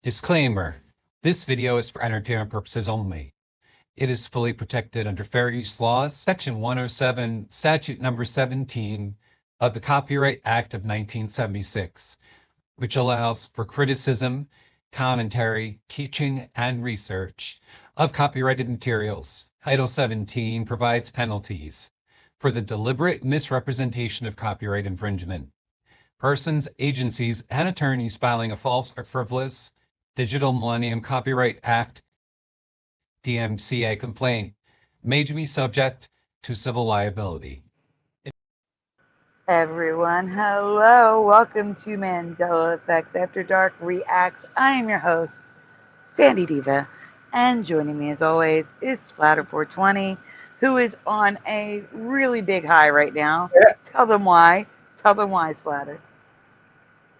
Disclaimer: this video is for entertainment purposes only. It is fully protected under fair use laws, Section 107, Statute Number 17 of the Copyright Act of 1976, which allows for criticism, commentary, teaching, and research of copyrighted materials. Title 17 provides penalties for the deliberate misrepresentation of copyright infringement. Persons, agencies, and attorneys filing a false or frivolous Digital Millennium Copyright Act DMCA complaint may be subject to civil liability. Everyone, hello. Welcome to Mandela Effects After Dark Reacts. I am your host, Sandy Diva, and joining me as always is Splatter 420, who is on a really big high right now. Yeah. Tell them why. Tell them why, Splatter.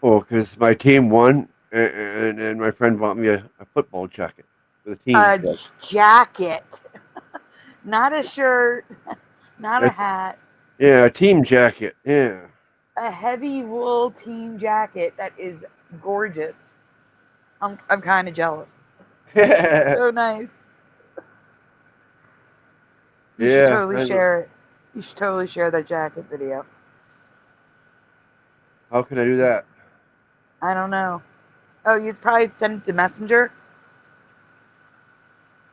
Oh, because my team won, and my friend bought me a football jacket for the team. A jacket. Not a shirt, not a hat. Yeah, a team jacket. Yeah. A heavy wool team jacket that is gorgeous. I'm kind of jealous. So nice. You should totally share it. You should totally share that jacket video. How can I do that? I don't know. Oh, you'd probably send it to Messenger?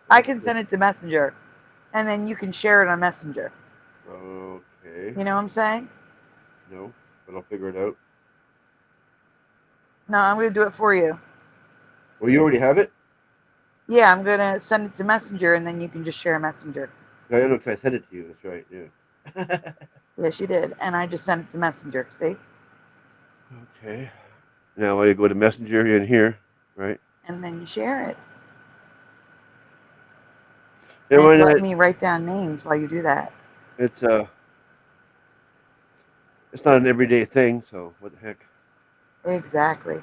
I can send it to Messenger, and then you can share it on Messenger. Okay. You know what I'm saying? No, but I'll figure it out. No, I'm going to do it for you. Well, you already have it? Yeah, I'm going to send it to Messenger, and then you can just share Messenger. I don't know if I sent it to you. That's right, yeah. Yes, you did. And I just sent it to Messenger, see? Okay. Now I go to Messenger in here, right? And then you share it. Yeah, and let me write down names while you do that. It's not an everyday thing, so what the heck? Exactly.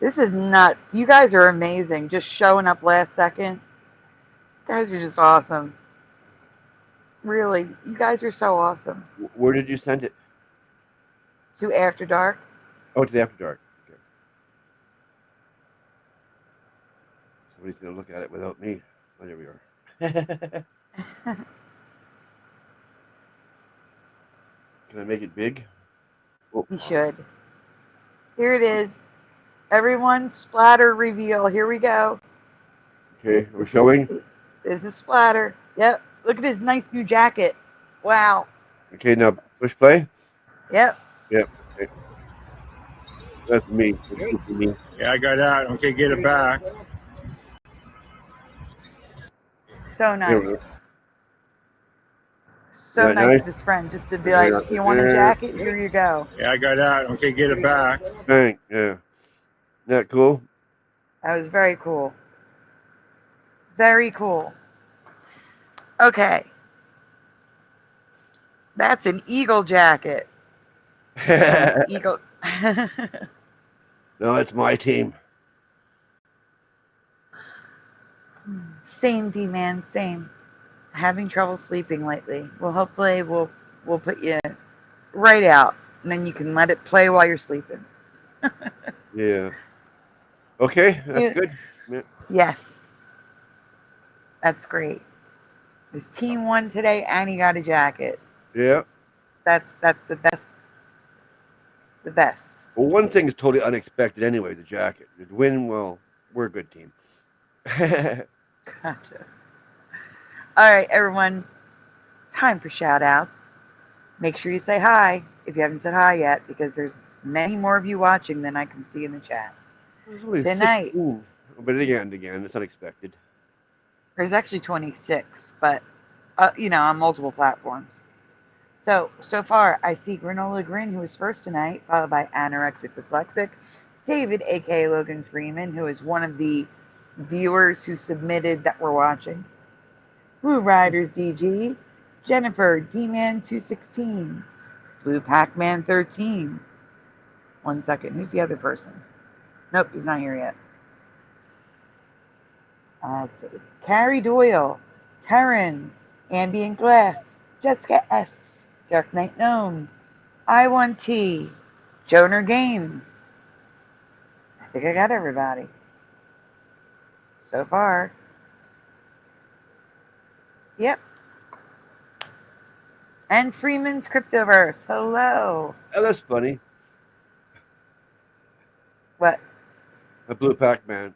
This is nuts. You guys are amazing. Just showing up last second. You guys are just awesome. Really, you guys are so awesome. Where did you send it? To After Dark. Oh, to the After Dark. Okay. Somebody's gonna look at it without me. Oh, there we are. Can I make it big? Oh. You should. Here it is. Everyone, Splatter reveal. Here we go. Okay, we're showing. This is Splatter. Yep. Look at his nice new jacket. Wow. Okay, now push play. Yep. Yep. Okay. That's me. That's me. Yeah, I got that. Okay, get it back. So nice. So nice of his friend just to be like, you want a jacket? Here you go. Yeah, I got that. Okay, get it back. Thanks. Yeah. Isn't that cool? That was very cool. Very cool. Okay. That's an eagle jacket. Eagle. No, it's my team. Same, D-man, same. Having trouble sleeping lately. Well, hopefully we'll put you right out, and then you can let it play while you're sleeping. Yeah. Okay, that's good. Yeah. Yes. That's great. His team won today, and he got a jacket. Yeah. That's the best. The best. Well, one thing is totally unexpected anyway, the jacket. The win, well, we're a good team. Gotcha. All right, everyone. Time for shout outs. Make sure you say hi if you haven't said hi yet, because there's many more of you watching than I can see in the chat. There's only Tonight. 16. But again, it's unexpected. There's actually 26, but, on multiple platforms. So far, I see Granola Grin, who is first tonight, followed by Anorexic Dyslexic, David, a.k.a. Logan Freeman, who is one of the viewers who submitted that we're watching, Woo Riders DG, Jennifer, D-Man216, Blue Pac-Man 13. 1 second, who's the other person? Nope, he's not here yet. Let's see. Carrie Doyle, Terran, Ambient Glass, Jessica S., Dark Knight Gnomed, I1T, Joner Games. I think I got everybody. So far. Yep. And Freeman's Cryptoverse. Hello. Oh, that's funny. What? A Blue Pac-Man.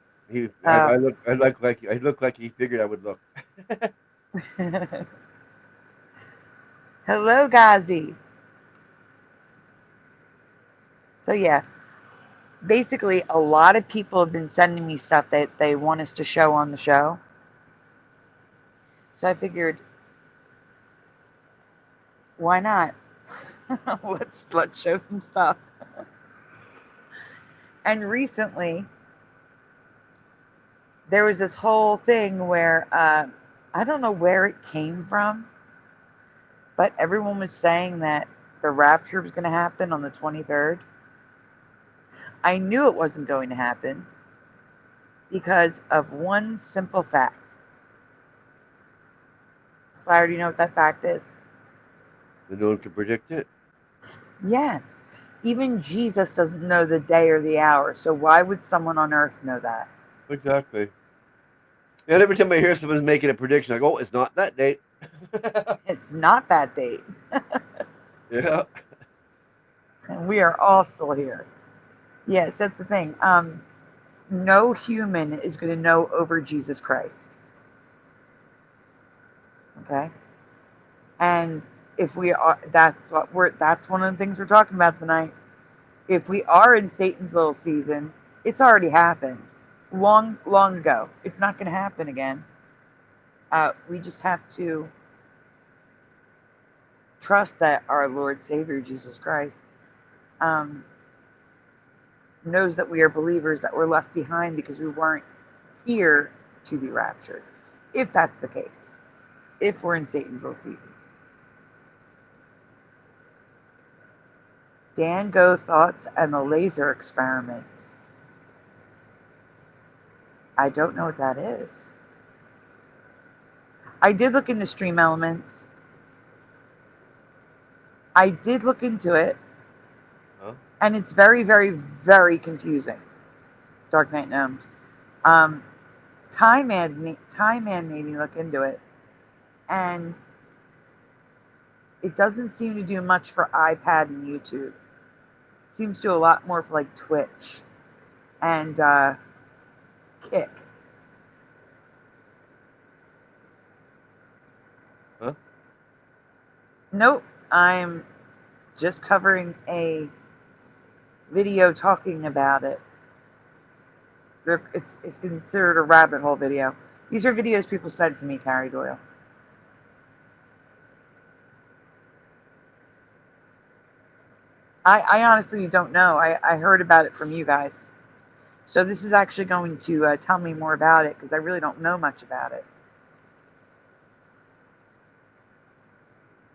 I look like he figured I would look. Hello, Ghazi. So yeah, basically a lot of people have been sending me stuff that they want us to show on the show. So I figured, why not? let's show some stuff. And recently, there was this whole thing where I don't know where it came from, but everyone was saying that the Rapture was going to happen on the 23rd. I knew it wasn't going to happen because of one simple fact. Splatter, do you know what that fact is? No one can predict it. Yes. Even Jesus doesn't know the day or the hour, so why would someone on earth know that? Exactly. And every time I hear someone's making a prediction, I go, it's not that date. It's not that date. Yeah. And we are all still here. Yes, that's the thing. No human is going to know over Jesus Christ. Okay? And if we are, that's one of the things we're talking about tonight. If we are in Satan's little season, it's already happened long ago. It's not going to happen again. We just have to trust that our Lord Savior Jesus Christ knows that we are believers, that we're left behind because we weren't here to be raptured. If that's the case, if we're in Satan's little season. Dan Go thoughts and the laser experiment. I don't know what that is. I did look into Stream Elements. I did look into it. Huh? And it's very, very, very confusing. Dark Knight Gnomes. Time Man made me look into it. And it doesn't seem to do much for iPad and YouTube. It seems to do a lot more for like Twitch and Kick. Huh? Nope. I'm just covering a video talking about it. It's considered a rabbit hole video. These are videos people sent to me, Carrie Doyle. I honestly don't know. I heard about it from you guys. So this is actually going to tell me more about it because I really don't know much about it.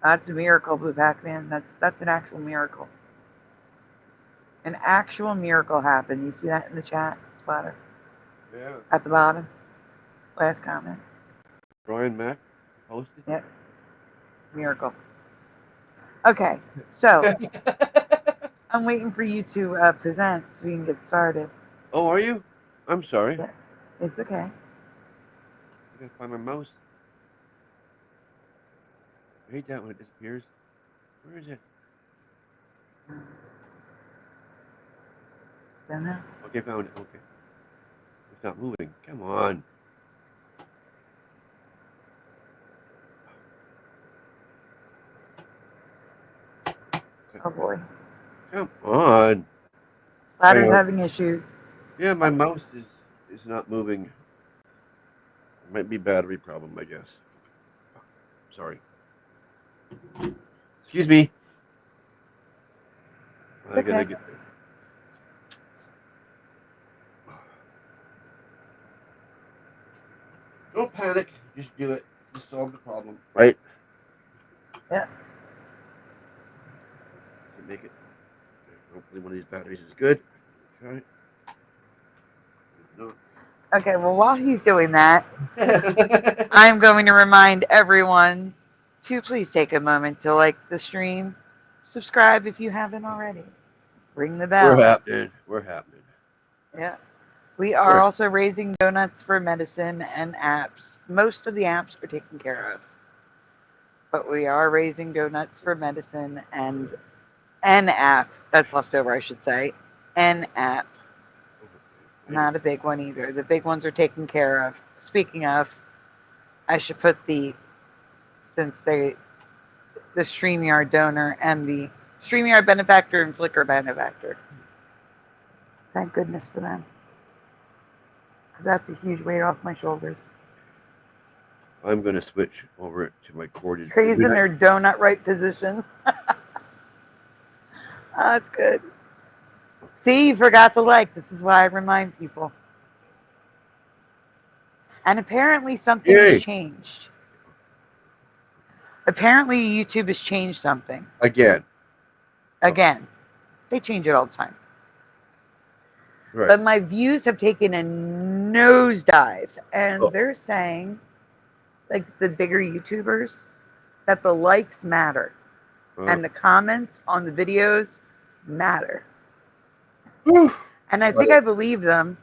That's a miracle, Blue Pac-Man. That's an actual miracle. An actual miracle happened. You see that in the chat, Splatter? Yeah. At the bottom. Last comment. Brian Mack posted. Yep. Miracle. Okay, so I'm waiting for you to present so we can get started. Oh, are you? I'm sorry. Yeah, it's okay. I gotta find my mouse. I hate that when it disappears. Where is it? Don't know. Okay, found it. Okay. It's not moving. Come on. Oh boy. Come on. Splatter's Hang on. having issues. Yeah, my mouse is not moving. It might be battery problem, I guess. Sorry. Excuse me. I gotta Okay. get there. Don't panic. Just do it. Just solve the problem. Right? Yeah. Make it. Hopefully one of these batteries is good. Try it. No. Okay, well, while he's doing that, I'm going to remind everyone to please take a moment to like the stream, subscribe if you haven't already, ring the We're bell. happening. We're happening. Yeah. We are also raising donuts for medicine and apps. Most of the apps are taken care of. But we are raising donuts for medicine and an app. That's leftover, I should say. An app. Not a big one either. The big ones are taken care of. Speaking of, I should put since the StreamYard donor and the StreamYard benefactor and Flickr benefactor. Thank goodness for them. Because that's a huge weight off my shoulders. I'm going to switch over to my corded. Trey's in their donut right position. That's good. See, you forgot to like. This is why I remind people. And apparently something has changed. Apparently YouTube has changed something. Again. They change it all the time. Right. But my views have taken a nosedive. And they're saying, like the bigger YouTubers, that the likes matter. And the comments on the videos matter. And I think I believe them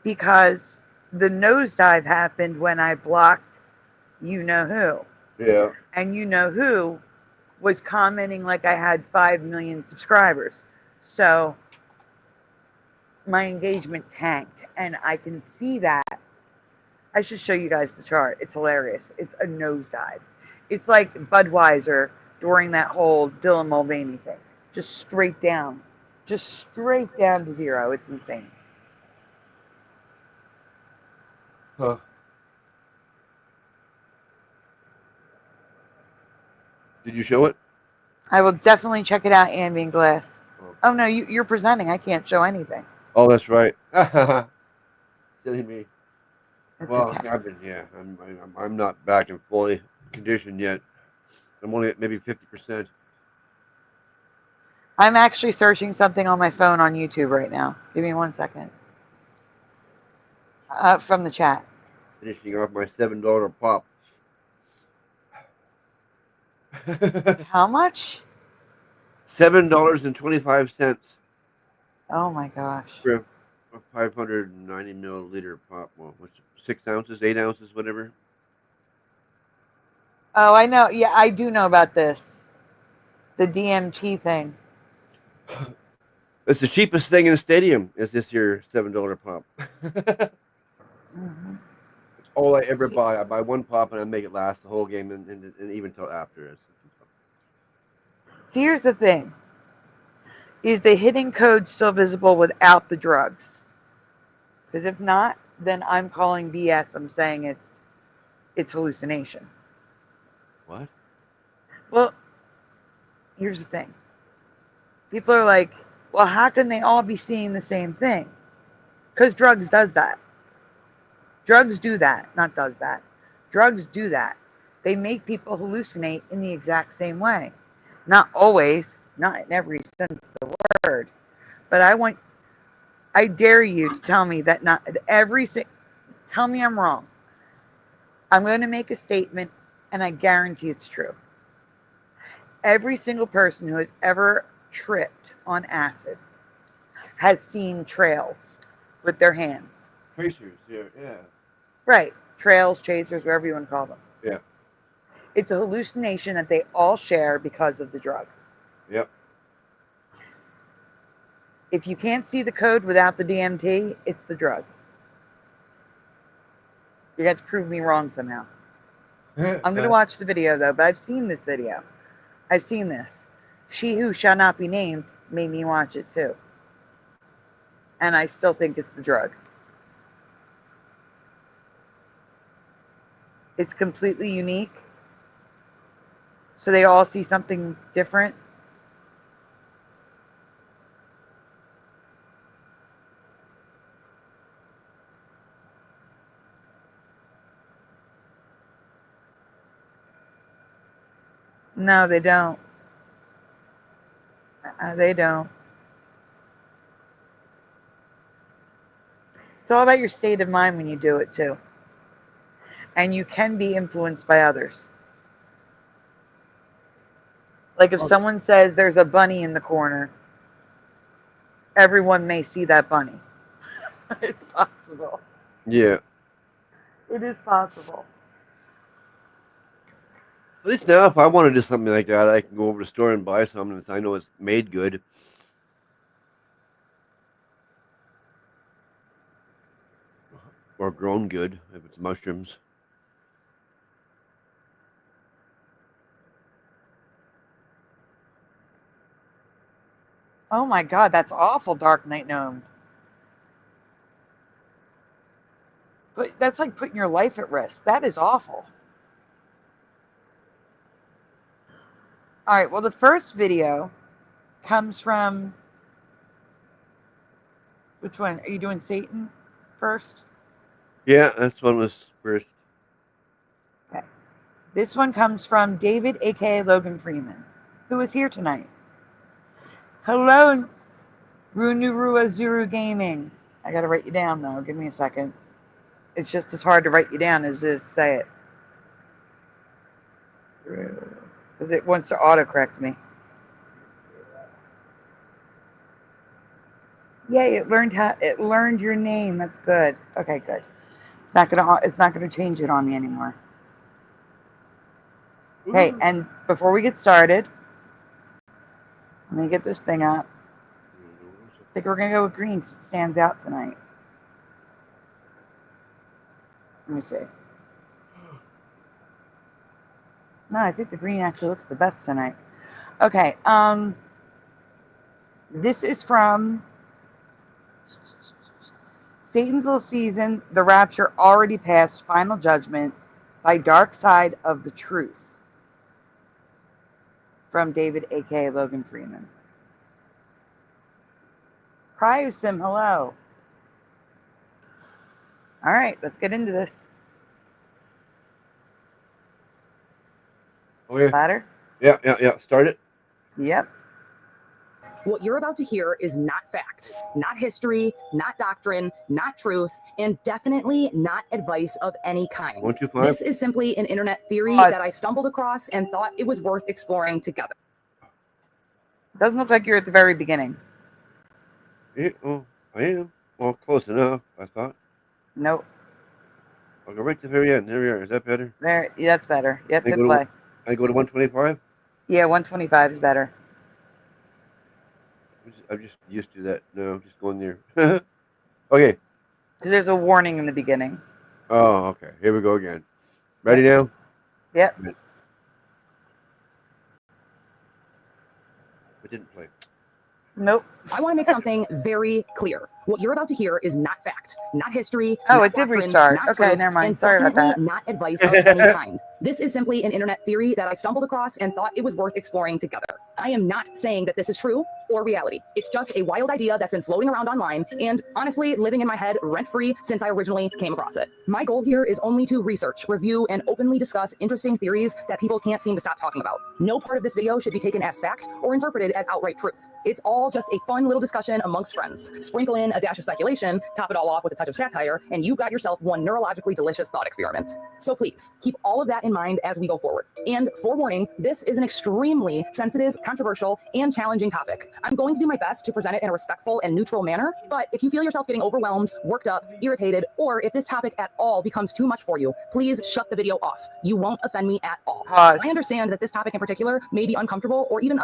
because the nosedive happened when I blocked you-know-who. Yeah. And you-know-who was commenting like I had 5 million subscribers. So my engagement tanked. And I can see that. I should show you guys the chart. It's hilarious. It's a nosedive. It's like Budweiser during that whole Dylan Mulvaney thing. Just straight down. Just straight down to zero. It's insane. Huh. Did you show it? I will definitely check it out, Ambient Glass. Oh no, you're presenting. I can't show anything. Oh, that's right. Silly me. That's Well, okay. I'm not back in fully condition yet. I'm only at maybe 50%. I'm actually searching something on my phone on YouTube right now. Give me 1 second. From the chat. Finishing off my $7 pop. How much? $7.25. Oh my gosh. For a 590 milliliter pop. Well, what's 6 ounces, 8 ounces, whatever. Oh, I know. Yeah, I do know about this. The DMT thing. It's the cheapest thing in the stadium. Is this your $7 pop? Mm-hmm. It's all I ever buy. I buy one pop and I make it last the whole game and even till after. See, here's the thing. Is the hidden code still visible without the drugs? Because if not, then I'm calling BS. I'm saying it's hallucination. What? Well, here's the thing. People are like, well, how can they all be seeing the same thing? Because drugs does that. Drugs do that. Not does that. Drugs do that. They make people hallucinate in the exact same way. Not always, not in every sense of the word. But I dare you to tell me that not every, tell me I'm wrong. I'm going to make a statement and I guarantee it's true. Every single person who has ever tripped on acid has seen trails with their hands. Tracers, yeah. Right. Trails, chasers, whatever you want to call them. Yeah. It's a hallucination that they all share because of the drug. Yep. If you can't see the code without the DMT, it's the drug. You got to prove me wrong somehow. I'm going to watch the video, though, but I've seen this video. I've seen this. She Who Shall Not Be Named made me watch it, too. And I still think it's the drug. It's completely unique. So they all see something different. No, they don't. They don't. It's all about your state of mind when you do it, too. And you can be influenced by others. Like if someone says there's a bunny in the corner, everyone may see that bunny. It's possible. Yeah. It is possible. At least now, if I want to do something like that, I can go over to the store and buy something that I know it's made good. Or grown good, if it's mushrooms. Oh my God, that's awful, Dark Knight Gnome. But that's like putting your life at risk. That is awful. All right, well, the first video comes from, which one? Are you doing Satan first? Yeah, this one was first. Okay. This one comes from David, a.k.a. Logan Freeman, who is here tonight. Hello, Runuru Zuru Gaming. I got to write you down, though. Give me a second. It's just as hard to write you down as it is to say it. Because it wants to autocorrect me. Yay, it learned your name. That's good. Okay, good. It's not gonna change it on me anymore. Okay, and before we get started, let me get this thing up. I think we're gonna go with green so it stands out tonight. Let me see. No, I think the green actually looks the best tonight. Okay, this is from Satan's Little Season, The Rapture Already Passed, Final Judgment by Dark Side of the Truth. From David, a.k.a. Logan Freeman. Cryosim, hello. All right, let's get into this. Okay. Splatter? Yeah. Start it. Yep. What you're about to hear is not fact, not history, not doctrine, not truth, and definitely not advice of any kind. 1, 2, 5. This is simply an internet theory Pause. that I stumbled across and thought it was worth exploring together. Doesn't look like you're at the very beginning. Yeah, oh, I am. Well, close enough, I thought. Nope. I'll go right to the very end. There we are. Is that better? There, yeah, that's better. Yep, hit play. I go to 125? Yeah, 125 is better. I'm just used to that. No, just going there. Okay. Because there's a warning in the beginning. Oh, okay. Here we go again. Ready now? Yep. It didn't play. Nope. I want to make something very clear. What you're about to hear is not fact, not history. Oh, not it did doctrine, restart. not Okay, truth, never mind. and Sorry about definitely that. not advice of any kind. This is simply an internet theory that I stumbled across and thought it was worth exploring together. I am not saying that this is true or reality. It's just a wild idea that's been floating around online and honestly living in my head rent-free since I originally came across it. My goal here is only to research, review, and openly discuss interesting theories that people can't seem to stop talking about. No part of this video should be taken as fact or interpreted as outright truth. It's all just a fun little discussion amongst friends. Sprinkle in a dash of speculation, top it all off with a touch of satire, and you've got yourself one neurologically delicious thought experiment. So please, keep all of that in mind as we go forward. And forewarning, this is an extremely sensitive, controversial, and challenging topic. I'm going to do my best to present it in a respectful and neutral manner, but if you feel yourself getting overwhelmed, worked up, irritated, or if this topic at all becomes too much for you, please shut the video off. You won't offend me at all. Pause. I understand that this topic in particular may be uncomfortable or even...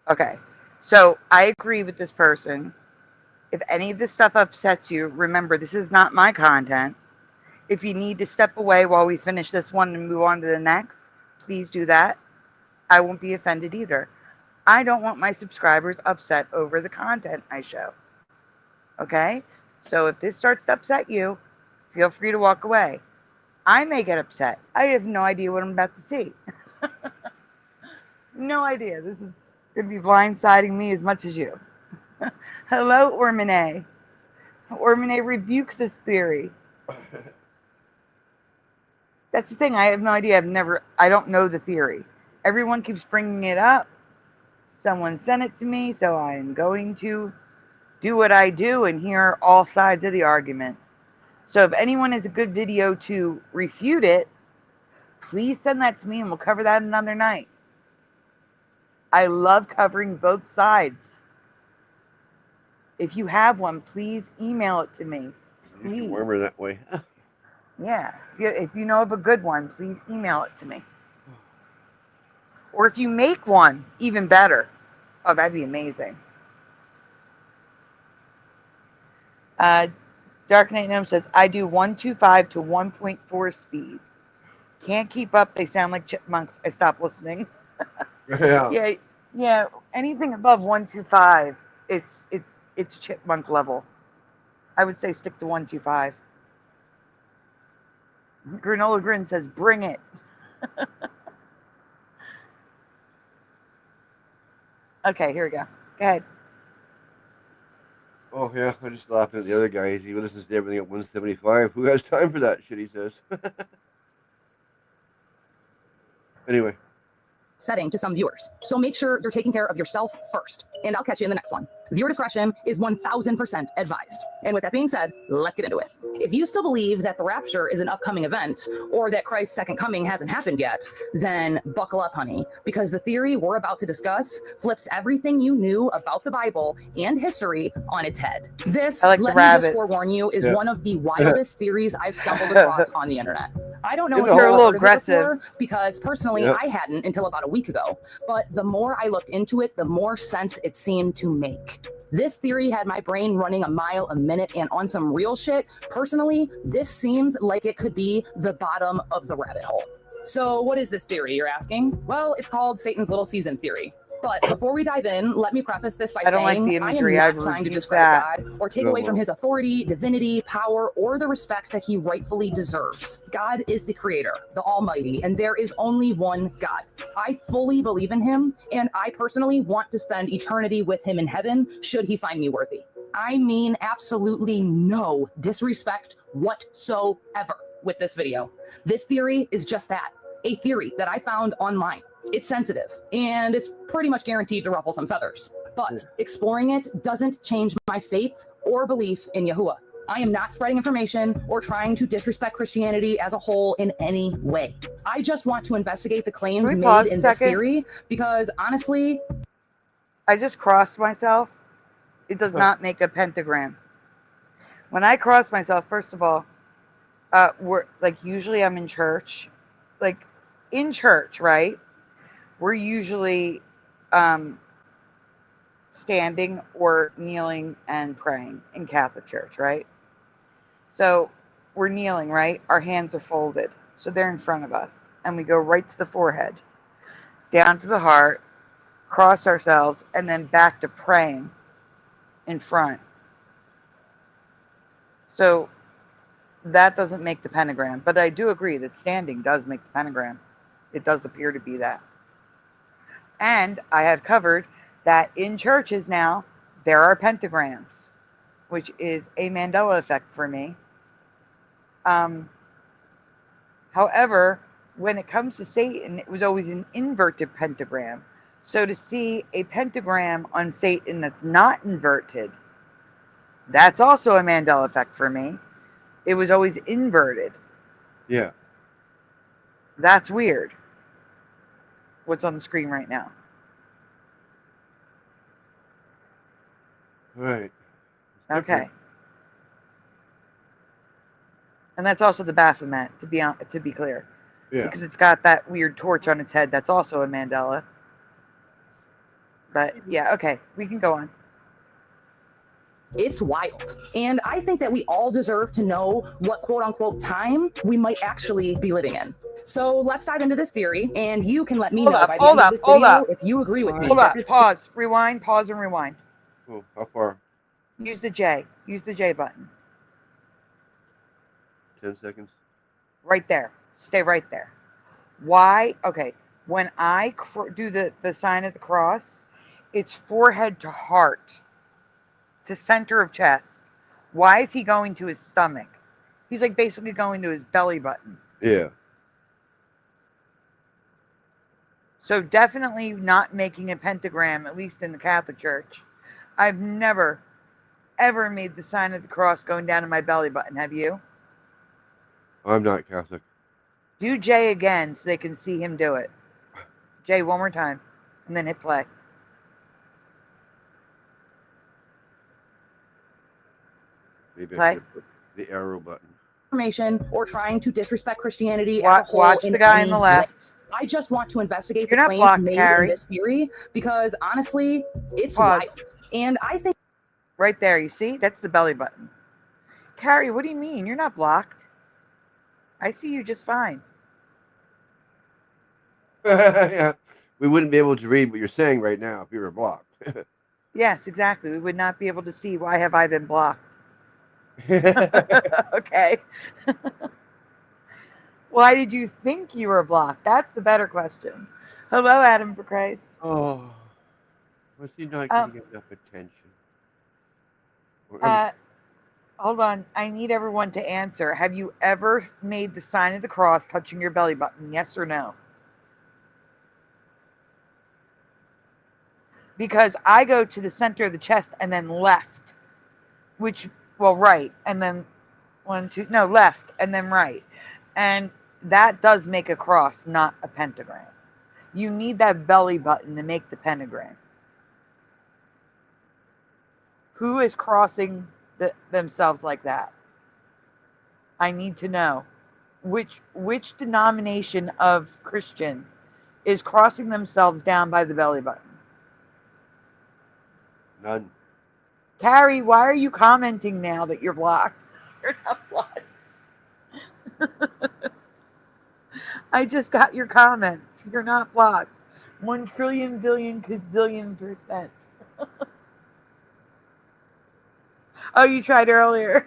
Okay, so I agree with this person. If any of this stuff upsets you, remember, this is not my content. If you need to step away while we finish this one and move on to the next, please do that. I won't be offended either. I don't want my subscribers upset over the content I show. Okay? So if this starts to upset you, feel free to walk away. I may get upset. I have no idea what I'm about to see. No idea. This is going to be blindsiding me as much as you. Hello, Ormine. Ormine rebukes this theory. That's the thing. I have no idea. I don't know the theory. Everyone keeps bringing it up. Someone sent it to me, so I'm going to do what I do and hear all sides of the argument. So if anyone has a good video to refute it, please send that to me and we'll cover that another night. I love covering both sides. If you have one, please email it to me. It's warmer that way. Yeah. If you know of a good one, please email it to me. Or if you make one, even better. Oh, that'd be amazing. Dark Knight Gnome says, I do 125 to 1.4 speed. Can't keep up. They sound like chipmunks. I stopped listening. Yeah. Yeah. Anything above 125, it's chipmunk level. I would say stick to 125. Granola Grin says, bring it. Okay, here we go. Go ahead. Oh, yeah. I'm just laughing at the other guy. He listens to everything at 175. Who has time for that shit, he says. Anyway. setting to some viewers. So make sure you're taking care of yourself first, and I'll catch you in the next one. Viewer discretion is 1000% advised. And with that being said, let's get into it. If you still believe that the Rapture is an upcoming event, or that Christ's second coming hasn't happened yet, then buckle up, honey, because the theory we're about to discuss flips everything you knew about the Bible and history on its head. This, let me just forewarn you, is one of the wildest theories I've stumbled across on the internet. I don't know if you're a little aggressive before, because personally I hadn't until about a week ago, but the more I looked into it, the more sense it seemed to make. This theory had my brain running a mile a minute, and on some real shit, personally, this seems like it could be the bottom of the rabbit hole. So what is this theory, you're asking? Well, it's called Satan's Little Season Theory. But before we dive in, let me preface this by saying I am not trying to discredit God or take away from his authority, divinity, power, or the respect that he rightfully deserves. God is the creator, the almighty, and there is only one God. I fully believe in him, and I personally want to spend eternity with him in heaven should he find me worthy. I mean absolutely no disrespect whatsoever with this video. This theory is just that, a theory that I found online. It's sensitive, and it's pretty much guaranteed to ruffle some feathers. But exploring it doesn't change my faith or belief in Yahuwah. I am not spreading information or trying to disrespect Christianity as a whole in any way. I just want to investigate the claims made in this theory because, honestly... I just crossed myself. It does not make a pentagram. When I cross myself, first of all, usually I'm in church. Like, in church, right? We're usually standing or kneeling and praying in Catholic Church, right? So we're kneeling, right? Our hands are folded. So they're in front of us. And we go right to the forehead, down to the heart, cross ourselves, and then back to praying in front. So that doesn't make the pentagram. But I do agree that standing does make the pentagram. It does appear to be that. And I have covered that in churches now, there are pentagrams, which is a Mandela effect for me. However, when it comes to Satan, it was always an inverted pentagram. So to see a pentagram on Satan that's not inverted, that's also a Mandela effect for me. It was always inverted. Yeah. That's weird. What's on the screen right now. Right. Okay. And that's also the Baphomet, to be clear. Yeah. Because it's got that weird torch on its head that's also a Mandela. But yeah, okay, we can go on. It's wild. And I think that we all deserve to know what quote unquote time we might actually be living in. So let's dive into this theory, and you can let me know by the end of this video if you agree with me. Hold up, pause, rewind, pause, and rewind. Oh, how far? Use the J button. 10 seconds. Right there. Stay right there. Why? Okay, when I do the sign of the cross, it's forehead to heart, to center of chest. Why is he going to his stomach? He's like basically going to his belly button. Yeah. So definitely not making a pentagram, at least in the Catholic Church. I've never, ever made the sign of the cross going down to my belly button. Have you? I'm not Catholic. Do J again so they can see him do it. J one more time, and then hit play. Maybe Play. I should put the arrow button. Information or trying to disrespect Christianity as a whole. Watch the guy on the left. I just want to investigate You're the not claims blocked, made Carrie. in this theory because honestly, it's Pause. wild. And I think Right there, you see? That's the belly button. Carrie, what do you mean? You're not blocked. I see you just fine. Yeah. We wouldn't be able to read what you're saying right now if you were blocked. Yes, exactly. We would not be able to see why have I been blocked. Okay. Why did you think you were blocked? That's the better question. Hello, Adam, for Christ. Oh, was he not getting enough attention? Hold on. I need everyone to answer. Have you ever made the sign of the cross touching your belly button? Yes or no? Because I go to the center of the chest and then left, right, and then left and then right. And that does make a cross, not a pentagram. You need that belly button to make the pentagram. Who is crossing themselves like that? I need to know. Which denomination of Christian is crossing themselves down by the belly button? None. Carrie, why are you commenting now that you're blocked? You're not blocked. I just got your comments. You're not blocked. 1 trillion billion gazillion %. Oh, you tried earlier.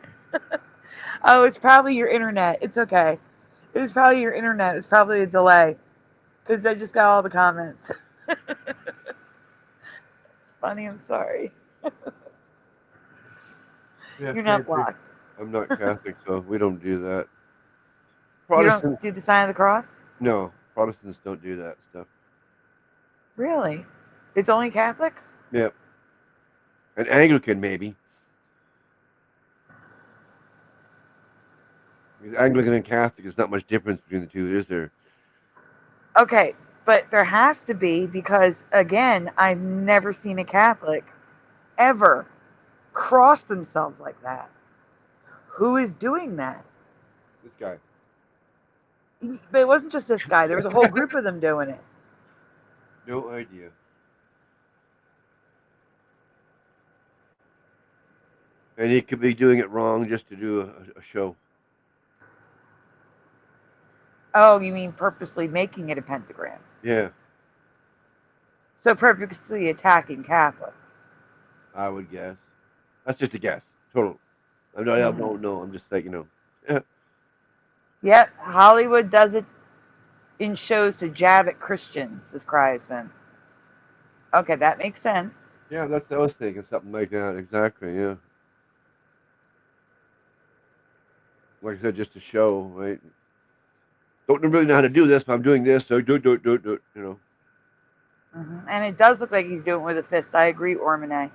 Oh, it's probably your internet. It's okay. It was probably your internet. It's probably a delay. Because I just got all the comments. It's funny. I'm sorry. Yeah, You're not blocked. I'm not Catholic, so we don't do that. You Protestants don't do the sign of the cross? No, Protestants don't do that stuff. Really? It's only Catholics? Yep. And Anglican, maybe. Because Anglican and Catholic, there's not much difference between the two, is there? Okay, but there has to be because, again, I've never seen a Catholic ever cross themselves like that. Who is doing that? This guy. But it wasn't just this guy. There was a whole group of them doing it. No idea. And he could be doing it wrong just to do a show. Oh, you mean purposely making it a pentagram? Yeah, So purposely attacking Catholics. I would guess. That's just a guess. Total. I don't know. I'm just like, Yep, Hollywood does it in shows to jab at Christians, says Cryosyn. Okay, that makes sense. Yeah, that's what I was thinking. Something like that. Exactly, yeah. Like I said, just a show, right? Don't really know how to do this, but I'm doing this, so do it, And it does look like he's doing it with a fist. I agree, Ormane.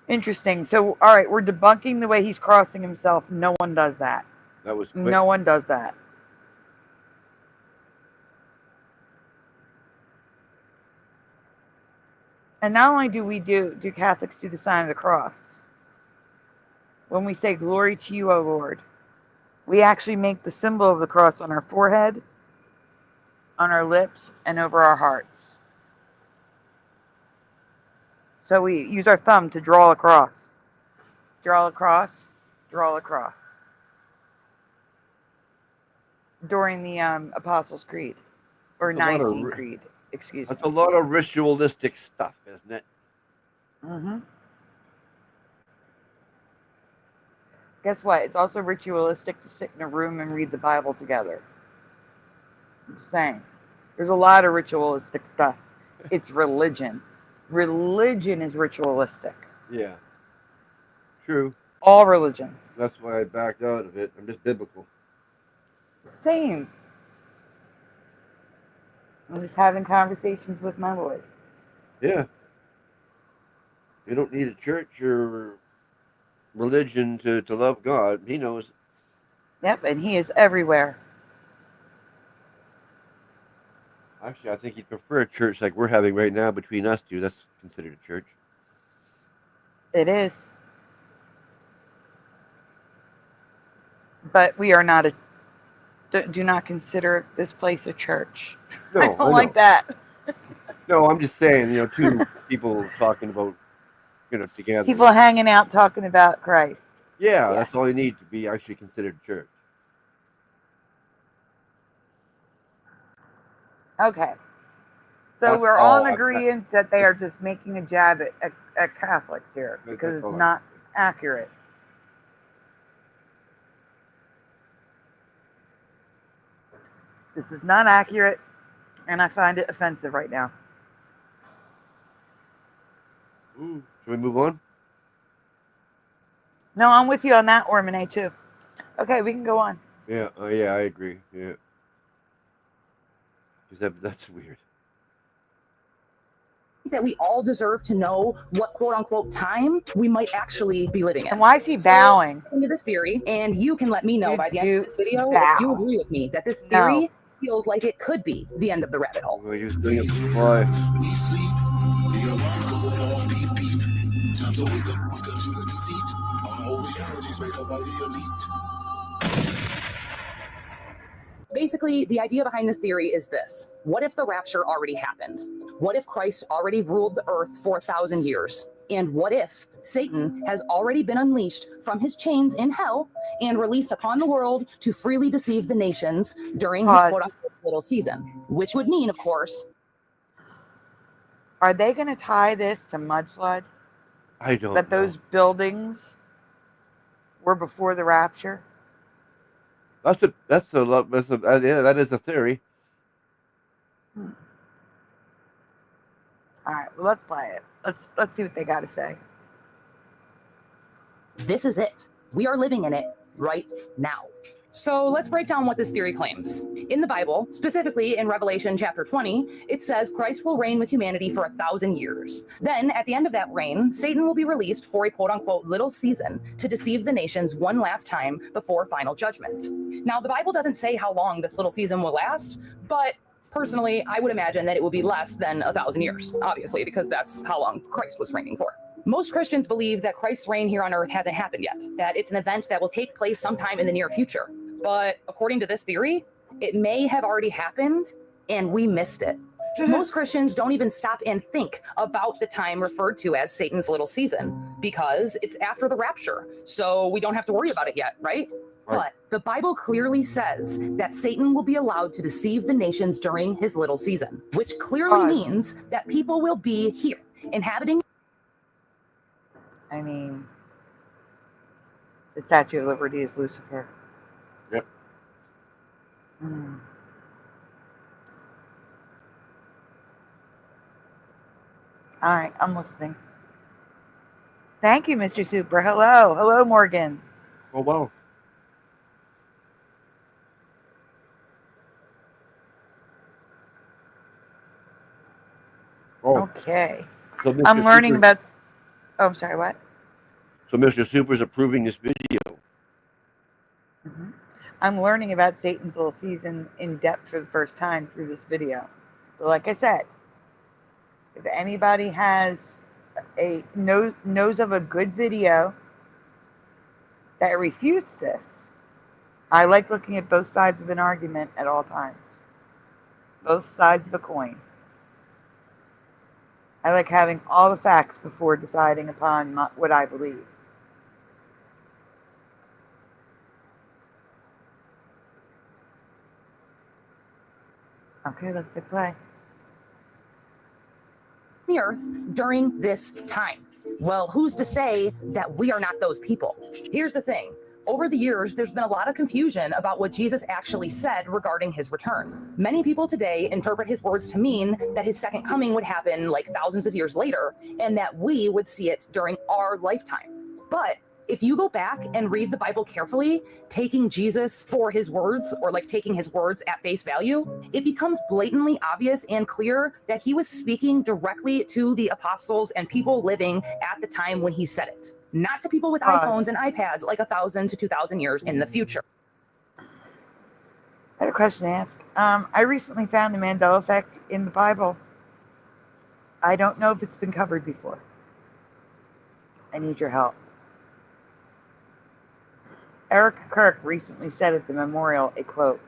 Interesting. So, all right, we're debunking the way he's crossing himself. No one does that. That was quick. No one does that. And not only do Catholics do the sign of the cross, when we say glory to you, O Lord, we actually make the symbol of the cross on our forehead, on our lips, and over our hearts. So we use our thumb to draw a cross. Draw a cross, draw a cross. During the Apostles' Creed, or Nicene Creed, excuse me. That's a lot of ritualistic stuff, isn't it? Mm-hmm. Guess what? It's also ritualistic to sit in a room and read the Bible together. I'm just saying. There's a lot of ritualistic stuff. It's religion. Religion is ritualistic. Yeah. True. All religions. That's why I backed out of it. I'm just biblical. Same. I'm just having conversations with my Lord. Yeah. You don't need a church or religion to love God. He knows. Yep, and He is everywhere. Actually, I think he'd prefer a church like we're having right now between us two. That's considered a church. It is. But we are not do not consider this place a church. No, I don't like that. No, I'm just saying, two people talking about, together. People hanging out talking about Christ. Yeah, that's all you need to be actually considered church. Okay. So That's we're all all in agreement that they are just making a jab at Catholics here because it's not accurate. This is not accurate, and I find it offensive right now. Ooh, should we move on? No, I'm with you on that, Ormone, too. Okay, we can go on. Yeah, yeah, I agree. Yeah. Because that's weird. That we all deserve to know what quote-unquote time we might actually be living in. And why is he bowing? So, into this theory, and you can let me know by the end of this video bow. if you agree with me that this theory feels like it could be the end of the rabbit hole. Well, he was doing it before. We sleep, the alarms going off, beep beep. Time to wake up to the deceit. Our whole reality's made up by the elite. Basically, the idea behind this theory is this. What if the rapture already happened? What if Christ already ruled the earth for 1,000 years? And what if Satan has already been unleashed from his chains in hell and released upon the world to freely deceive the nations during his quote-unquote little season? Which would mean, of course... Are they going to tie this to mudflood? I don't know. That those buildings were before the rapture? That is a theory. All right, well, let's play it. Let's see what they got to say. This is it. We are living in it right now. So let's break down what this theory claims. In the Bible, specifically in Revelation chapter 20, it says Christ will reign with humanity for 1,000 years. Then, at the end of that reign, Satan will be released for a quote-unquote little season to deceive the nations one last time before final judgment. Now, the Bible doesn't say how long this little season will last, but personally, I would imagine that it will be less than 1,000 years, obviously, because that's how long Christ was reigning for. Most Christians believe that Christ's reign here on earth hasn't happened yet, that it's an event that will take place sometime in the near future. But according to this theory, it may have already happened and we missed it. Most Christians don't even stop and think about the time referred to as Satan's little season because it's after the rapture. So we don't have to worry about it yet, right? But the Bible clearly says that Satan will be allowed to deceive the nations during his little season, which clearly means that people will be here inhabiting. I mean, the Statue of Liberty is Lucifer. Yep. All right, I'm listening. Thank you, Mr. Super. Hello. Hello, Morgan. Oh, wow. Oh. Okay. So I'm learning about... Oh, I'm sorry, what? So Mr. Super's approving this video. I'm learning about Satan's little season in depth for the first time through this video. But like I said, If anybody has knows of a good video that refutes this, I like looking at both sides of an argument at all times. Both sides of a coin. I like having all the facts before deciding upon what I believe. Okay, let's hit play. The earth during this time. Well, who's to say that we are not those people? Here's the thing. Over the years, there's been a lot of confusion about what Jesus actually said regarding his return. Many people today interpret his words to mean that his second coming would happen like thousands of years later, and that we would see it during our lifetime. But if you go back and read the Bible carefully, taking Jesus for his words, or like taking his words at face value, it becomes blatantly obvious and clear that he was speaking directly to the apostles and people living at the time when he said it, not to people with iPhones and iPads like 1,000 to 2,000 years in the future. I had a question to ask. I recently found the Mandela effect in the Bible. I don't know if it's been covered before. I need your help. Eric Kirk recently said at the memorial a quote.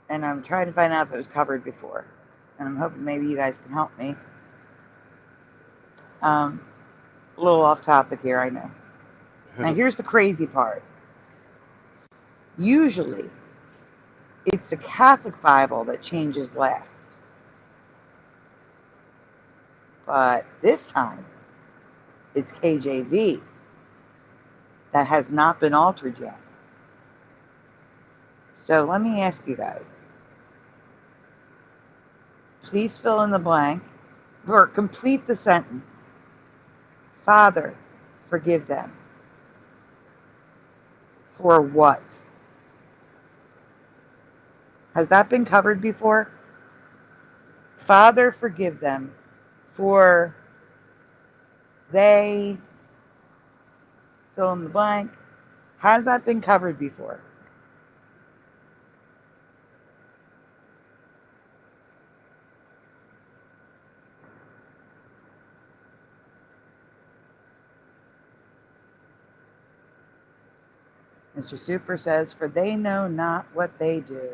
And I'm trying to find out if it was covered before. And I'm hoping maybe you guys can help me. A little off topic here, I know. Now here's the crazy part. Usually, it's the Catholic Bible that changes last. But this time, it's KJV that has not been altered yet. So let me ask you guys. Please fill in the blank or complete the sentence. Father, forgive them. For what? Has that been covered before? Father, forgive them, for they fill in the blank. Has that been covered before? Mr. Super says, for they know not what they do.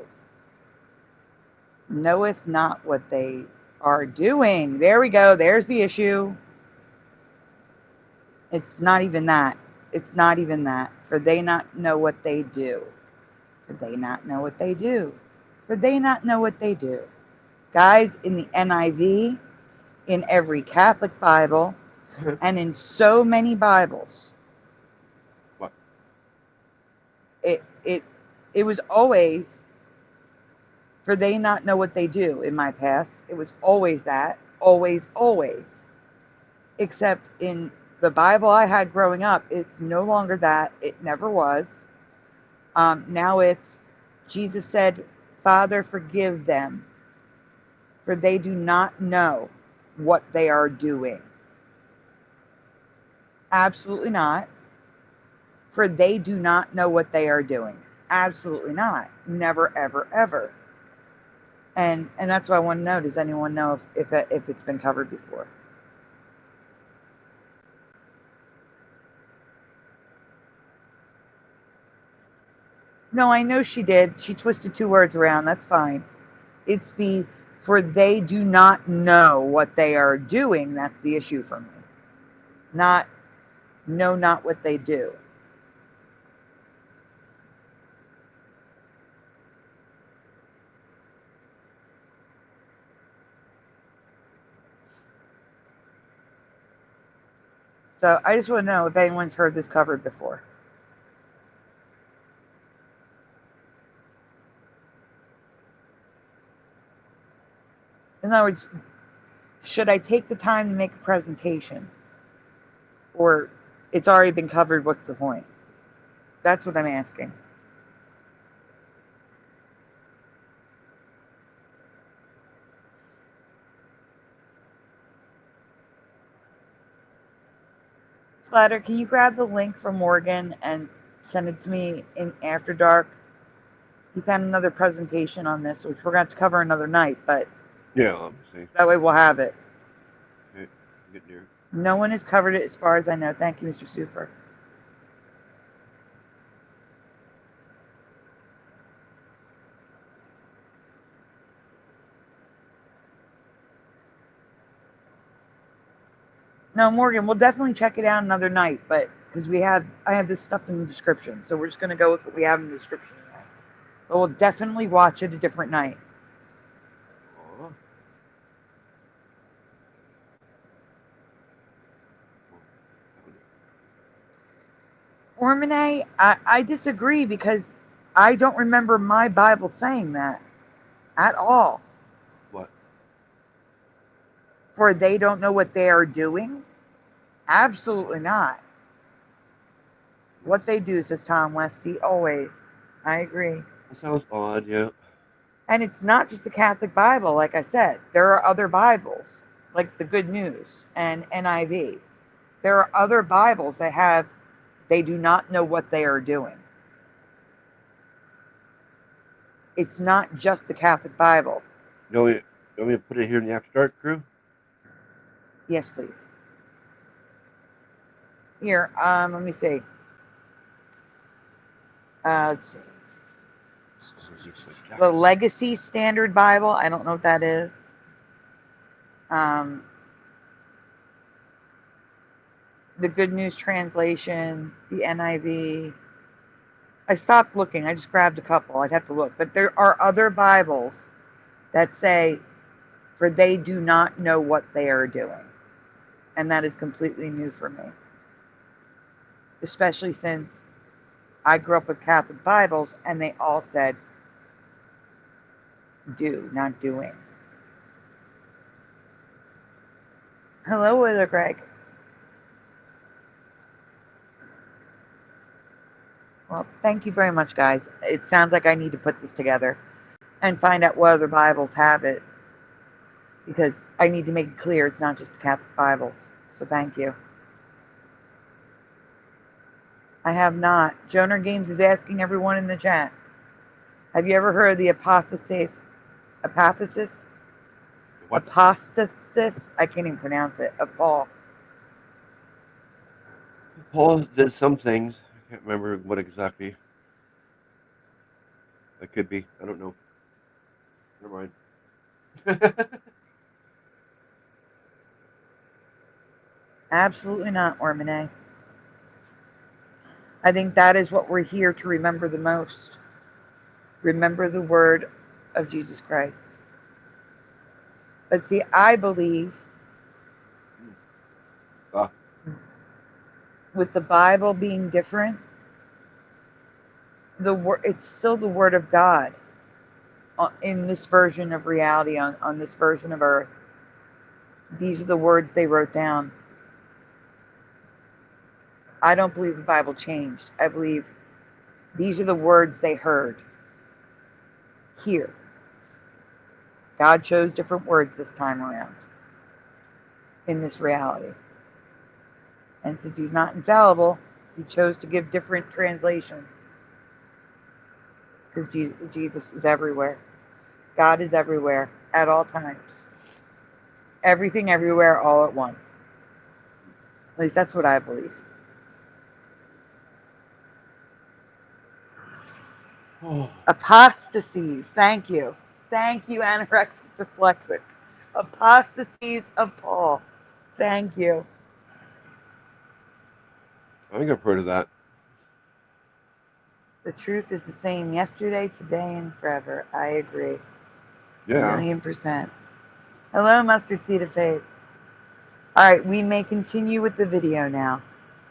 Knoweth not what they are doing. There we go. There's the issue. It's not even that. It's not even that. For they not know what they do. For they not know what they do. For they not know what they do. Guys, in the NIV, in every Catholic Bible, and in so many Bibles, What? It was always, for they not know what they do in my past. It was always that. Always, always. Except in the Bible I had growing up, it's no longer that. It never was. Now it's, Jesus said, Father, forgive them, for they do not know what they are doing. Absolutely not. For they do not know what they are doing. Absolutely not. Never, ever, ever. And that's what I want to know. Does anyone know if it's been covered before? No, I know she did. She twisted two words around. That's fine. It's the, for they do not know what they are doing. That's the issue for me. Not, know not what they do. So I just want to know if anyone's heard this covered before. In other words, should I take the time to make a presentation? Or it's already been covered, what's the point? That's what I'm asking. Splatter, can you grab the link from Morgan and send it to me in After Dark? We've had another presentation on this, which we're going to have to cover another night, but Yeah, obviously. that way we'll have it. Okay, get near. No one has covered it as far as I know. Thank you, Mr. Super. No, Morgan, we'll definitely check it out another night, but because I have this stuff in the description, so we're just going to go with what we have in the description tonight. But we'll definitely watch it a different night. Aw. Ormone, I disagree because I don't remember my Bible saying that at all. What? For they don't know what they are doing? Absolutely not. What they do, says Tom Westy, always. I agree. That sounds odd, yeah. And it's not just the Catholic Bible, like I said. There are other Bibles, like the Good News and NIV. There are other Bibles that have, they do not know what they are doing. It's not just the Catholic Bible. You want me to put it here in the After Dark crew? Yes, please. Here, let me see. Let's see. The Legacy Standard Bible. I don't know what that is. The Good News Translation, the NIV. I stopped looking. I just grabbed a couple. I'd have to look. But there are other Bibles that say, for they do not know what they are doing. And that is completely new for me. Especially since I grew up with Catholic Bibles and they all said, do, not doing. Hello, Wither Greg. Well, thank you very much, guys. It sounds like I need to put this together and find out what other Bibles have it, because I need to make it clear it's not just the Catholic Bibles. So thank you. I have not. Joner Games is asking everyone in the chat, have you ever heard of the apostasis? What? Apostasis? I can't even pronounce it. Of Paul. Paul did some things. I can't remember what exactly. That could be. I don't know. Never mind. Absolutely not, Ormone. I think that is what we're here to remember the most. Remember the word of Jesus Christ. But see, I believe with the Bible being different, it's still the word of God in this version of reality, on this version of earth. These are the words they wrote down. I don't believe the Bible changed. I believe these are the words they heard here. God chose different words this time around in this reality. And since he's not infallible, he chose to give different translations. Because Jesus is everywhere. God is everywhere at all times. Everything, everywhere, all at once. At least that's what I believe. Apostasies. Thank you. Thank you, anorexic dyslexic. Apostasies of Paul. Thank you. I think I've heard of that. The truth is the same yesterday, today, and forever. I agree. Yeah. 1,000,000%. Hello, Mustard Seed of Faith. All right, we may continue with the video now.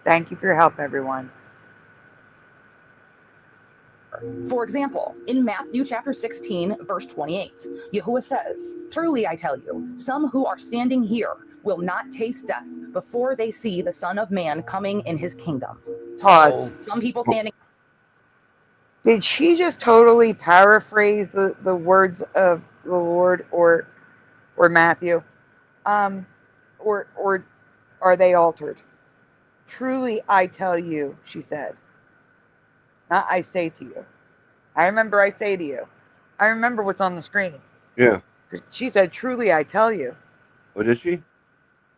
Thank you for your help, everyone. For example, in Matthew chapter 16, verse 28, Yahuwah says, truly I tell you, some who are standing here will not taste death before they see the Son of Man coming in his kingdom. Pause. So, some people standing... Did she just totally paraphrase the words of the Lord or Matthew? Or are they altered? Truly I tell you, she said. Not I say to you. I remember I say to you, I remember what's on the screen. Yeah. She said, truly, I tell you. Oh, did she?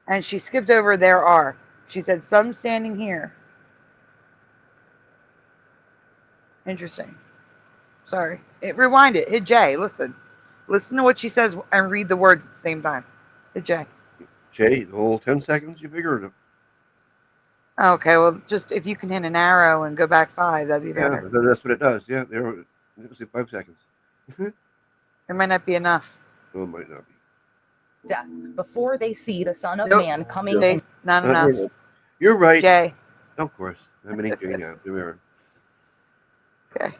And she skipped over there are. She said, some standing here. Interesting. Sorry. Rewind it. Hit J. Listen. Listen to what she says and read the words at the same time. Hit J. Jay, the whole 10 seconds you figured? Okay, well, just if you can hit an arrow and go back 5, that'd be better. Yeah, that's what it does. Yeah, there. Let's see, 5 seconds. It might not be enough. Oh, it might not be. Death before they see the Son of Nope. Man coming J, in. not enough. You're right. J. Of course. I'm an J now. Okay.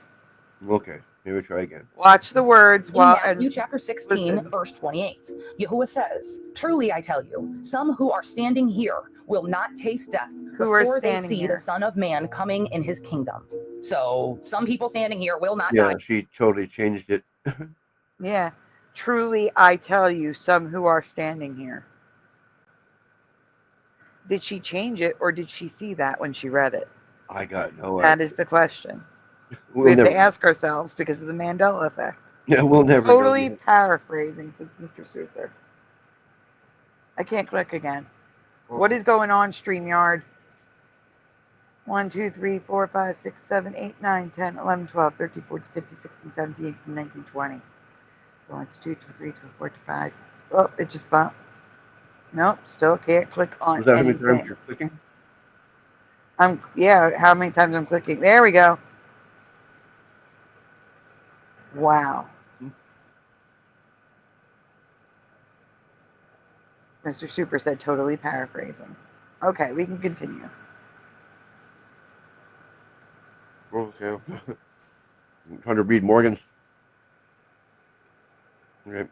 Okay, maybe try again. Watch the words In while Matthew chapter 16, listen. verse 28, Yahuwah says, truly I tell you, some who are standing here will not taste death Who are before they standing see here? the Son of Man coming in his kingdom. So some people standing here will not Yeah, die. she totally changed it. Yeah. Truly, I tell you, some who are standing here. Did she change it or did she see that when she read it? I got no That idea. is the question. We We'll have never. to ask ourselves because of the Mandela effect. Yeah, we'll never. Totally know. paraphrasing, says Mr. Super. I can't click again. What is going on, StreamYard? 1, 2, 3, 4, 5, 6, 7, 8, 9, 10, 11, 12, 13, 14, 15, 16, 17, 18, 19, 20. 1, 2, 3, 4, 5. Oh, it just bumped. Nope, still can't click on Was that how many anything. times you're clicking? Yeah, how many times I'm clicking? There we go. Wow. Mr. Super said totally paraphrasing. Okay, we can continue. Okay. I'm trying to read Morgan's. Okay.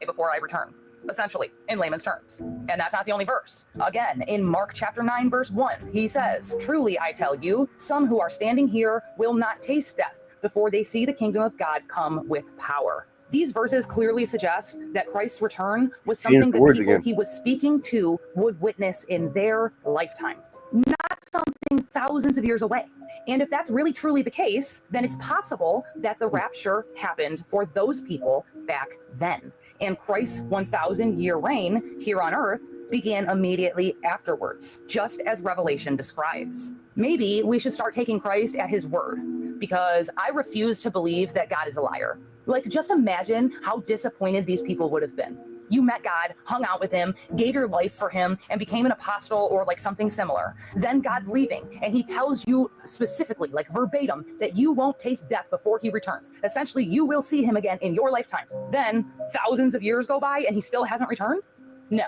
Before I return, essentially, in layman's terms. And that's not the only verse. Again, in Mark chapter 9, verse 1, he says, truly I tell you, some who are standing here will not taste death before they see the kingdom of God come with power. These verses clearly suggest that Christ's return was something the that words people again. he was speaking to would witness in their lifetime, not something thousands of years away. And if that's really truly the case, then it's possible that the rapture happened for those people back then. And Christ's 1,000-year reign here on earth began immediately afterwards, just as Revelation describes. Maybe we should start taking Christ at his word, because I refuse to believe that God is a liar. Like, just imagine how disappointed these people would have been. You met God, hung out with him, gave your life for him, and became an apostle or like something similar. Then God's leaving, and he tells you specifically, like verbatim, that you won't taste death before he returns. Essentially, you will see him again in your lifetime. Then thousands of years go by, and he still hasn't returned? No.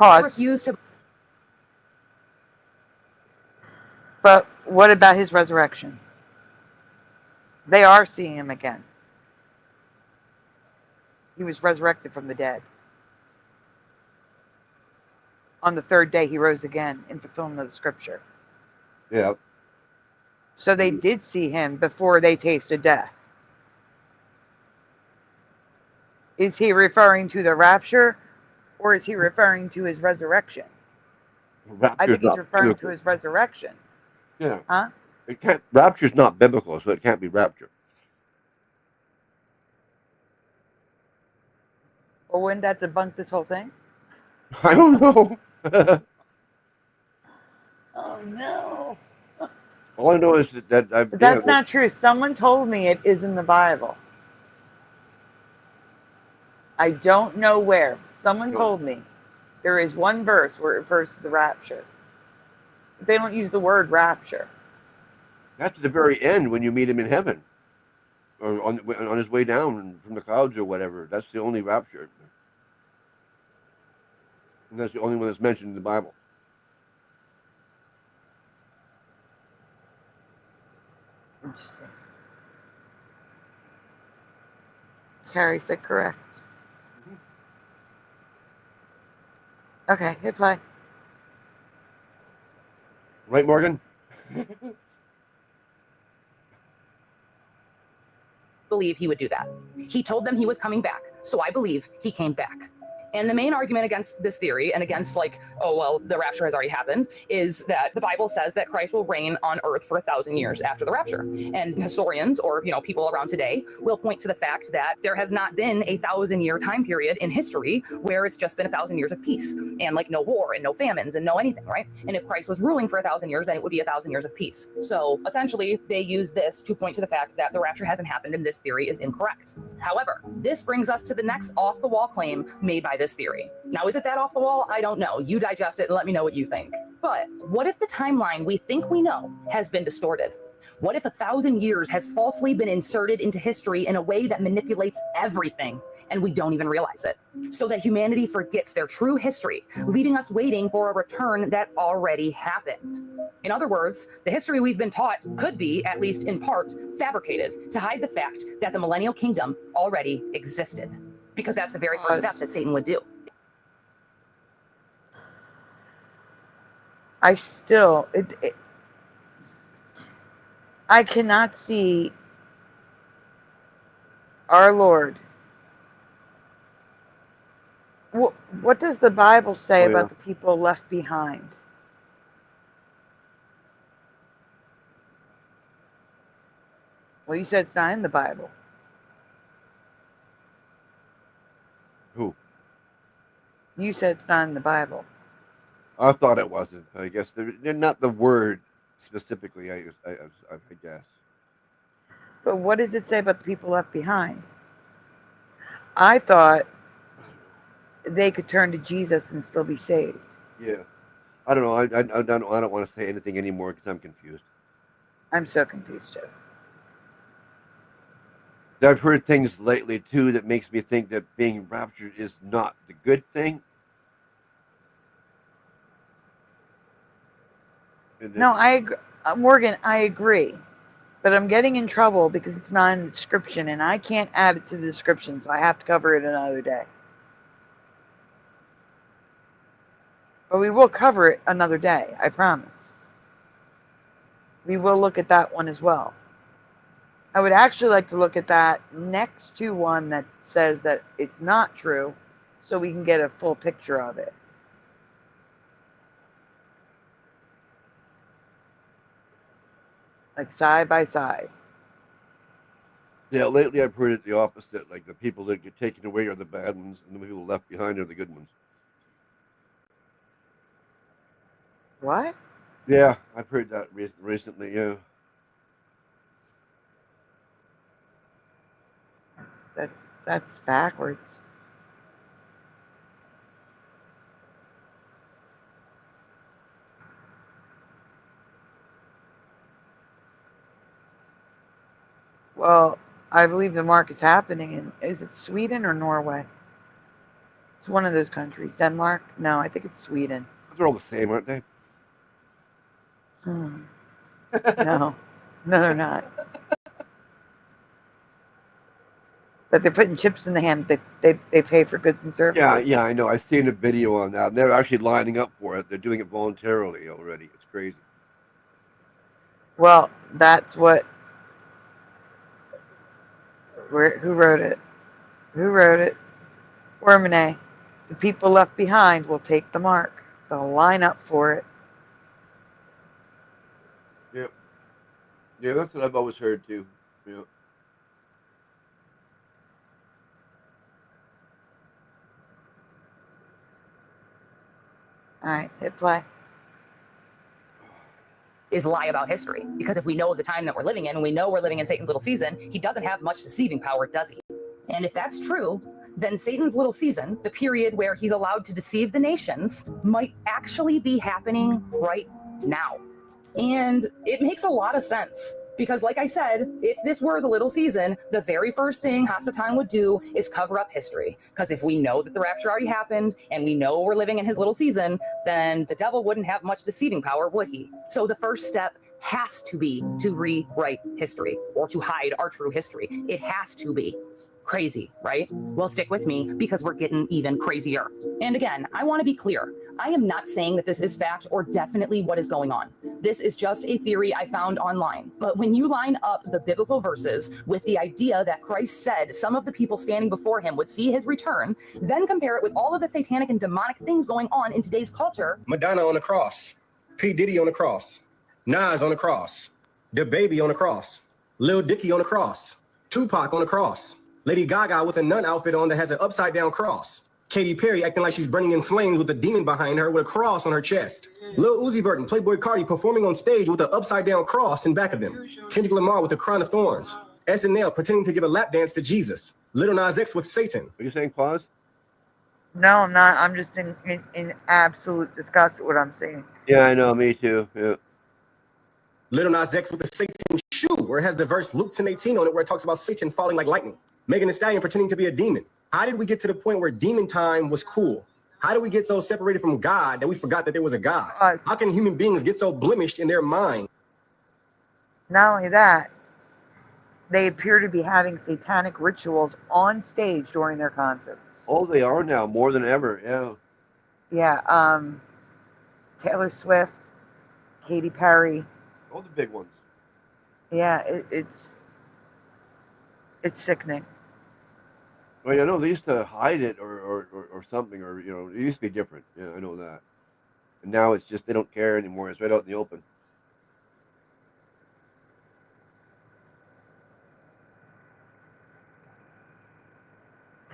I Pause. refuse to. But what about his resurrection? They are seeing him again. He was resurrected from the dead. On the third day, he rose again in fulfillment of the scripture. Yeah. So they did see him before they tasted death. Is he referring to the rapture, or is he referring to his resurrection? I think he's referring to his resurrection. Yeah. Huh? It can't. Rapture's not biblical, so it can't be rapture. Well, wouldn't that debunk this whole thing? I don't know. Oh, no. All I know is that I've. But that's not true. Someone told me it is in the Bible. I don't know where. Someone told me there is one verse where it refers to the rapture. But they don't use the word rapture. That's at the very end when you meet him in heaven, or on his way down from the clouds or whatever. That's the only rapture, and that's the only one that's mentioned in the Bible. Interesting. Carrie said correct. Okay, hit play. Right, Morgan? Believe he would do that. He told them he was coming back, so I believe he came back. And the main argument against this theory and against like, oh, well, the rapture has already happened, is that the Bible says that Christ will reign on earth for 1,000 years after the rapture. And historians or, people around today will point to the fact that there has not been a 1,000-year time period in history where it's just been 1,000 years of peace and like no war and no famines and no anything, right? And if Christ was ruling for 1,000 years, then it would be 1,000 years of peace. So essentially, they use this to point to the fact that the rapture hasn't happened and this theory is incorrect. However, this brings us to the next off-the-wall claim made by this theory. Now, is it that off the wall? I don't know. You digest it and let me know what you think. But what if the timeline we think we know has been distorted? What if 1,000 years has falsely been inserted into history in a way that manipulates everything and we don't even realize it? So that humanity forgets their true history, leaving us waiting for a return that already happened. In other words, the history we've been taught could be, at least in part, fabricated to hide the fact that the millennial kingdom already existed. Because that's the very first step that Satan would do. I cannot see our Lord. What does the Bible say about the people left behind? Well, you said it's not in the Bible. Who? You said it's not in the Bible. I thought it wasn't. I guess they're not the word specifically. I guess. But what does it say about the people left behind? I thought they could turn to Jesus and still be saved. Yeah, I don't know. I don't want to say anything anymore because I'm confused. I'm so confused, Joe. I've heard things lately too that makes me think that being raptured is not the good thing. No, I agree. Morgan, I agree. But I'm getting in trouble because it's not in the description and I can't add it to the description, so I have to cover it another day. But we will cover it another day, I promise. We will look at that one as well. I would actually like to look at that next to one that says that it's not true, so we can get a full picture of it. Like side by side. Yeah, lately I've heard it the opposite. Like the people that get taken away are the bad ones, and the people left behind are the good ones. What? Yeah, I've heard that recently. Yeah. That's backwards. Well, I believe the mark is happening in, is it Sweden or Norway? It's one of those countries. Denmark? No, I think it's Sweden. They're all the same, aren't they? No. No, they're not. But they're putting chips in the hand. They pay for goods and services. Yeah, I know. I've seen a video on that. And they're actually lining up for it. They're doing it voluntarily already. It's crazy. Well, that's what. Who wrote it? Who wrote it? Ormone. The people left behind will take the mark. They'll line up for it. Yep. Yeah, that's what I've always heard too. Yeah. All right, hit play. Is lie about history. Because if we know the time that we're living in, and we know we're living in Satan's little season, he doesn't have much deceiving power, does he? And if that's true, then Satan's little season, the period where he's allowed to deceive the nations, might actually be happening right now. And it makes a lot of sense. Because like I said, if this were the little season, the very first thing Hasatan would do is cover up history. Because if we know that the rapture already happened, and we know we're living in his little season, then the devil wouldn't have much deceiving power, would he? So the first step has to be to rewrite history, or to hide our true history. It has to be. Crazy, right? Well, stick with me because we're getting even crazier. And again, I want to be clear. I am not saying that this is fact or definitely what is going on. This is just a theory I found online. But when you line up the biblical verses with the idea that Christ said some of the people standing before him would see his return, then compare it with all of the satanic and demonic things going on in today's culture. Madonna on the cross, P. Diddy on the cross, Nas on the cross, the baby on the cross, Lil Dicky on the cross, Tupac on the cross, Lady Gaga with a nun outfit on that has an upside down cross, Katy Perry acting like she's burning in flames with a demon behind her with a cross on her chest, Lil Uzi Vert and Playboy Cardi performing on stage with an upside down cross in back of them, Kendrick Lamar with a crown of thorns, SNL pretending to give a lap dance to Jesus, Little Nas X with Satan. Are you saying pause? No, I'm not. I'm just in absolute disgust at what I'm seeing. Yeah, I know. Me too. Yeah. Little Nas X with the Satan shoe, where it has the verse Luke 10:18 on it, where it talks about Satan falling like lightning. Megan Thee Stallion pretending to be a demon. How did we get to the point where demon time was cool? How did we get so separated from God that we forgot that there was a God? How can human beings get so blemished in their mind? Not only that, they appear to be having satanic rituals on stage during their concerts. Oh, they are now more than ever. Yeah. Yeah. Taylor Swift, Katy Perry. All the big ones. Yeah, it's sickening. Well, you know, they used to hide it or something, or, you know, it used to be different. Yeah, I know that. And now it's just, they don't care anymore. It's right out in the open.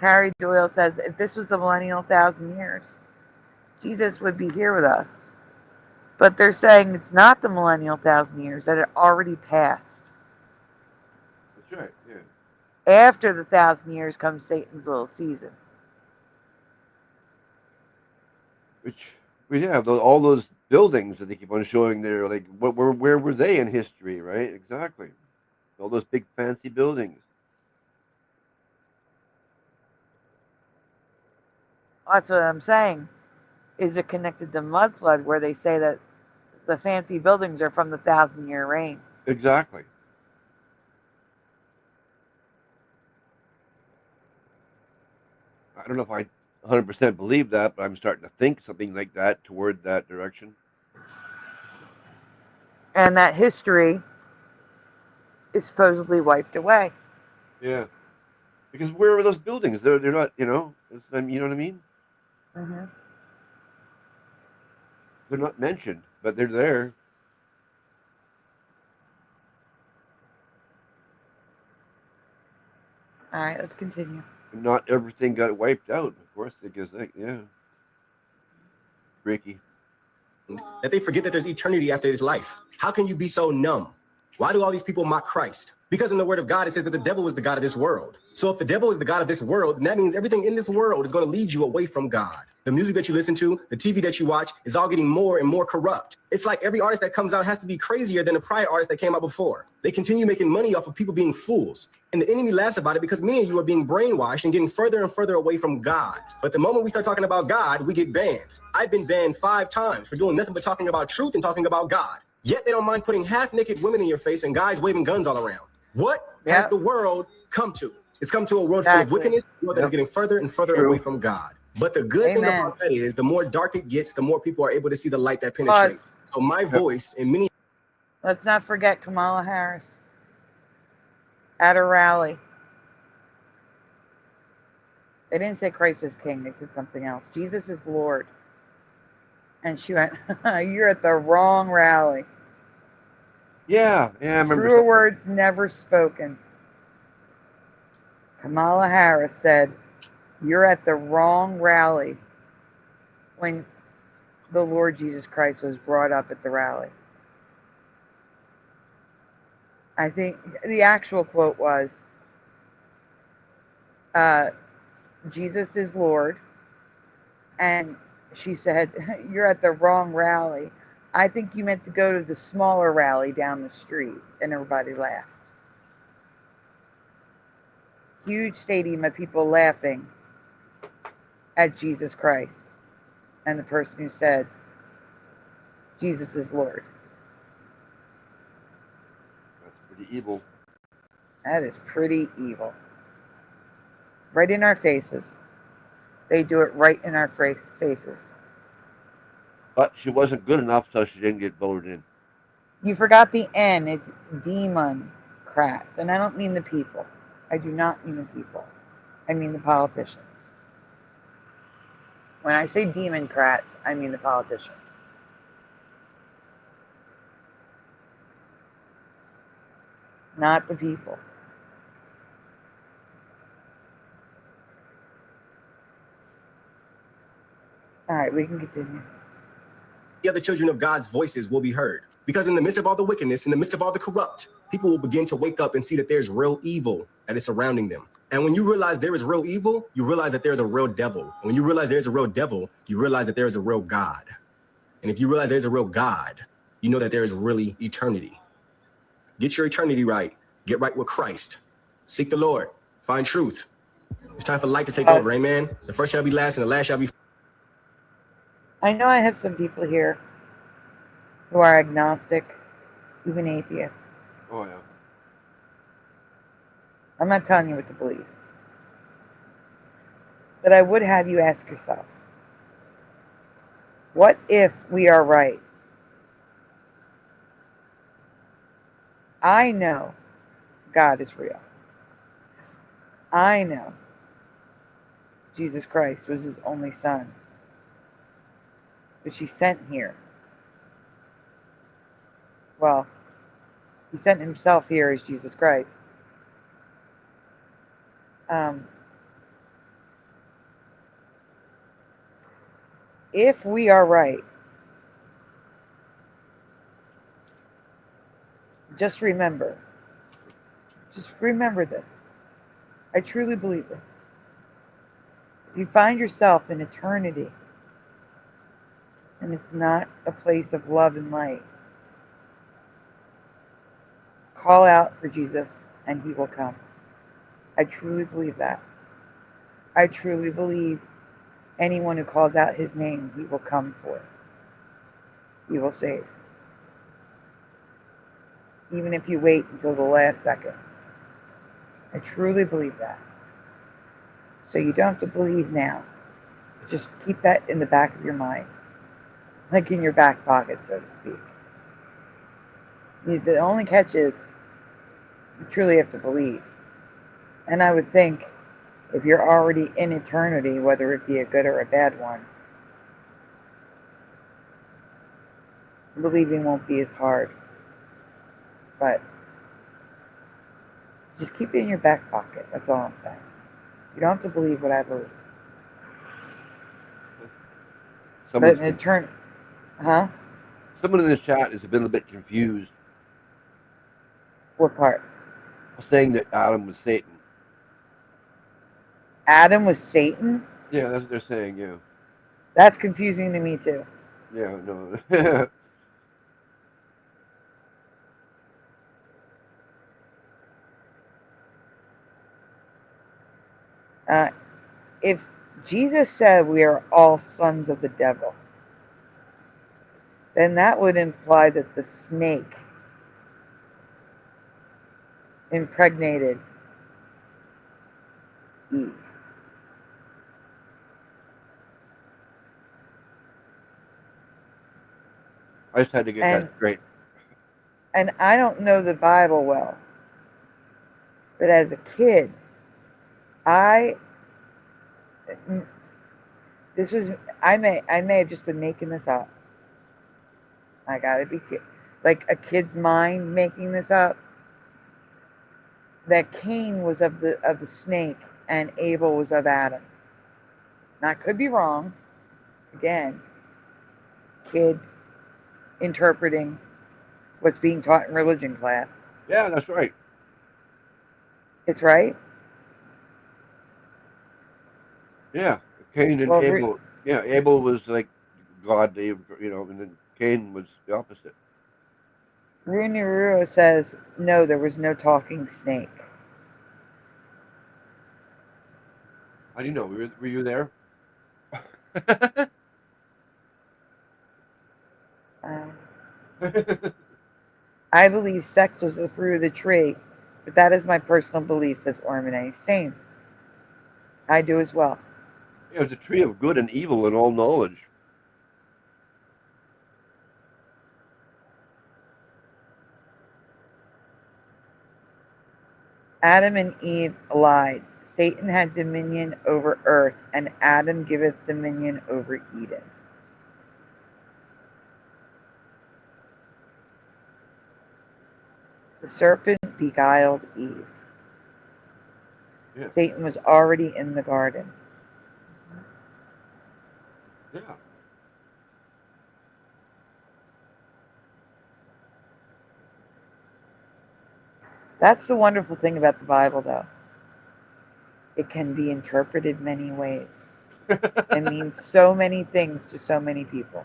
Carrie Doyle says, if this was the millennial 1,000 years, Jesus would be here with us. But they're saying it's not the millennial 1,000 years, that it already passed. That's right, yeah. After the 1,000 years comes Satan's little season. Which, we have all those buildings that they keep on showing there, like, where were they in history, right? Exactly. All those big fancy buildings. That's what I'm saying. Is it connected to mud flood, where they say that the fancy buildings are from the 1,000-year reign? Exactly. I don't know if I 100% believe that, but I'm starting to think something like that toward that direction. And that history is supposedly wiped away. Yeah. Because where are those buildings? They're not, you know, you know what I mean? Mm-hmm. They're not mentioned, but they're there. All right, let's continue. And not everything got wiped out, of course, because, yeah. Ricky. That they forget that there's eternity after this life. How can you be so numb? Why do all these people mock Christ? Because in the word of God, it says that the devil is the God of this world. So if the devil is the God of this world, then that means everything in this world is going to lead you away from God. The music that you listen to, the TV that you watch is all getting more and more corrupt. It's like every artist that comes out has to be crazier than the prior artist that came out before. They continue making money off of people being fools. And the enemy laughs about it because many of you are being brainwashed and getting further and further away from God. But the moment we start talking about God, we get banned. I've been banned 5 times for doing nothing but talking about truth and talking about God. Yet they don't mind putting half-naked women in your face and guys waving guns all around. What has the world come to? It's come to a world full of wickedness, a world that is getting further and further away from God. But the good thing about that is the more dark it gets, the more people are able to see the light that penetrates. So my voice and many... Let's not forget Kamala Harris at a rally. They didn't say Christ is King. They said something else. Jesus is Lord. And she went, you're at the wrong rally. Yeah, I remember. Truer words never spoken. Kamala Harris said, you're at the wrong rally, when the Lord Jesus Christ was brought up at the rally. I think the actual quote was, Jesus is Lord. And she said, you're at the wrong rally. I think you meant to go to the smaller rally down the street. And everybody laughed. Huge stadium of people laughing at Jesus Christ and the person who said, Jesus is Lord. That's pretty evil. That is pretty evil. Right in our faces. They do it right in our faces. But she wasn't good enough, so she didn't get voted in. You forgot the N. It's democrats. And I don't mean the people. I do not mean the people. I mean the politicians. When I say democrats, I mean the politicians. Not the people. All right, we can continue. The other children of God's voices will be heard. Because in the midst of all the wickedness, in the midst of all the corrupt, people will begin to wake up and see that there's real evil that is surrounding them. And when you realize there is real evil, you realize that there's a real devil. And when you realize there's a real devil, you realize that there's a real God. And if you realize there's a real God, you know that there is really eternity. Get your eternity right. Get right with Christ. Seek the Lord. Find truth. It's time for light to take over, amen? The first shall be last and the last shall be... I know I have some people here who are agnostic, even atheists. Oh, yeah. I'm not telling you what to believe. But I would have you ask yourself, what if we are right? I know God is real. I know Jesus Christ was his only son, which he sent here. Well, he sent himself here as Jesus Christ. If we are right, just remember this. I truly believe this. If you find yourself in eternity, and it's not a place of love and light, call out for Jesus and he will come. I truly believe that. I truly believe anyone who calls out his name, he will come for. He will save. Even if you wait until the last second. I truly believe that. So you don't have to believe now. Just keep that in the back of your mind. Like in your back pocket, so to speak. The only catch is you truly have to believe. And I would think if you're already in eternity, whether it be a good or a bad one, believing won't be as hard. But just keep it in your back pocket. That's all I'm saying. You don't have to believe what I believe. But in eternity, huh? Someone in this chat has been a bit confused. What part? Saying that Adam was Satan. Adam was Satan? Yeah, that's what they're saying, yeah. That's confusing to me too. Yeah, no. If Jesus said we are all sons of the devil, then that would imply that the snake impregnated Eve. I just had to get that straight. And I don't know the Bible well, but as a kid, I may have just been making this up. I gotta be like a kid's mind making this up. That Cain was of the snake and Abel was of Adam. Now I could be wrong. Again, kid interpreting what's being taught in religion class. Yeah, that's right. It's right? Yeah, Cain and Abel. Yeah, Abel was like God, and then Cain was the opposite. Runiruro says, no, there was no talking snake. How do you know? Were you there? I believe sex was the fruit of the tree, but that is my personal belief, says Ormane. Same. I do as well. Yeah, it was a tree of good and evil and all knowledge. Adam and Eve lied. Satan had dominion over earth, and Adam giveth dominion over Eden. The serpent beguiled Eve. Yeah. Satan was already in the garden. Yeah. That's the wonderful thing about the Bible, though. It can be interpreted many ways. It means so many things to so many people.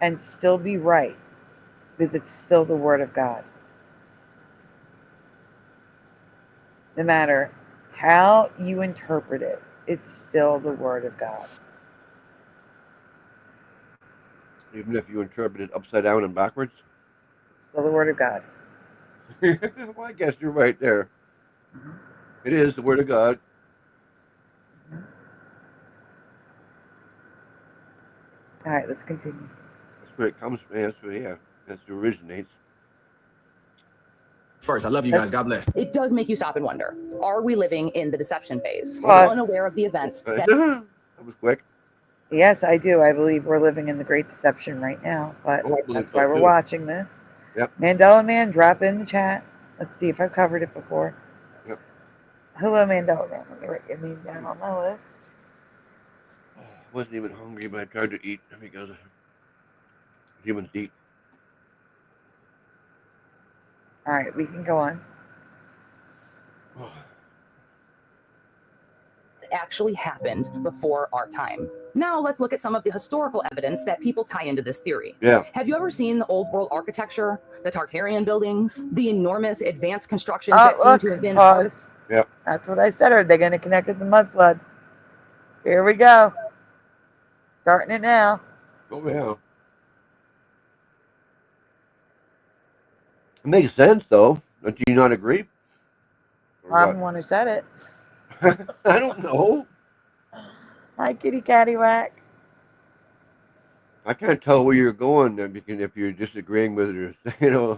And still be right, because it's still the Word of God. No matter how you interpret it, it's still the Word of God. Even if you interpret it upside down and backwards? It's still the Word of God. Well, I guess you're right there. It is the Word of God. All right, let's continue. That's where it comes from. That's where, yeah, that's where it originates. First, I love you guys. God bless. It does make you stop and wonder, are we living in the deception phase? Pause. Unaware of the events that That was quick. Yes, I do. I believe we're living in the Great Deception right now, but Oh, I believe that's so, why we're too. watching this. Yep. Mandela Man, drop in the chat. Let's see if I've covered it before. Yep. Hello, Mandela Man. Let me write your name down on my list. I wasn't even hungry, but I tried to eat because humans eat. All right, we can go on. actually happened before our time. Now let's look at some of the historical evidence that people tie into this theory. Yeah. Have you ever seen the old world architecture, the Tartarian buildings, the enormous advanced constructions that seem to have been pause. Yeah. That's what I said. Are they going to connect with the mud flood? Here we go. Starting it now. Oh, yeah. It makes sense, though. Do you not agree? Or I'm what? the one who said it. I don't know. Hi, kitty cattywhack. I can't tell where you're going then, if you're disagreeing with it or, you know.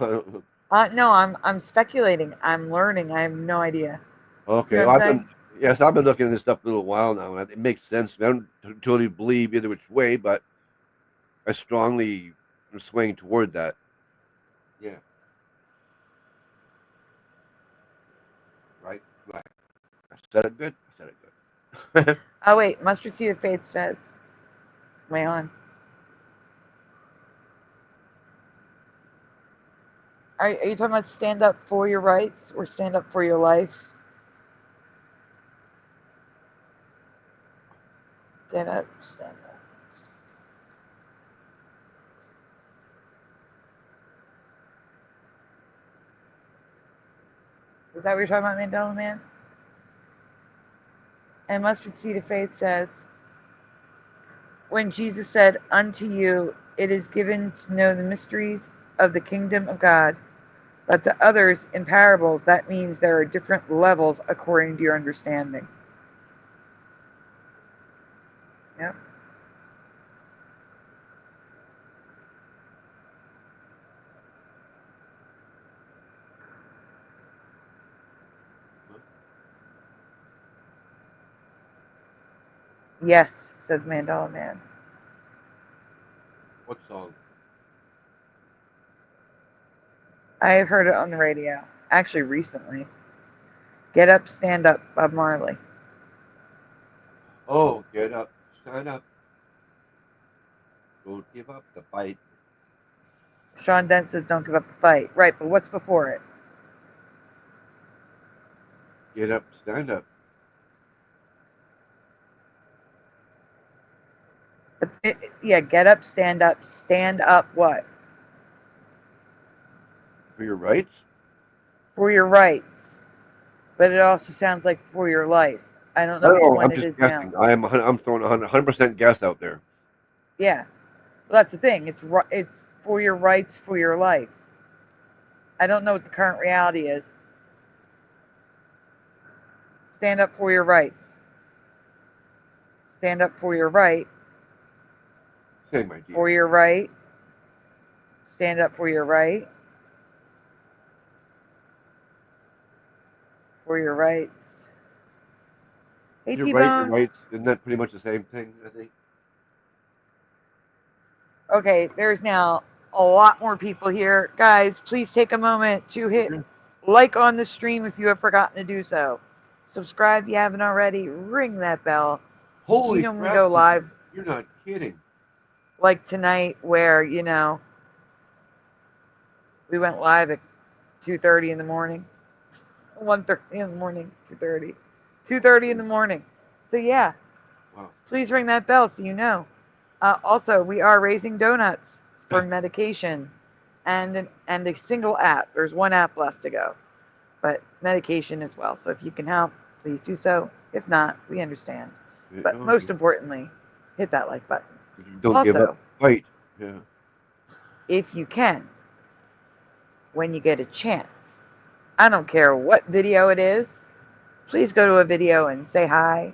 I don't know. No, I'm speculating. I'm learning. I have no idea. Okay, See well, what I'm I've been looking at this stuff a little while now, and it makes sense. I don't totally believe either which way, but I strongly am swaying toward that. Yeah. Right. I said it good. I said it good. Oh, wait. Mustard Seed of Faith says. Wait on. Are you talking about stand up for your rights or stand up for your life? Stand up. Stand up. Is that what you're talking about, Mandela Man? And Mustard Seed of Faith says, when Jesus said, unto you it is given to know the mysteries of the kingdom of God, but to others in parables, that means there are different levels according to your understanding. Yep. Yes, says Mandela Man. What song? I have heard it on the radio, actually recently. Get Up, Stand Up, Bob Marley. Oh, get up, stand up. Don't give up the fight. Sean Dent says, don't give up the fight. Right, but what's before it? Get up, stand up. Yeah, get up, stand up. Stand up what? For your rights? For your rights. But it also sounds like for your life. I don't know which one I'm it just is guessing. now. I'm throwing 100% guess out there. Yeah. Well, that's the thing. It's for your rights, for your life. I don't know what the current reality is. Stand up for your rights. Stand up for your right. Same idea. For your right. Stand up for your right. for your rights. Hey, You're right. You're T-Bone. right. Isn't that pretty much the same thing? I think. Okay, there's now a lot more people here. Guys, please take a moment to hit like on the stream if you have forgotten to do so. Subscribe if you haven't already. Ring that bell. Holy When we crap! go live, You're not kidding. like tonight, where we went live at 2:30 in the morning, 1:30 in the morning, 2:30, 2:30 in the morning. So yeah, Wow. please ring that bell so you know. Also, we are raising donuts for medication and a single app. There's one app left to go, but medication as well. So if you can help, please do so. If not, we understand. But most importantly, hit that like button. Don't give up. Fight. Yeah. If you can, when you get a chance, I don't care what video it is, please go to a video and say hi,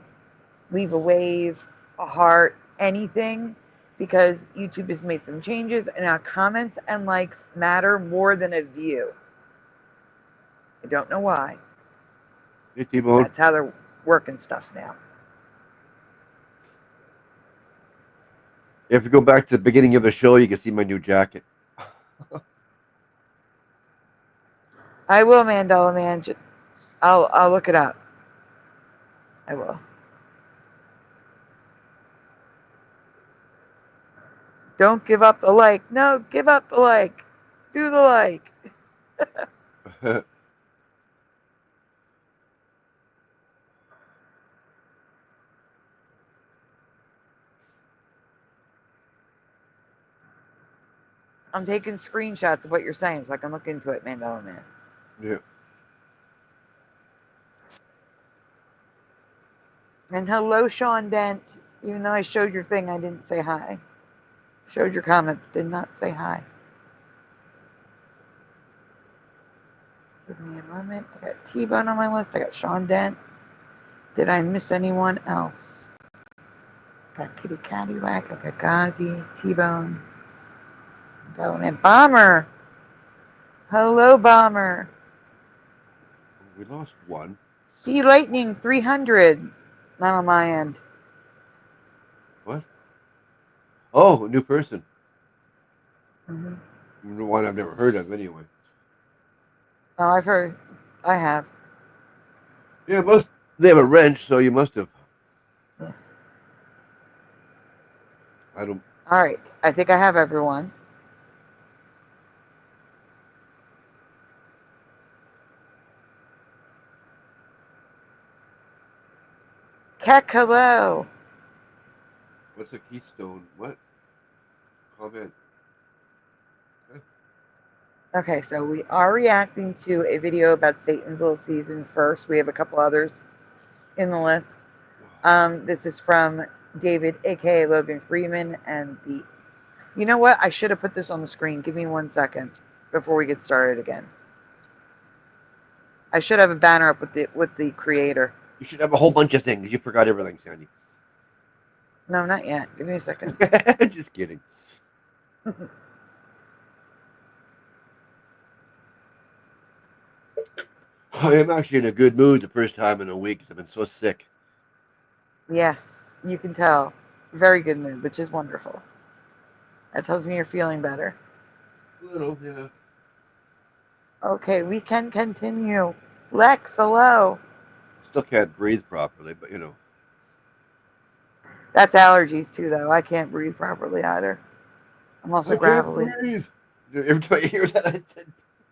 leave a wave, a heart, anything, because YouTube has made some changes and our comments and likes matter more than a view. I don't know why. Hey, T-Bone. That's how they're working stuff now. If you go back to the beginning of the show, you can see my new jacket. I will, Mandela Man. I'll look it up. I will. Don't give up the like. No, give up the like. Do the like. I'm taking screenshots of what you're saying so I can look into it, Mandela Man. Yeah. And hello, Sean Dent. Even though I showed your thing, I didn't say hi. Showed your comment, did not say hi. Give me a moment. I got T-Bone on my list. I got Sean Dent. Did I miss anyone else? Got Kitty Caddywhack. I got Ghazi, T-Bone. And Bomber. Hello, Bomber. We lost one. Sea Lightning 300. Not on my end. What? Oh, a new person. Mm-hmm. One I've never heard of, anyway. Oh, I've heard. I have. Yeah, they have a wrench, so you must have. Yes. I don't. All right. I think I have everyone. Keck, hello. What's a keystone? What? Comment. Okay, so we are reacting to a video about Satan's Little Season first. We have a couple others in the list. This is from David, aka Logan Freeman, and the. You know what? I should have put this on the screen. Give me 1 second before we get started again. I should have a banner up with the creator. You should have a whole bunch of things. You forgot everything, Sandy. No, not yet. Give me a second. Just kidding. I am actually in a good mood the first time in a week because I've been so sick. Yes, you can tell. Very good mood, which is wonderful. That tells me you're feeling better. A little, yeah. Okay, we can continue. Lex, hello. Still can't breathe properly, but you know. That's allergies too, though. I can't breathe properly either. I'm also gravelly. Can't breathe. Every time I hear that,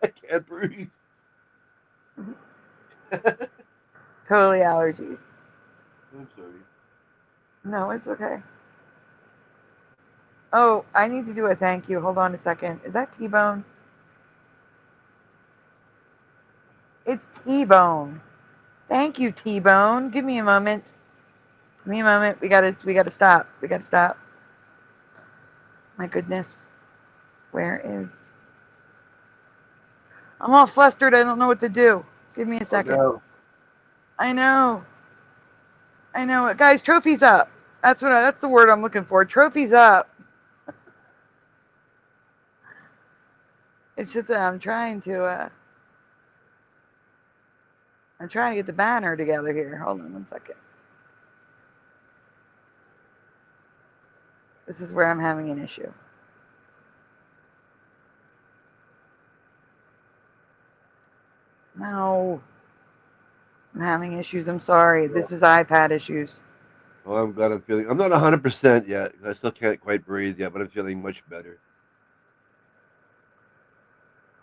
I can't breathe. Totally allergies. I'm sorry. No, it's okay. Oh, I need to do a thank you. Hold on a second. Is that T-Bone? It's T-Bone. Thank you, T-Bone. Give me a moment. Give me a moment. We gotta stop. We gotta stop. My goodness. Where is... I'm all flustered. I don't know what to do. Give me a second. Oh, no. I know. I know. Guys, trophies up. That's the word I'm looking for. Trophies up. It's just that I'm trying to I'm trying to get the banner together here. Hold on 1 second. This is where I'm having an issue. No. I'm having issues. I'm sorry. This is iPad issues. Oh, I'm glad I'm feeling. I'm not 100% yet. I still can't quite breathe yet, but I'm feeling much better.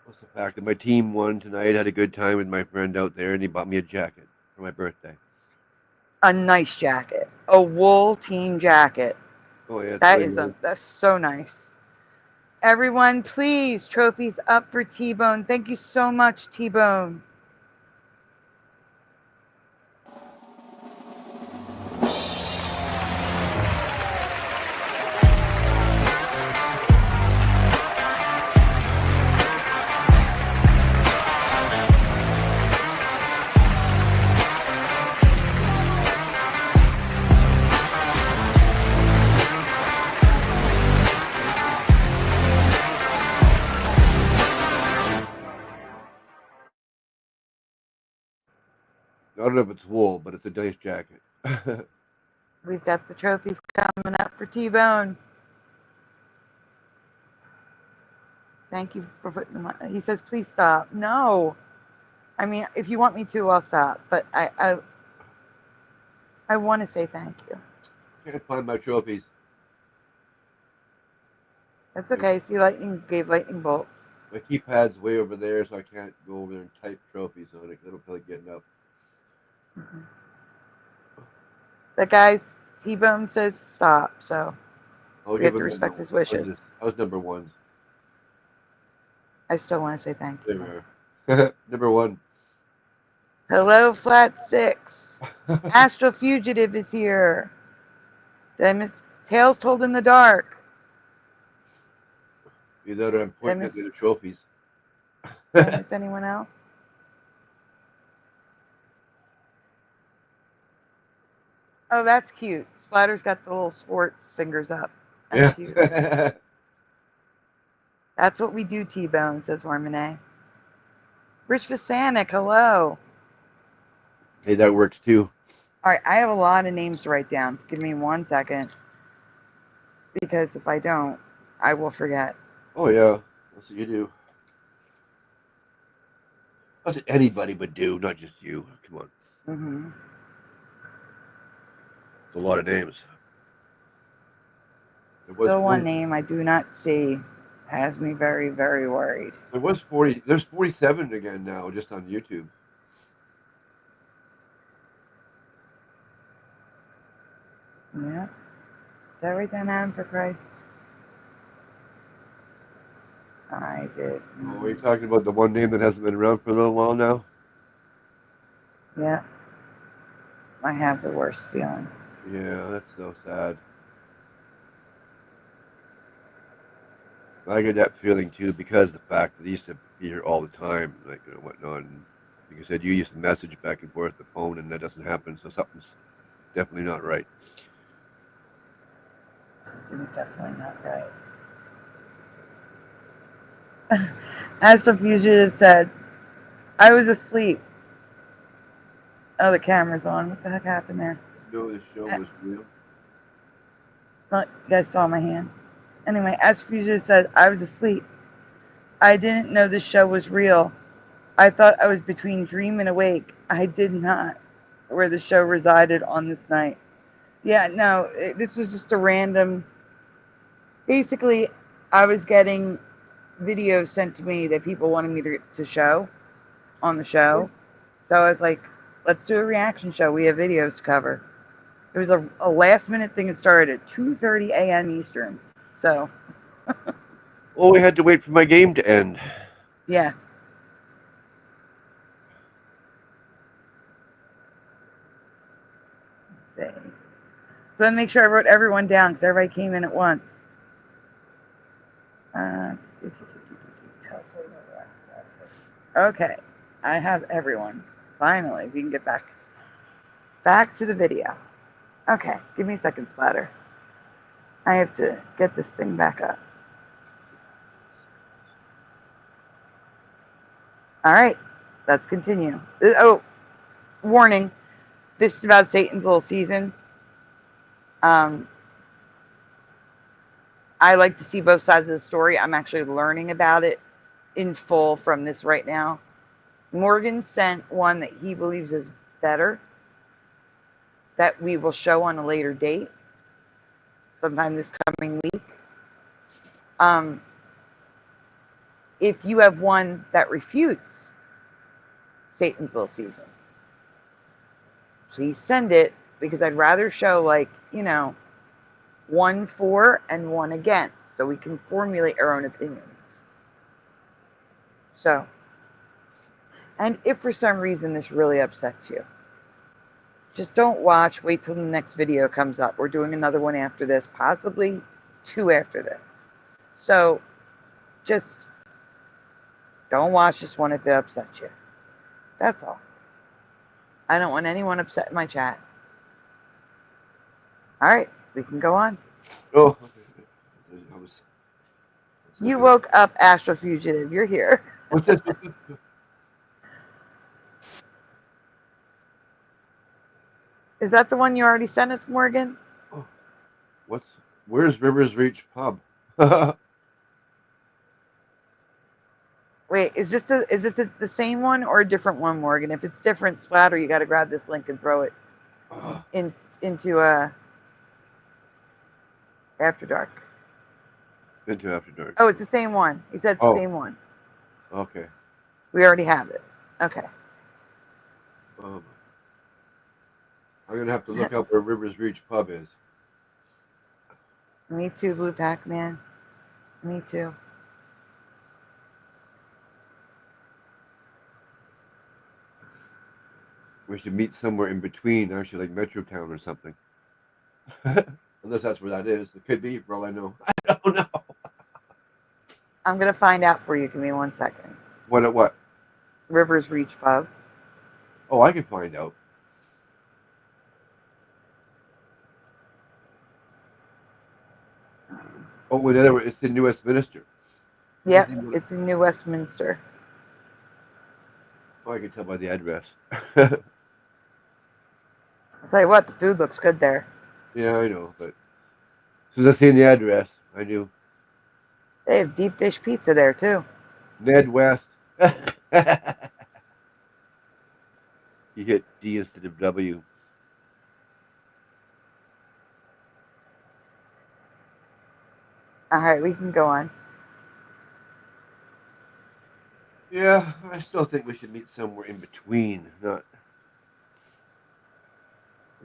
Plus the fact that my team won tonight. Had a good time with my friend out there, and he bought me a jacket for my birthday. A nice jacket. A wool team jacket. Oh yeah, it's That really is nice. that's so nice. Everyone, please, trophies up for T-Bone. Thank you so much, T-Bone. I don't know if it's wool, but it's a nice jacket. We've got the trophies coming up for T-Bone. Thank you for putting them on. He says, please stop. No. I mean, if you want me to, I'll stop. But I want to say thank you. Can't find my trophies. That's okay. See, lightning gave lightning bolts. My keypad's way over there, so I can't go over there and type trophies on it. I don't feel like getting up. Mm-hmm. The guys, T-Bone says stop, so we have to respect his wishes. I was number one. I still want to say thank you. There. Number one. Hello, Flat 6. Astral Fugitive is here. Did I miss Tales Told in the Dark? Either I'm pointing at the other trophies. Did I miss anyone else? Oh, that's cute. Splatter's got the little sports fingers up. That's cute. That's what we do, T-Bone, says Warmane. Rich Vasanic, hello. Hey, that works too. All right, I have a lot of names to write down. Just give me 1 second. Because if I don't, I will forget. Oh, yeah. That's what you do. That's what anybody would do, not just you. Come on. Mm-hmm. It's a lot of names. Still one name I do not see has me very, very worried. There was 40. There's 47 again now, just on YouTube. Yeah. Is that right then, Adam, for Christ? I did. Oh, are you talking about the one name that hasn't been around for a little while now? Yeah. I have the worst feeling. Yeah, that's so sad. I get that feeling too because the fact that he used to be here all the time, like whatnot. And like I said, you used to message back and forth the phone, and that doesn't happen. So something's definitely not right. Something's definitely not right. As the fugitive said, I was asleep. Oh, the camera's on. What the heck happened there? No, this show was real. Well, you guys saw my hand. Anyway, as fugitive said, I was asleep. I didn't know this show was real. I thought I was between dream and awake. I did not where the show resided on this night. Yeah, no, this was just a random. Basically, I was getting videos sent to me that people wanted me to show on the show. So I was like, let's do a reaction show. We have videos to cover. It was a last-minute thing that started at 2:30 a.m. Eastern. So. Well, we had to wait for my game to end. Yeah. Let's see. So I make sure I wrote everyone down because everybody came in at once. Okay, I have everyone. Finally, we can get back to the video. Okay, give me a second, Splatter. I have to get this thing back up. All right, let's continue. Oh, warning, this is about Satan's little season. I like to see both sides of the story. I'm actually learning about it in full from this right now. Morgan sent one that he believes is better that we will show on a later date, sometime this coming week. If you have one that refutes Satan's little season, please send it, because I'd rather show, like, you know, one for and one against, so we can formulate our own opinions. So, and if for some reason this really upsets you, just don't watch. Wait till the next video comes up. We're doing another one after this, possibly 2 after this. So, just don't watch this one if it upsets you. That's all. I don't want anyone upset in my chat. All right, we can go on. Oh, You woke up, Astral Fugitive. You're here. What's this? Is that the one you already sent us, Morgan? Oh, where's Rivers Reach Pub? Wait, is this the same one or a different one, Morgan? If it's different, Splatter, you got to grab this link and throw it into After Dark. Into After Dark. Oh, it's the same one. He said it's the same one. Okay. We already have it. Okay. I'm gonna have to look up where Rivers Reach Pub is. Me too, Blue Pac Man. Me too. We should meet somewhere in between, actually, like Metrotown or something. Unless that's where that is. It could be, for all I know. I don't know. I'm going to find out for you. Give me 1 second. What? Rivers Reach Pub. Oh, I can find out. Oh, whatever. It's in New Westminster. Yep, it's in New Westminster. Oh, I can tell by the address. I'll tell you what, the food looks good there. Yeah, I know, but as soon as I seen the address, I knew. They have deep dish pizza there, too. Ned West. You hit D instead of W. All right, we can go on. Yeah, I still think we should meet somewhere in between, not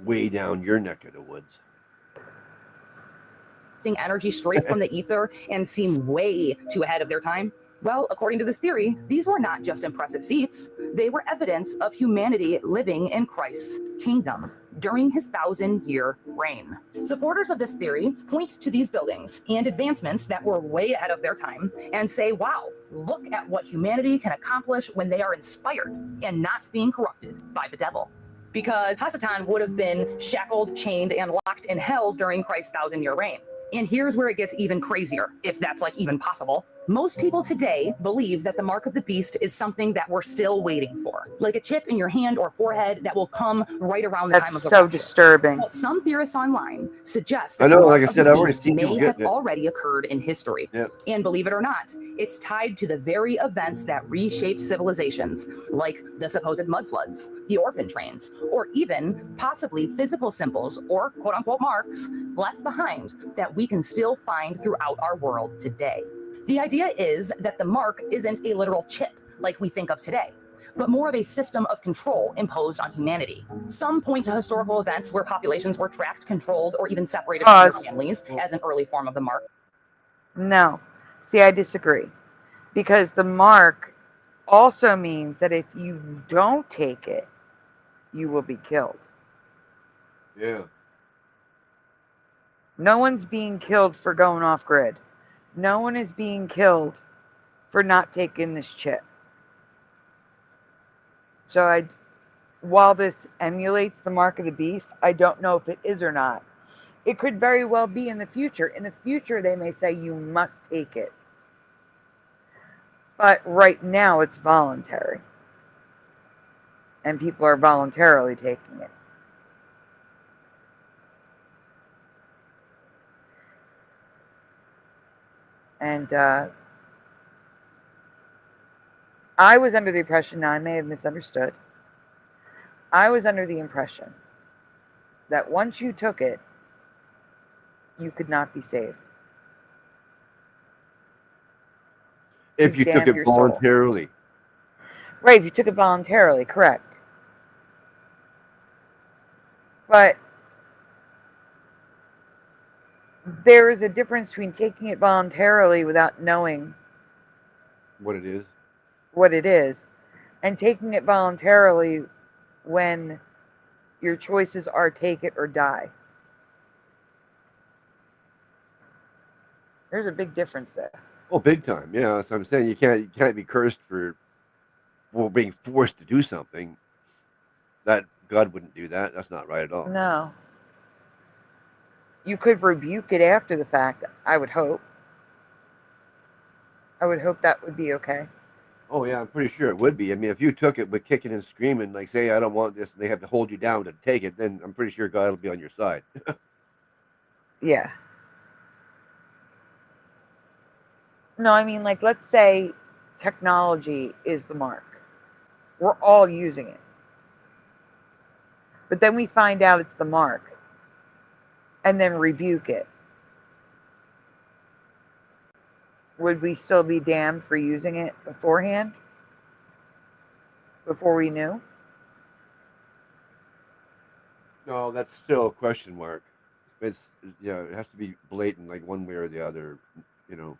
way down your neck of the woods. Energy straight from the ether and seem way too ahead of their time? Well, according to this theory, these were not just impressive feats, they were evidence of humanity living in Christ's kingdom during his 1,000-year reign. Supporters of this theory point to these buildings and advancements that were way ahead of their time and say, wow, look at what humanity can accomplish when they are inspired and not being corrupted by the devil. Because Hasatan would have been shackled, chained, and locked in hell during Christ's 1,000-year reign. And here's where it gets even crazier, if that's like even possible. Most people today believe that the mark of the beast is something that we're still waiting for, like a chip in your hand or forehead that will come right around the time of the That's so rapture. disturbing. But some theorists online suggest that I know, the like mark I of said, the I've already beast seen people may getting have it. already occurred in history. Yep. And believe it or not, it's tied to the very events that reshaped civilizations, like the supposed mud floods, the orphan trains, or even possibly physical symbols or quote-unquote marks left behind that we can still find throughout our world today. The idea is that the mark isn't a literal chip like we think of today, but more of a system of control imposed on humanity. Some point to historical events where populations were tracked, controlled, or even separated from their families as an early form of the mark. No. See, I disagree. Because the mark also means that if you don't take it, you will be killed. Yeah. No one's being killed for going off grid. No one is being killed for not taking this chip. So while this emulates the mark of the beast, I don't know if it is or not. It could very well be in the future. In the future, they may say you must take it. But right now, it's voluntary. and people are voluntarily taking it. And I was under the impression, now I may have misunderstood, I was under the impression that once you took it, you could not be saved. If you took damn it your soul. voluntarily. Right, if you took it voluntarily, correct. But there is a difference between taking it voluntarily without knowing What it is. what it is, and taking it voluntarily when your choices are take it or die. There's a big difference there. Oh, big time. Yeah, that's what I'm saying. You can't be cursed for being forced to do something. That God wouldn't do that. That's not right at all. No. You could rebuke it after the fact, I would hope. I would hope that would be okay. Oh yeah, I'm pretty sure it would be. I mean, if you took it with kicking and screaming, like say I don't want this, and they have to hold you down to take it, then I'm pretty sure God will be on your side. Yeah. No, I mean, like, let's say technology is the mark. We're all using it. But then we find out it's the mark and then rebuke it. Would we still be damned for using it beforehand? Before we knew? No, that's still a question mark. It's it has to be blatant, like one way or the other. You know,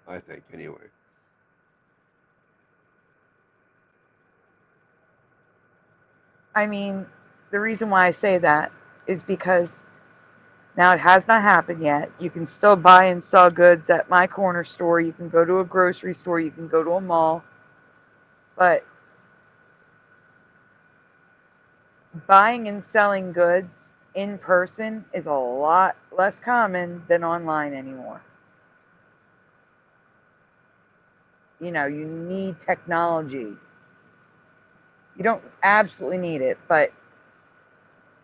I think anyway. I mean, the reason why I say that is because now it has not happened yet. You can still buy and sell goods at my corner store. You can go to a grocery store. You can go to a mall. But buying and selling goods in person is a lot less common than online anymore. You know, you need technology. You don't absolutely need it, but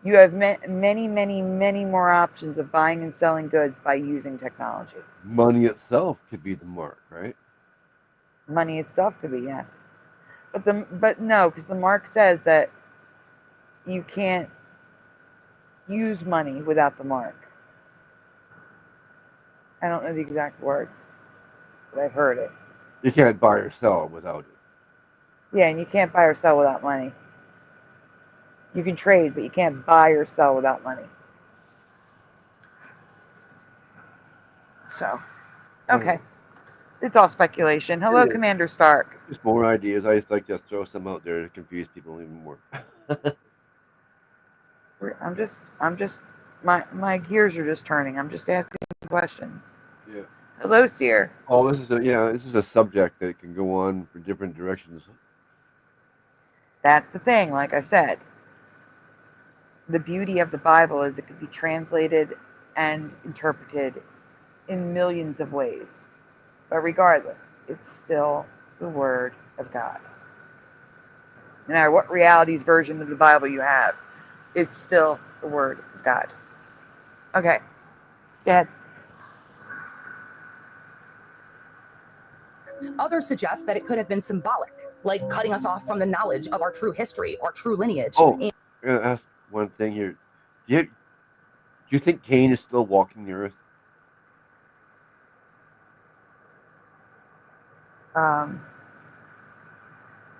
you have many, many, many more options of buying and selling goods by using technology. Money itself could be the mark, right? Money itself could be, yes. But no, because the mark says that you can't use money without the mark. I don't know the exact words, but I've heard it. You can't buy or sell without it. Yeah, and you can't buy or sell without money. You can trade, but you can't buy or sell without money. So, okay. It's all speculation. Hello, Commander Stark. Just more ideas. I just like to throw some out there to confuse people even more. I'm just, my gears are just turning. I'm just asking questions. Yeah. Hello, Seer. Oh, this is a subject that can go on for different directions. That's the thing, like I said. The beauty of the Bible is it could be translated and interpreted in millions of ways. But regardless, it's still the Word of God. No matter what reality's version of the Bible you have, it's still the Word of God. Okay. Go ahead. Others suggest that it could have been symbolic, like cutting us off from the knowledge of our true history or true lineage. Oh, I'm going to ask one thing here. Do you think Cain is still walking the earth?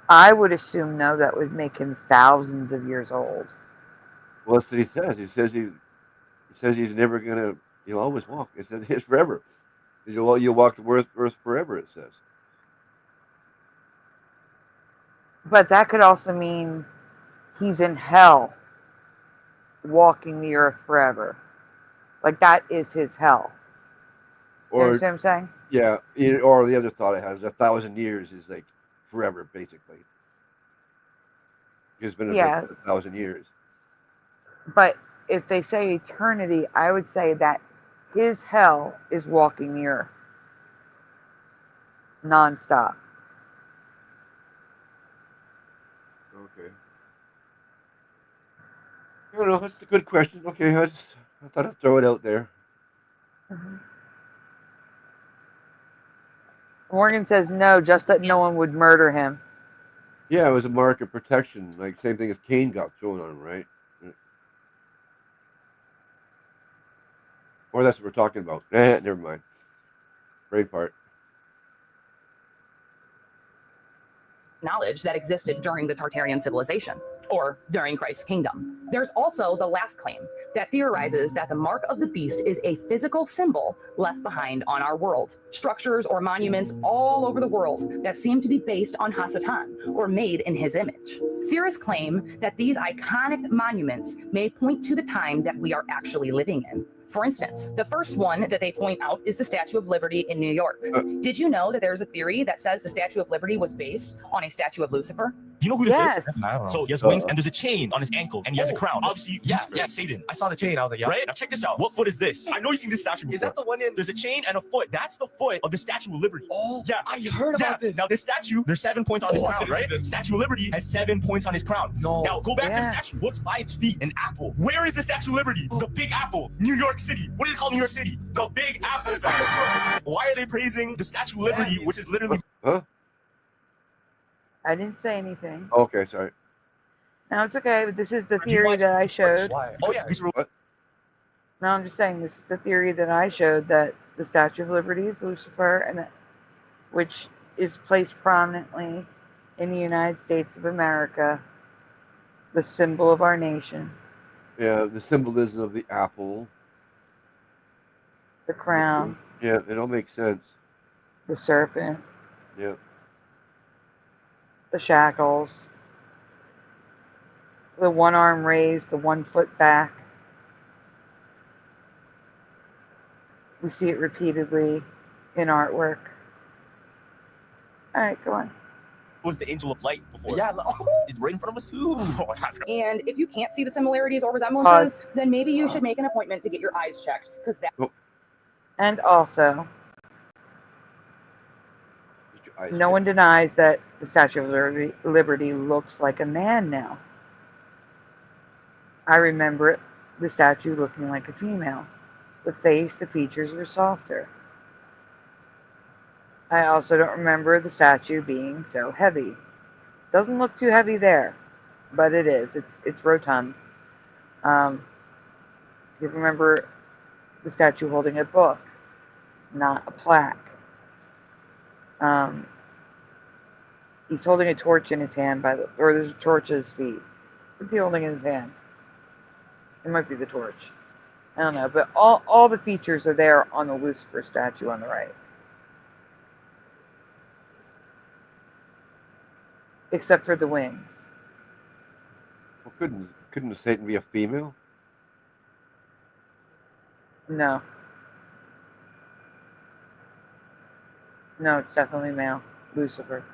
I would assume no, that would make him thousands of years old. Well, that's what he says. He says he's never gonna. He'll always walk. It says it's forever. You'll walk the earth forever. It says. But that could also mean he's in hell, walking the earth forever. Like that is his hell. You understand what I'm saying? Yeah. Or the other thought I have is 1,000 years is like forever, basically. It's been like 1,000 years. But if they say eternity, I would say that his hell is walking the earth nonstop. Okay. I don't know. That's a good question. Okay, I thought I'd throw it out there. Morgan says no, just that no one would murder him. Yeah, it was a mark of protection, like same thing as Cain got thrown on him, right? Or that's what we're talking about. Never mind. Brain part. Knowledge that existed during the Tartarian civilization, or during Christ's kingdom. There's also the last claim that theorizes that the mark of the beast is a physical symbol left behind on our world. Structures or monuments all over the world that seem to be based on Hasatan, or made in his image. Theorists claim that these iconic monuments may point to the time that we are actually living in. For instance, the first one that they point out is the Statue of Liberty in New York. Did you know that there's a theory that says the Statue of Liberty was based on a statue of Lucifer? You know who this Yes. is? So he has wings and there's a chain on his ankle and he has a crown. Obviously, yeah, Satan. I saw the chain. I was like, yeah. Right? Now check this out. What foot is this? I know you've seen this statue before. Is that the one in? There's a chain and a foot. That's the foot of the Statue of Liberty. Oh, yeah. I heard about this. Now this statue, there's 7 points on his crown, right? The Statue of Liberty has 7 points on his crown. No. Now go back to the statue. What's by its feet? An apple. Where is the Statue of Liberty? The Big Apple, New York City. What is it called, New York City? The Big Apple. Why are they praising the Statue of Liberty, which is literally? Huh? I didn't say anything. Okay, sorry. No, it's okay. But this is the theory that I showed. Why? Oh yeah. What? No, I'm just saying this is the theory that I showed, that the Statue of Liberty is Lucifer, and that, which is placed prominently in the United States of America, the symbol of our nation, Yeah, the symbolism of the apple. the crown, Yeah, it all makes sense. the serpent, Yeah. the shackles, the one arm raised, the 1 foot back. We see it repeatedly in artwork. All right, go on. Was the angel of light before? Yeah. It's right in front of us too. Oh, that's And if you can't see the similarities or resemblances, Pause. then maybe you should make an appointment to get your eyes checked, because that And also, Get your eyes no one denies that the Statue of Liberty looks like a man now. I remember the statue looking like a female. The face, the features were softer. I also don't remember the statue being so heavy. Doesn't look too heavy there, but it is. It's rotund. You remember the statue holding a book, not a plaque. He's holding a torch in his hand, or there's a torch at his feet. What's he holding in his hand? It might be the torch. I don't know, but all the features are there on the Lucifer statue on the right. Except for the wings. Well, couldn't Satan be a female? No. No, it's definitely male. Lucifer.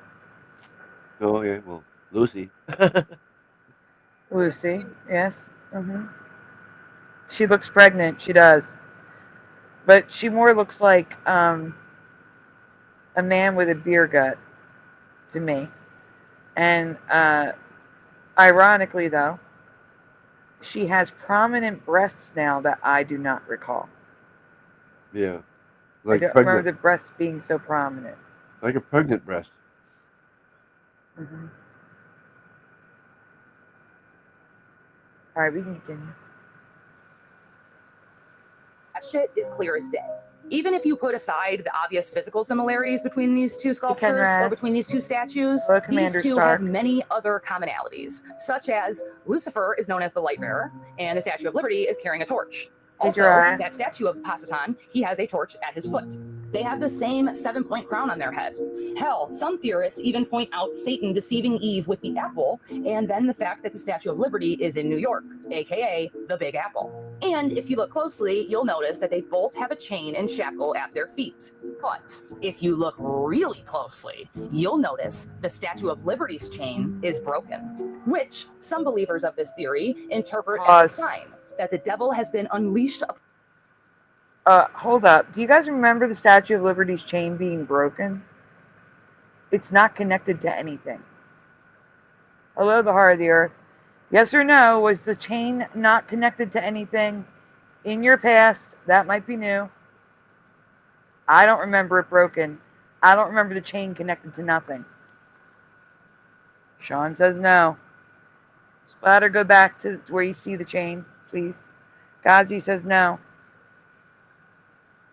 Oh, yeah, well, Lucy. Lucy, yes. She looks pregnant, she does. But she more looks like a man with a beer gut to me. And ironically, though, she has prominent breasts now that I do not recall. Yeah. I Like don't pregnant. remember the breasts being so prominent. Like a pregnant breast. All right, we can continue. That shit is clear as day. Even if you put aside the obvious physical similarities between these two sculptures or Conrad. between these two statues, Hello, these Commander two Stark. have many other commonalities, such as Lucifer is known as the light bearer, and the Statue of Liberty is carrying a torch. Also, Gerard. that statue of Hasatan, he has a torch at his foot. They have the same 7-point crown on their head. Hell, some theorists even point out Satan deceiving Eve with the apple, and then the fact that the Statue of Liberty is in New York, aka the Big Apple. And if you look closely, you'll notice that they both have a chain and shackle at their feet. But if you look really closely, you'll notice the Statue of Liberty's chain is broken, which some believers of this theory interpret as a sign that the devil has been unleashed. Hold up. Do you guys remember the Statue of Liberty's chain being broken? It's not connected to anything. Hello, the heart of the earth. Yes or no? Was the chain not connected to anything in your past? That might be new. I don't remember it broken. I don't remember the chain connected to nothing. Sean says no. Splatter, go back to where you see the chain, please. Gazi says no.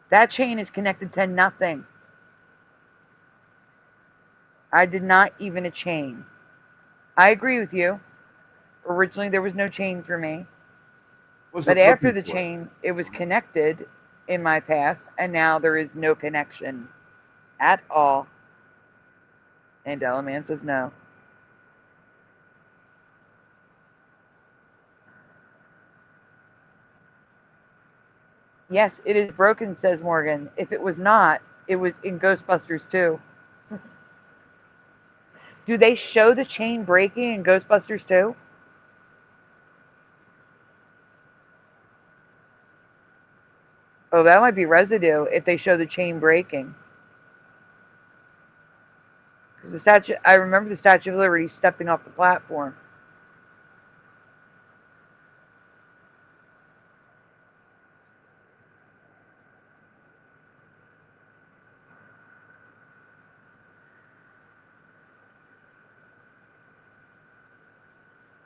That chain is connected to nothing. I did not even a chain. I agree with you. Originally, there was no chain for me. But after the chain, it was connected in my past, and now there is no connection at all. And Delaman says no. Yes, it is broken, says Morgan. If it was not, it was in Ghostbusters too. Do they show the chain breaking in Ghostbusters too? Oh, that might be residue if they show the chain breaking. Because the statue, I remember the Statue of Liberty stepping off the platform.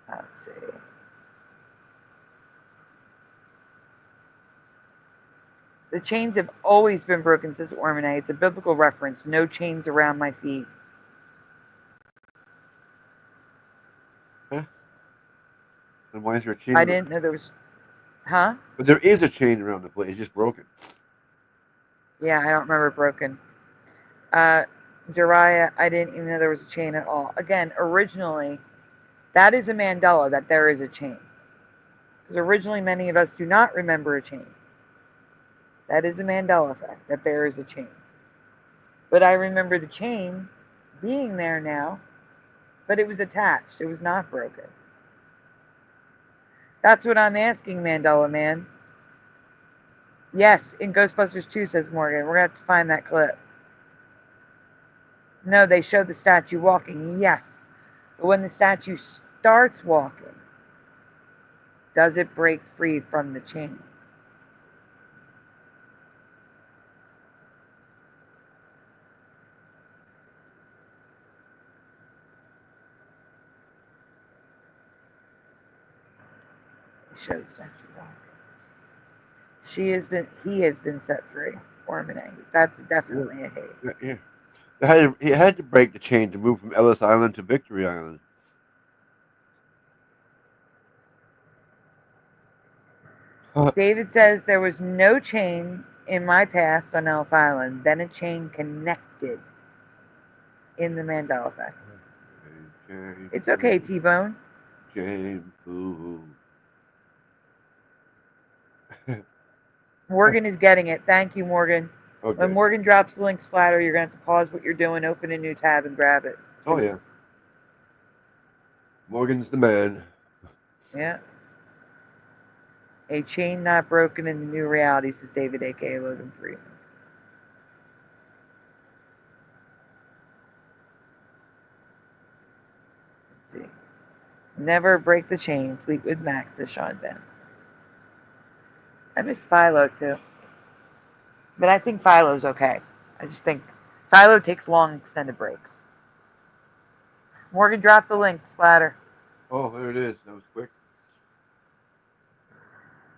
Let's see. The chains have always been broken, says Ormone. It's a biblical reference. No chains around my feet. Huh? Then why is there a chain? I didn't know there was... Huh? But there is a chain around the place. It's just broken. Yeah, I don't remember it broken. Jariah, I didn't even know there was a chain at all. Again, originally, that is a Mandela, that there is a chain. Because originally, many of us do not remember a chain. That is a Mandela effect, that there is a chain. But I remember the chain being there now, but it was attached. It was not broken. That's what I'm asking, Mandela Man. Yes, in Ghostbusters 2, says Morgan. We're going to have to find that clip. No, they show the statue walking. Yes. But when the statue starts walking, does it break free from the chain? Show the statue walking. He has been set free. Ormone. That's definitely a hate. Yeah. He had to break the chain to move from Ellis Island to Victory Island. David says there was no chain in my past on Ellis Island, then a chain connected in the Mandela effect. It's okay, T-Bone. Chain. Ooh. Morgan is getting it. Thank you, Morgan. Okay. When Morgan drops the link, Splatter, you're going to have to pause what you're doing, open a new tab, and grab it. Oh, yeah. Morgan's the man. Yeah. A chain not broken in the new reality, says David, a.k.a. Logan Freeman. Let's see. Never break the chain. Fleetwood Mac, says Sean Ben. I miss Philo, too. But I think Philo's okay. I just think Philo takes long, extended breaks. Morgan dropped the link, Splatter. Oh, there it is. That was quick.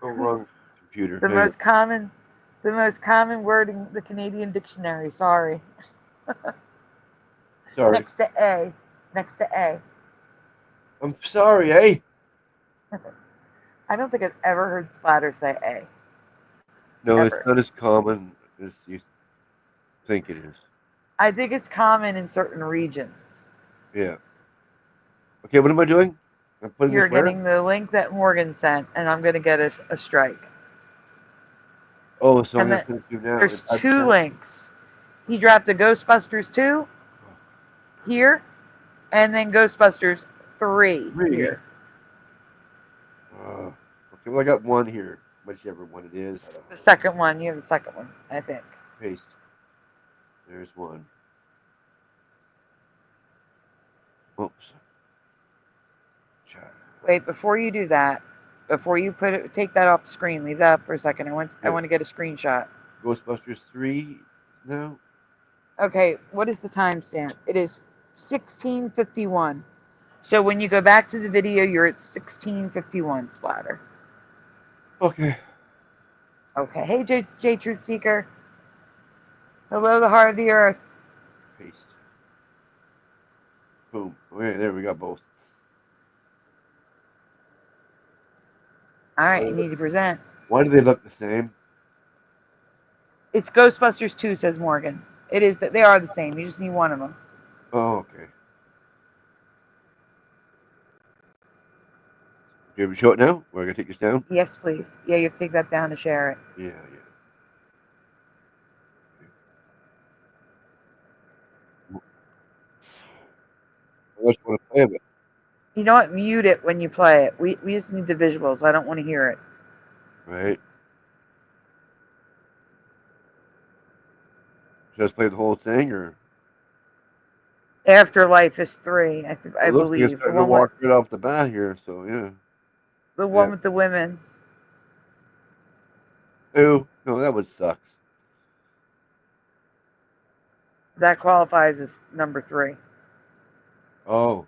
Oh, wrong computer. The most common word in the Canadian dictionary. Sorry. Sorry. Next to A. Next to A. I'm sorry, eh? I don't think I've ever heard Splatter say A. No, Ever. It's not as common as you think it is. I think it's common in certain regions. Yeah. Okay, what am I doing? I'm putting You're this where? getting the link that Morgan sent, and I'm going to get a strike. Oh, so And I'm going to do now. There's two links. He dropped a Ghostbusters 2 here, and then Ghostbusters 3 here. Okay, well, I got one here. Whichever one it is. The second one. You have the second one, I think. Paste. There's one. Oops. Chat. Wait, before you do that, before you take that off the screen, leave that up for a second. I want Yeah. to get a screenshot. Ghostbusters 3 now? Okay, what is the timestamp? It is 16:51. So when you go back to the video, you're at 16:51, Splatter. Okay. Okay. Hey, J Truth Seeker. Hello, the heart of the earth. Paste. Boom. Okay, there we got both. All right, you need to present. Why do they look the same? It's Ghostbusters 2, says Morgan. It is that they are the same. You just need one of them. Oh, okay. Okay, we show it now? We're gonna take this down? Yes, please. Yeah, you have to take that down to share it. Yeah. Unless you want to play it. You know what? Mute it when you play it. We just need the visuals. I don't want to hear it. Right. Should I just play the whole thing, or? Afterlife is 3, I It looks like it's believe. starting to walk right off the bat here, so yeah. The one with the women. Ew. No, that would suck. That qualifies as number 3. Oh.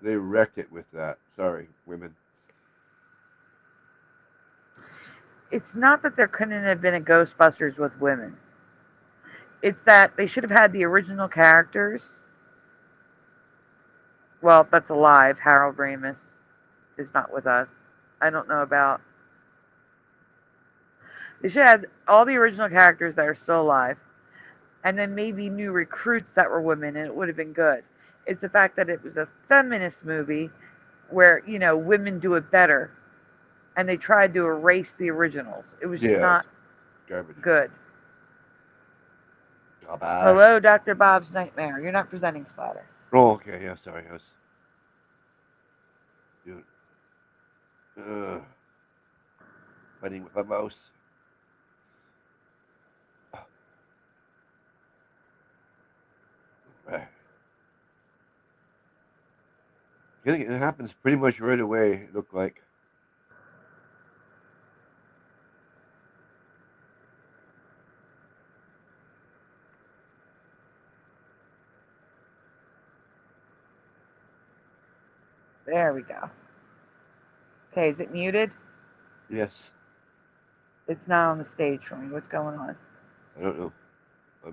They wrecked it with that. Sorry, women. It's not that there couldn't have been a Ghostbusters with women. It's that they should have had the original characters. Well, that's alive. Harold Ramis is not with us. I don't know about. They should have had all the original characters that are still alive, and then maybe new recruits that were women, and it would have been good. It's the fact that it was a feminist movie where, you know, women do it better, and they tried to erase the originals. It was just not garbage. good. Garbage. Hello, Dr. Bob's Nightmare. You're not presenting, Splatter. Oh, okay. Yeah, sorry. I was fighting with my mouse. Right. I think it happens pretty much right away, it looked like. There we go. Okay, is it muted? Yes. It's not on the stage for me. What's going on? I don't know.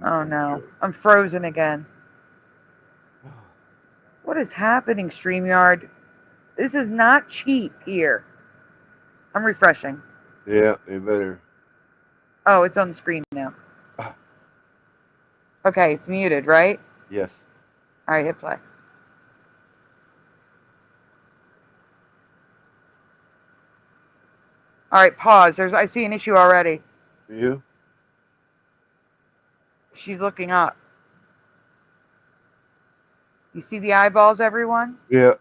Oh no, I'm frozen again. What is happening, StreamYard? This is not cheap here. I'm refreshing. Yeah, they better. Oh, it's on the screen now. Okay, it's muted, right? Yes. All right, hit play. All right, pause. I see an issue already. You? She's looking up. You see the eyeballs, everyone? Yeah.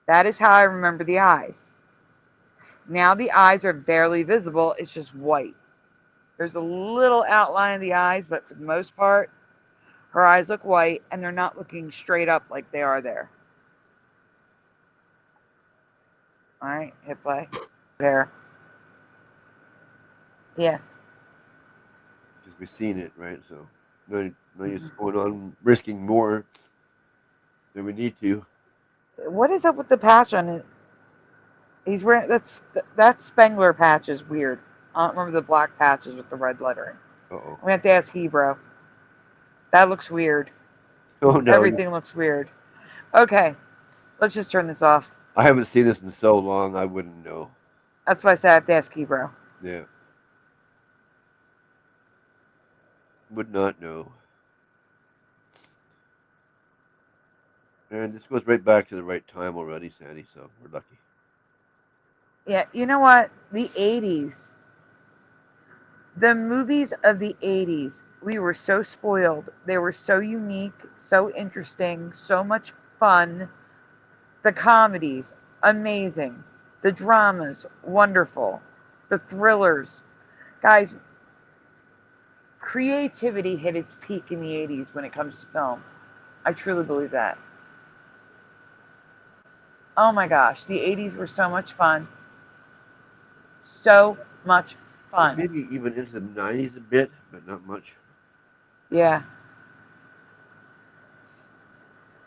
That is how I remember the eyes. Now the eyes are barely visible. It's just white. There's a little outline of the eyes, but for the most part, her eyes look white, and they're not looking straight up like they are there. All right, hit play. There. Yes. Because we've seen it, right? So no use going on risking more than we need to. What is up with the patch on it? He's wearing that Spengler patch is weird. I don't remember the black patches with the red lettering. Uh-oh. I'm gonna have to ask Hebrew. That looks weird. Oh no. Everything looks weird. Okay, let's just turn this off. I haven't seen this in so long, I wouldn't know. That's why I said I have to ask Hebrew. Yeah. Would not know. And this goes right back to the right time already, Sandy, so we're lucky. Yeah, you know what? The 80s. The movies of the 80s, we were so spoiled. They were so unique, so interesting, so much fun. The comedies, amazing. The dramas, wonderful. The thrillers. Guys, creativity hit its peak in the 80s when it comes to film. I truly believe that. Oh my gosh, the 80s were so much fun. So much fun. Maybe even into the 90s a bit, but not much. Yeah.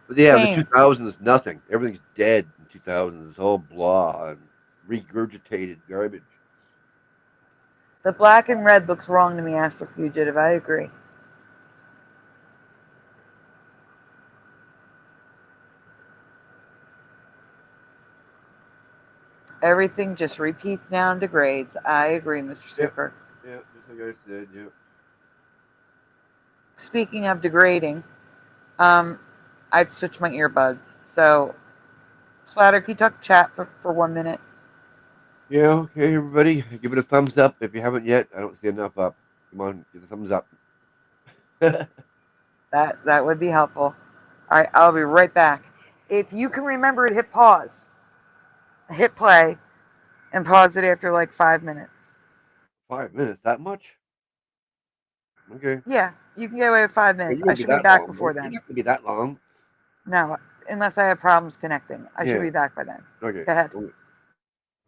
But yeah, the Same. 2000s, nothing. Everything's dead in 2000s. It's all blah and regurgitated garbage. The black and red looks wrong to me after Fugitive. I agree. Everything just repeats now and degrades. I agree, Mr. Yep. Super. Yeah, just like I said, yeah. Speaking of degrading, I've switched my earbuds. So, Splatter, can you talk to chat for 1 minute? Yeah, okay, everybody. Give it a thumbs up if you haven't yet. I don't see enough up. Come on, give a thumbs up. That would be helpful. All right, I'll be right back. If you can remember to hit pause, hit play, and pause it after like 5 minutes. 5 minutes, that much? Okay. Yeah, you can get away with 5 Well, minutes. you I won't be should be that back long. before You're then. not going to be that long. No, unless I have problems connecting. I should Yeah. be back by then. Okay. Go ahead.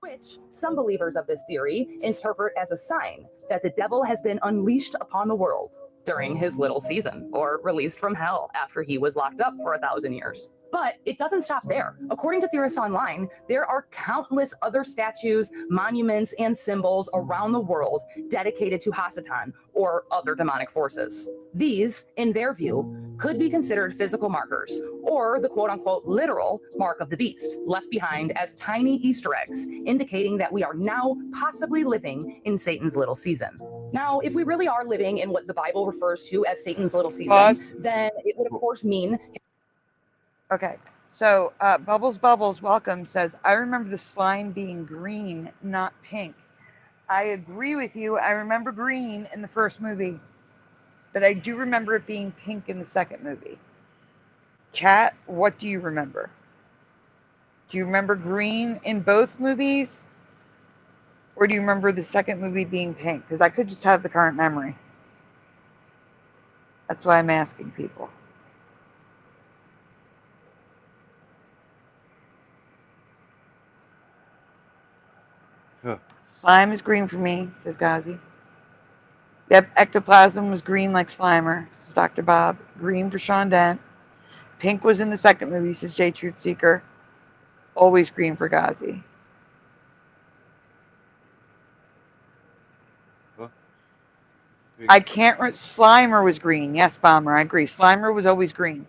Which some believers of this theory interpret as a sign that the devil has been unleashed upon the world during his little season, or released from hell after he was locked up for 1,000 years. But it doesn't stop there. According to theorists online, there are countless other statues, monuments, and symbols around the world dedicated to Hasatan or other demonic forces. These, in their view, could be considered physical markers, or the quote-unquote literal mark of the beast, left behind as tiny Easter eggs, indicating that we are now possibly living in Satan's little season. Now, if we really are living in what the Bible refers to as Satan's little season, Pause. then it would of course mean... Okay, so Bubbles, welcome, says, I remember the slime being green, not pink. I agree with you. I remember green in the first movie, but I do remember it being pink in the second movie. Chat, what do you remember? Do you remember green in both movies? Or do you remember the second movie being pink? Because I could just have the current memory. That's why I'm asking people. Huh. Slime is green for me, says Ghazi. Yep, ectoplasm was green like Slimer, says Dr. Bob. Green for Sean Dent. Pink was in the second movie, says J Truth Seeker. Always green for Ghazi. Huh? I can't Slimer was green. Yes, Bomber, I agree. Slimer was always green.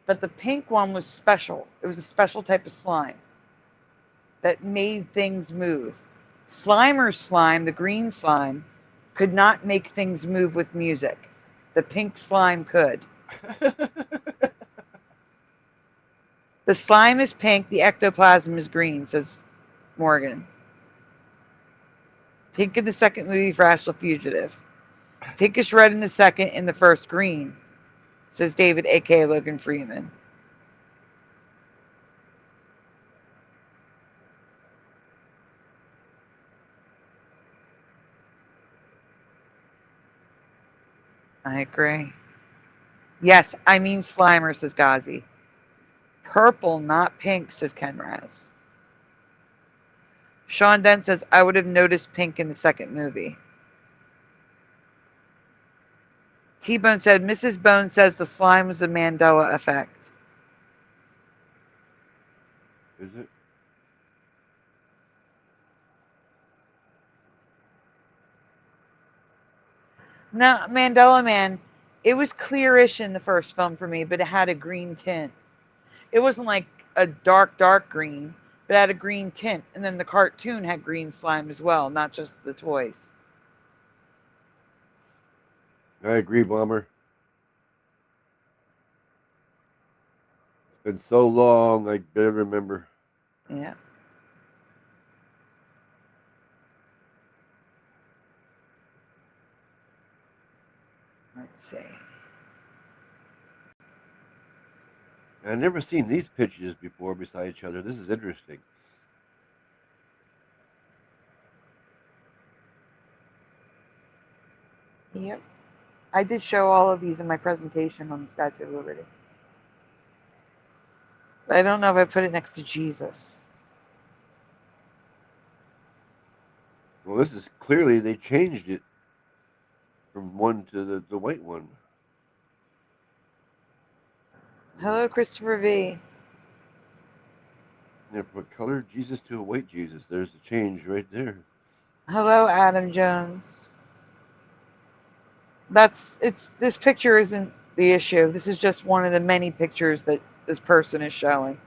But the pink one was special. It was a special type of slime that made things move. Slimer's slime, the green slime, could not make things move with music. The pink slime could. The slime is pink, the ectoplasm is green, says Morgan. Pink in the second movie for Astral Fugitive. Pinkish red in the second, in the first green, says David, a.k.a. Logan Freeman. I agree. Yes, I mean Slimer, says Ghazi. Purple, not pink, says Kenraz. Sean Dent says, I would have noticed pink in the second movie. T-Bone said, Mrs. Bone says the slime was the Mandela effect. Is it? No, Mandela Man, it was clearish in the first film for me, but it had a green tint. It wasn't like a dark, dark green, but it had a green tint. And then the cartoon had green slime as well, not just the toys. I agree, Bomber. It's been so long, I barely remember. Yeah. Let's see. I've never seen these pictures before beside each other. This is interesting. Yep. I did show all of these in my presentation on the Statue of Liberty. But I don't know if I put it next to Jesus. Well, this is clearly they changed it from one to the white one. Hello, Christopher V. Yeah, from a colored Jesus to a white Jesus. There's the change right there. Hello, Adam Jones. This picture isn't the issue. This is just one of the many pictures that this person is showing.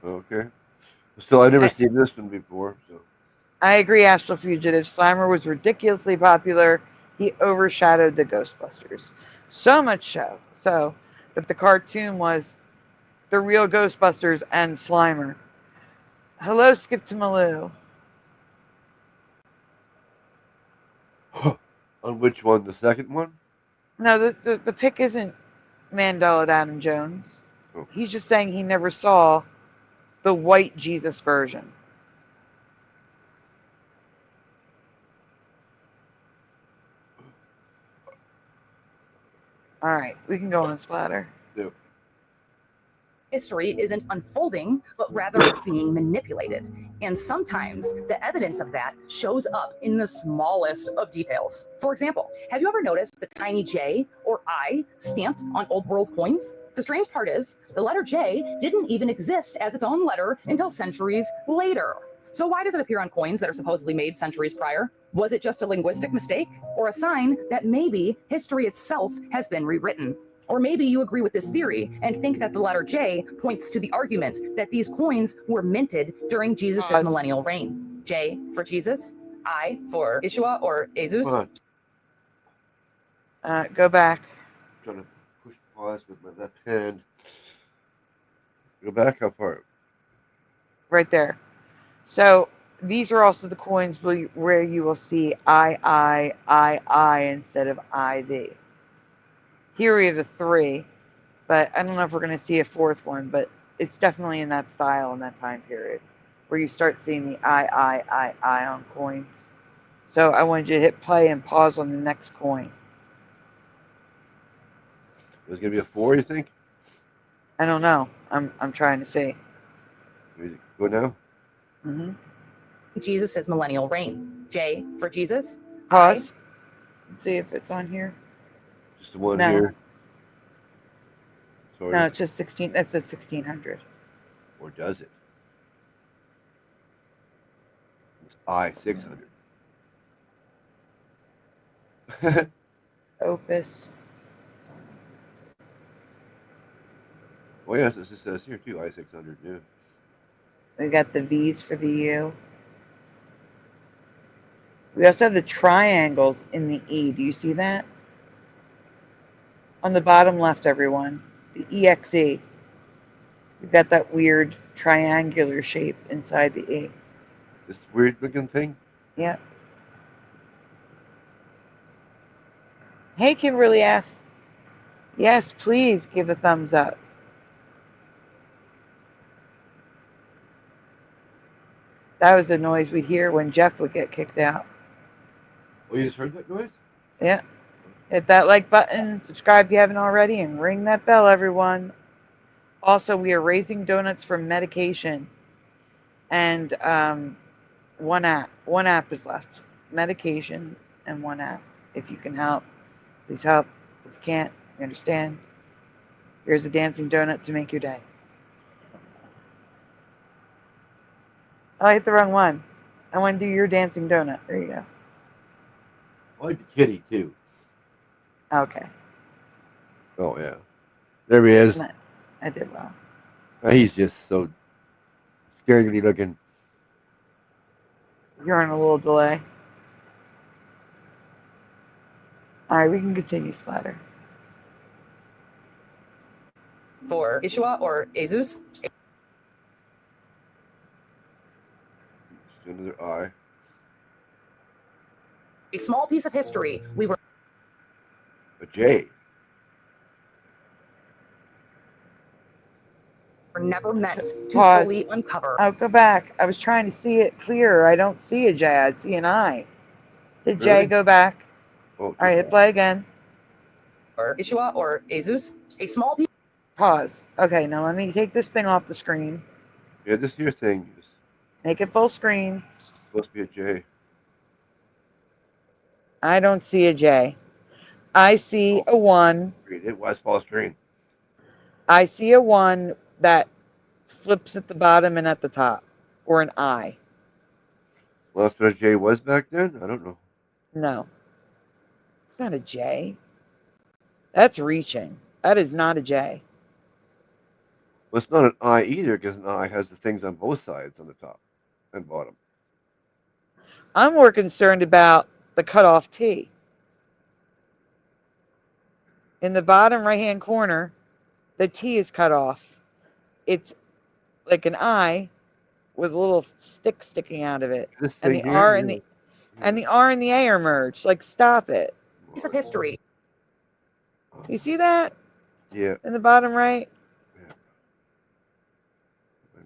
Okay. Still, I've never seen this one before. So I agree, Astral Fugitive. Slimer was ridiculously popular. He overshadowed the Ghostbusters. So much so that the cartoon was the real Ghostbusters and Slimer. Hello, Skip to Malou. on which one? The second one? No, the pick isn't Mandela at Adam Jones. Oh. He's just saying he never saw the white Jesus version. All right, we can go on, Splatter. Yep. History isn't unfolding, but rather it's being manipulated. And sometimes the evidence of that shows up in the smallest of details. For example, have you ever noticed the tiny J or I stamped on old world coins? The strange part is, the letter J didn't even exist as its own letter until centuries later. So why does it appear on coins that are supposedly made centuries prior? Was it just a linguistic mistake, or a sign that maybe history itself has been rewritten? Or maybe you agree with this theory and think that the letter J points to the argument that these coins were minted during Jesus' millennial reign. J for Jesus, I for Yeshua or Jesus. Go back. I'm trying to push pause with my left hand. Go back, how far? Right there. So these are also the coins where you will see I instead of IV. Here we have the 3, but I don't know if we're going to see a 4th one, but it's definitely in that style in that time period where you start seeing the I on coins. So I wanted you to hit play and pause on the next coin. There's going to be a 4, you think? I don't know. I'm trying to see. Go now? Mm-hmm. Jesus' millennial reign. J for Jesus. Pause. Let's see if it's on here. Just the one No. here? Sorry. No, it's just 16. That says 1600. Or does it? It's I-600. Opus. Oh, yes, it says here too, I-600, yeah. We got the V's for the U. We also have the triangles in the E. Do you see that? On the bottom left, everyone. The EXE. We've got that weird triangular shape inside the E. This weird looking thing? Yeah. Hey, Kimberly F. Yes, please give a thumbs up. That was the noise we'd hear when Jeff would get kicked out. Oh, you just heard that noise? Yeah. Hit that like button, subscribe if you haven't already, and ring that bell, everyone. Also, we are raising donuts from medication. And one app is left. Medication and one app. If you can help, please help. If you can't, you understand. Here's a dancing donut to make your day. Oh, I hit the wrong one. I want to do your dancing donut. There you go. I like the kitty, too. Okay. Oh, yeah. There he is. I did well. He's just so scarily looking. You're on a little delay. All right, we can continue, Splatter. For Yeshua or Jesus. Another I. A small piece of history we were A J. never meant to Pause. fully uncover. I'll go back. I was trying to see it clearer. I don't see a J. I see an I. Did J Really? go back? Oh, All right, hit play again. or Ishua or Jesus, a small piece. Pause. Okay, now let me take this thing off the screen. yeah, this here thing is Make it full screen. supposed to be a J. I don't see a J. I see a 1. It was false screen. I see a 1 that flips at the bottom and at the top, or an I. Well, that's what a J was back then. I don't know. No, it's not a J. That's reaching. That is not a J. Well, it's not an I either because an I has the things on both sides on the top and bottom. I'm more concerned about the cutoff T. In the bottom right-hand corner, the T is cut off. It's like an I with a little stick sticking out of it. This And thing the here, R yeah. and the R and the A are merged. Like, stop it. Piece of history. You see that Yeah. in the bottom right?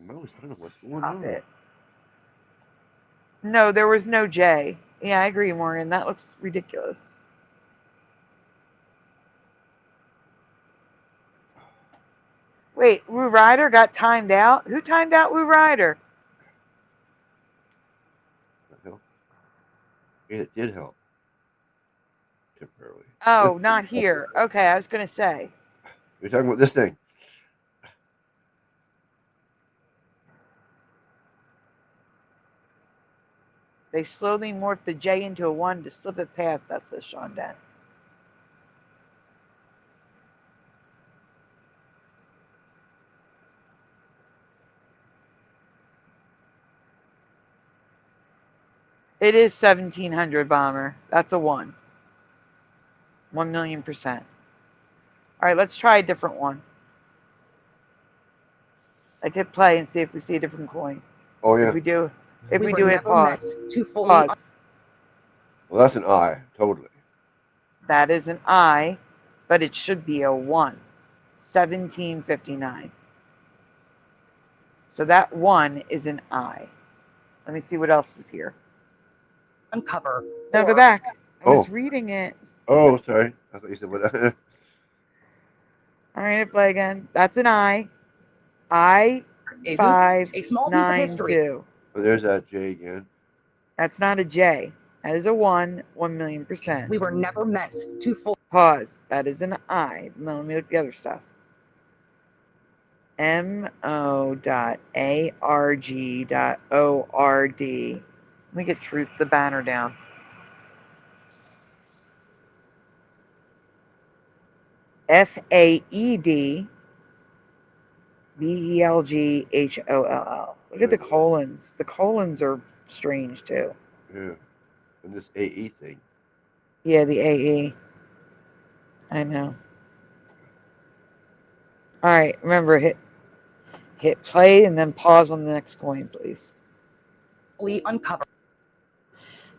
My mouse, I don't know what's going Stop on. it. No, there was no J. Yeah, I agree, Morgan. That looks ridiculous. Wait, Woo Rider got timed out? Who timed out Woo Rider? That helped. Yeah, it did help. Temporarily. Oh, not here. Okay, I was going to say. You're talking about this thing. They slowly morphed the J into a 1 to slip it past us, says Sean Dent. It is 1700 Bomber. That's a 1. 1,000,000%. All right, let's try a different one. Like, hit play and see if we see a different coin. Oh, yeah. If we do, We hit were never pause. meant to fully Pause. Well, that's an I, totally. That is an I, but it should be a 1. 1759. So that 1 is an I. Let me see what else is here. uncover. No, go or back. I was Oh. reading it. Oh, sorry. I thought you said what. All right, hit play again. That's an I. I Jesus, 5 a small piece of 9 history. 2. Oh, there's that J again. That's not a J. That is a 1. 1,000,000%. We were never meant to fully. Pause. That is an I. Now let me look at the other stuff. mo.arg.ord. Let me get Truth the banner down. FAED BELGHOLL. Look at the colons. The colons are strange too. Yeah. And this AE thing. Yeah, the AE. I know. All right, remember hit play and then pause on the next coin, please. We uncover.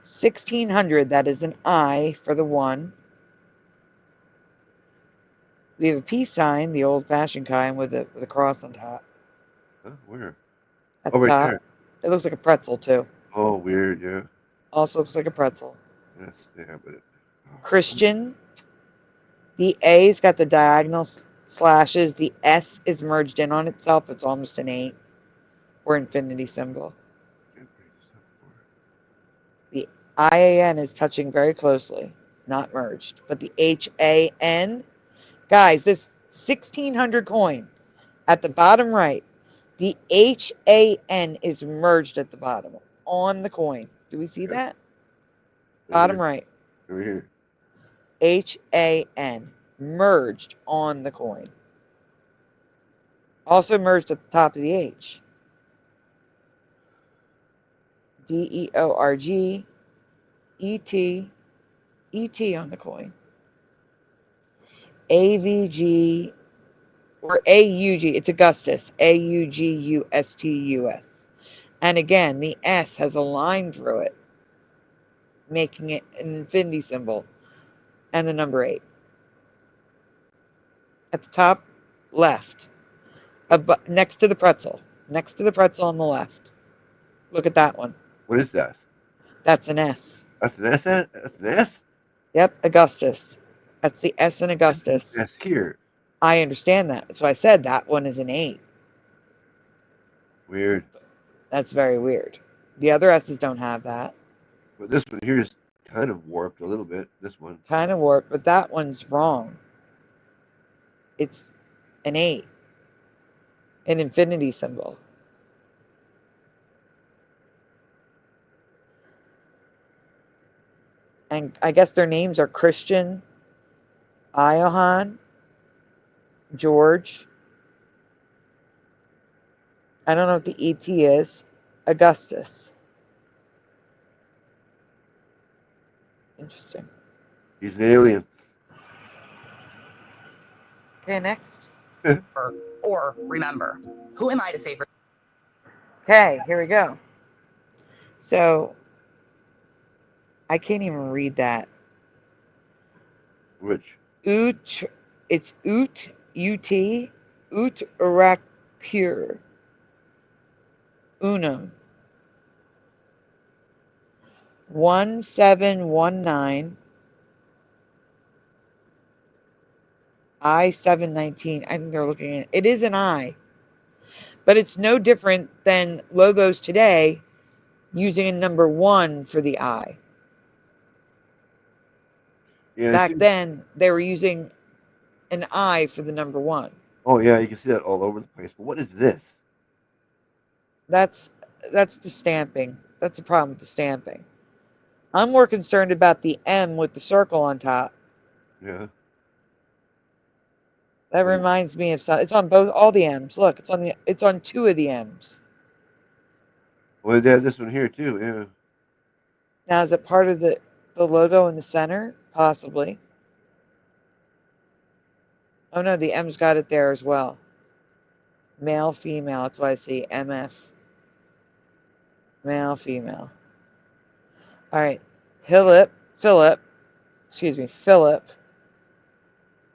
1600. That is an I for the 1. We have a peace sign, the old-fashioned kind with a cross on top. Huh? Where? At Oh, the right top. there. It looks like a pretzel too. Oh, weird. Yeah. Also looks like a pretzel. Yes. Yeah, but it. Christian. The A's got the diagonal slashes. The S is merged in on itself. It's almost an 8 or infinity symbol. The IAN is touching very closely, not merged. But the HAN, guys, this 1600 coin at the bottom right, the HAN is merged at the bottom on the coin. Do we see that? Bottom right. Over here. HAN merged on the coin. Also merged at the top of the H. DEORG ET on the coin. AVG or AUG, it's Augustus, AUGUSTUS. And again, the S has a line through it, making it an infinity symbol, and the number 8. At the top left, next to the pretzel on the left. Look at that one. What is that? That's an S. That's an S? That's an S? Yep, Augustus. That's the S in Augustus. That's here. I understand that. That's why I said that one is an 8. Weird. That's very weird. The other S's don't have that. But this one here is kind of warped a little bit. This one. Kind of warped, but that one's wrong. It's an 8. An infinity symbol. And I guess their names are Christian, Iohan, George. I don't know what the ET is. Augustus. Interesting. He's an alien. Okay, next. Or remember. Who am I to say for? Okay, here we go. So, I can't even read that. Which? It's ut, Rapture. Unum. 1719. I-719. I think they're looking at it. It is an I. But it's no different than logos today using a number 1 for the I. Yeah. Back then, they were using an I for the number 1. Oh yeah, you can see that all over the place. But what is this? That's the stamping. That's the problem with the stamping. I'm more concerned about the M with the circle on top. Yeah. That reminds me of some. It's on all the M's. Look, it's on 2 of the M's. Well, they have this one here too. Yeah. Now, is it part of the logo in the center? Possibly. Oh no, the M's got it there as well. Male, female. That's why I see MF. Male, female. All right. Philip.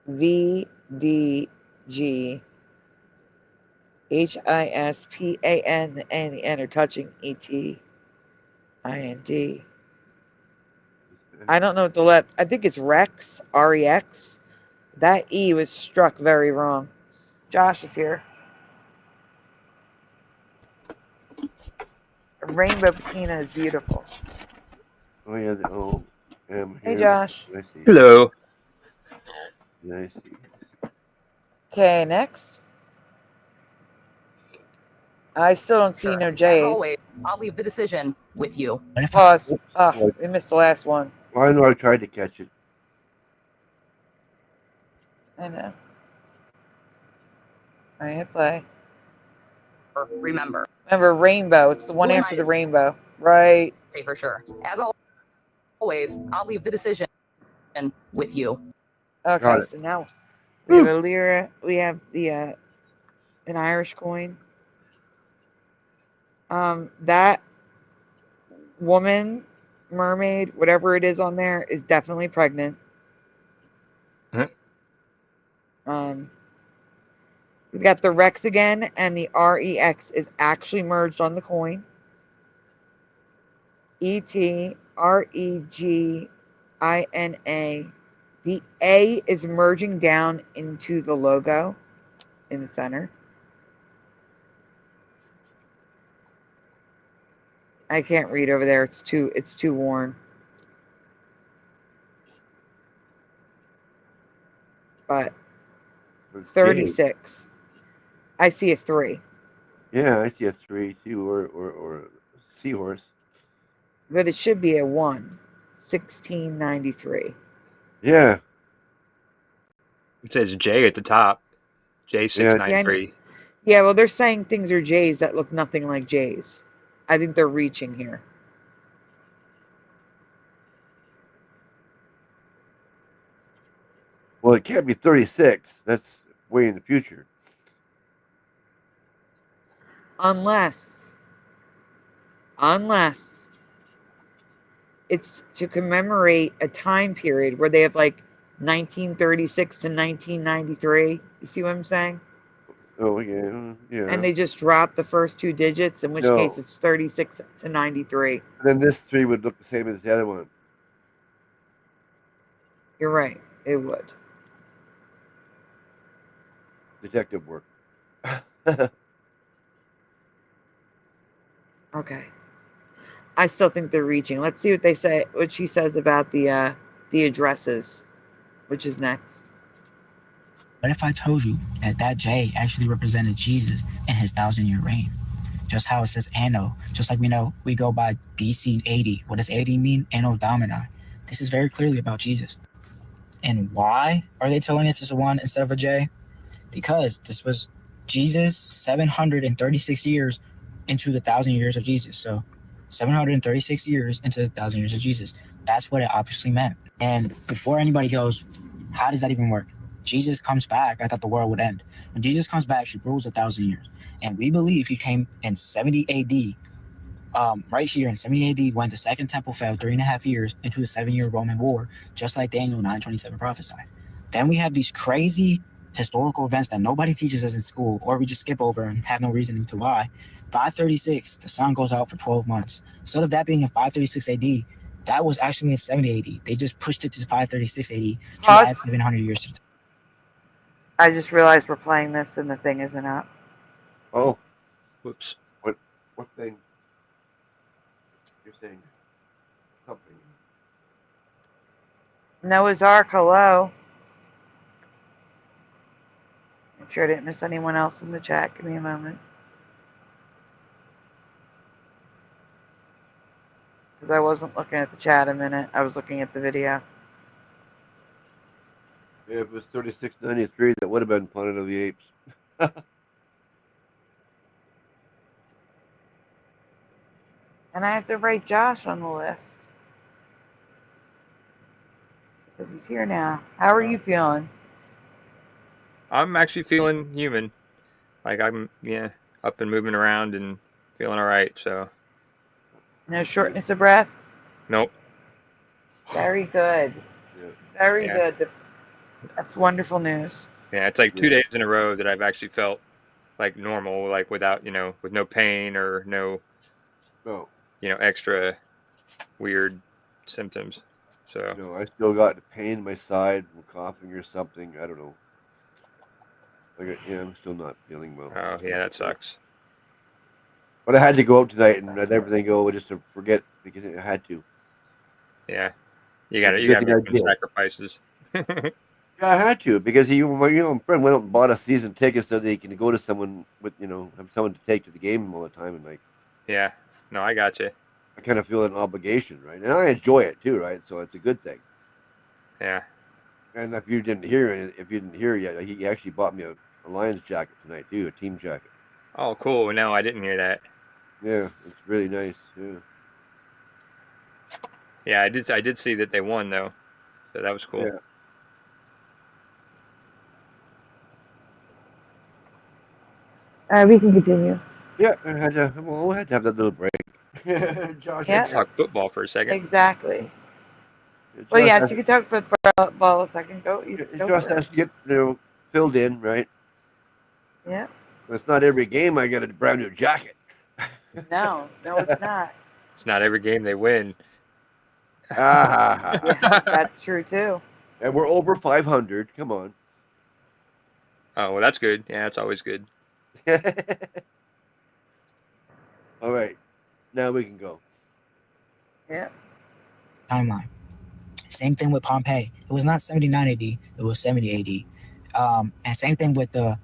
VDG HISPAN, and the N are touching ETIND. I don't know what the left. I think it's Rex, REX. That E was struck very wrong. Josh is here. Rainbow patina is beautiful. Oh yeah. The M here. Hey, Josh. I see. Hello. Yeah, I see. Okay, next. I still don't see no As J's. always, I'll leave the decision with you. Pause. Oh, we missed the last one. Well, I know I tried to catch it. I know. All right, hit play. Remember. Remember, rainbow. It's the one Who am after I the to rainbow. Right. say for sure. As always, I'll leave the decision with you. Got Okay, it. so now we have a lira. We have the an Irish coin. That woman, mermaid, whatever it is on there, is definitely pregnant. We've got the Rex again, and the REX is actually merged on the coin. ETREGINA. The A is merging down into the logo in the center. I can't read over there. It's too worn. But 36. I see a 3. Yeah, I see a 3 too, or a seahorse. But it should be a 1. 1693. Yeah. It says J at the top. J693. Yeah, well, they're saying things are J's that look nothing like J's. I think they're reaching here. Well, it can't be 36. That's way in the future. Unless it's to commemorate a time period where they have like 1936 to 1993. You see what I'm saying? Oh, yeah. Yeah. And they just drop the first 2 digits, in which No. case it's 36 to 93. And then this 3 would look the same as the other one. You're right. It would. Detective work. Okay. I still think they're reaching. Let's see what they say. What she says about the addresses, which is next. What if I told you that J actually represented Jesus in his 1,000-year reign? Just how it says anno, just like we know we go by BC 80. What does 80 mean? Anno Domini. This is very clearly about Jesus. And why are they telling us it's a 1 instead of a J? Because this was Jesus 736 years into the 1,000 years of Jesus. So 736 years into the 1,000 years of Jesus. That's what it obviously meant. And before anybody goes, how does that even work? Jesus comes back. I thought the world would end. When Jesus comes back, he rules 1,000 years. And we believe he came in 70 AD, right here in 70 AD, when the second temple fell 3.5 years into the 7-year Roman war, just like Daniel 9:27 prophesied. Then we have these crazy historical events that nobody teaches us in school, or we just skip over and have no reasoning to why. 536, the sun goes out for 12 months. Instead of that being in 536 AD, that was actually in 70 AD. They just pushed it to 536 AD to add 700 years to. I just realized we're playing this and the thing isn't up. Oh. Whoops. What thing? You're saying something. Noah's Ark, hello. Make sure I didn't miss anyone else in the chat. Give me a moment. Because I wasn't looking at the chat a minute. I was looking at the video. Yeah, if it was 3693, that would have been Planet of the Apes. And I have to write Josh on the list. Because he's here now. How are you feeling? I'm actually feeling human. Like I'm, up and moving around and feeling all right. So. No shortness of breath? Nope. Very good. Yeah. Very good. That's wonderful news. Yeah, it's like 2 days in a row that I've actually felt like normal, like without, with no pain or no, extra weird symptoms. So. I still got the pain in my side from coughing or something. I don't know. I'm still not feeling well. Oh, yeah, that sucks. But I had to go out tonight and let everything go just to forget because I had to. Yeah. You got to make some sacrifices. Yeah, I had to because my friend went out and bought a season ticket so that he can go to someone with have someone to take to the game all the time and Yeah, no, I got you. I kind of feel an obligation, right? And I enjoy it too, right? So it's a good thing. Yeah. And if you didn't hear yet, he actually bought me a Lions jacket tonight too, a team jacket. Oh, cool. No, I didn't hear that. Yeah, it's really nice. Yeah. Yeah, I did see that they won though, so that was cool. Yeah. We can continue. Yeah, I had to have that little break. Josh, let's talk football for a second. Exactly. Well, yes, you can talk football a second. Go Josh has to get filled in, right? Yeah. It's not every game I get a brand new jacket. No, it's not. It's not every game they win. Yeah, that's true too. And we're over 500. Come on. Oh, well, that's good. Yeah, that's always good. All right. Now we can go. Yeah. Timeline. Same thing with Pompeii. It was not 79 AD. It was 70 AD. And same thing with the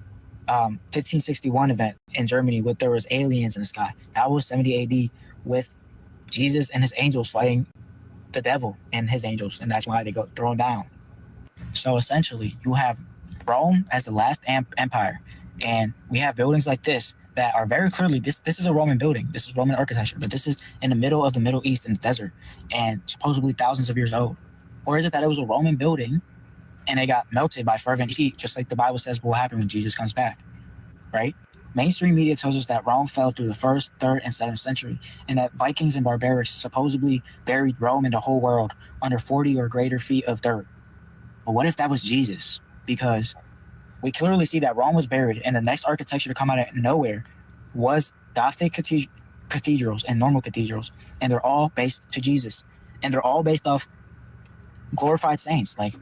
1561 event in Germany where there was aliens in the sky. That was 70 AD with Jesus and his angels fighting the devil and his angels. And that's why they got thrown down. So essentially, you have Rome as the last empire. And we have buildings like this that are very clearly, this is a Roman building. This is Roman architecture. But this is in the middle of the Middle East in the desert and supposedly thousands of years old. Or is it that it was a Roman building and it got melted by fervent heat, just like the Bible says will happen when Jesus comes back, right? Mainstream media tells us that Rome fell through the 1st, 3rd, and 7th century, and that Vikings and barbarians supposedly buried Rome and the whole world under 40 or greater feet of dirt. But what if that was Jesus? Because we clearly see that Rome was buried, and the next architecture to come out of nowhere was Gothic cathedrals and normal cathedrals, and they're all based to Jesus, and they're all based off glorified saints. Like,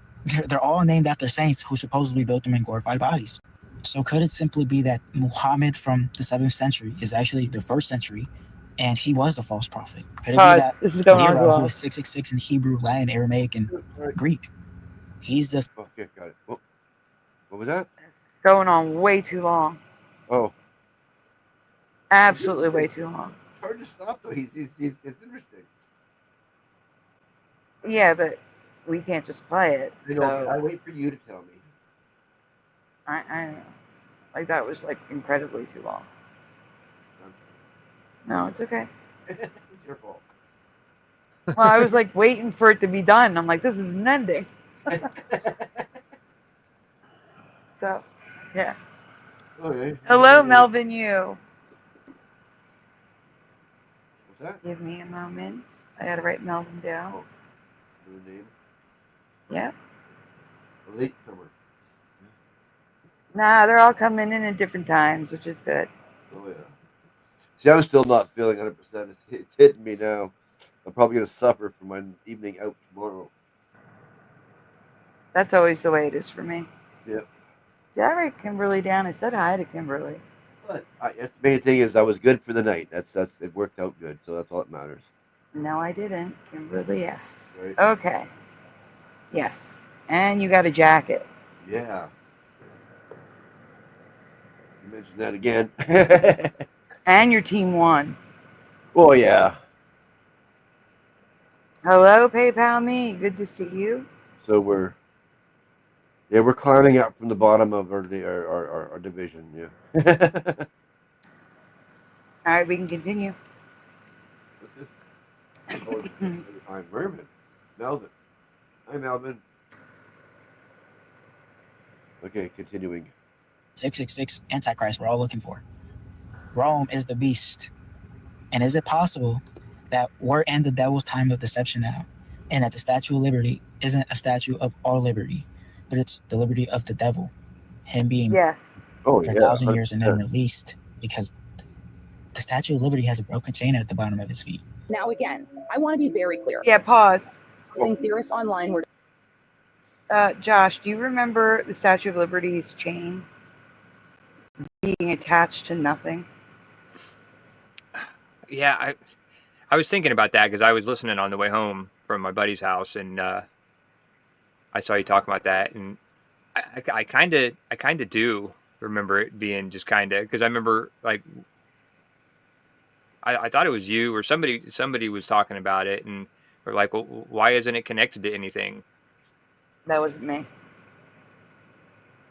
they're all named after saints who supposedly built them in glorified bodies. So could it simply be that Muhammad from the 7th century is actually the 1st century, and he was the false prophet? Could it be Pause. that This is going on as Nero, who well. is 666 in Hebrew, Latin, Aramaic, and Greek, he's just Okay, got it. What was that? It's going on way too long. Oh, Absolutely way too long. it's hard to stop though. It's interesting. Yeah, but we can't just play it. You know, So I wait for you to tell me. I don't know. Like, that was like incredibly too long. No, it's okay. It's your fault. Well, I was like waiting for it to be done. I'm like, this isn't ending. So, yeah. Okay. Hello, Melvin. You. What's that? Give me a moment. I gotta write Melvin down. Oh, the name. Yep. A late comer. Nah, they're all coming in at different times, which is good. Oh yeah. See, I'm still not feeling 100%. It's hitting me now. I'm probably gonna suffer from my evening out tomorrow. That's always the way it is for me. Yep. Did I write Kimberly down? I said hi to Kimberly. But the main thing is I was good for the night. That's it worked out good, so that's all that matters. No, I didn't. Kimberly F. Right? Okay. Yes. And you got a jacket. Yeah. You mentioned that again. And your team won. Oh yeah. Hello, PayPal me. Good to see you. So we're climbing up from the bottom of our division. Yeah. All right, we can continue. What's this? Oh, I'm Mervin. Melvin. Hi, Melvin. Okay, continuing. 666 Antichrist we're all looking for. Rome is the beast. And is it possible that we're in the devil's time of deception now, and that the Statue of Liberty isn't a statue of our liberty, but it's the liberty of the devil, him being Yes. Oh for yeah. 1,000 years and then 100%. released because the Statue of Liberty has a broken chain at the bottom of his feet. Now, again, I want to be very clear. Yeah, pause. I think theorists online were Josh, do you remember the Statue of Liberty's chain being attached to nothing? Yeah, I was thinking about that because I was listening on the way home from my buddy's house, and I saw you talking about that, and I kind of do remember it being just kind of, because I remember like I thought it was you or somebody was talking about it, and we're like, well, why isn't it connected to anything? That wasn't me.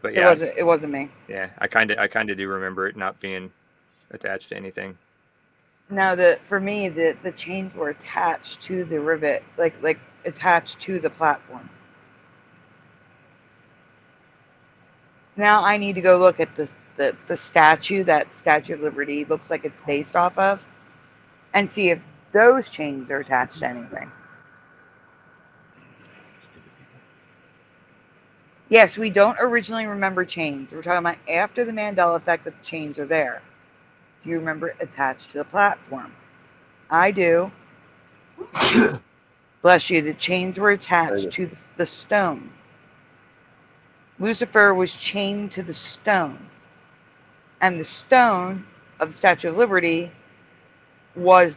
But yeah, It wasn't me. yeah, I kind of do remember it not being attached to anything. No, for me the chains were attached to the rivet, like attached to the platform. Now I need to go look at the statue that Statue of Liberty looks like it's based off of, and see if those chains are attached to anything. Yes, we don't originally remember chains. We're talking about after the Mandela effect that the chains are there. Do you remember attached to the platform? I do. Bless you. The chains were attached to the stone. Lucifer was chained to the stone. And the stone of the Statue of Liberty was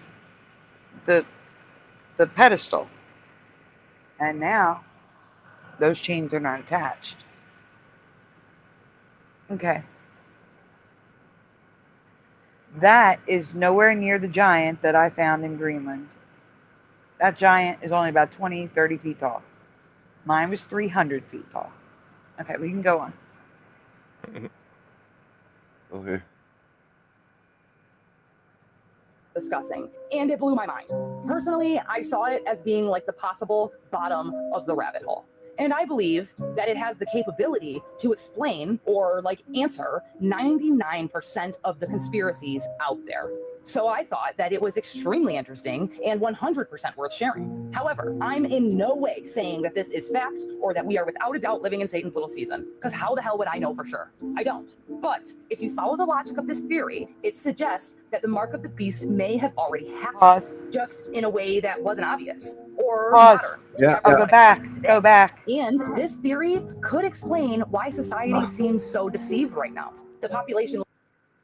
the pedestal. And now those chains are not attached. Okay. That is nowhere near the giant that I found in Greenland. That giant is only about 20, 30 feet tall. Mine was 300 feet tall. Okay, we can go on. Okay. discussing, and it blew my mind. Personally, I saw it as being like the possible bottom of the rabbit hole. And I believe that it has the capability to explain or like answer 99% of the conspiracies out there. So I thought that it was extremely interesting and 100% worth sharing. However, I'm in no way saying that this is fact or that we are without a doubt living in Satan's little season, because how the hell would I know for sure? I don't. But if you follow the logic of this theory, it suggests that the mark of the beast may have already happened, just in a way that wasn't obvious. or Pause. matter. Yeah, I'll go back. Go back. And this theory could explain why society seems so deceived right now. The population.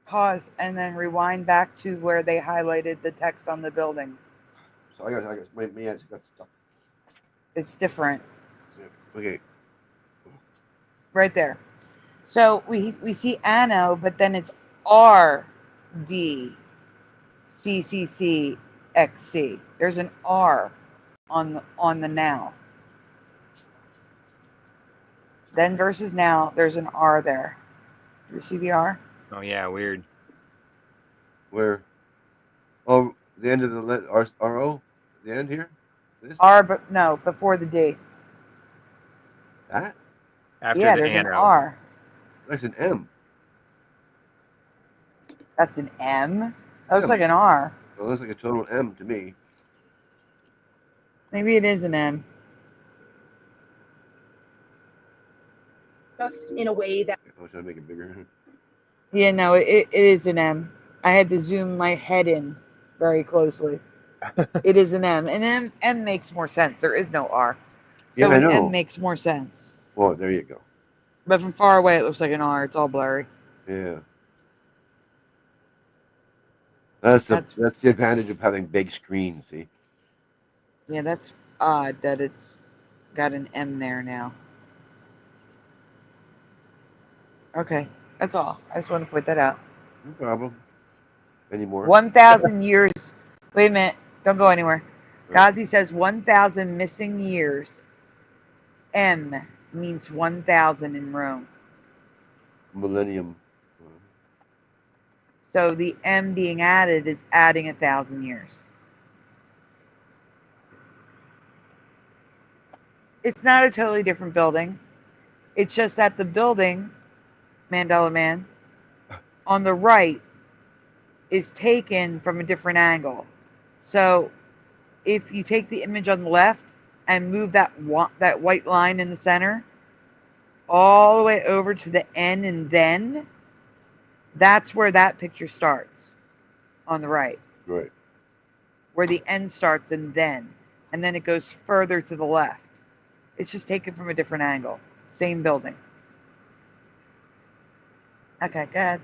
Pause and then rewind back to where they highlighted the text on the buildings. So I guess my hands got stuck. It's different. Yeah. Okay. Right there. So we see Anno, but then it's RDCCCXC. There's an R on the now. Then versus now, there's an R there. You see the R? Oh yeah, weird. Where? Oh, the end of the RO? The end here? This? R, but no, before the D. That? After Yeah, the there's an anno. R. That's an M. That's an M? That looks Yeah. like an R. It looks like a total M to me. Maybe it is an M. Just in a way that. I was trying to make it bigger. Yeah, no, it is an M. I had to zoom my head in very closely. It is an M. And M makes more sense. There is no R. So Yeah, I an know. M makes more sense. Well, there you go. But from far away, it looks like an R. It's all blurry. Yeah. That's the advantage of having big screens, see? Yeah, that's odd that it's got an M there now. Okay, that's all. I just want to point that out. No problem. Any more? 1,000 years. Wait a minute. Don't go anywhere. Ghazi says 1,000 missing years. M means 1,000 in Rome. Millennium. So the M being added is adding 1,000 years. It's not a totally different building. It's just that the building, Mandela Man, on the right is taken from a different angle. So if you take the image on the left and move that white line in the center all the way over to the N and then, that's where that picture starts on the right. Right. Where the N starts and then it goes further to the left. It's just taken from a different angle. Same building. Okay, go ahead.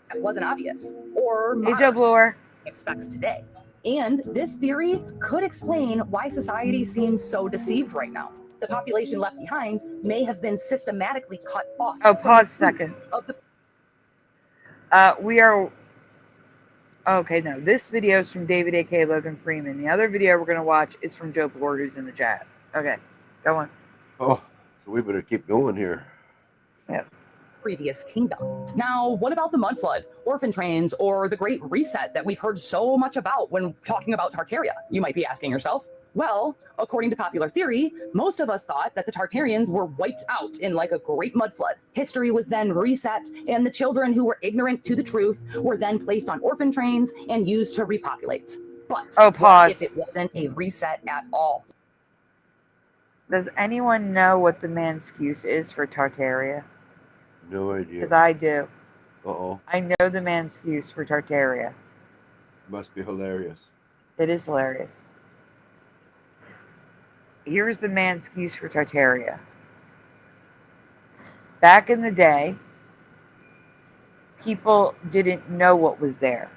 That wasn't obvious. Or Hey, Joe Blor. expects today. And this theory could explain why society seems so deceived right now. The population left behind may have been systematically cut off. Oh, pause a second. We are... Okay, no. This video is from David A.K. Logan Freeman. The other video we're going to watch is from Joe Blor, who's in the chat. Okay, go on. Oh, so we better keep going here. Yeah. Previous kingdom. Now, what about the mud flood, orphan trains, or the Great Reset that we've heard so much about when talking about Tartaria? You might be asking yourself. Well, according to popular theory, most of us thought that the Tartarians were wiped out in like a great mud flood. History was then reset, and the children who were ignorant to the truth were then placed on orphan trains and used to repopulate. But pause. if it wasn't a reset at all? Does anyone know what the Manscuse is for Tartaria? No idea. Because I do. Uh-oh. I know the Manscuse for Tartaria. Must be hilarious. It is hilarious. Here's the Manscuse for Tartaria. Back in the day, people didn't know what was there.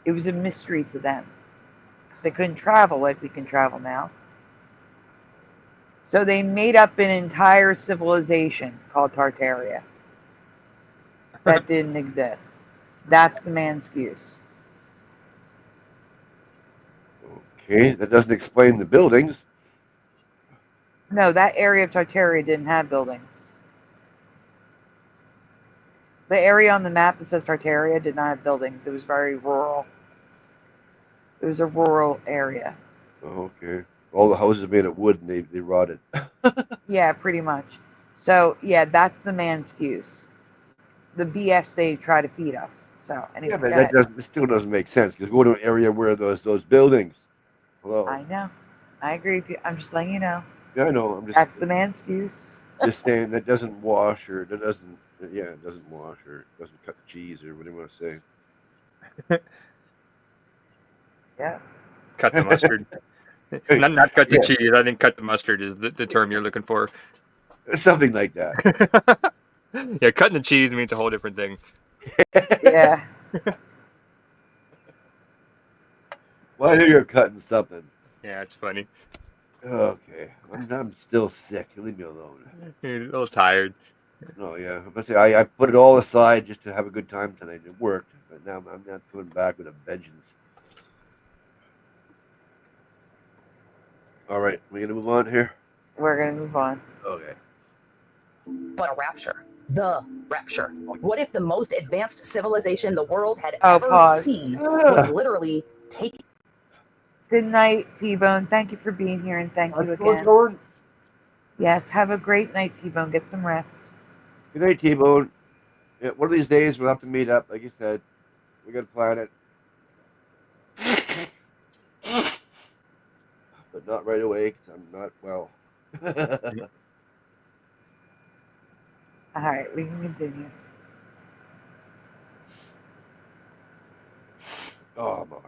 It was a mystery to them. Because they couldn't travel like we can travel now. So they made up an entire civilization called Tartaria. That didn't exist. That's the Manscuse. Okay, that doesn't explain the buildings. No, that area of Tartaria didn't have buildings. The area on the map that says Tartaria did not have buildings. It was very rural. It was a rural area. Oh, okay. All the houses are made of wood and they rotted. Yeah, pretty much. So, yeah, that's the Manscuse. The BS they try to feed us. So, anyway, Yeah, but go that ahead. it still doesn't make sense. Because go to an area where those buildings. Hello. I know. I agree with you. I'm just letting you know. Yeah, I know. I'm just. That's the Manscuse. Just saying that doesn't wash or that doesn't. Yeah, it doesn't wash or it doesn't cut the cheese or what do you want to say? Yeah. Cut the mustard. Not cut the cheese. I think cut the mustard is the term you're looking for. Something like that. Yeah, cutting the cheese means a whole different thing. Yeah. Well, I knew you were cutting something. Yeah, it's funny. Okay, I'm still sick. Leave me alone. I was tired. Oh yeah, but I put it all aside just to have a good time tonight. It worked, but now I'm not coming back with a vengeance. All right, we gonna move on here. We're gonna move on. Okay. But a rapture. The rapture. What if the most advanced civilization the world had Oh, ever pause. seen was literally taken? Good night, T-Bone. Thank you for being here, and thank you again. Going. Yes, have a great night, T-Bone. Get some rest. Good night, T-Bone. Yeah, one of these days we'll have to meet up, like you said. We got to plan it. But not right away, because I'm not well. All right, we can continue. Oh, my.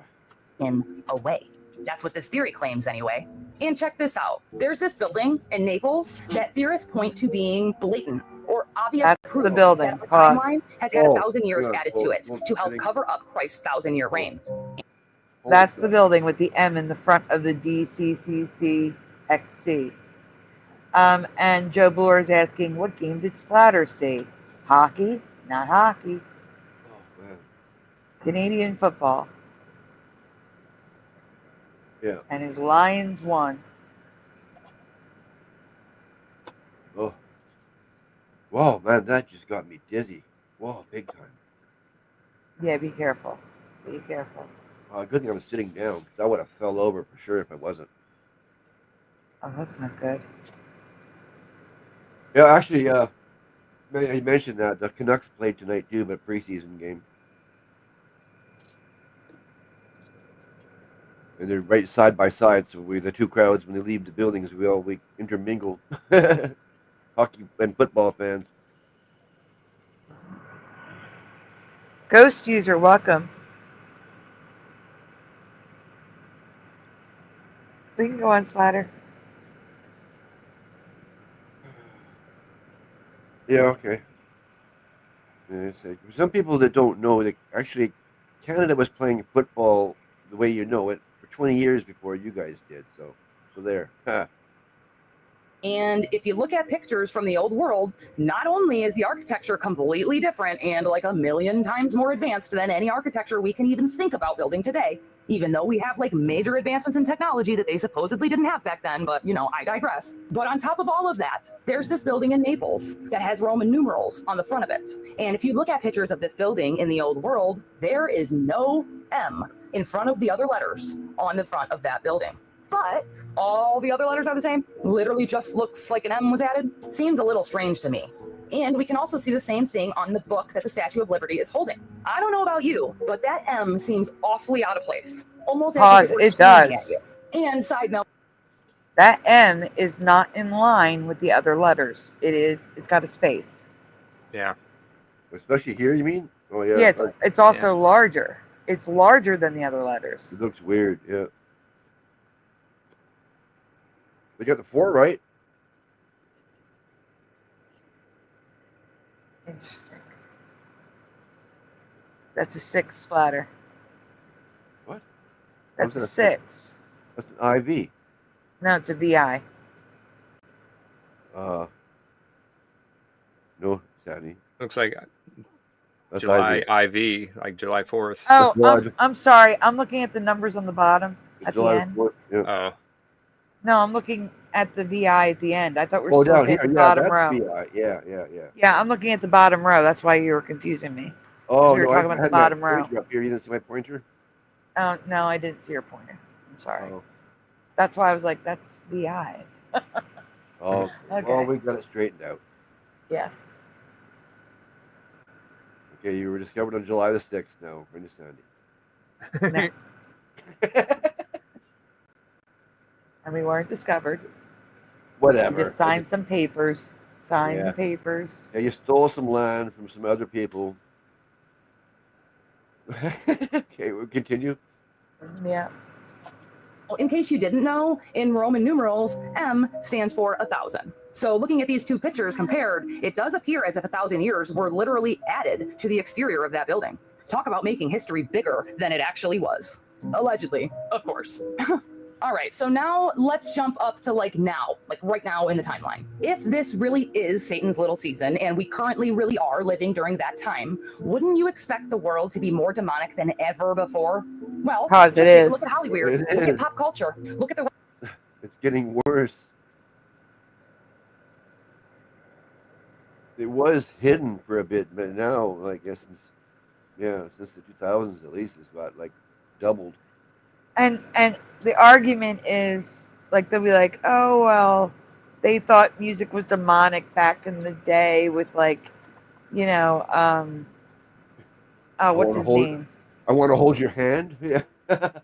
In a way. That's what this theory claims anyway. And check this out. There's this building in Naples that theorists point to being blatant or obvious That's proof the building. that the Pause. timeline has had Oh, 1,000 years yeah, added oh, to it oh, to help kidding. cover up Christ's 1,000-year reign. That's the building with the M in the front of the DCCCXC. And Joe Blor is asking, what game did Splatter see? Hockey? Not hockey. Oh, man. Canadian football. Yeah. And his Lions won. Oh. Whoa, man, that just got me dizzy. Whoa, big time. Yeah, be careful. Be careful. Good thing I'm sitting down, because I would have fell over for sure if I wasn't. Oh, that's not good. Yeah, actually, you mentioned that the Canucks played tonight too, but preseason game. And they're right side by side, so the two crowds, when they leave the buildings, we intermingle. Hockey and football fans. Ghost user, welcome. We can go on, Splatter. Yeah, okay. Yeah, it's like, for some people that don't know, that actually Canada was playing football the way you know it for 20 years before you guys did. So there. And if you look at pictures from the old world, not only is the architecture completely different and like 1,000,000 times more advanced than any architecture we can even think about building today, even though we have like major advancements in technology that they supposedly didn't have back then, but you know, I digress. But on top of all of that, there's this building in Naples that has Roman numerals on the front of it. And if you look at pictures of this building in the old world, there is no M in front of the other letters on the front of that building. But all the other letters are the same. Literally just looks like an M was added. Seems a little strange to me. And we can also see the same thing on the book that the Statue of Liberty is holding. I don't know about you, but that M seems awfully out of place. Almost as if it were screaming at you. And side note, that N is not in line with the other letters. It's got a space. Yeah. Especially here, you mean? Oh, yeah. Yeah, it's also larger. It's larger than the other letters. It looks weird, yeah. They got the 4 right. Interesting. That's a 6, Splatter. What? That's How's a that 6. That's an IV. No, it's a VI. No, Sandy. Looks like That's July IV. IV, like July 4th. Oh, July. I'm sorry. I'm looking at the numbers on the bottom It's at the July end. 4th, yeah. Oh, No, I'm looking at the VI at the end. I thought we were Oh, still down looking here, at the yeah, bottom that's row. VI. Yeah. Yeah, I'm looking at the bottom row. That's why you were confusing me. Oh, We were no, talking I about the had bottom my row. pointer up here. You didn't see my pointer? Oh, no, I didn't see your pointer. I'm sorry. Oh. That's why I was like, that's VI. Oh, Okay. well, we got it straightened out. Yes. Okay, you were discovered on July the 6th now, Brenda Sandy. No. And we weren't discovered. Whatever. We just signed some papers. Signed Yeah. the papers. Yeah, you stole some land from some other people. Okay, we'll continue. Yeah. In case you didn't know, in Roman numerals, M stands for 1,000. So looking at these two pictures compared, it does appear as if 1,000 years were literally added to the exterior of that building. Talk about making history bigger than it actually was. Allegedly, of course. All right, so now let's jump up to like right now in the timeline. If this really is Satan's little season, and we currently really are living during that time, wouldn't you expect the world to be more demonic than ever before? Well, Cause just it take a is. look at Hollywood, look at pop culture, look at the... It's getting worse. It was hidden for a bit, but now, I guess, since the 2000s at least, it's about like doubled. And the argument is like they'll be like, oh well, they thought music was demonic back in the day with like, what's his name? I want to hold your hand. Yeah.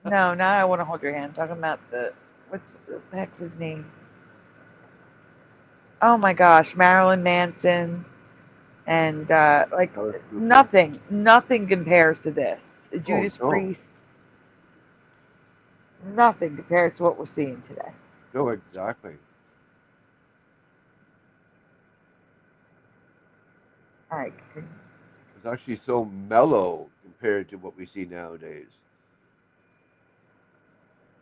No, not I want to hold your hand. I'm talking about what's the heck's his name? Oh my gosh, Marilyn Manson, and nothing compares to this. Judas Priest. Nothing compares to what we're seeing today. No, exactly. All right. It's actually so mellow compared to what we see nowadays.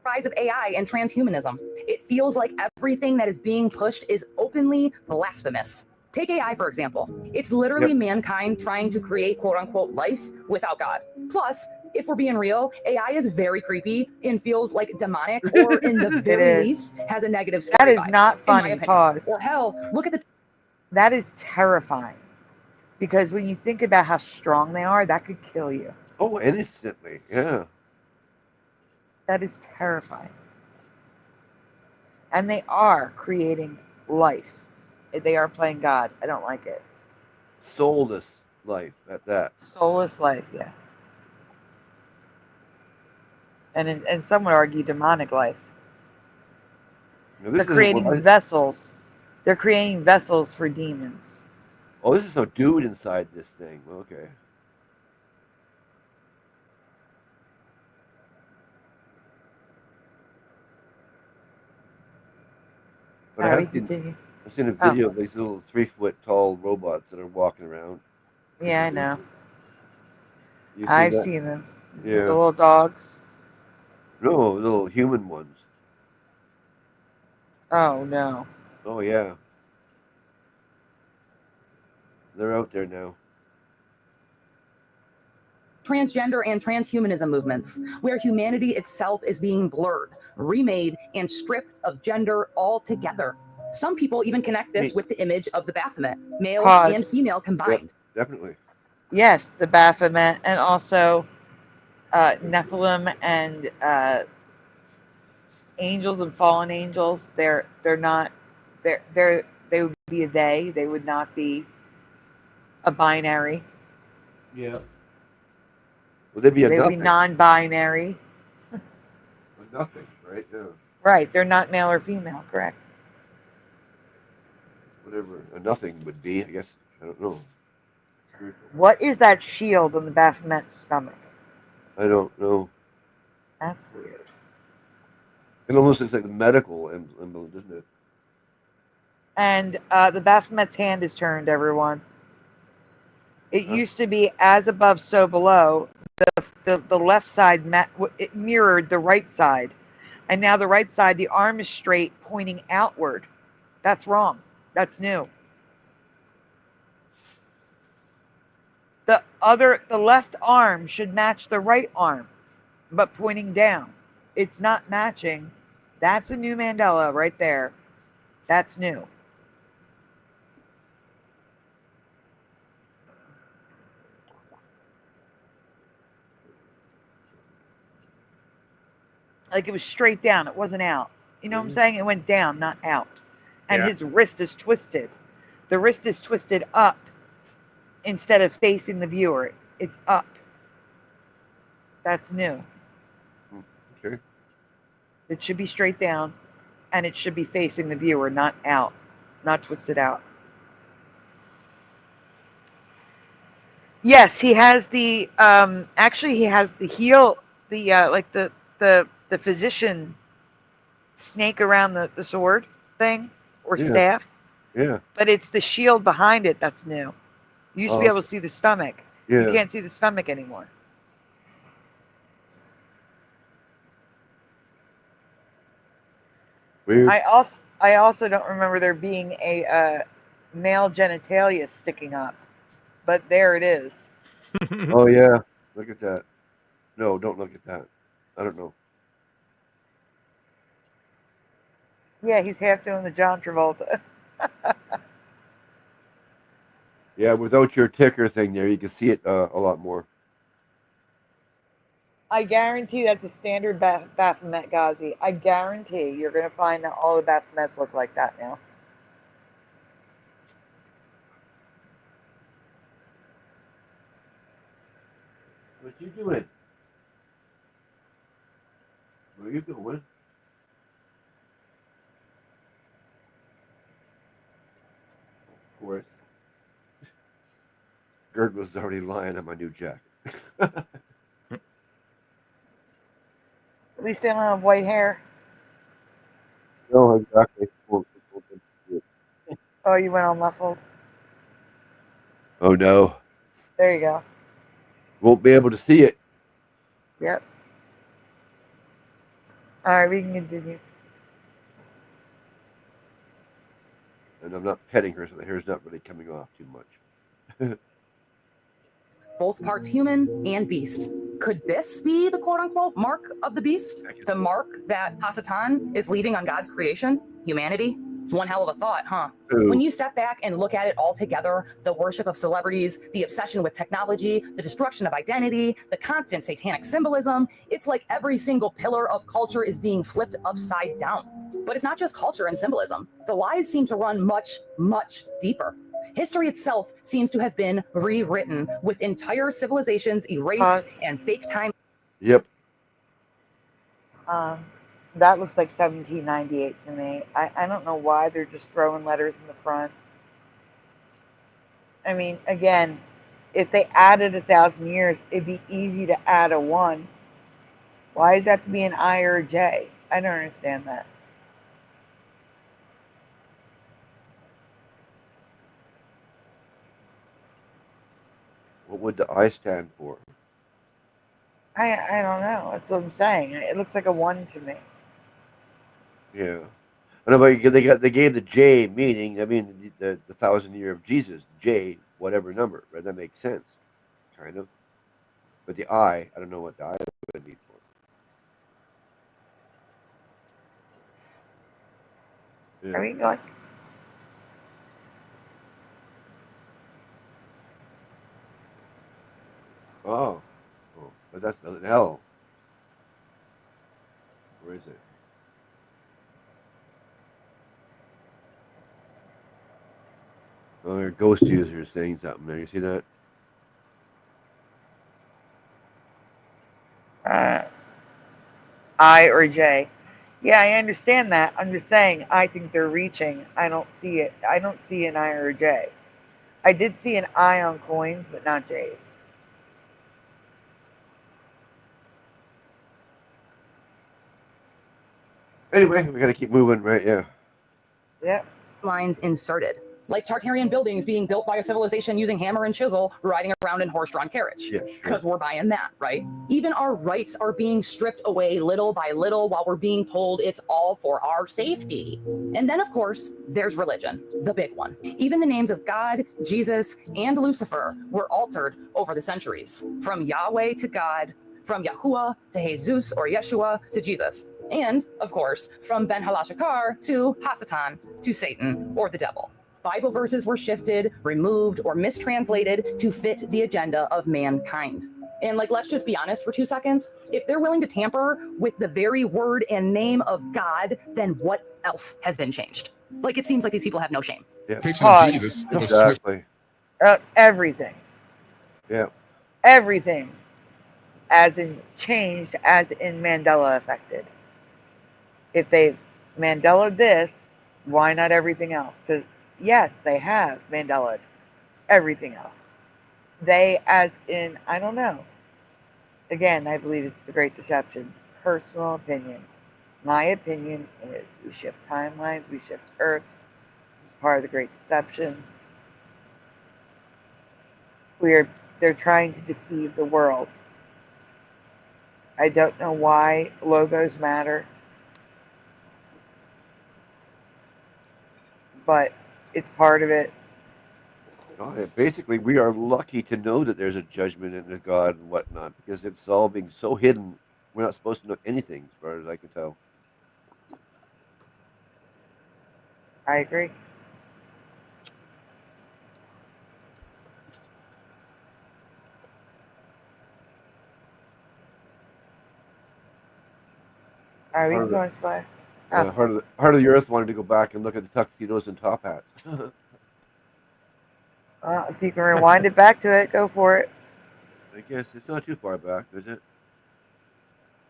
Rise of AI and transhumanism. It feels like everything that is being pushed is openly blasphemous. Take AI, for example. It's literally mankind trying to create quote-unquote life without God. Plus, if we're being real, AI is very creepy and feels like demonic, or in the very least, has a negative scary vibe. That is not funny, pause. Or hell, look at the... That is terrifying. Because when you think about how strong they are, that could kill you. Oh, instantly, yeah. That is terrifying. And they are creating life. They are playing God. I don't like it. Soulless life at that. Soulless life, yes. And some would argue demonic life. They're creating vessels. They're creating vessels for demons. Oh, this is a dude inside this thing. Okay. But I've seen a video of these little 3-foot tall robots that are walking around. Yeah, I know. I've seen them. Yeah. The little dogs. No, little human ones. Oh, no. Oh, yeah. They're out there now. Transgender and transhumanism movements, where humanity itself is being blurred, remade, and stripped of gender altogether. Some people even connect this with the image of the Baphomet, male and female combined. Yep, definitely. Yes, the Baphomet, and also Nephilim and angels and fallen angels. They would be a they. They would not be a binary. Yeah. Well, they'd be they would be non-binary. Nothing, right? Yeah. Right. They're not male or female, correct? Whatever a nothing would be, I guess. I don't know. What is that shield on the Baphomet's stomach? I don't know. That's weird. It almost looks like a medical emblem, doesn't it? And the Baphomet's hand is turned, everyone. It used to be as above, so below. The left side, it mirrored the right side. And now the right side, the arm is straight, pointing outward. That's wrong. That's new. The left arm should match the right arm, but pointing down. It's not matching. That's a new Mandela right there. That's new. Like it was straight down. It wasn't out. You know what I'm saying? It went down, not out. And his wrist is twisted. The wrist is twisted up instead of facing the viewer. It's up. That's new. Okay. It should be straight down, and it should be facing the viewer, not out, not twisted out. Yes, he has the actually he has the heel, the like the physician snake around the sword thing or Yeah. staff, Yeah. but it's the shield behind it that's new. You used to be Oh, able to see the stomach. You yeah. can't see the stomach anymore. Weird. I also don't remember there being a male genitalia sticking up, but there it is. Oh yeah. Look at that. No, don't look at that. I don't know. Yeah, he's half doing the John Travolta. Yeah, without your ticker thing there, you can see it a lot more. I guarantee that's a standard Baphomet Ghazi. I guarantee you're going to find that all the Baphomets look like that now. What you doing? Where you going? Of course. Gerd was already lying on my new jacket. At least they don't have white hair. No, exactly. Oh, you went all muffled. Oh no. There you go. Won't be able to see it. Yep. All right, we can continue. And I'm not petting her, so the hair's not really coming off too much. Both parts human and beast. Could this be the quote-unquote mark of the beast? The mark that Hasatan is leaving on God's creation? Humanity? It's one hell of a thought, huh? Ooh. When you step back and look at it all together, the worship of celebrities, the obsession with technology, the destruction of identity, the constant satanic symbolism, it's like every single pillar of culture is being flipped upside down. But it's not just culture and symbolism. The lies seem to run much, much deeper. History itself seems to have been rewritten, with entire civilizations erased and fake time. Yep. That looks like 1798 to me. I don't know why they're just throwing letters in the front. I mean, again, if they added 1,000 years, it'd be easy to add a 1. Why does that have to be an I or a J? I don't understand that. What would the I stand for? I don't know. That's what I'm saying. It looks like a 1 to me. Yeah. I know, but they gave the J meaning. I mean, the 1,000 year of Jesus, J, whatever number, right? That makes sense, kind of. But the I don't know what the I would be for. Yeah. Are we going? Oh, but that's an L. Where is it? Oh, your ghost user is saying something there. You see that? I or J. Yeah, I understand that. I'm just saying, I think they're reaching. I don't see it. I don't see an I or a J. I did see an I on coins, but not J's. Anyway, we got to keep moving, right? Yeah. Yep. Lines inserted. Like Tartarian buildings being built by a civilization using hammer and chisel, riding around in horse-drawn carriage. Yeah, Because we're buying that, right? Even our rights are being stripped away little by little while we're being told it's all for our safety. And then, of course, there's religion, the big one. Even the names of God, Jesus, and Lucifer were altered over the centuries. From Yahweh to God, from Yahuwah to Jesus or Yeshua to Jesus. And, of course, from Ben Halashakar to Hasatan to Satan or the devil. Bible verses were shifted, removed, or mistranslated to fit the agenda of mankind. And let's just be honest for 2 seconds. If they're willing to tamper with the very word and name of God, then what else has been changed? It seems like these people have no shame. Yeah. Picture of Jesus. Exactly. Everything. Yeah. Everything. As in changed, as in Mandela affected. If they've Mandela this, why not everything else? Because yes, they have Mandela everything else. They, as in, I don't know. Again, I believe it's the Great Deception. Personal opinion. My opinion is we shift timelines, we shift Earths. This is part of the Great Deception. They're trying to deceive the world. I don't know why logos matter, but it's part of it. Basically, we are lucky to know that there's a judgment and a God and whatnot, because it's all being so hidden. We're not supposed to know anything, as far as I can tell. I agree. Are we going to fly? Heart of the Earth wanted to go back and look at the tuxedos and top hats. If you can rewind it back to it, go for it. I guess it's not too far back, is it?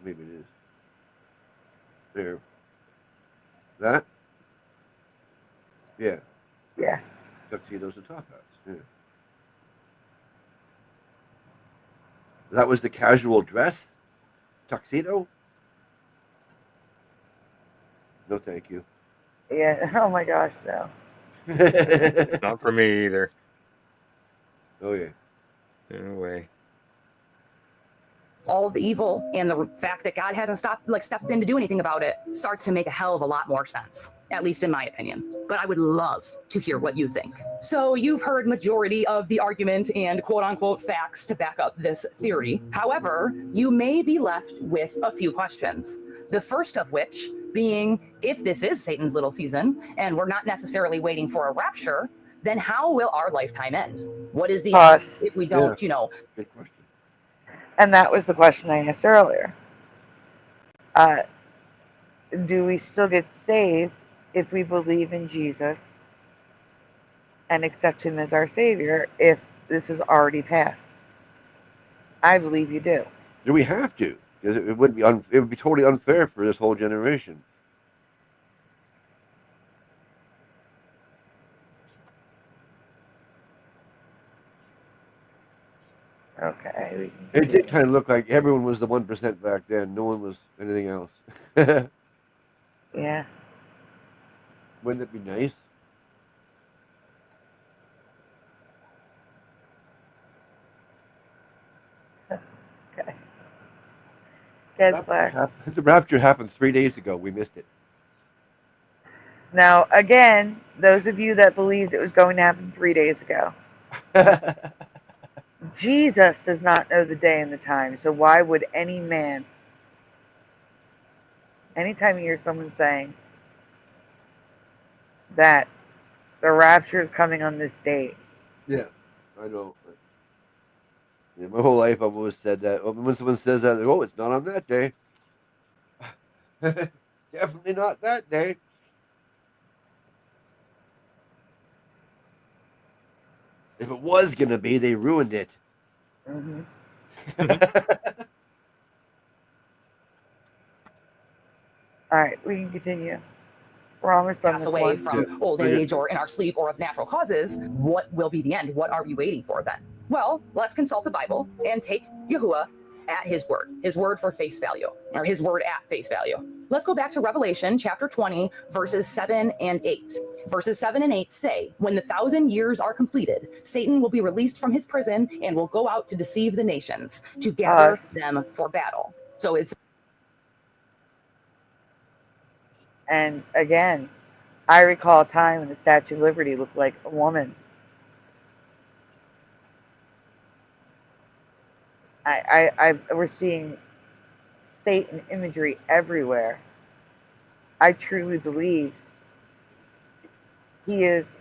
Maybe it is. There. That? Yeah. Yeah. Tuxedos and top hats. Yeah. That was the casual dress? Tuxedo? No, thank you. Yeah. Oh my gosh, no. Not for me either. Oh yeah. No way. All of the evil and the fact that God hasn't stepped in to do anything about it starts to make a hell of a lot more sense, at least in my opinion. But I would love to hear what you think. So you've heard majority of the argument and quote unquote facts to back up this theory. However, you may be left with a few questions. The first of which being, if this is Satan's little season and we're not necessarily waiting for a rapture, then how will our lifetime end? What is the end if we don't, Good question. And that was the question I asked earlier. Do we still get saved if we believe in Jesus and accept him as our Savior if this is already passed? I believe you do. Do we have to? Because it would be it would be totally unfair for this whole generation. Okay. It did kind of look like everyone was the 1% back then. No one was anything else. Yeah. Wouldn't it be nice? Okay. That's Black. The rapture happened 3 days ago. We missed it. Now, again, those of you that believed it was going to happen 3 days ago, Jesus does not know the day and the time, so why would any man, anytime you hear someone saying that the rapture is coming on this date? Yeah, I know. Yeah, my whole life I've always said that. When someone says that, oh, it's not on that day. Definitely not that day. If it was going to be, they ruined it. Mm-hmm. All right, we can continue. We're almost done pass this away one. from old age or in our sleep or of natural causes, what will be the end? What are we waiting for then? Well, let's consult the Bible and take Yahuwah at his word for face value, or his word at face value. Let's go back to Revelation chapter 20, verses 7 and 8. Verses 7 and 8 say, when the 1,000 years are completed, Satan will be released from his prison and will go out to deceive the nations, to gather them for battle. So it's... And again, I recall a time when the Statue of Liberty looked like a woman. We're seeing Satan imagery everywhere. I truly believe he is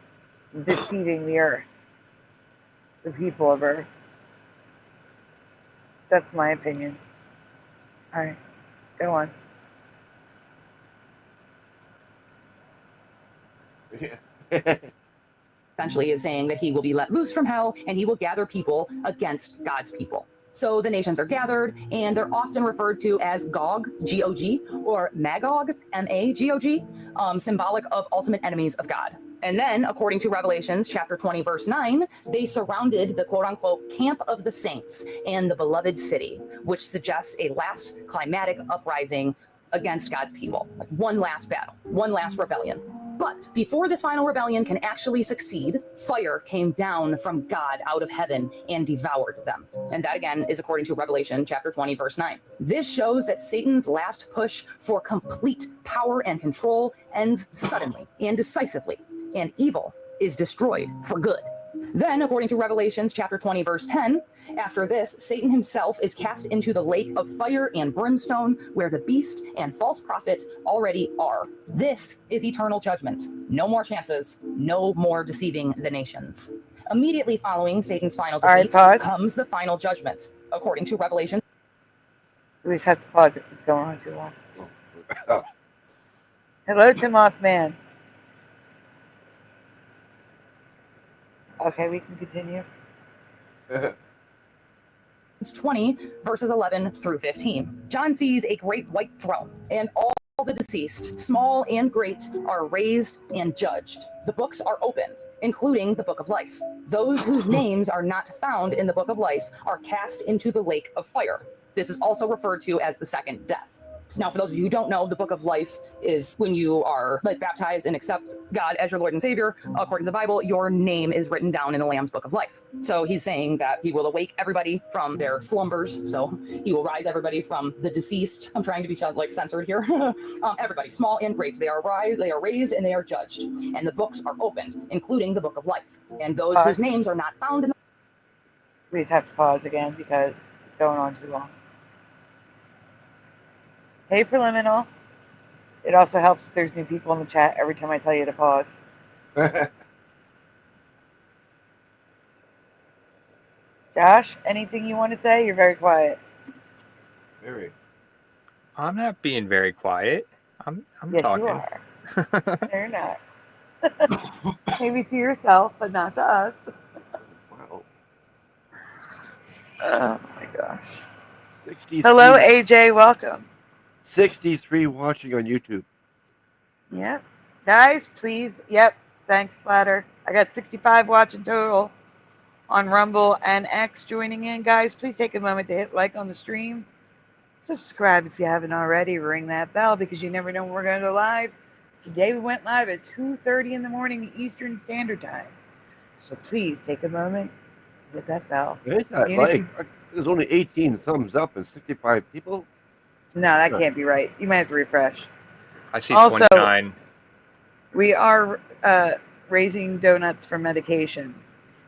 deceiving the earth, the people of earth. That's my opinion. All right, go on. essentially is saying that he will be let loose from hell and he will gather people against God's people. So the nations are gathered, and they're often referred to as Gog, G-O-G, or Magog, M-A-G-O-G, symbolic of ultimate enemies of God. And then, according to Revelations chapter 20, verse 9, they surrounded the quote-unquote camp of the saints and the beloved city, which suggests a last climatic uprising against God's people. Like one last battle, one last rebellion. But before this final rebellion can actually succeed, fire came down from God out of heaven and devoured them. And that again is according to Revelation chapter 20, verse 9. This shows that Satan's last push for complete power and control ends suddenly and decisively, and evil is destroyed for good. Then, according to Revelations chapter 20, verse 10, after this, Satan himself is cast into the lake of fire and brimstone, where the beast and false prophet already are. This is eternal judgment. No more chances, no more deceiving the nations. Immediately following Satan's final defeat comes the final judgment, according to Revelation. We just have to pause it because it's going on too long. Hello to Mothman. Okay, we can continue. It's 20, verses 11 through 15. John sees a great white throne, and all the deceased, small and great, are raised and judged. The books are opened, including the book of life. Those whose names are not found in the book of life are cast into the lake of fire. This is also referred to as the second death. Now, for those of you who don't know, the book of life is when you are baptized and accept God as your Lord and Savior. According to the Bible, your name is written down in the Lamb's book of life. So he's saying that he will awake everybody from their slumbers. So he will rise everybody from the deceased. I'm trying to be censored here. Everybody, small and great, they are raised and they are judged. And the books are opened, including the book of life. And those whose names are not found in the... We just have to pause again because it's going on too long. Hey, Preliminal. It also helps if there's new people in the chat every time I tell you to pause. Josh, anything you want to say? You're very quiet. Very. I'm not being very quiet. I'm yes, talking. You are. No, you're not. Maybe to yourself, but not to us. Wow. Oh my gosh. 63. Hello, AJ. Welcome. 63 watching on YouTube. Yep. Guys, please. Yep. Thanks, Splatter. I got 65 watching total on Rumble and X joining in. Guys, please take a moment to hit like on the stream. Subscribe if you haven't already. Ring that bell because you never know when we're going to go live. Today we went live at 2:30 in the morning Eastern Standard Time. So please take a moment, hit that bell. There's only 18 thumbs up and 65 people. No, that can't be right. You might have to refresh. I see also, 29. We are raising donuts for medication.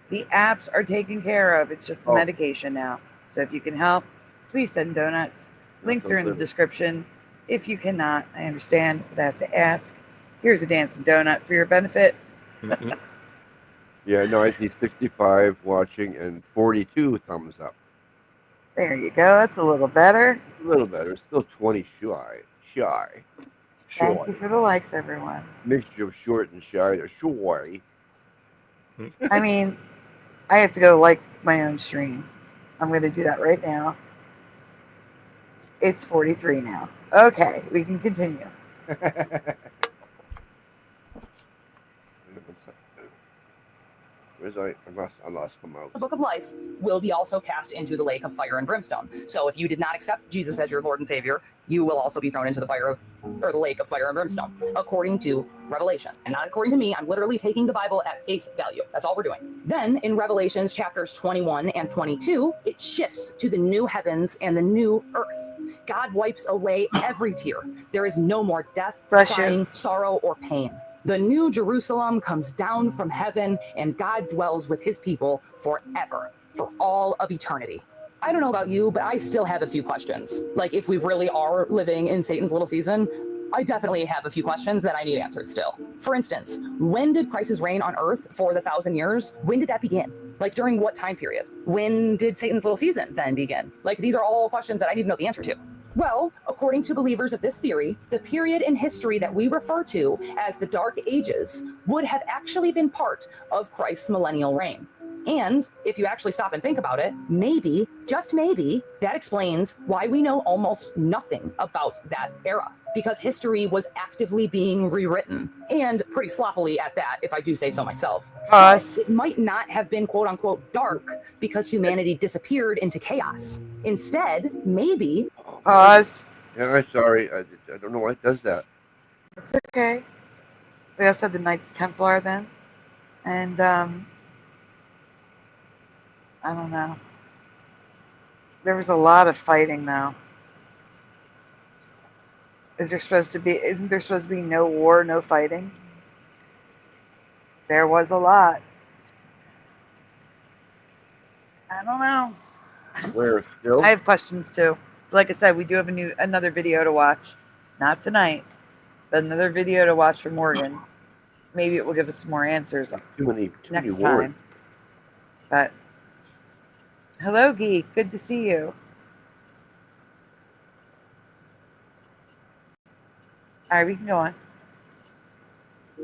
The apps are taken care of. It's just the medication now. So if you can help, please send donuts. Links are in the description. If you cannot, I understand, but I have to ask. Here's a dancing donut for your benefit. Yeah, no, I see 65 watching and 42 thumbs up. There you go. That's a little better. A little better. Still 20 shy. Thank you for the likes, everyone. Mixture of short and shy. Or shy. I mean, I have to go like my own stream. I'm going to do that right now. It's 43 now. Okay, we can continue. I lost my mouse. The book of life will be also cast into the lake of fire and brimstone. So if you did not accept Jesus as your Lord and Savior, you will also be thrown into the the lake of fire and brimstone, according to Revelation. And not according to me, I'm literally taking the Bible at face value. That's all we're doing. Then in Revelations chapters 21 and 22, it shifts to the new heavens and the new earth. God wipes away every tear. There is no more death, crying, sorrow, or pain. The new Jerusalem comes down from heaven, and God dwells with his people forever, for all of eternity. I don't know about you, but I still have a few questions. Like, if we really are living in Satan's little season, I definitely have a few questions that I need answered still. For instance, when did Christ's reign on earth for the 1,000 years? When did that begin? Like, during what time period? When did Satan's little season then begin? Like, these are all questions that I need to know the answer to. Well, according to believers of this theory, the period in history that we refer to as the Dark Ages would have actually been part of Christ's millennial reign. And if you actually stop and think about it, maybe, just maybe, that explains why we know almost nothing about that era. Because history was actively being rewritten, and pretty sloppily at that, if I do say so myself. It might not have been quote-unquote dark because humanity disappeared into chaos. Instead, maybe... Yeah, I'm sorry. I don't know why it does that. It's okay. We also have the Knights Templar then. And, I don't know. There was a lot of fighting, though. Isn't there supposed to be no war, no fighting? There was a lot. I don't know. Where still? I have questions too. Like I said, we do have another video to watch. Not tonight, but another video to watch from Morgan. Maybe it will give us some more answers Too many next words. time. But hello, Geek. Good to see you. All right, we can go on.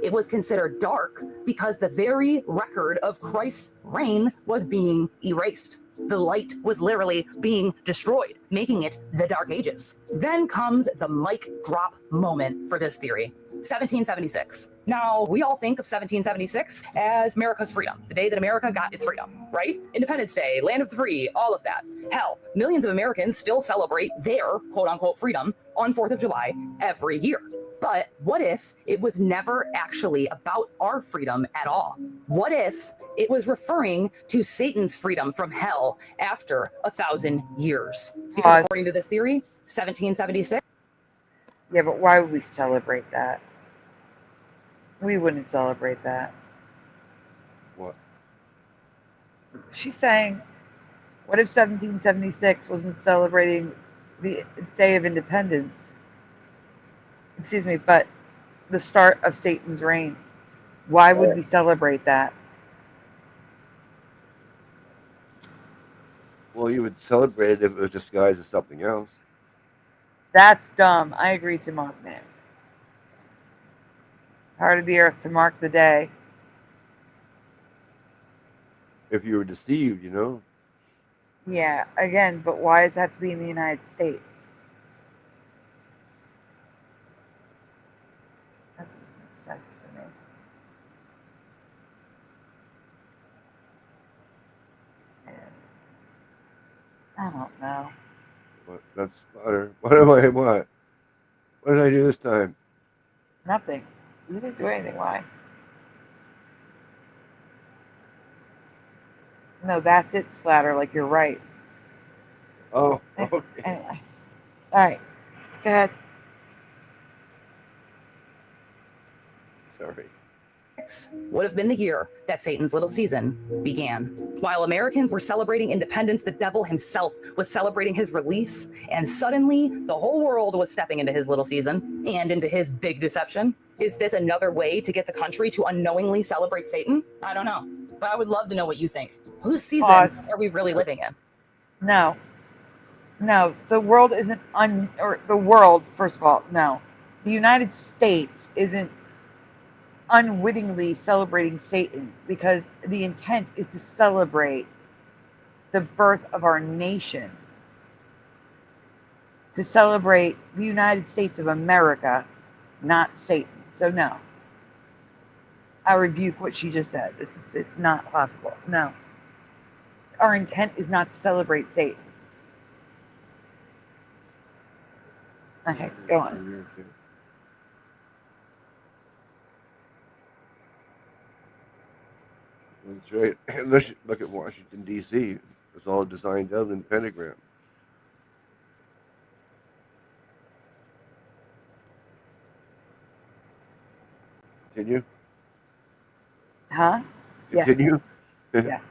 It was considered dark because the very record of Christ's reign was being erased. The light was literally being destroyed, making it the Dark Ages. Then comes the mic drop moment for this theory. 1776. Now, we all think of 1776 as America's freedom, the day that America got its freedom, right? Independence Day, land of the free, all of that. Hell, millions of Americans still celebrate their quote-unquote freedom on 4th of July every year. But what if it was never actually about our freedom at all? What if it was referring to Satan's freedom from hell after 1,000 years? Because according to this theory, 1776. Yeah, but why would we celebrate that? We wouldn't celebrate that. What? She's saying, what if 1776 wasn't celebrating the Day of Independence? Excuse me, but the start of Satan's reign. Why would we celebrate that? Well, you would celebrate it if it was disguised as something else. That's dumb. I agree to Mothman. Heart of the earth to mark the day. If you were deceived, you know. Yeah, again, but why does it have to be in the United States? That doesn't make sense to me. And I don't know. What? That's Splatter. What did I do this time? Nothing. You didn't do anything. Why? No, that's it, Splatter. Like, you're right. Oh, okay. Anyway. All right. Go ahead. Sorry. Would have been the year that Satan's little season began. While Americans were celebrating independence, the devil himself was celebrating his release, and suddenly the whole world was stepping into his little season and into his big deception. Is this another way to get the country to unknowingly celebrate Satan? I don't know, but I would love to know what you think. Whose season are we really living in? No. No, the world isn't the world, first of all, no. The United States isn't unwittingly celebrating Satan, because the intent is to celebrate the birth of our nation, to celebrate the United States of America, not Satan. So no, I rebuke what she just said. It's not possible. No, our intent is not to celebrate Satan. Okay, go on. That's right. Unless you look at Washington, D.C., it's all designed out in pentagram. Continue? Huh? Continue? Yes. Yes.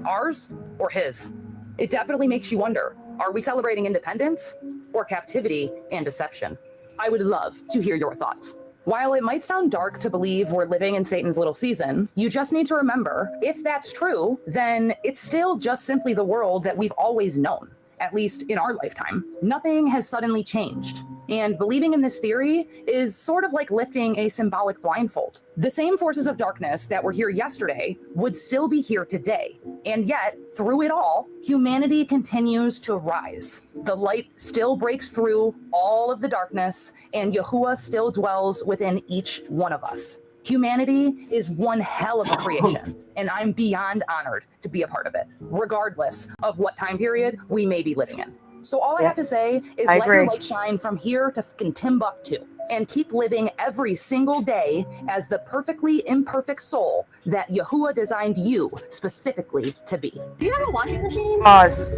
Ours or his? It definitely makes you wonder, are we celebrating independence or captivity and deception? I would love to hear your thoughts. While it might sound dark to believe we're living in Satan's little season, you just need to remember, if that's true, then it's still just simply the world that we've always known, at least in our lifetime. Nothing has suddenly changed. And believing in this theory is sort of like lifting a symbolic blindfold. The same forces of darkness that were here yesterday would still be here today. And yet, through it all, humanity continues to rise. The light still breaks through all of the darkness, and Yahuwah still dwells within each one of us. Humanity is one hell of a creation, and I'm beyond honored to be a part of it, regardless of what time period we may be living in. So all I Yeah, have to say is I let your agree. light shine from here to fucking Timbuktu, and keep living every single day as the perfectly imperfect soul that Yahuwah designed you specifically to be. Do you have a washing machine? Pause.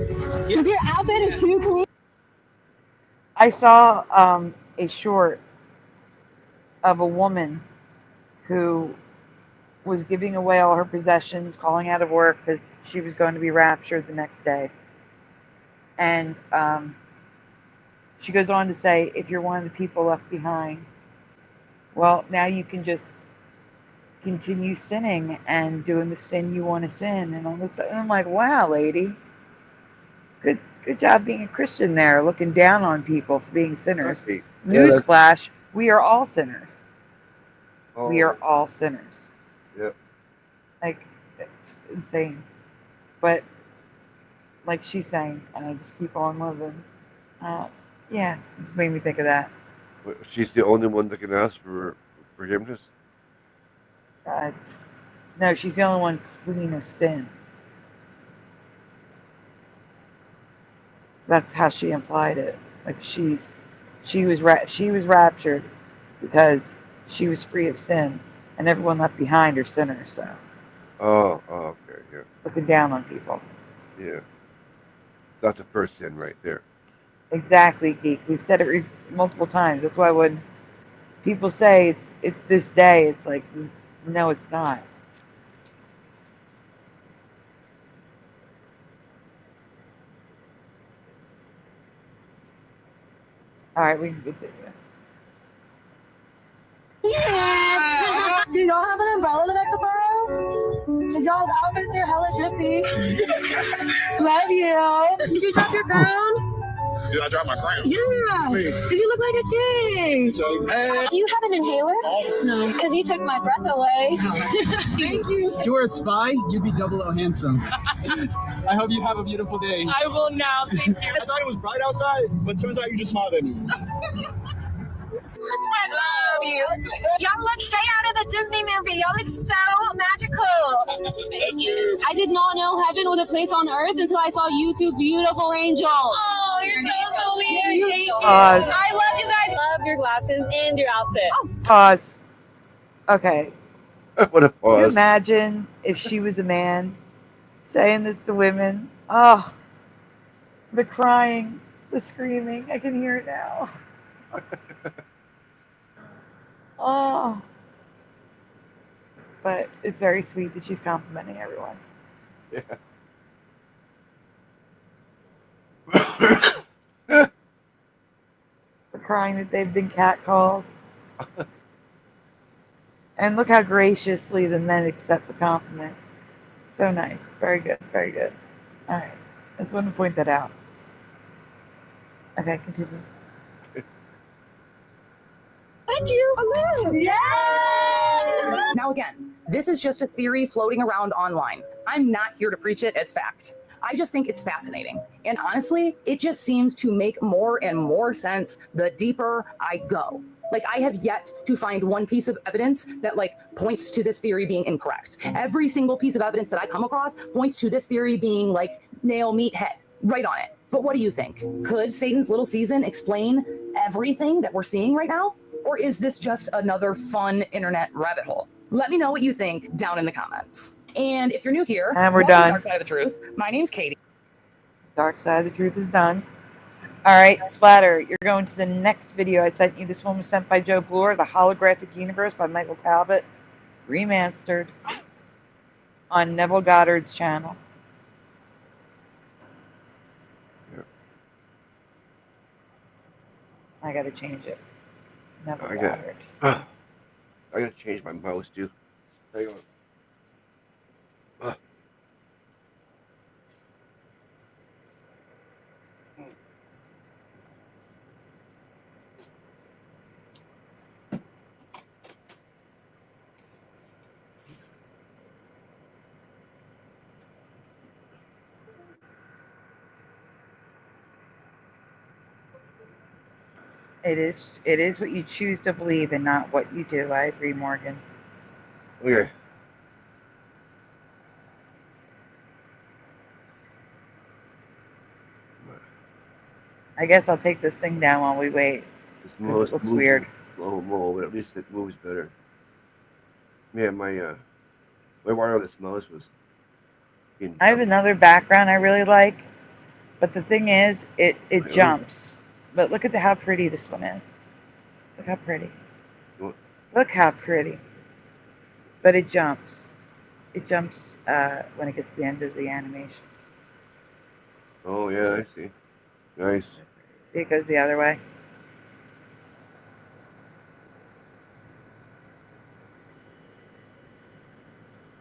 Because your outfit is too clean. I saw a short of a woman who was giving away all her possessions, calling out of work because she was going to be raptured the next day. And she goes on to say, if you're one of the people left behind, well, now you can just continue sinning and doing the sin you want to sin. And all this, and I'm like, wow, lady, good job being a Christian there, looking down on people for being sinners. Okay. Newsflash, we are all sinners. We are Oh, all sinners. yeah. Like, it's insane. But like she's saying, and I just keep on living. Yeah, it just made me think of that. But she's the only one that can ask for forgiveness. Uh, no, she's the only one clean of sin. That's how she implied it. Like she was raptured because she was free of sin, and everyone left behind are sinners. So Oh, okay, yeah, looking down on people. yeah. That's a first sin right there. Exactly, geek. We've said it multiple times. That's why when people say it's this day, it's like, no, it's not. All right, we can continue. Yeah. Do y'all have an umbrella that I could borrow? Cause y'all's outfits are hella trippy. Love you. Did you drop your crown? Did I drop my crown? Yeah. Cause you look like a king. You have an inhaler? No. Cause you took my breath away. Thank you. If you were a spy, you'd be 00 handsome. I hope you have a beautiful day. I will now, thank you. I thought it was bright outside, but turns out you just smiled at me. I love you. Y'all look straight out of the Disney movie. Y'all look so magical. Thank you. I did not know heaven was a place on earth until I saw you two beautiful angels. Oh, you're so sweet. Thank you. Pause. I love you guys. Love your glasses and your outfit. Oh. Pause. Okay. What a Can you pause. imagine if she was a man saying this to women? Oh, the crying, the screaming. I can hear it now. Oh. But it's very sweet that she's complimenting everyone. Yeah. For crying that they've been catcalled. And look how graciously the men accept the compliments. So nice. Very good. Very good. All right. I just wanted to point that out. Okay, continue. Thank you. Hello. Yeah. Now again, this is just a theory floating around online. I'm not here to preach it as fact. I just think it's fascinating. And honestly, it just seems to make more and more sense the deeper I go. Like, I have yet to find one piece of evidence that points to this theory being incorrect. Every single piece of evidence that I come across points to this theory being nail, meat, head, right on it. But what do you think? Could Satan's little season explain everything that we're seeing right now? Or is this just another fun internet rabbit hole? Let me know what you think down in the comments. And if you're new here, And we're welcome to done. Dark Side of the Truth. My name's Katie. Dark Side of the Truth is done. All right, Splatter, you're going to the next video I sent you. This one was sent by Joe Blor, The Holographic Universe by Michael Talbot, remastered on Neville Goddard's channel. Yeah. I gotta change it. Neville I Goddard. gotta change my mouse too. Hang on. It is what you choose to believe and not what you do. I agree, Morgan. Okay. I guess I'll take this thing down while we wait. This 'cause mouse it looks moves weird. slow mo, but at least it moves better. Yeah, my wireless mouse was being I have another background I really like, but the thing is, it Really? jumps. But look at how pretty this one is. Look how pretty. What? Look how pretty. But it jumps. It jumps when it gets to the end of the animation. Oh yeah, I see. Nice. See, it goes the other way.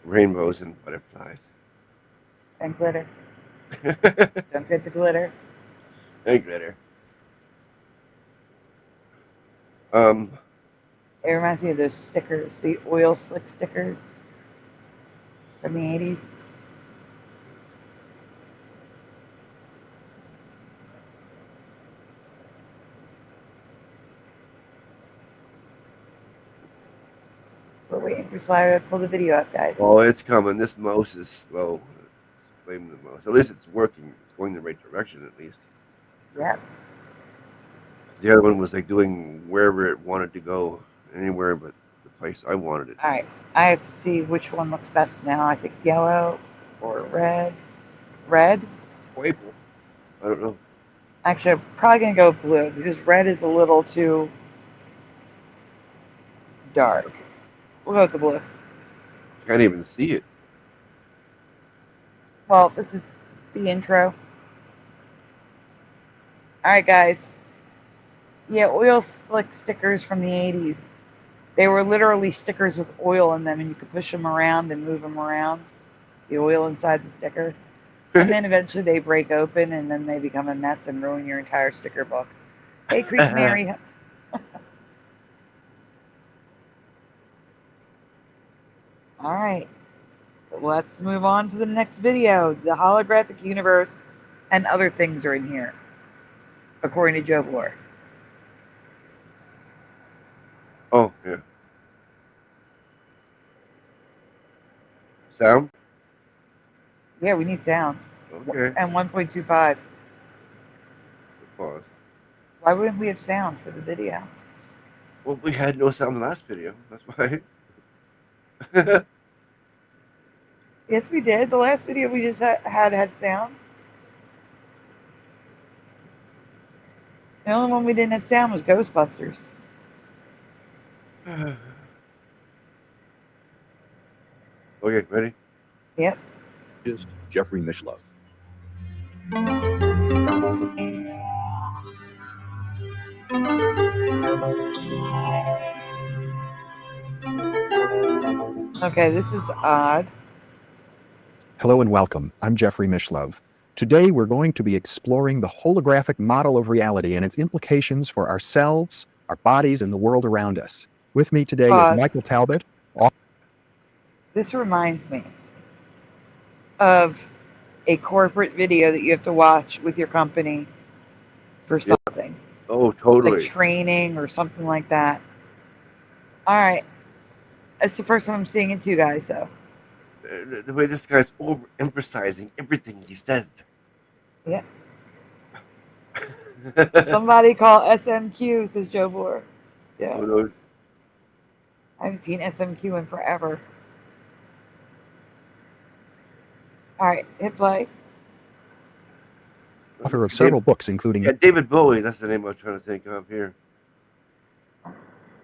Rainbows and butterflies. And glitter. Don't forget the glitter. And glitter. It reminds me of those stickers, the oil slick stickers from the 80s. We're waiting for Slider to pull the video up, guys. Oh, it's coming. This mouse is slow. Blame the mouse. At least it's working. It's going the right direction, at least. Yep. The other one was like doing wherever it wanted to go, anywhere but the place I wanted it. All right. I have to see which one looks best now. I think yellow or red. Red? Purple. I don't know. Actually, I'm probably going to go blue because red is a little too dark. We'll go with the blue. Can't even see it. Well, this is the intro. Alright, guys. Yeah, oil slick stickers from the 80s. They were literally stickers with oil in them, and you could push them around and move them around. The oil inside the sticker. And then eventually they break open, and then they become a mess and ruin your entire sticker book. Hey, Creek Mary. Alright. Let's move on to the next video. The holographic universe and other things are in here, according to Joe Blor. Oh, yeah. Sound? Yeah, we need sound. Okay. And 1.25. Pause. Why wouldn't we have sound for the video? Well, we had no sound in the last video. That's why. Yes, we did. The last video we just had sound. The only one we didn't have sound was Ghostbusters. Okay, ready? Yep. Just Jeffrey Mishlove. Okay, this is odd. Hello and welcome. I'm Jeffrey Mishlove. Today we're going to be exploring the holographic model of reality and its implications for ourselves, our bodies, and the world around us. With me today is Michael Talbot. This reminds me of a corporate video that you have to watch with your company for something. Oh, totally. Like training or something like that. All right. That's the first time I'm seeing it too, guys, so. The way this guy's overemphasizing everything he says. Yeah. Somebody call SMQ, says Joe Blor. Yeah. Oh, no. I haven't seen SMQ in forever. All right, hit play. Author of several books, including David Bowie. That's the name I was trying to think of here.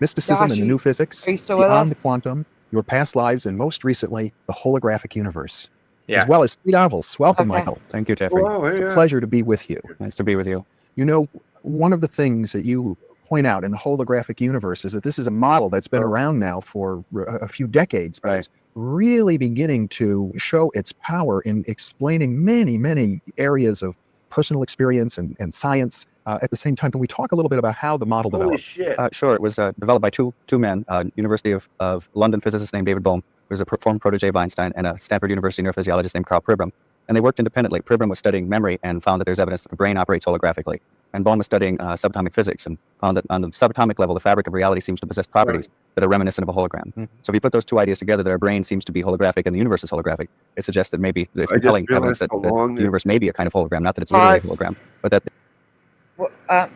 Mysticism and the New Physics, are you still with Beyond the us? Quantum, Your Past Lives, and most recently, The Holographic Universe. Yeah. As well as 3 novels. Welcome, Okay. Michael. Thank you, Jeffrey. Wow, It's yeah. a pleasure to be with you. Nice to be with you. You know, one of the things that you point out in the holographic universe is that this is a model that's been around now for a few decades, but it's really beginning to show its power in explaining many, many areas of personal experience and science. At the same time, can we talk a little bit about how the model Holy developed? shit. Sure. It was developed by two men, University of London physicist named David Bohm, who was a former protege of Einstein, and a Stanford University neurophysiologist named Carl Pribram. And they worked independently. Pribram was studying memory and found that there's evidence that the brain operates holographically. And Bohm was studying subatomic physics and found that on the subatomic level, the fabric of reality seems to possess properties that are reminiscent of a hologram. So if you put those two ideas together, that our brain seems to be holographic and the universe is holographic, it suggests that maybe there's I just compelling realized evidence that how the long universe may be a kind of hologram, not that it's literally a Pause. hologram, but that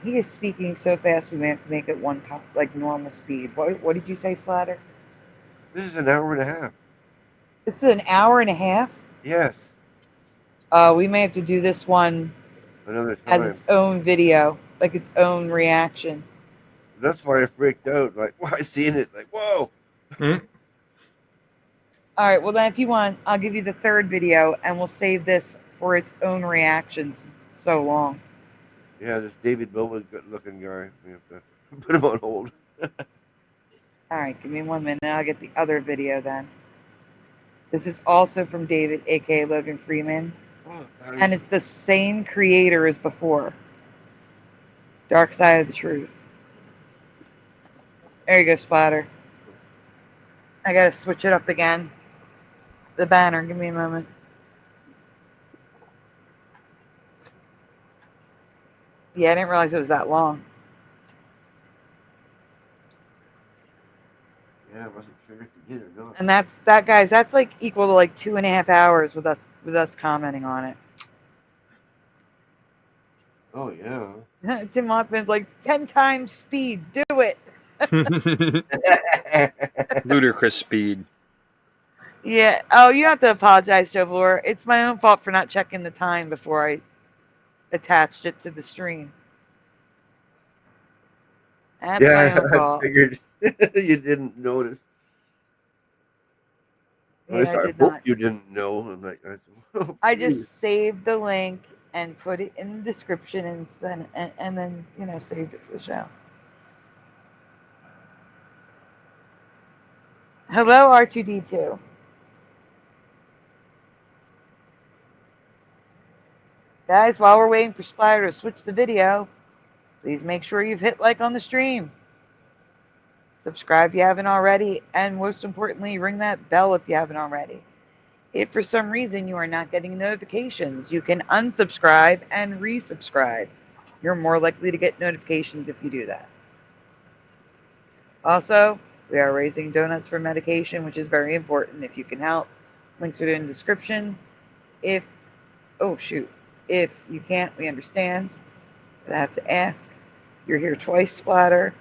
He is speaking so fast we may have to make it one top, like normal speed. What did you say, Splatter? This is an hour and a half. This is an hour and a half? Yes. We may have to do this one Another as time. its own video, like its own reaction. That's why I freaked out. Like, why I seen it? Like, whoa. All right, well, then if you want, I'll give you the third video, and we'll save this for its own reactions. It's so long. Yeah, this David Bowie good-looking guy. We have to put him on hold. All right, give me 1 minute. I'll get the other video then. This is also from David, aka Logan Freeman, and it's the same creator as before. Dark Side of the Truth. There you go, Splatter. I gotta switch it up again. The banner, give me a moment. Yeah, I didn't realize it was that long. Yeah, I wasn't sure if you did or not. And that's like equal to like 2.5 hours with us commenting on it. Oh yeah. Tim Hoffman's like 10 times speed. Do it. Ludicrous speed. Yeah. Oh, you don't have to apologize, Joe Blor. It's my own fault for not checking the time before I attached it to the stream. That's my own I fault. figured you didn't notice. Yeah, At least I I did hope not. you didn't know. I'm like, I just saved the link and put it in the description and sent and then saved it for the show. Hello, R2D2. Guys, while we're waiting for Splatter to switch the video, please make sure you've hit like on the stream. Subscribe if you haven't already, and most importantly, ring that bell if you haven't already. If for some reason you are not getting notifications, you can unsubscribe and resubscribe. You're more likely to get notifications if you do that. Also, we are raising donuts for medication, which is very important if you can help. Links are in the description. If you can't, we understand. But I have to ask. You're here twice, Splatter.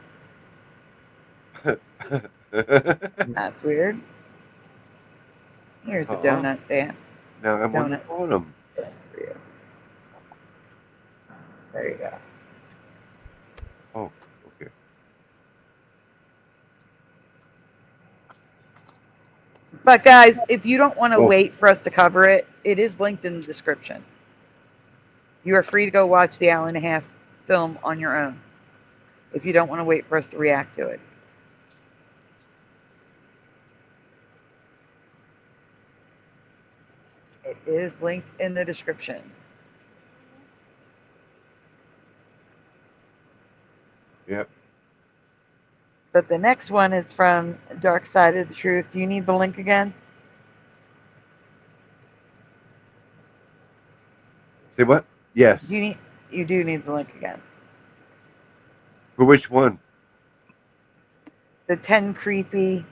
That's weird. Here's a donut dance. Now I'm on the Donut bottom. dance for you. There you go. Oh, okay. But guys, if you don't want to wait for us to cover it, it is linked in the description. You are free to go watch the hour and a half film on your own if you don't want to wait for us to react to it. It is linked in the description. Yep. But the next one is from Dark Side of the Truth. Do you need the link again? Say what? Yes. You do need the link again. For which one? The 10 creepy.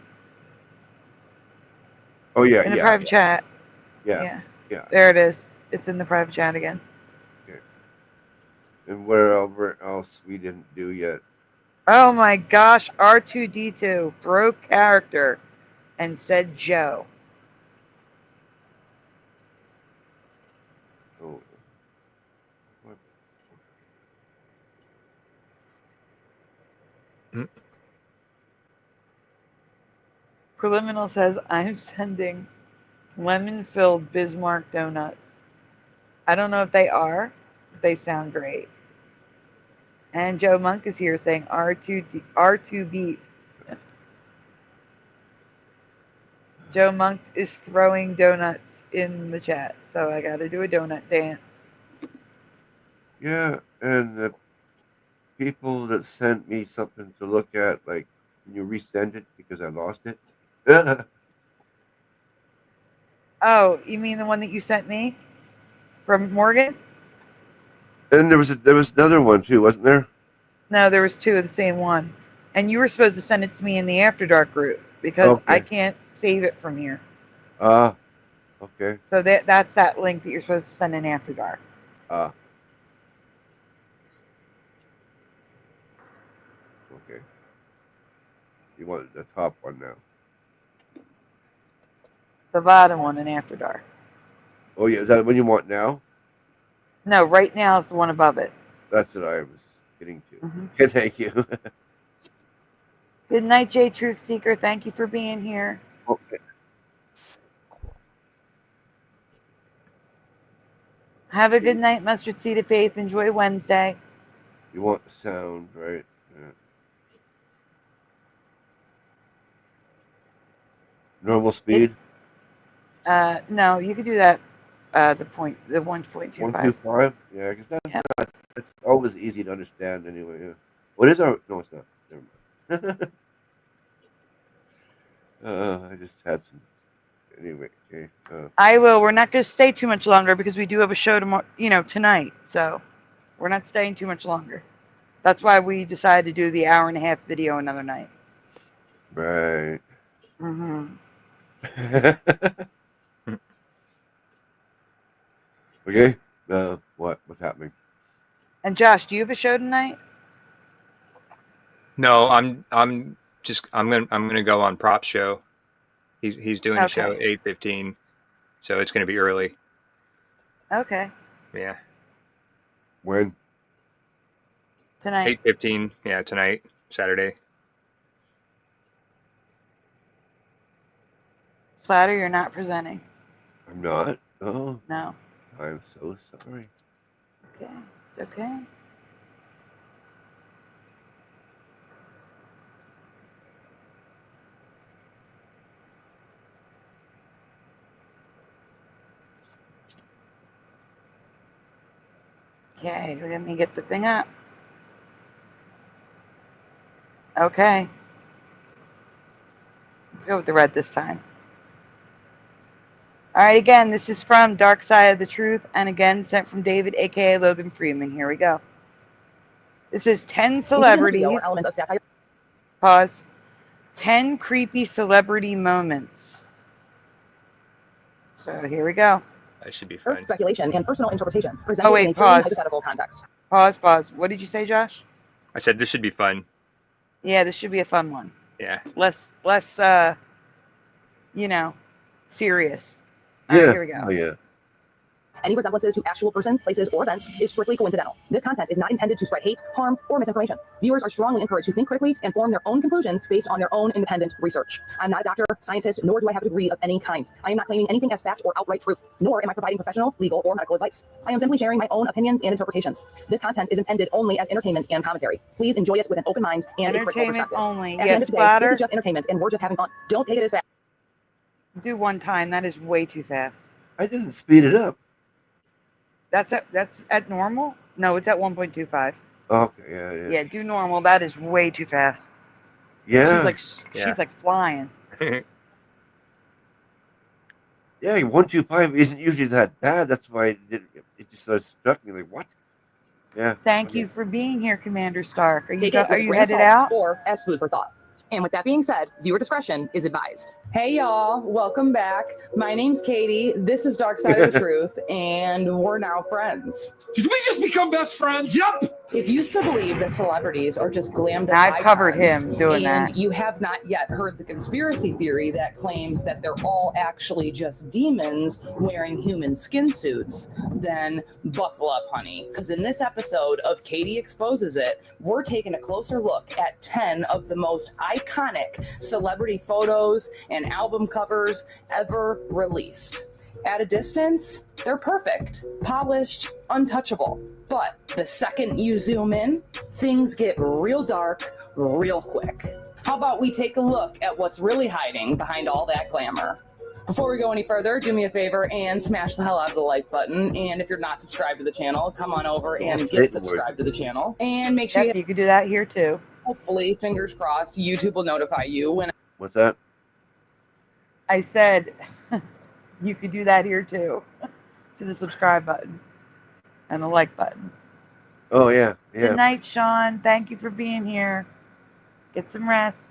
Oh yeah, in the private chat. Yeah. There it is. It's in the private chat again. Okay. And wherever else we didn't do yet. Oh my gosh, R2D2 broke character and said Joe. Oh. What? Preliminal says, I'm sending lemon-filled Bismarck donuts. I don't know if they are, but they sound great. And Joe Monk is here saying R2 beat. Joe Monk is throwing donuts in the chat, so I got to do a donut dance. Yeah, and the people that sent me something to look at, like, can you resend it because I lost it? Oh, you mean the one that you sent me from Morgan? And there was another one too, wasn't there? No, there was two of the same one. And you were supposed to send it to me in the After Dark group because I can't save it from here. Okay. So that's that link that you're supposed to send in After Dark. You want the top one now? The bottom one in After Dark. Oh yeah, is that what you want now? No, right now is the one above it. That's what I was getting to. Mhm. Okay, thank you. Good night, J Truth Seeker. Thank you for being here. Okay. Have a good night, Mustard Seed of Faith. Enjoy Wednesday. You want the sound, right? Yeah. Normal speed? No, you could do that. The 1.25. 125? Yeah, because that's always easy to understand anyway. Yeah. What is our? No, it's not. Never mind. I just had some. Anyway, okay. I will. We're not going to stay too much longer because we do have a show tomorrow. Tonight. So we're not staying too much longer. That's why we decided to do the hour-and-a-half video another night. Right. Mhm. Okay. What's happening? And Josh, do you have a show tonight? No, I'm gonna go on Prop Show. He's doing a show at 8:15, so it's gonna be early. Okay. Yeah. When? Tonight. 8:15. Yeah, tonight, Saturday. Splatter, you're not presenting. I'm not. Oh. No. I'm so sorry. Okay. It's okay. Okay, let me get the thing up. Okay. Let's go with the red this time. All right, again, this is from Dark Side of the Truth, and again, sent from David, a.k.a. Logan Freeman. Here we go. This is 10 celebrities. Pause. 10 creepy celebrity moments. So here we go. That should be fun. Speculation and personal interpretation presented Oh, in wait, a purely pause. hypothetical context. Pause. What did you say, Josh? I said this should be fun. Yeah, this should be a fun one. Yeah. Less, serious. Yeah. All right, here we go. Oh, yeah. Any resemblances to actual persons, places, or events is strictly coincidental. This content is not intended to spread hate, harm, or misinformation. Viewers are strongly encouraged to think critically and form their own conclusions based on their own independent research. I'm not a doctor, scientist, nor do I have a degree of any kind. I am not claiming anything as fact or outright truth, nor am I providing professional, legal, or medical advice. I am simply sharing my own opinions and interpretations. This content is intended only as entertainment and commentary. Please enjoy it with an open mind and a critical Entertainment perspective. only. At the Yes, end of the day, Splatter. this is just entertainment, and we're just having fun. Don't take it as fact. Do one time. That is way too fast. I didn't speed it up. That's at normal? No, it's at 1.25. Okay, yeah. Yeah, do normal. That is way too fast. Yeah. She's like flying. Yeah, 125 isn't usually that bad. That's why it just sort of struck me like, what? Yeah. Thank you for being here, Commander Stark. Are you Take it with a grain of headed salt out? or as food for thought. And with that being said, viewer discretion is advised. Hey y'all, welcome back. My name's Katie. This is Dark Side of the Truth, and we're now friends. Did we just become best friends? Yup. If you still believe that celebrities are just glammed up I've covered icons, him doing and that. you have not yet heard the conspiracy theory that claims that they're all actually just demons wearing human skin suits, then buckle up, honey. Because in this episode of Katie Exposes It, we're taking a closer look at 10 of the most iconic celebrity photos and album covers ever released. At a distance, they're perfect, polished, untouchable. But the second you zoom in, things get real dark real quick. How about we take a look at what's really hiding behind all that glamour? Before we go any further, do me a favor and smash the hell out of the like button. And if you're not subscribed to the channel, come on over and get subscribed to the channel. And make sure you could do that here too. Hopefully, fingers crossed, YouTube will notify you when. What's that? I said you could do that here too. To the subscribe button and the like button. Oh, yeah. Good night, Sean. Thank you for being here. Get some rest.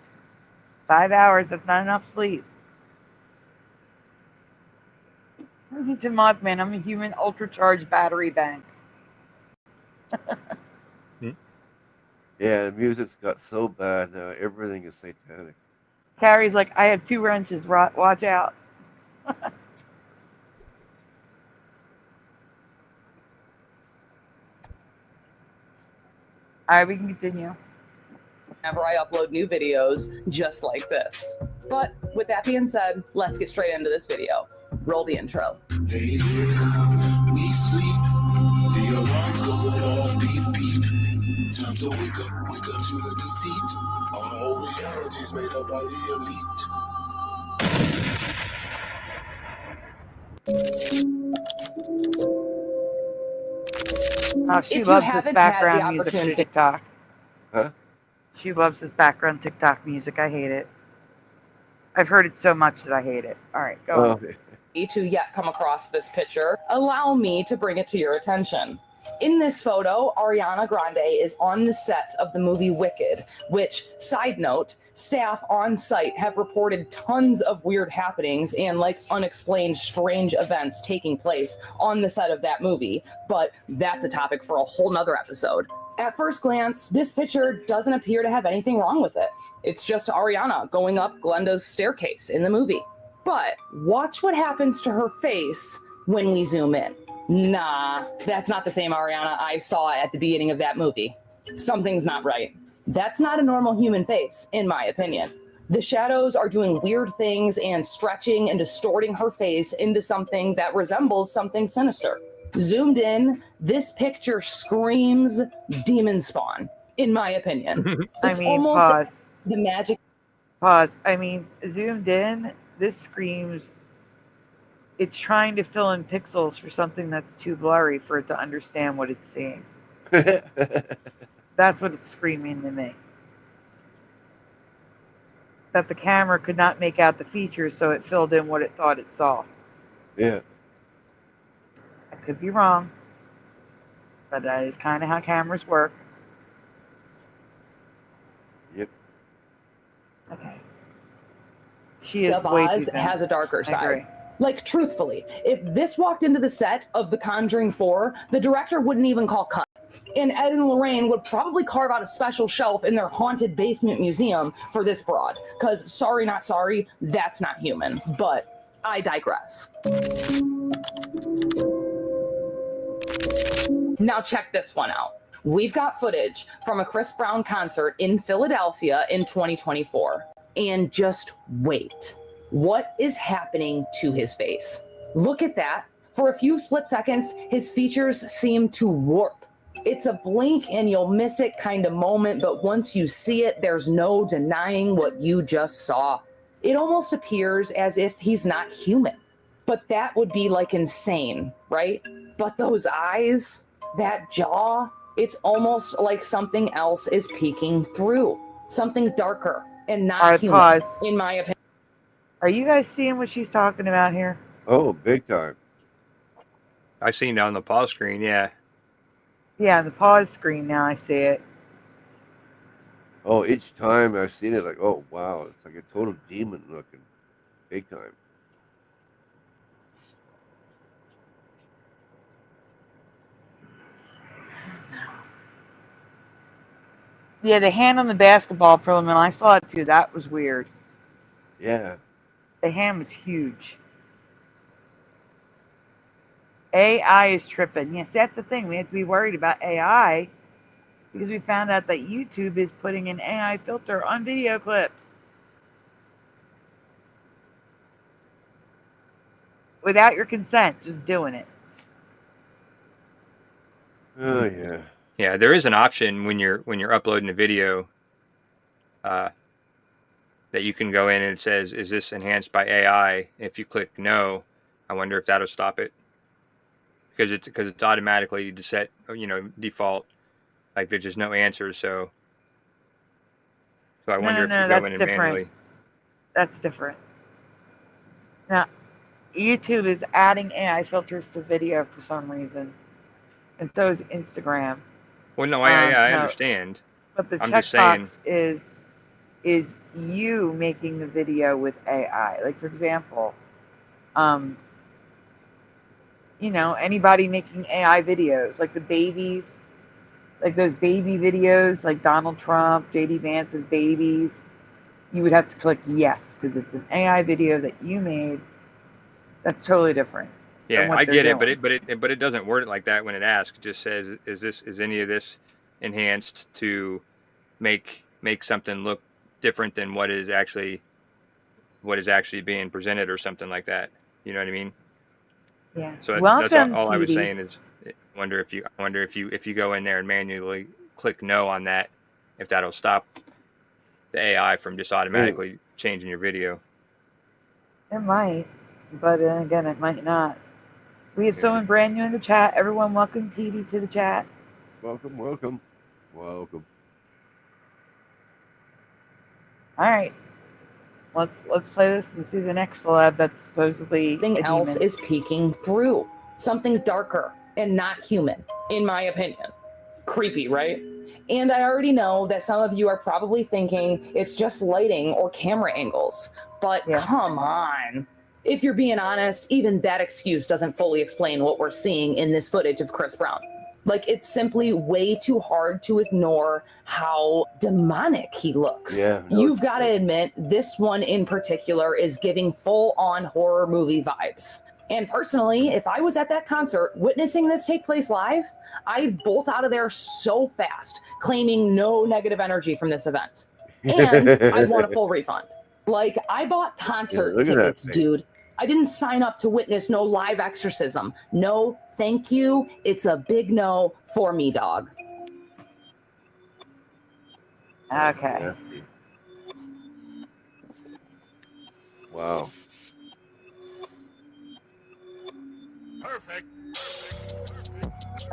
5 hours, that's not enough sleep. To Mothman, I'm a human ultra-charged battery bank. Yeah, the music's got so bad now. Everything is satanic. Carrie's like, I have 2 wrenches. Watch out. All right, we can continue. Whenever I upload new videos just like this. But with that being said, let's get straight into this video. Roll the intro. They live, we sleep. The alarms going off, beep beep. Time to wake up to the deceit. All realities made up by the elite. Oh, she If you loves this haven't had the background music for opportunity- TikTok. Huh? She loves this background TikTok music. I hate it. I've heard it so much that I hate it. All right, go on. To yet come across this picture, allow me to bring it to your attention. In this photo, Ariana Grande is on the set of the movie Wicked, which, side note, staff on site have reported tons of weird happenings and unexplained strange events taking place on the set of that movie, but that's a topic for a whole nother episode. At first glance, this picture doesn't appear to have anything wrong with it. It's just Ariana going up Glenda's staircase in the movie. But watch what happens to her face when we zoom in. Nah, that's not the same Ariana I saw at the beginning of that movie. Something's not right. That's not a normal human face, in my opinion. The shadows are doing weird things and stretching and distorting her face into something that resembles something sinister. Zoomed in, this picture screams demon spawn, in my opinion. It's almost pause. the magic. Pause. I mean, zoomed in, this screams. It's trying to fill in pixels for something that's too blurry for it to understand what it's seeing. That's what it's screaming to me. That the camera could not make out the features, so it filled in what it thought it saw. Yeah. I could be wrong, but that is kind of how cameras work. Yep. Okay. She is of way Oz too thin. has a darker I agree. side. Like, truthfully, if this walked into the set of The Conjuring 4, the director wouldn't even call cut. And Ed and Lorraine would probably carve out a special shelf in their haunted basement museum for this broad. Because, sorry not sorry, that's not human. But I digress. Now check this one out. We've got footage from a Chris Brown concert in Philadelphia in 2024. And just wait. What is happening to his face? Look at that. For a few split seconds, his features seem to warp. It's a blink and you'll miss it kind of moment, but once you see it, there's no denying what you just saw. It almost appears as if he's not human. But that would be insane, right? But those eyes, that jaw, it's almost like something else is peeking through. Something darker and not All right, human, pause. in my opinion. Are you guys seeing what she's talking about here? Oh, big time. I seen it on the pause screen, yeah. Yeah, the pause screen now I see it. Oh, each time I've seen it, oh, wow. It's like a total demon looking. Big time. Yeah, the hand on the basketball filament, I saw it too. That was weird. Yeah. The hand was huge. AI is tripping. Yes, that's the thing. We have to be worried about AI because we found out that YouTube is putting an AI filter on video clips. Without your consent, just doing it. Oh, yeah. Yeah, there is an option when you're uploading a video that you can go in and it says, "Is this enhanced by AI?" If you click no, I wonder if that'll stop it because it's automatically set, default. There's just no answers, so I wonder if you go in and manually. That's different. Now, YouTube is adding AI filters to video for some reason, and so is Instagram. Well, no, I understand. But the I'm just saying. checkbox is you making the video with AI. Like, for example, anybody making AI videos, like the babies like those baby videos, like Donald Trump, JD Vance's babies, you would have to click yes because it's an AI video that you made. That's totally different. Yeah, I get it, but it doesn't word it like that when it asks. It just says, is any of this enhanced to make something look different than what is actually being presented or something like that. You know what I mean? Yeah. So Welcome, that's all I was TD. saying is, I wonder if you go in there and manually click no on that, if that'll stop the AI from just automatically changing your video. It might, but then again, it might not. We have someone brand new in the chat. Everyone, welcome TD to the chat. Welcome, welcome, welcome. All right, let's play this and see the next celeb that's supposedly Something a else demon. is peeking through. Something darker and not human, in my opinion. Creepy, right? And I already know that some of you are probably thinking it's just lighting or camera angles, but come on. If you're being honest, even that excuse doesn't fully explain what we're seeing in this footage of Chris Brown. Like, it's simply way too hard to ignore how demonic he looks. Yeah, You've got to admit, this one in particular is giving full-on horror movie vibes. And personally, if I was at that concert witnessing this take place live, I'd bolt out of there so fast, claiming no negative energy from this event. And I'd want a full refund. Like, I bought concert tickets, dude. I didn't sign up to witness no live exorcism. No, thank you. It's a big no for me, dog. Okay. Wow.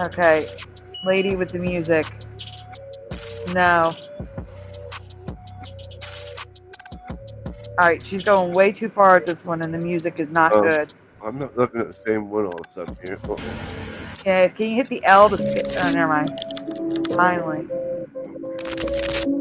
Okay, lady with the music. No. All right, she's going way too far at this one, and the music is not good. I'm not looking at the same one all of a sudden here. Yeah, can you hit the L to skip? Oh, never mind. Finally.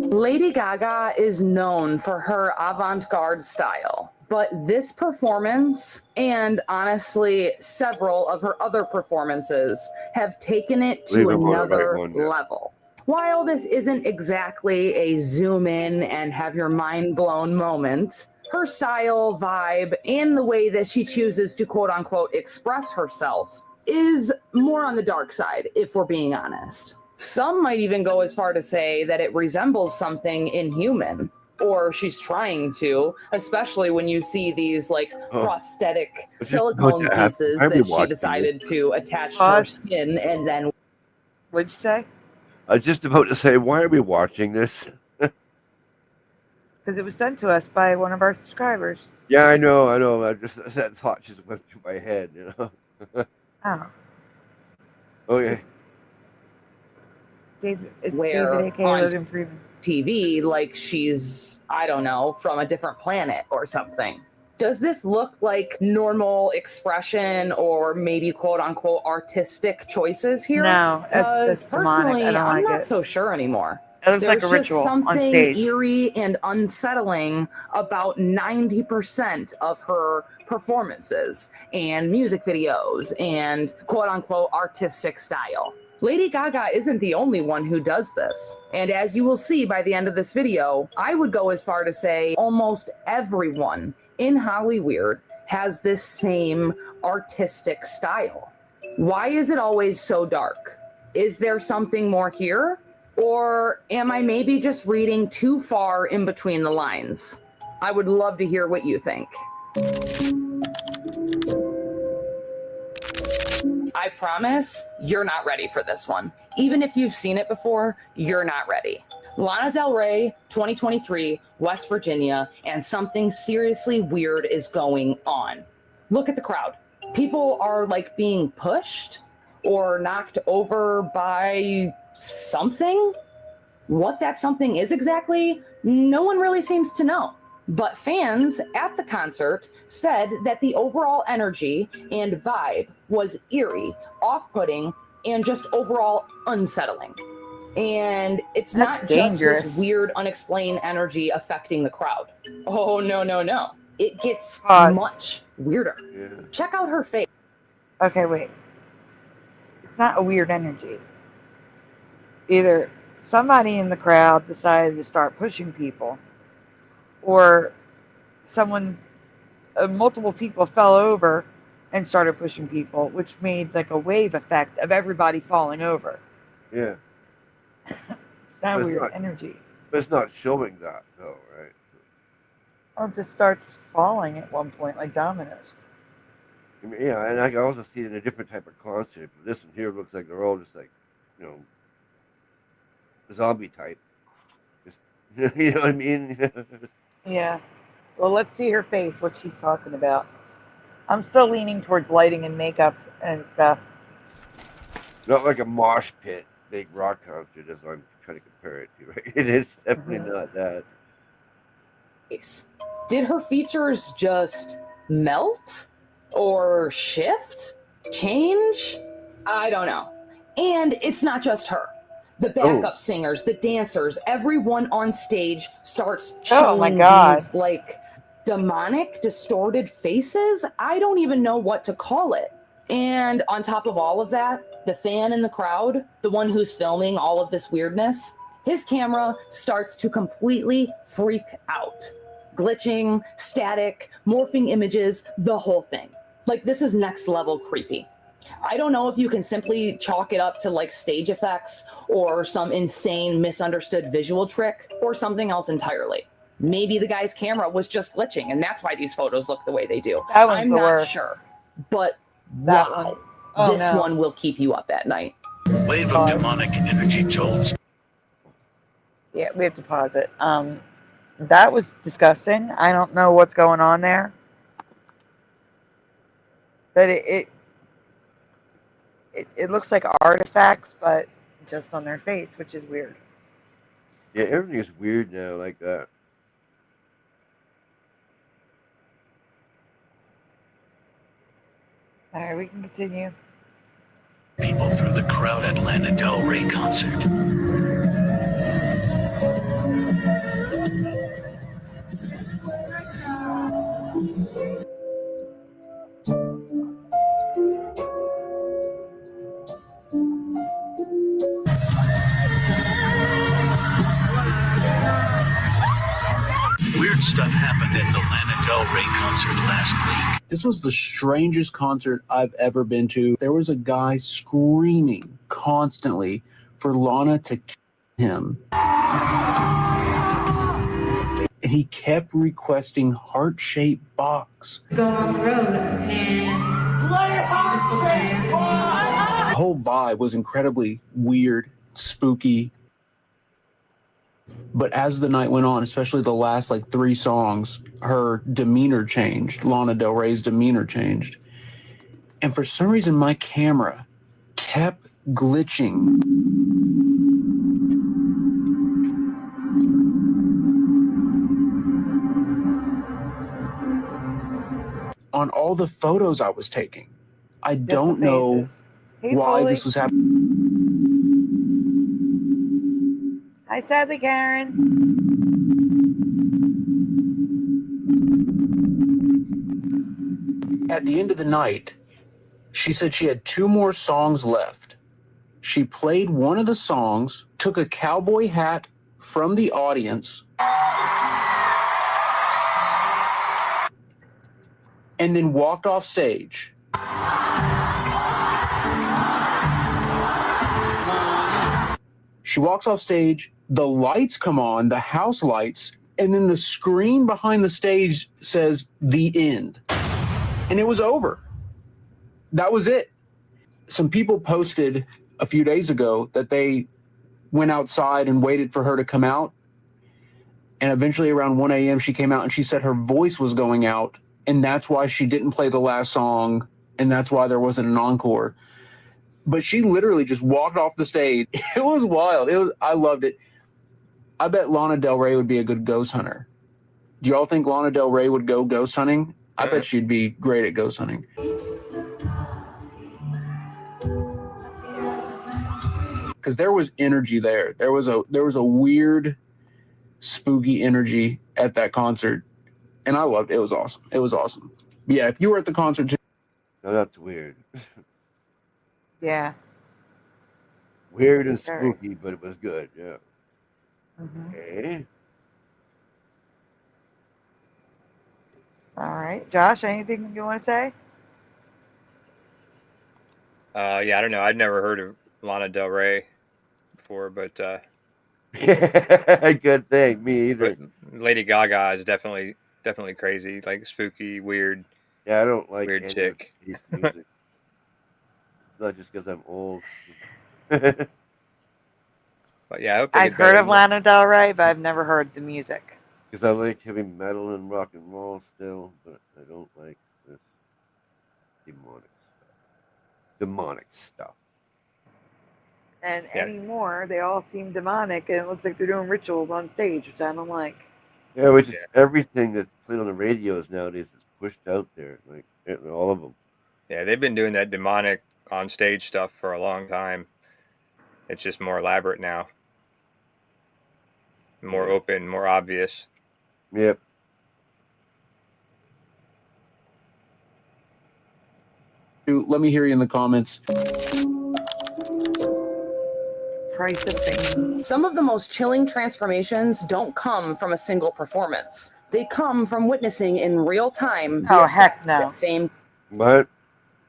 Lady Gaga is known for her avant-garde style, but this performance, and honestly, several of her other performances, have taken it to another level. While this isn't exactly a zoom in and have your mind blown moment, her style, vibe, and the way that she chooses to quote unquote express herself is more on the dark side, if we're being honest. Some might even go as far to say that it resembles something inhuman, or she's trying to, especially when you see these like prosthetic silicone pieces that she decided to attach to her skin and then. What'd you say? I was just about to say, why are we watching this? Because it was sent to us by one of our subscribers. Yeah, I know. That thought just went through my head, you know. Oh. Okay. It's where David, aka on Logan Freeman. TV, like she's, I don't know, from a different planet or something. Does this look like normal expression or maybe quote unquote artistic choices here? No, that's personally, demonic. I'm not so sure anymore. It looks like a ritual on something stage. eerie and unsettling about 90% of her performances and music videos and quote unquote artistic style. Lady Gaga isn't the only one who does this. And as you will see by the end of this video, I would go as far to say almost everyone in Hollywood has this same artistic style. Why is it always so dark? Is there something more here? Or am I maybe just reading too far in between the lines? I would love to hear what you think. I promise you're not ready for this one. Even if you've seen it before, you're not ready. Lana Del Rey, 2023, West Virginia, and something seriously weird is going on. Look at the crowd. People are like being pushed or knocked over by something. What that something is exactly, no one really seems to know. But fans at the concert said that the overall energy and vibe was eerie, off-putting, and just overall unsettling. And it's not just this weird, unexplained energy affecting the crowd. Oh, no. It gets much weirder. Yeah. Check out her face. Okay, wait. It's not a weird energy. either somebody in the crowd decided to start pushing people, or multiple people fell over and started pushing people, which made like a wave effect of everybody falling over. Yeah. It's kind But of it's weird not- energy. But it's not showing that, though, right? Or it just starts falling at one point like dominoes. I mean, yeah, and I can also see it in a different type of concert. But this one here looks like they're all just like, you know, zombie type. Just, you know what I mean? Yeah. Well, let's see her face, what she's talking about. I'm still leaning towards lighting and makeup and stuff. Not like a mosh pit, big rock concert, as I'm trying to compare it to. Right? It is definitely not that. Did her features just melt or shift, change? I don't know. And it's not just her. The backup singers, the dancers, everyone on stage starts showing these like demonic, distorted faces. I don't even know what to call it. And on top of all of that, the fan in the crowd, the one who's filming all of this weirdness, his camera starts to completely freak out. Glitching, static, morphing images, the whole thing. Like, this is next level creepy. I don't know if you can simply chalk it up to like stage effects or some insane misunderstood visual trick or something else entirely. Maybe the guy's camera was just glitching and that's why these photos look the way they do. I'm not sure, but wow, this one will keep you up at night. Wave of demonic energy jolts. Yeah, we have to pause it. That was disgusting. I don't know what's going on there. But it looks like artifacts, but just on their face, which is weird. Yeah, everything is weird now like that. All right, we can continue. People through the crowd at Lana Del Rey concert. Weird stuff happened at the Lana Del Rey concert last week. This was the strangest concert I've ever been to. There was a guy screaming constantly for Lana to kill him. And he kept requesting heart-shaped box. Go on the road and The whole vibe was incredibly weird, spooky. But as the night went on, especially the last like 3 songs, her demeanor changed. Lana Del Rey's demeanor changed. And for some reason, my camera kept glitching. On all the photos I was taking. I don't know why this was happening. Hi, Sadly Karen. At the end of the night, she said she had 2 more songs left. She played one of the songs, took a cowboy hat from the audience, and then walked off stage. She walks off stage, the lights come on, the house lights, and then the screen behind the stage says, "The end." And it was over. That was it. Some people posted a few days ago that they went outside and waited for her to come out. And eventually around 1 a.m. she came out and she said her voice was going out. And that's why she didn't play the last song. And that's why there wasn't an encore. But she literally just walked off the stage. It was wild. I loved it. I bet Lana Del Rey would be a good ghost hunter. Do y'all think Lana Del Rey would go ghost hunting? I bet she'd be great at ghost hunting. Because there was energy there. There was a weird, spooky energy at that concert. And I loved it. It was awesome. It was awesome. But yeah, if you were at the concert too. No, that's weird. Yeah. Weird and Very. spooky, but it was good. Yeah. Mhm. Okay. All right, Josh. Anything you want to say? Yeah, I don't know. I'd never heard of Lana Del Rey before, but Good thing. Me either. Lady Gaga is definitely crazy, like spooky, weird. Yeah, I don't like weird any chick. of his music. It's not just because I'm old. But yeah, I hope they I've get heard better. of Lana Del Rey, but I've never heard the music. Because I like heavy metal and rock and roll still, but I don't like this demonic stuff. And Yeah. anymore, they all seem demonic, and it looks like they're doing rituals on stage, which I don't like. Yeah, which is everything that's played on the radios nowadays is pushed out there, like all of them. Yeah, they've been doing that demonic on stage stuff for a long time. It's just more elaborate now. More open, more obvious. Yep. Let me hear you in the comments. Price of fame. Some of the most chilling transformations don't come from a single performance. They come from witnessing in real time. Oh, heck no. That fame What?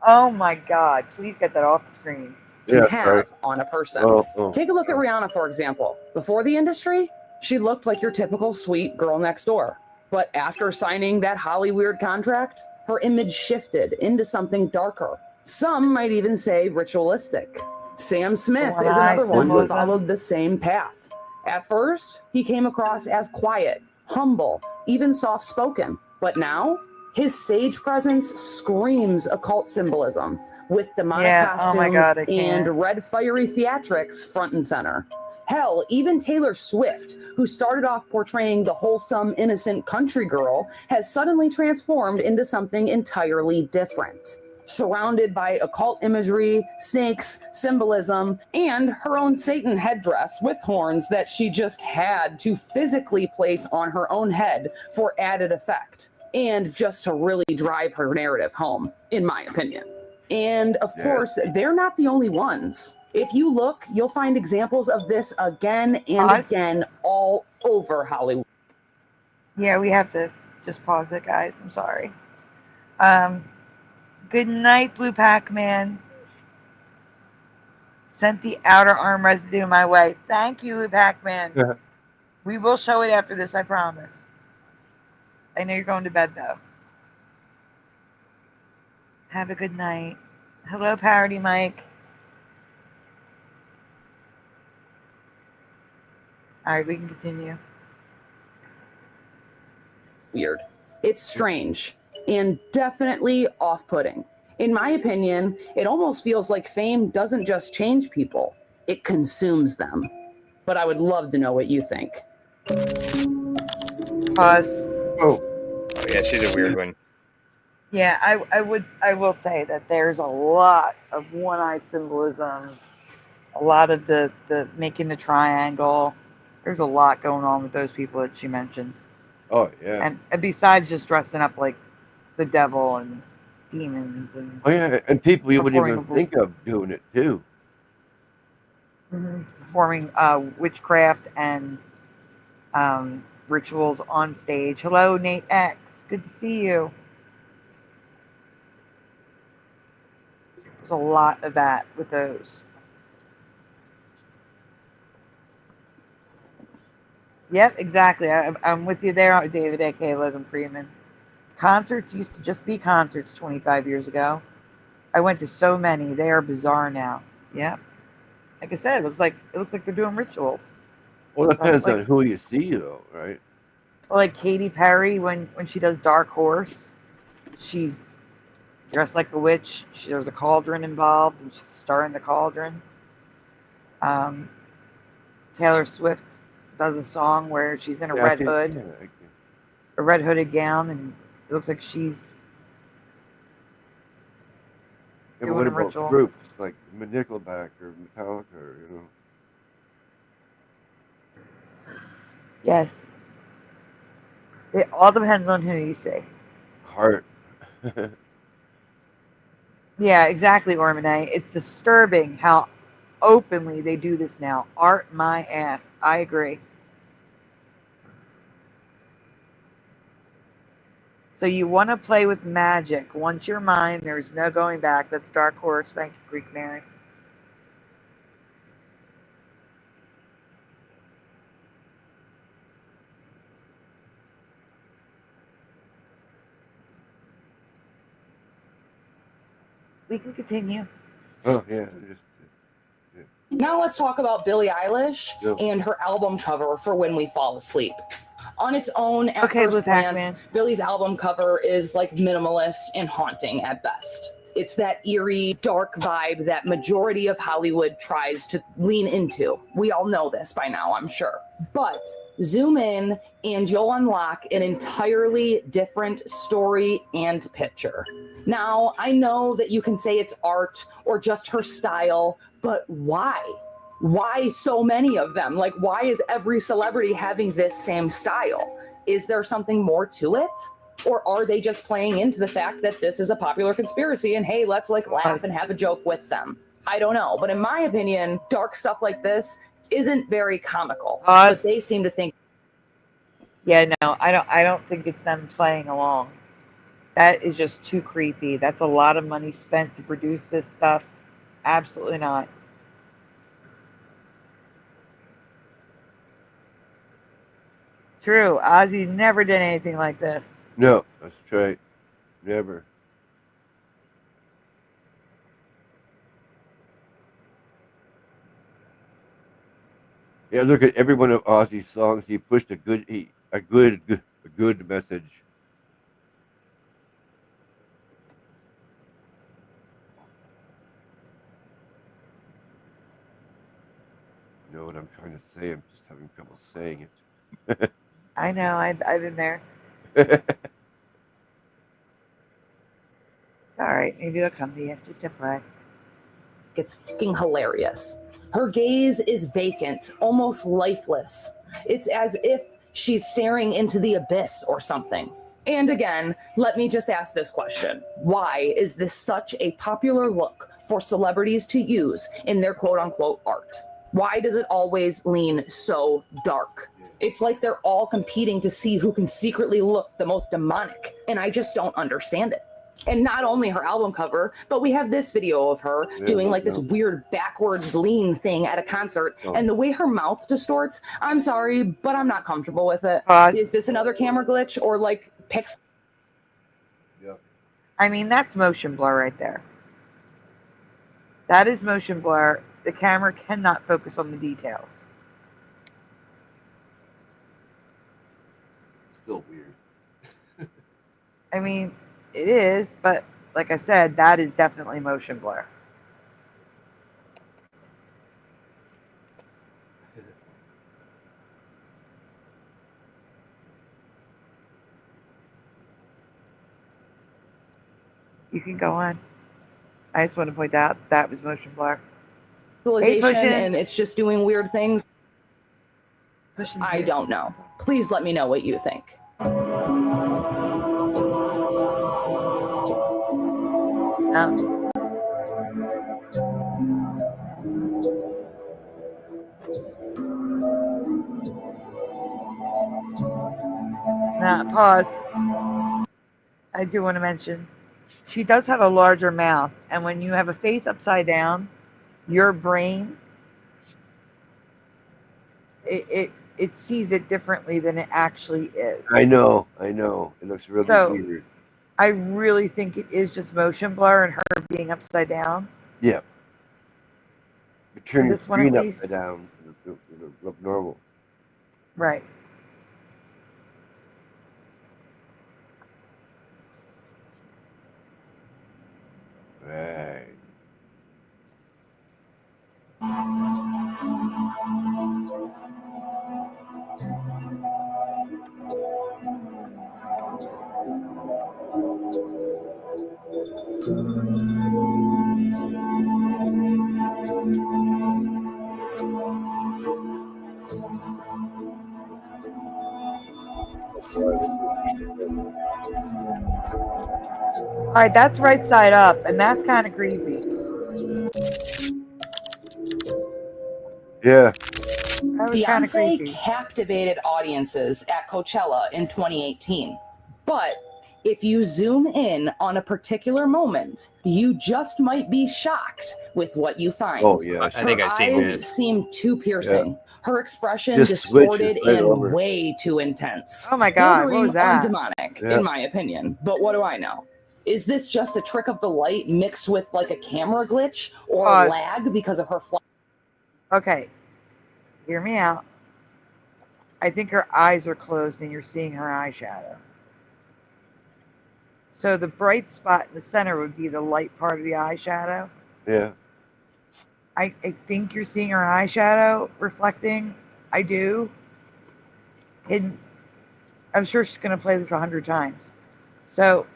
Oh my God! Please get that off the screen. can have on a person. Oh. Take a look at Rihanna, for example. Before the industry, she looked like your typical sweet girl next door. But after signing that Hollywood contract, her image shifted into something darker. Some might even say ritualistic. Sam Smith is another one who followed the same path. At first, he came across as quiet, humble, even soft-spoken. But now, his stage presence screams occult symbolism, with demonic costumes and red fiery theatrics front and center. Hell, even Taylor Swift, who started off portraying the wholesome, innocent country girl, has suddenly transformed into something entirely different. Surrounded by occult imagery, snakes, symbolism, and her own Satan headdress with horns that she just had to physically place on her own head for added effect, and just to really drive her narrative home, in my opinion. And of course, they're not the only ones. If you look, you'll find examples of this again and again all over Hollywood. Yeah, we have to just pause it, guys. I'm sorry. Good night, Blue Pac-Man. Sent the outer arm residue my way. Thank you, Blue Pac-Man. We will show it after this, I promise. I know you're going to bed, though. Have a good night. Hello, Parody Mike. All right, we can continue. Weird. It's strange and definitely off-putting. In my opinion, it almost feels like fame doesn't just change people, it consumes them. But I would love to know what you think. Pause. Oh yeah, she's a weird one. Yeah, I will say that there's a lot of one-eye symbolism, a lot of the making the triangle. There's a lot going on with those people that she mentioned. Oh yeah. And besides just dressing up like the devil and demons and and people you wouldn't even think of doing it too. Performing witchcraft and rituals on stage. Hello, Nate X. Good to see you. There's a lot of that with those. Yep, exactly. I'm with you there, David, a.k.a. Logan Freeman. Concerts used to just be concerts 25 years ago. I went to so many. They are bizarre now. Yep. Like I said, it looks like they're doing rituals. Well, it depends on who you see, though, right? Well, like Katy Perry, when she does Dark Horse, she's dressed like a witch. There's a cauldron involved, and she's stirring the cauldron. Taylor Swift does a song where she's in a red hood, a red hooded gown, and it looks like she's doing what a about ritual. groups like Nickelback or Metallica, Yes. It all depends on who you see. Heart. Yeah, exactly, Ormone. It's disturbing how openly they do this now. Art my ass. I agree. So you want to play with magic. Once you're mine, there's no going back. That's Dark Horse. Thank you, Greek Mary. We can continue. Oh, yeah. Now let's talk about Billie Eilish and her album cover for When We Fall Asleep. On its own, at first glance, Billie's album cover is like minimalist and haunting at best. It's that eerie, dark vibe that majority of Hollywood tries to lean into. We all know this by now, I'm sure. But zoom in and you'll unlock an entirely different story and picture. Now, I know that you can say it's art or just her style, but why? Why so many of them? Like, why is every celebrity having this same style? Is there something more to it? Or are they just playing into the fact that this is a popular conspiracy and hey, let's like laugh and have a joke with them? I don't know. But in my opinion, dark stuff like this isn't very comical. But they seem to think. Yeah, no, I don't think it's them playing along. That is just too creepy. That's a lot of money spent to produce this stuff. Absolutely not. True. Ozzy never did anything like this. No, that's right. Never. Yeah, look at every one of Ozzy's songs. He pushed a good message. You know what I'm trying to say? I'm just having trouble saying it. I know. I've been there. Alright, maybe they'll come to you. Just FYI. It's fucking hilarious. Her gaze is vacant, almost lifeless. It's as if she's staring into the abyss or something. And again, let me just ask this question. Why is this such a popular look for celebrities to use in their quote-unquote art? Why does it always lean so dark? It's like they're all competing to see who can secretly look the most demonic, and I just don't understand it. And not only her album cover, but we have this video of her doing like this weird backwards lean thing at a concert, and the way her mouth distorts, I'm sorry, but I'm not comfortable with it. Is this another camera glitch or like pix? I mean, that's motion blur right there. That is motion blur. The camera cannot focus on the details. Still weird. I mean, it is, but like I said, that is definitely motion blur. You can go on. I just want to point out that was motion blur. And it's just doing weird things. I don't know. Please let me know what you think. Now, pause. I do want to mention, she does have a larger mouth, and when you have a face upside down, your brain, it sees it differently than it actually is. I know. It looks really weird. I really think it is just motion blur and her being upside down. Yeah. But turning the This one screen at least. upside down, it'll look normal. Right. Right. All right, that's right side up, and that's kind of creepy. Yeah. That was kind of Beyonce creepy. captivated audiences at Coachella in 2018. But if you zoom in on a particular moment, you just might be shocked with what you find. Oh, yeah. I think I've seen Her eyes this. seem too piercing. Her expression Just switches distorted right and over. way too intense. Oh my God, what Bordering was that? on demonic, Yeah. in my opinion. But what do I know? Is this just a trick of the light mixed with like a camera glitch or Pause. lag because of her flight? Okay, hear me out. I think her eyes are closed and you're seeing her eyeshadow. So the bright spot in the center would be the light part of the eyeshadow. Yeah. I think you're seeing her eyeshadow reflecting. I do. And I'm sure she's going to play this 100 times. So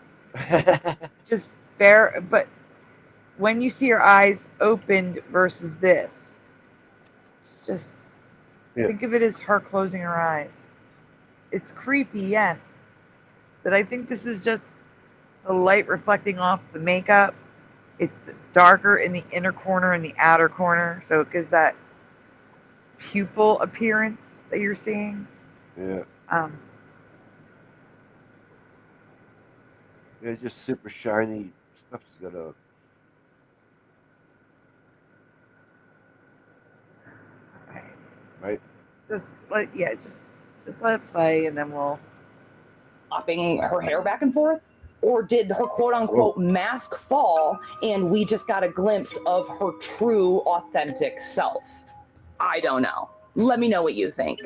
just bear, but when you see her eyes opened versus this, it's just think of it as her closing her eyes. It's creepy, yes, but I think this is just the light reflecting off the makeup. It's darker in the inner corner and the outer corner, so it gives that pupil appearance that you're seeing. Yeah. Yeah, it's just super shiny stuff she's got on. Right? Just let it play, and then we'll. Flopping her hair back and forth? Or did her quote unquote mask fall and we just got a glimpse of her true, authentic self? I don't know. Let me know what you think.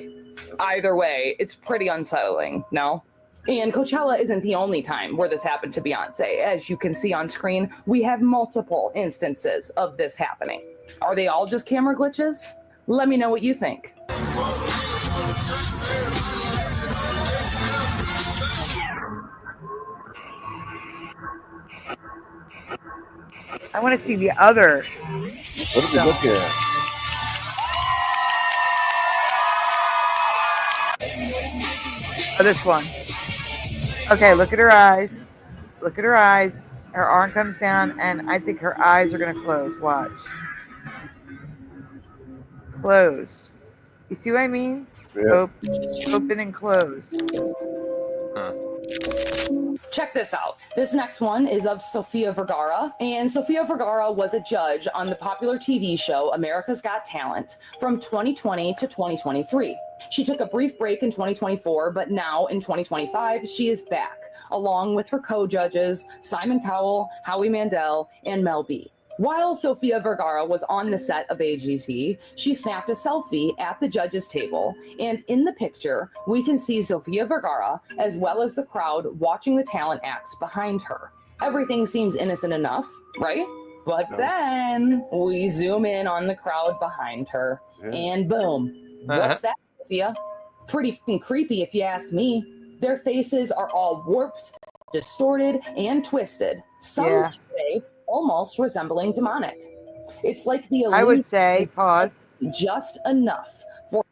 Either way, it's pretty unsettling, no? And Coachella isn't the only time where this happened to Beyonce. As you can see on screen, we have multiple instances of this happening. Are they all just camera glitches? Let me know what you think. I want to see the other. What are we looking at? Oh, this one. Okay, look at her eyes. Look at her eyes. Her arm comes down, and I think her eyes are going to close. Watch. Closed. You see what I mean? Yeah. Open and close. Check this out. This next one is of Sofia Vergara, and Sofia Vergara was a judge on the popular TV show America's Got Talent from 2020 to 2023. She took a brief break in 2024, but now in 2025, she is back, along with her co-judges Simon Cowell, Howie Mandel, and Mel B. While Sofia Vergara was on the set of AGT, she snapped a selfie at the judges' table, and in the picture, we can see Sofia Vergara as well as the crowd watching the talent acts behind her. Everything seems innocent enough, right? But then we zoom in on the crowd behind her, and boom. What's that, Sofia? Pretty fucking creepy if you ask me. Their faces are all warped, distorted, and twisted. Some say almost resembling demonic. It's like the illusion I would say, pause. Just enough for.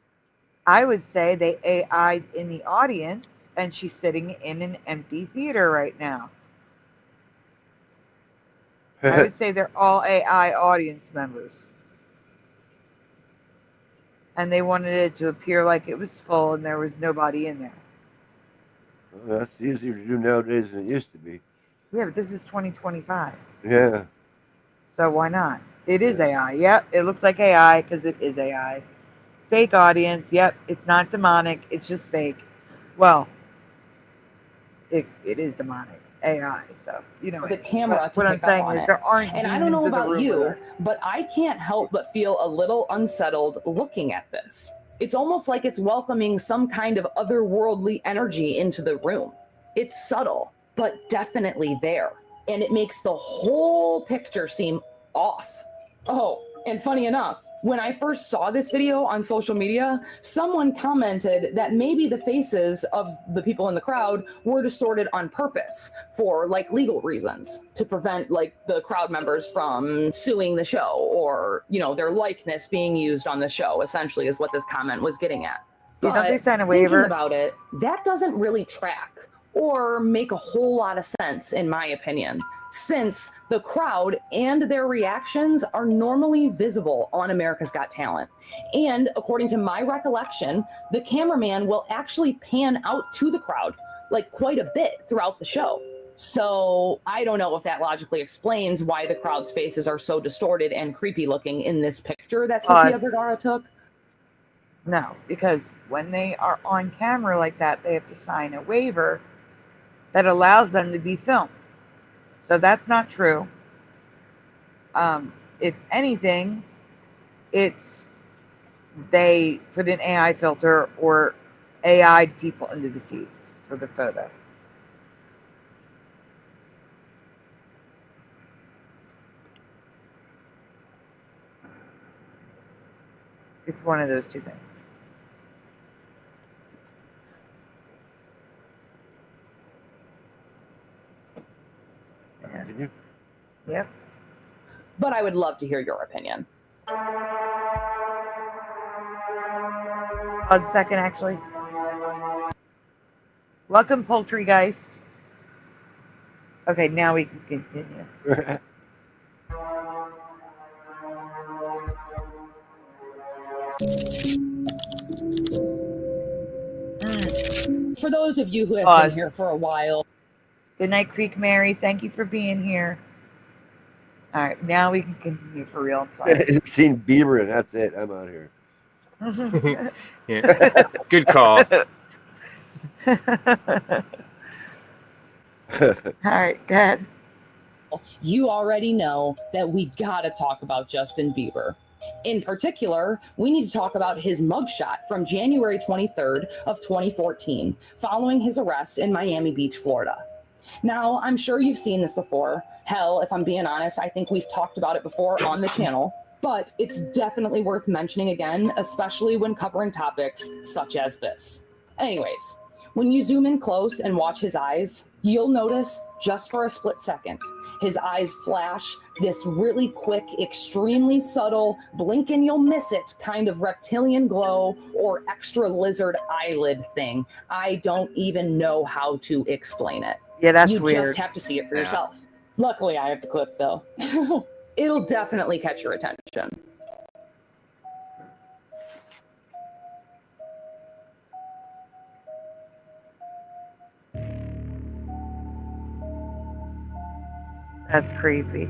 I would say they AI'd in the audience, and she's sitting in an empty theater right now. I would say they're all AI audience members. And they wanted it to appear like it was full and there was nobody in there. Well, that's easier to do nowadays than it used to be. Yeah, but this is 2025. Yeah. So why not? It is AI. Yep, it looks like AI because it is AI. Fake audience. Yep, it's not demonic. It's just fake. Well, it is demonic. AI. So, you know. The camera to what I'm pick up saying on is it. there aren't And I don't know demons in the about room you, with her. but I can't help but feel a little unsettled looking at this. It's almost like it's welcoming some kind of otherworldly energy into the room. It's subtle, but definitely there. And it makes the whole picture seem off. Oh, and funny enough, when I first saw this video on social media, someone commented that maybe the faces of the people in the crowd were distorted on purpose for like legal reasons to prevent like the crowd members from suing the show or, you know, their likeness being used on the show, essentially is what this comment was getting at. Yeah, don't they sign a thinking waiver? about it, that doesn't really track or make a whole lot of sense, in my opinion, since the crowd and their reactions are normally visible on America's Got Talent. And according to my recollection, the cameraman will actually pan out to the crowd, like quite a bit throughout the show. So I don't know if that logically explains why the crowd's faces are so distorted and creepy looking in this picture that Sofia Vergara took. No, because when they are on camera like that, they have to sign a waiver that allows them to be filmed. So that's not true. If anything, it's they put an AI filter or AI'd people into the seats for the photo. It's one of those two things. Continue. Yep. But I would love to hear your opinion. Pause a second, actually. Welcome, Poultrygeist. Okay, now we can continue. For those of you who have been here for a while. Good night, Creek Mary. Thank you for being here. All right, now we can continue for real. I'm sorry. Seen Bieber and that's it. I'm out here. Yeah. Good call. All right, go ahead. You already know that we gotta talk about Justin Bieber. In particular, we need to talk about his mugshot from January 23rd of 2014, following his arrest in Miami Beach, Florida. Now, I'm sure you've seen this before. Hell, if I'm being honest, I think we've talked about it before on the channel, but it's definitely worth mentioning again, especially when covering topics such as this. Anyways, when you zoom in close and watch his eyes, you'll notice just for a split second, his eyes flash this really quick, extremely subtle, blink and you'll miss it kind of reptilian glow or extra lizard eyelid thing. I don't even know how to explain it. Yeah, that's you weird. You just have to see it for yourself. Luckily, I have the clip though. It'll definitely catch your attention. That's creepy.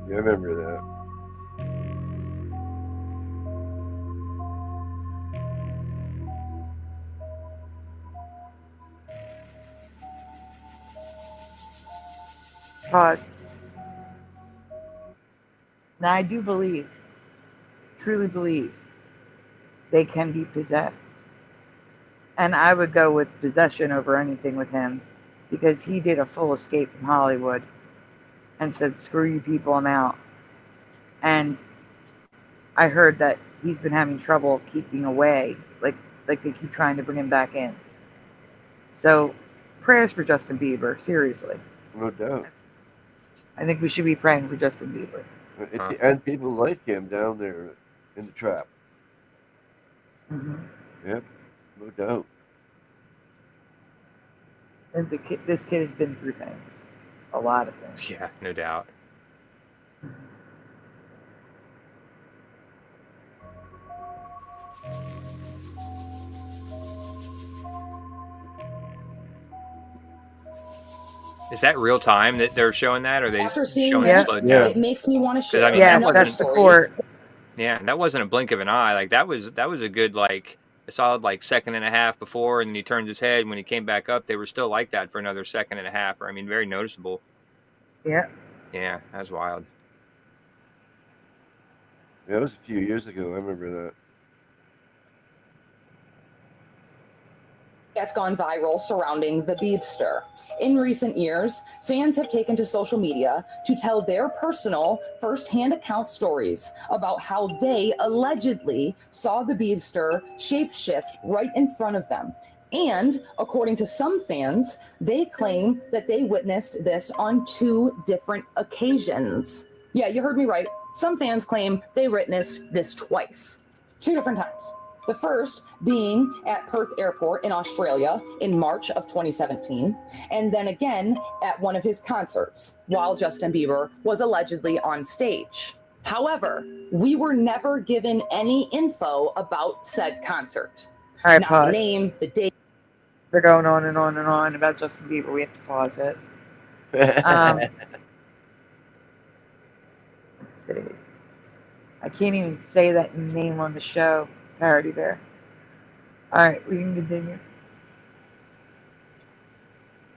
Yeah, I remember that. Pause. Now, I do believe, truly believe, they can be possessed. And I would go with possession over anything with him, because he did a full escape from Hollywood and said, screw you people, I'm out. And I heard that he's been having trouble keeping away, like they keep trying to bring him back in. So, prayers for Justin Bieber, seriously. No doubt. I think we should be praying for Justin Bieber. And people like him down there in the trap. Mm-hmm. Yep, no doubt. And this kid has been through things. A lot of things. Yeah, no doubt. Is that real time that they're showing that, or are they After seeing showing this, it? Yeah. it makes me want to share. I mean, yes, that's the court. Yeah, that wasn't a blink of an eye. Like that was a good like a solid like second and a half before, and then he turned his head. When he came back up, they were still like that for another second and a half. Or I mean, very noticeable. Yeah. Yeah, that was wild. Yeah, that was a few years ago. I remember that. That's gone viral surrounding the Beebster. In recent years, fans have taken to social media to tell their personal first-hand account stories about how they allegedly saw the Beebster shapeshift right in front of them. And according to some fans, they claim that they witnessed this on 2 different occasions. Yeah, you heard me right. Some fans claim they witnessed this twice, 2 different times. The first being at Perth Airport in Australia in March of 2017, and then again at one of his concerts while Justin Bieber was allegedly on stage. However, we were never given any info about said concert. All right, Not pause. the name, the date. They're going on and on and on about Justin Bieber. We have to pause it. Let's see. I can't even say that name on the show. Parody there. All right, we can continue.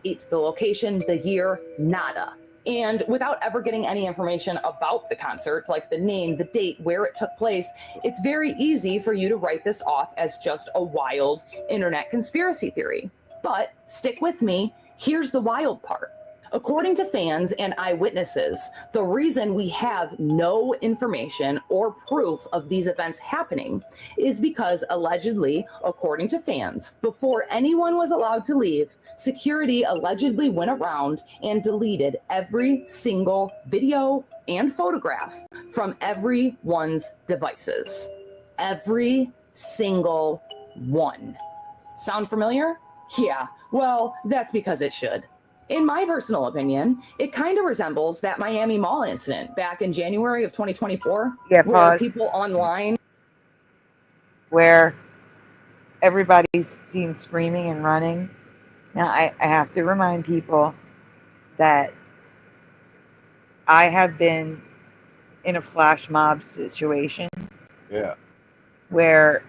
The location, the year, nada. And without ever getting any information about the concert, like the name, the date, where it took place, it's very easy for you to write this off as just a wild internet conspiracy theory. But stick with me, here's the wild part. According to fans and eyewitnesses, the reason we have no information or proof of these events happening is because allegedly, according to fans, before anyone was allowed to leave, security allegedly went around and deleted every single video and photograph from everyone's devices. Every single one. Sound familiar? Yeah, well, that's because it should. In my personal opinion, it kind of resembles that Miami Mall incident back in January of 2024, Yeah, where pause. people online Where everybody's seen screaming and running. Now, I have to remind people that I have been in a flash mob situation Yeah. where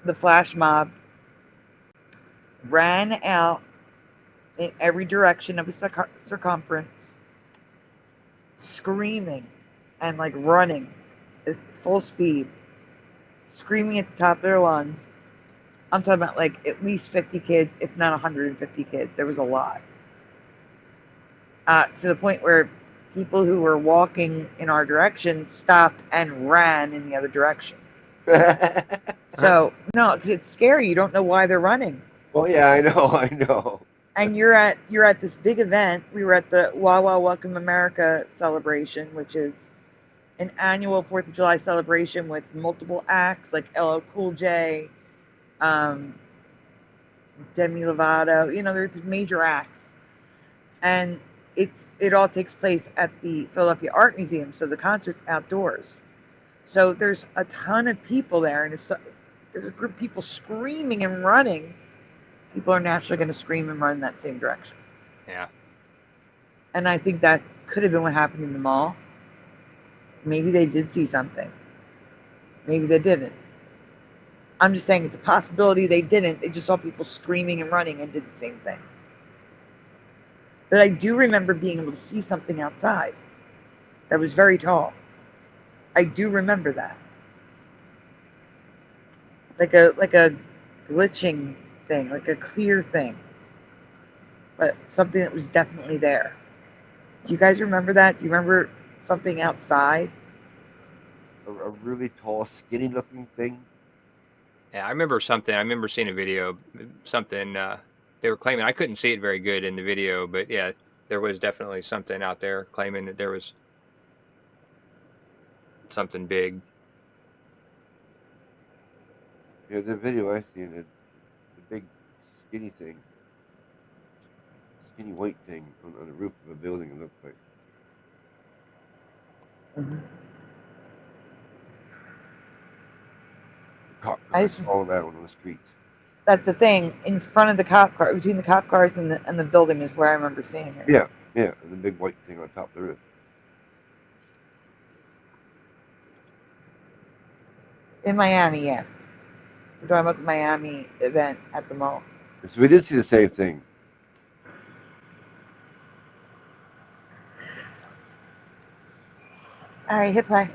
the flash mob ran out in every direction of a circumference, screaming and like running at full speed, screaming at the top of their lungs. I'm talking about like at least 50 kids, if not 150 kids. There was a lot. To the point where people who were walking in our direction stopped and ran in the other direction. So, no, because it's scary. You don't know why they're running. Well, yeah, I know. And you're at this big event. We were at the Wawa Welcome America celebration, which is an annual 4th of July celebration with multiple acts like LL Cool J, Demi Lovato. You know, there's major acts, and it all takes place at the Philadelphia Art Museum. So the concert's outdoors. So there's a ton of people there, and if there's a group of people screaming and running, people are naturally going to scream and run in that same direction. Yeah. And I think that could have been what happened in the mall. Maybe they did see something. Maybe they didn't. I'm just saying it's a possibility they didn't. They just saw people screaming and running and did the same thing. But I do remember being able to see something outside that was very tall. I do remember that. Like a glitching thing, like a clear thing, but something that was definitely there. Do you guys remember that? Do you remember something outside? A really tall, skinny-looking thing. Yeah, I remember something. I remember seeing a video. Something they were claiming. I couldn't see it very good in the video, but yeah, there was definitely something out there claiming that there was something big. Yeah, the video I seen it. Big skinny thing, skinny white thing on the roof of a building. It looked like. Mm-hmm. Cop cars all around on the streets. That's the thing. In front of the cop car, between the cop cars and the building, is where I remember seeing it. Yeah, and the big white thing on top of the roof. In Miami, yes. We're talking about the Miami event at the mall. So we did see the same thing. All right, hit play.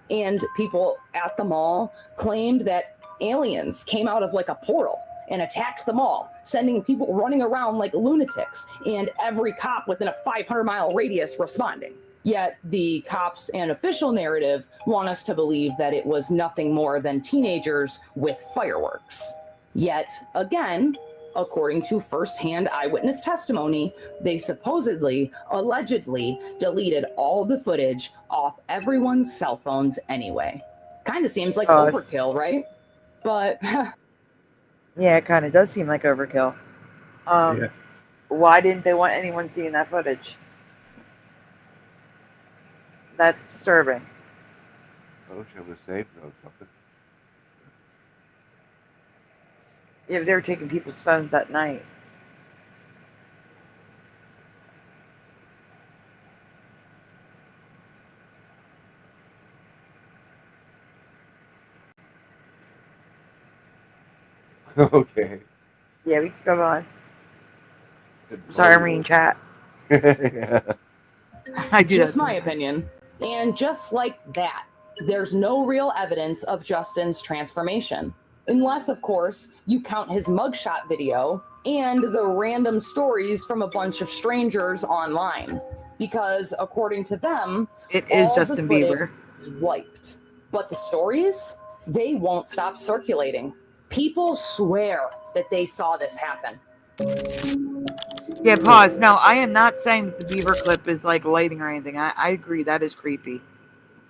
and people at the mall claimed that aliens came out of like a portal and attacked the mall, sending people running around like lunatics, and every cop within a 500-mile radius responding. Yet the cops and official narrative want us to believe that it was nothing more than teenagers with fireworks. Yet again, According to first-hand eyewitness testimony, they supposedly, allegedly, deleted all the footage off everyone's cell phones anyway. Kind of seems like overkill, right? But yeah, it kind of does seem like overkill. Yeah. Why didn't they want anyone seeing that footage? That's disturbing. I wish I was safe on something. If they were taking people's phones at night. Okay. Yeah, we can go on. Sorry, I'm reading chat. Yeah. I do just that my opinion. And just like that, there's no real evidence of Justin's transformation. Unless, of course, you count his mugshot video and the random stories from a bunch of strangers online. Because according to them, it is all Justin the footage Bieber. is wiped. But the stories, they won't stop circulating. People swear that they saw this happen. Yeah, pause. No, I am not saying that the Bieber clip is like lighting or anything. I agree, that is creepy.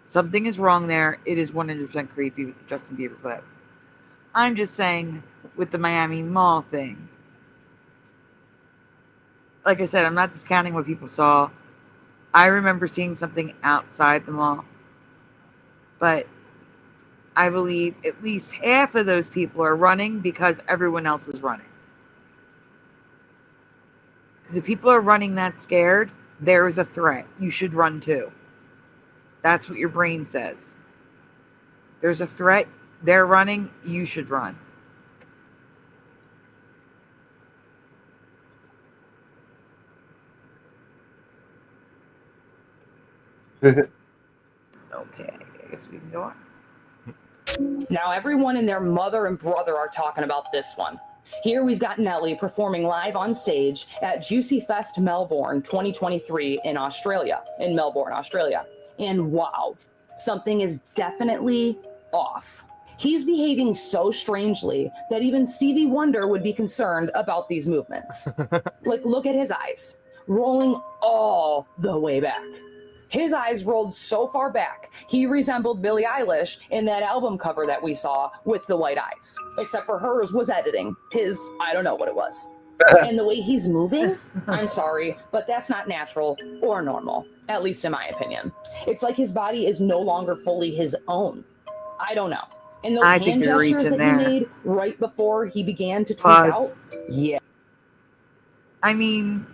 Something is wrong there. It is 100% creepy with the Justin Bieber clip. I'm just saying with the Miami Mall thing. Like I said, I'm not discounting what people saw. I remember seeing something outside the mall. But I believe at least half of those people are running because everyone else is running. Because if people are running that scared, there is a threat. You should run too. That's what your brain says. There's a threat. They're running. You should run. Okay, I guess we can go on. Now everyone and their mother and brother are talking about this one. Here we've got Nelly performing live on stage at Juicy Fest Melbourne 2023 in Melbourne, Australia. And wow, something is definitely off. He's behaving so strangely that even Stevie Wonder would be concerned about these movements. Like, look at his eyes, rolling all the way back. His eyes rolled so far back, he resembled Billie Eilish in that album cover that we saw with the white eyes. Except for hers was editing. His, I don't know what it was. And the way he's moving, I'm sorry, but that's not natural or normal, at least in my opinion. It's like his body is no longer fully his own. I don't know. And those hand gestures that he made right before he began to tweak out, yeah. I mean,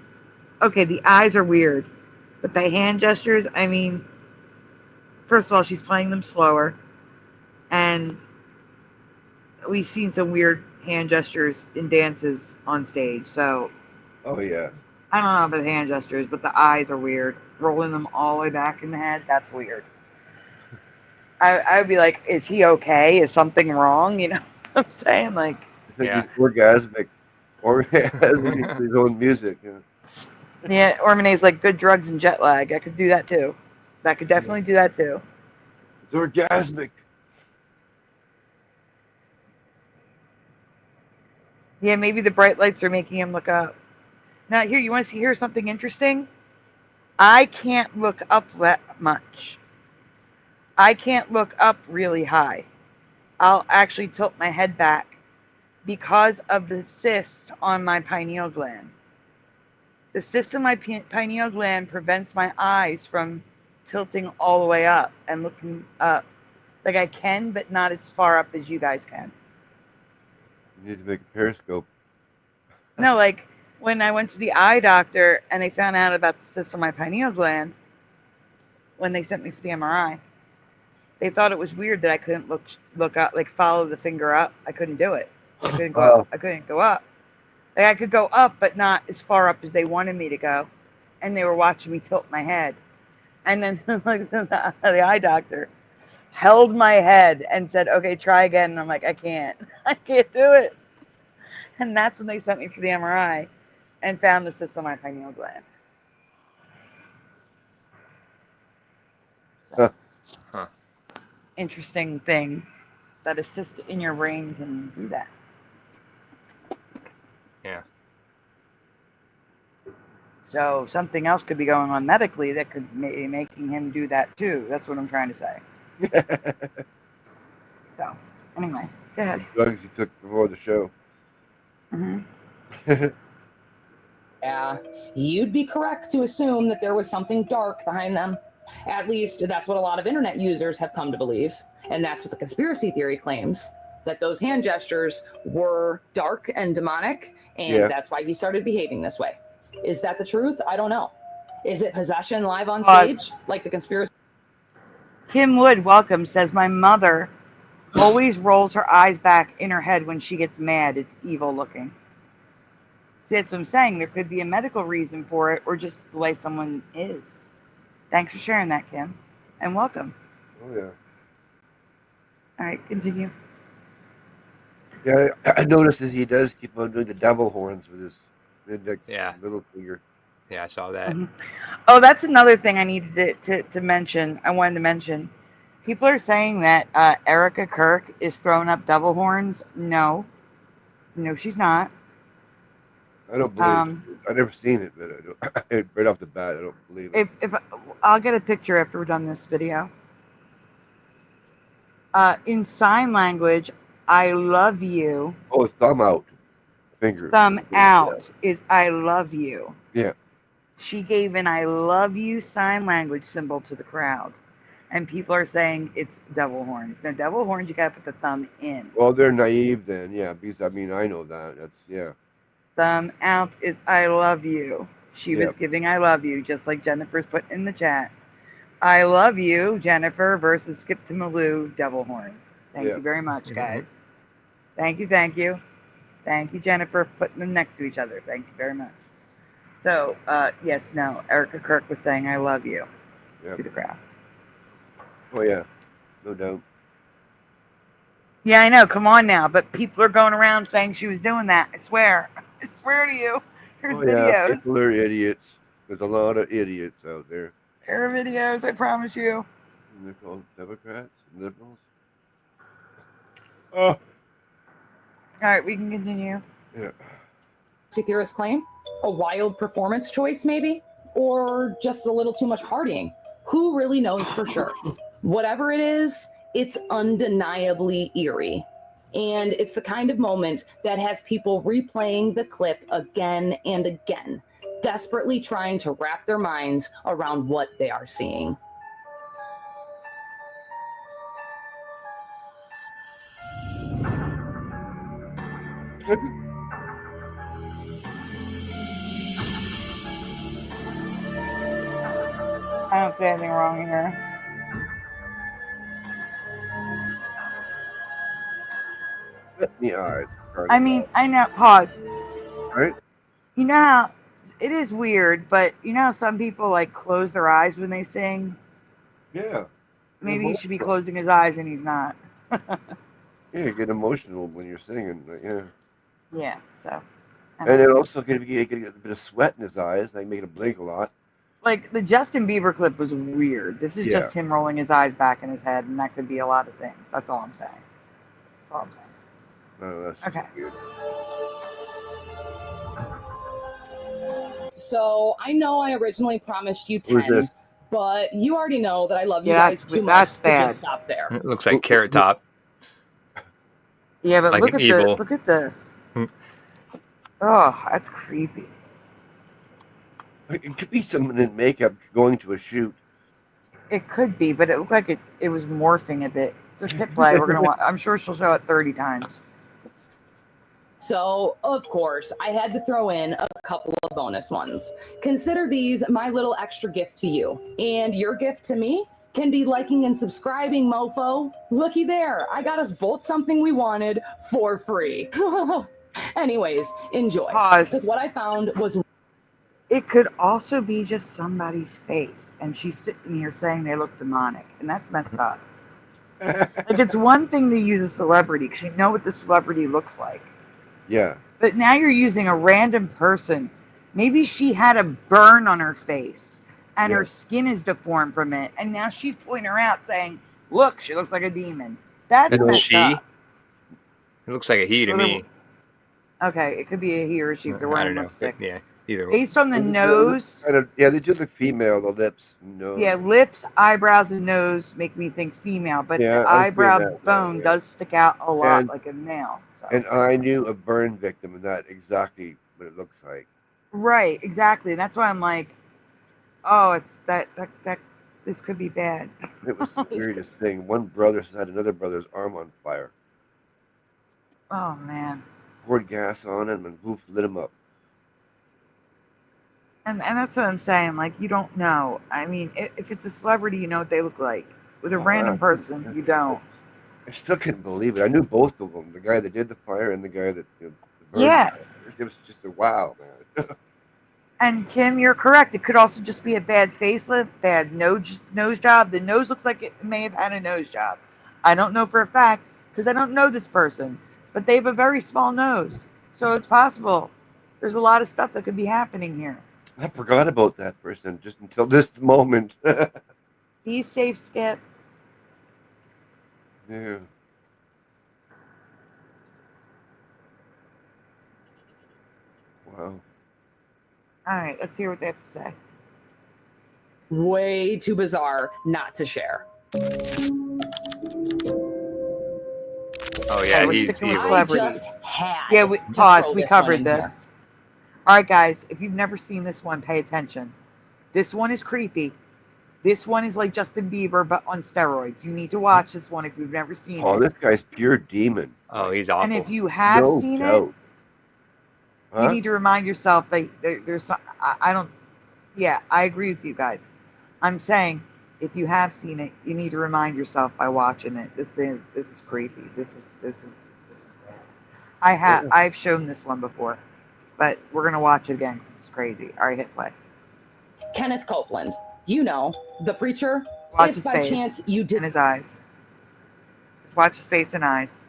okay, the eyes are weird. But the hand gestures, I mean, first of all, she's playing them slower. And we've seen some weird hand gestures in dances on stage. So, oh, yeah. I don't know about the hand gestures, but the eyes are weird. Rolling them all the way back in the head, that's weird. I would be like, is he okay? Is something wrong? You know what I'm saying? Like, it's like he's orgasmic his own music. Yeah. Yeah, Ormane's like good drugs and jet lag. I could do that too. I could definitely do that too. It's orgasmic. Yeah, maybe the bright lights are making him look up. Now, here, you want to hear something interesting? I can't look up that much. I can't look up really high. I'll actually tilt my head back because of the cyst on my pineal gland. The cyst on my pineal gland prevents my eyes from tilting all the way up and looking up. Like I can, but not as far up as you guys can. You need to make a periscope. No, like when I went to the eye doctor and they found out about the cyst on my pineal gland, when they sent me for the MRI, they thought it was weird that I couldn't look up, like follow the finger up. I couldn't do it. I couldn't go up. I couldn't go up. Like I could go up, but not as far up as they wanted me to go. And they were watching me tilt my head. And then like the eye doctor held my head and said, okay, try again. And I'm like, I can't. I can't do it. And that's when they sent me for the MRI and found the cyst on my pineal gland. So, interesting thing that a cyst in your brain can do that. Yeah. So something else could be going on medically that could be making him do that too. That's what I'm trying to say. So, anyway, go ahead. Drugs he took before the show. Yeah, you'd be correct to assume that there was something dark behind them. At least that's what a lot of internet users have come to believe. And that's what the conspiracy theory claims, that those hand gestures were dark and demonic, and that's why he started behaving this way. Is that the truth? I don't know. Is it possession live on stage, like the conspiracy? Kim Wood, welcome, says, my mother always rolls her eyes back in her head when she gets mad. It's evil looking. See, that's what I'm saying. There could be a medical reason for it or just the way someone is. Thanks for sharing that, Kim. And welcome. Oh, yeah. All right, continue. Yeah, I noticed that he does keep on doing the devil horns with his index and little finger. Yeah, I saw that. Oh, that's another thing I needed to mention. I wanted to mention. People are saying that Erica Kirk is throwing up devil horns. No. No, she's not. I don't believe it. I've never seen it, but I don't, right off the bat, I don't believe it. If I'll get a picture after we're done this video. In sign language, I love you. Oh, thumb out. Finger. Thumb out is I love you. Yeah. She gave an I love you sign language symbol to the crowd. And people are saying it's devil horns. Now, devil horns, you got to put the thumb in. Well, they're naive then, yeah, because, I mean, I know that. That's, yeah. Thumb out is I love you. She was giving I love you, just like Jennifer's put in the chat. I love you, Jennifer, versus Skip to Malou, devil horns. Thank you very much, guys. Thank you, thank you. Thank you, Jennifer, for putting them next to each other. Thank you very much. So, yes, no, Erica Kirk was saying I love you to the crowd. Oh, yeah, no doubt. Yeah, I know. Come on now. But people are going around saying she was doing that. I swear. I swear to you. Here's videos. Yeah, people are idiots. There's a lot of idiots out there. There are videos, I promise you. And they're called Democrats and liberals. Oh. All right, we can continue. Yeah. Theorists claim a wild performance choice, maybe, or just a little too much partying. Who really knows for sure? Whatever it is, it's undeniably eerie. And it's the kind of moment that has people replaying the clip again and again, desperately trying to wrap their minds around what they are seeing. I don't see anything wrong here. Yeah, I mean, I know. Pause. Right? You know how it is weird, but you know how some people like close their eyes when they sing? Yeah. Maybe he should be closing his eyes and he's not. Yeah, you get emotional when you're singing. Yeah. Yeah, so. And then also get a bit of sweat in his eyes, like making him blink a lot. Like the Justin Bieber clip was weird. This is just him rolling his eyes back in his head, and that could be a lot of things. That's all I'm saying. That's all I'm saying. No, that's okay. Weird. So I know I originally promised you 10, but you already know that I love you guys too much to just stop there. It looks like Carrot Top. Yeah, but Like look an at evil. look at the. Oh, that's creepy. It could be someone in makeup going to a shoot. It could be, but it looked like it was morphing a bit. Just hit play. We're gonna. I'm sure she'll show it 30 times. So, of course, I had to throw in a couple of bonus ones. Consider these my little extra gift to you. And your gift to me can be liking and subscribing, mofo. Looky there. I got us both something we wanted for free. Anyways, enjoy. Pause. Because what I found was... It could also be just somebody's face, and she's sitting here saying they look demonic, and that's messed up. Like, it's one thing to use a celebrity, because you know what the celebrity looks like. Yeah. But now you're using a random person. Maybe she had a burn on her face, and her skin is deformed from it, and now she's pointing her out saying, look, she looks like a demon. That's messed up. It looks like a he to me. Okay, it could be a he or a she if they're I wearing don't know. lipstick. Yeah. Either Based on the nose, Yeah, they do the female, the lips, nose. yeah, lips, eyebrows, and nose make me think female, but Yeah, the I was thinking eyebrow that, bone yeah. does stick out a lot And- like a nail. So. And I knew a burn victim, and not exactly what it looks like. Right, exactly. That's why I'm like, oh, it's that this could be bad. It was the weirdest thing. One brother had another brother's arm on fire. Oh man. Poured gas on him and woof, lit him up. And that's what I'm saying. Like, you don't know. I mean, if it's a celebrity, you know what they look like. With a random person, you don't. I still couldn't believe it. I knew both of them. The guy that did the fire and the guy that burned. Yeah. It was just a wow, man. And Kim, you're correct. It could also just be a bad facelift, bad nose job. The nose looks like it may have had a nose job. I don't know for a fact because I don't know this person, but they have a very small nose, so it's possible. There's a lot of stuff that could be happening here. I forgot about that person just until this moment. Be safe, Skip. Yeah. Wow. All right, let's hear what they have to say. Way too bizarre not to share. Oh yeah, we're he's sticking with evil. celebrities. Had Yeah, we to pause. throw We this one covered in here. this. All right, guys. If you've never seen this one, pay attention. This one is creepy. This one is like Justin Bieber, but on steroids. You need to watch this one if you've never seen Oh, it. this guy's pure demon. Oh, he's awful. And if you have No seen doubt. it, Huh? you need to remind yourself that there's some. I don't. Yeah, I agree with you guys. I'm saying if you have seen it, you need to remind yourself by watching it. This is creepy. This is bad. I've shown this one before, but we're gonna watch it again because this is crazy. All right, hit play. Kenneth Copeland, you know, the preacher. Watch if his by face chance you and didn't his eyes. Just watch his face and eyes.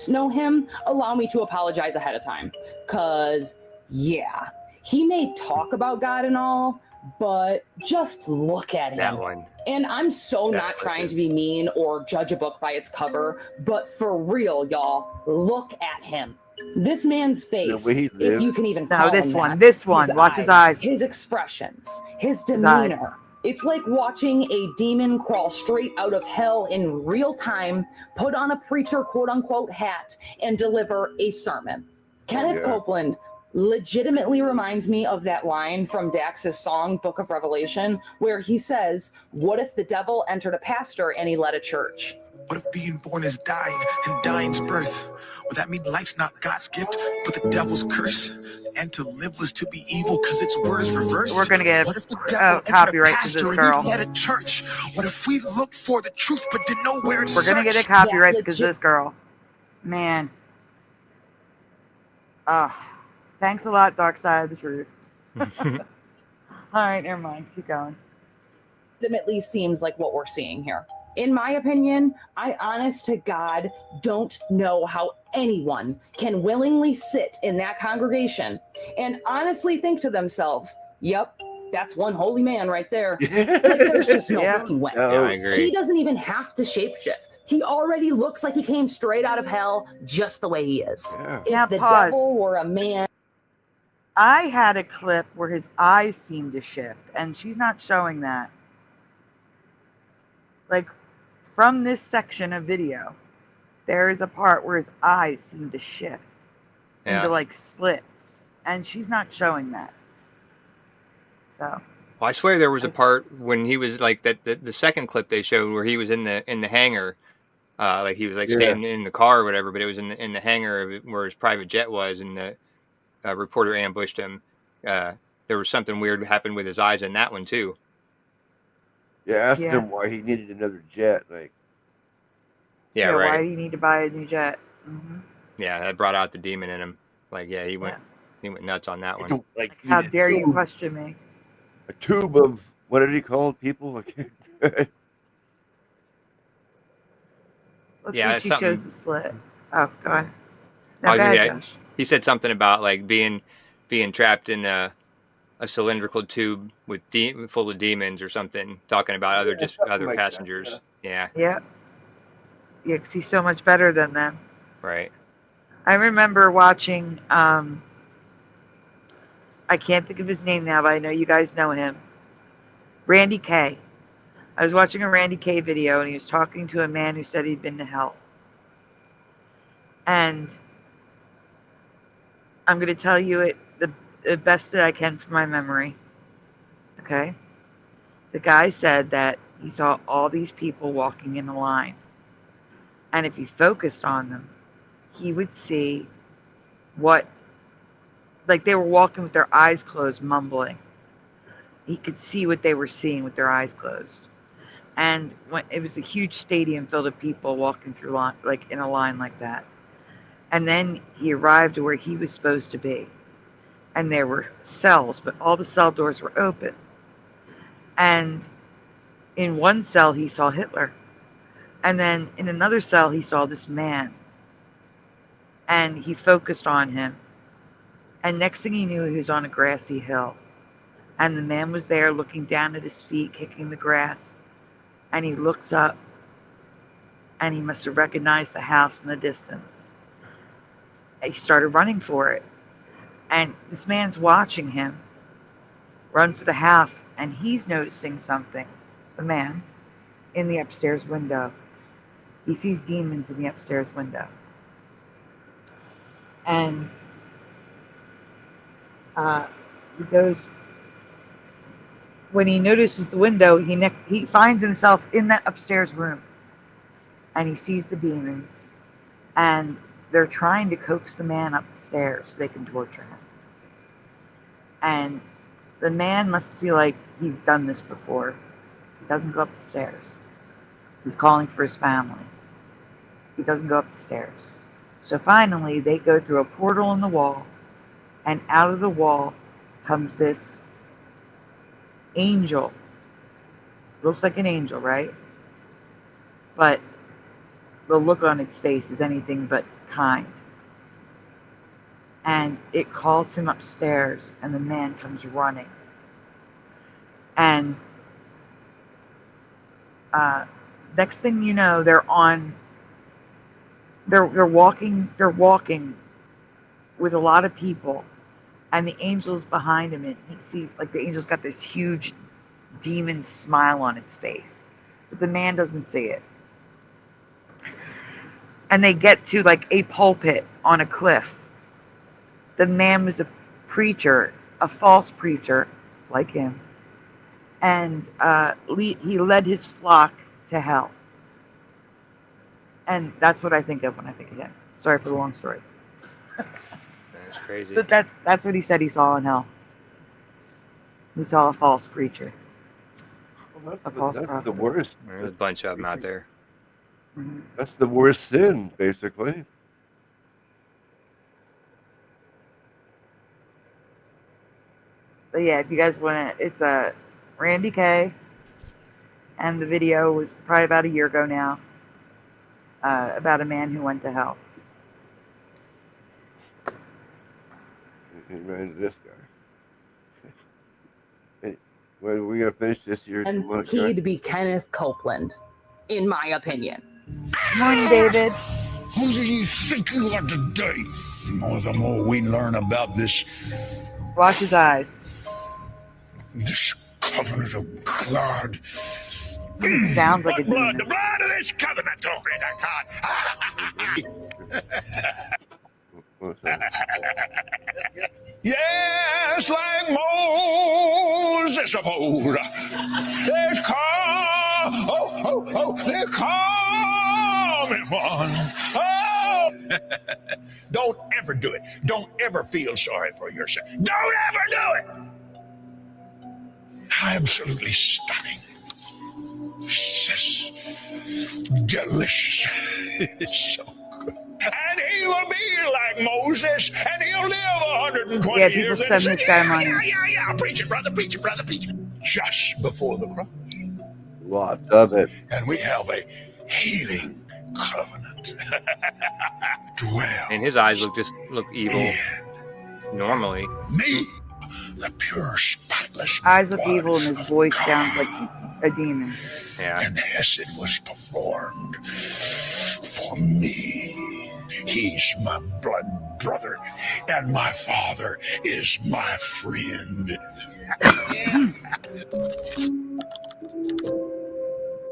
know him, allow me to apologize ahead of time. Cause yeah, he may talk about God and all, but just look at him. That one. And I'm so That not trying one. to be mean or judge a book by its cover, but for real, y'all, look at him. This man's face, way he if lived. you can even No, call this him one. that, This one. Watch his eyes. his expressions, his eyes. demeanor. It's like watching a demon crawl straight out of hell in real time, put on a preacher quote unquote hat, and deliver a sermon. Kenneth yeah. Copeland legitimately reminds me of that line from Dax's song, Book of Revelation, where he says, what if the devil entered a pastor and he led a church? What if being born is dying and dying's birth? Would that mean life's not God's gift, but the devil's curse? And to live was to be evil because its word is reversed? We're gonna get What if the devil entered copyright a to pastor this and girl. he led a church? What if we looked for the truth but didn't know where to We're gonna get a search? copyright Yeah, because of legit- this girl. Man. Thanks a lot, Dark Side of the Truth. All right, never mind. Keep going. Legitimately seems like what we're seeing here. In my opinion, I honest to God don't know how anyone can willingly sit in that congregation and honestly think to themselves, yep, that's one holy man right there. Like, there's just no Yeah. fucking way. Yeah, I agree. He doesn't even have to shapeshift. He already looks like he came straight out of hell just the way he is. Yeah. If Now the pause. devil were a man, I had a clip where his eyes seemed to shift, and she's not showing that. Like, from this section of video, there is a part where his eyes seem to shift Yeah. into like slits, and she's not showing that. So Well, I swear there was a part when he was like that. The second clip they showed where he was in the hangar, like he was like Yeah. standing in the car or whatever, but it was in the hangar where his private jet was, and the reporter ambushed him. There was something weird happened with his eyes in that one too. Yeah, asking Yeah. him why he needed another jet. Like, Yeah, why right. do you need to buy a new jet? Mm-hmm. Yeah, that brought out the demon in him. Like, yeah, he went nuts on that he one. don't, like How need dare you question me? a tube of what did he call people? Let's Yeah, see if it's she something- shows the slit. Oh, go ahead. No, Oh, go ahead, yeah. Josh. He said something about like being trapped in a cylindrical tube with full of demons or something, talking about other something like that, passengers. Yeah, Yeah. Yeah, 'cause he's so much better than them. right. I remember watching I can't think of his name now, but I know you guys know him. Randy K. I was watching a Randy K video, and he was talking to a man who said he'd been to hell. And I'm going to tell you it the best that I can from my memory. Okay? The guy said that he saw all these people walking in a line. And if he focused on them, he would see what, like they were walking with their eyes closed, mumbling. He could see what they were seeing with their eyes closed. And when it was a huge stadium filled with people walking through line, like in a line like that. And then he arrived to where he was supposed to be. And there were cells, but all the cell doors were open. And in one cell, he saw Hitler. And then in another cell, he saw this man. And he focused on him. And next thing he knew, he was on a grassy hill. And the man was there looking down at his feet, kicking the grass. And he looks up. And he must have recognized the house in the distance. He started running for it. And this man's watching him run for the house. And he's noticing something, the man, in the upstairs window. He sees demons in the upstairs window. And he goes, when he notices the window, he finds himself in that upstairs room. And he sees the demons. And they're trying to coax the man up the stairs so they can torture him. And the man must feel like he's done this before. He doesn't go up the stairs. He's calling for his family. He doesn't go up the stairs. So finally, they go through a portal in the wall, and out of the wall comes this angel. Looks like an angel, right? But the look on its face is anything but kind. And it calls him upstairs, and the man comes running. And next thing you know, they're walking with a lot of people, and the angel's behind him, and he sees, like, the angel's got this huge demon smile on its face, but the man doesn't see it. And they get to, like, a pulpit on a cliff. The man was a preacher, a false preacher, like him, and he led his flock to hell. And that's what I think of when I think of him. Sorry for the long story. That's crazy. But that's what he said he saw in hell. He saw a false preacher. Well, A false that's prophet. the worst. There's a bunch of them out there. Mhm. That's the worst sin, basically. But yeah, if you guys want to, it's a Randy K. And the video was probably about a year ago now. About a man who went to hell. He ran into this guy. Hey, well, are we gonna finish this year? And he'd be Kenneth Copeland, in my opinion. Good morning, David. Who do you think you are today? The more we learn about this Watch his eyes. covenant of God. Sounds like a demon. The blood of this covenant, don't Yes, like Moses of old. There's the coming one. Oh! Don't ever do it. Don't ever feel sorry for yourself. Don't ever do it. Absolutely stunning. Delicious. It's so good. And he will be like Moses, and he'll live 120 Yeah, people years. send this guy money. Yeah. Preach it, brother, preach it, brother, preach it. Just before the cross. Lots of it. And we have a healing covenant. Dwell. And his eyes look evil. Normally. Me, the pure, spotless. Eyes look evil, and his voice sounds like a demon. Yeah. And Hesed was performed for me. He's my blood brother. and my father is my friend.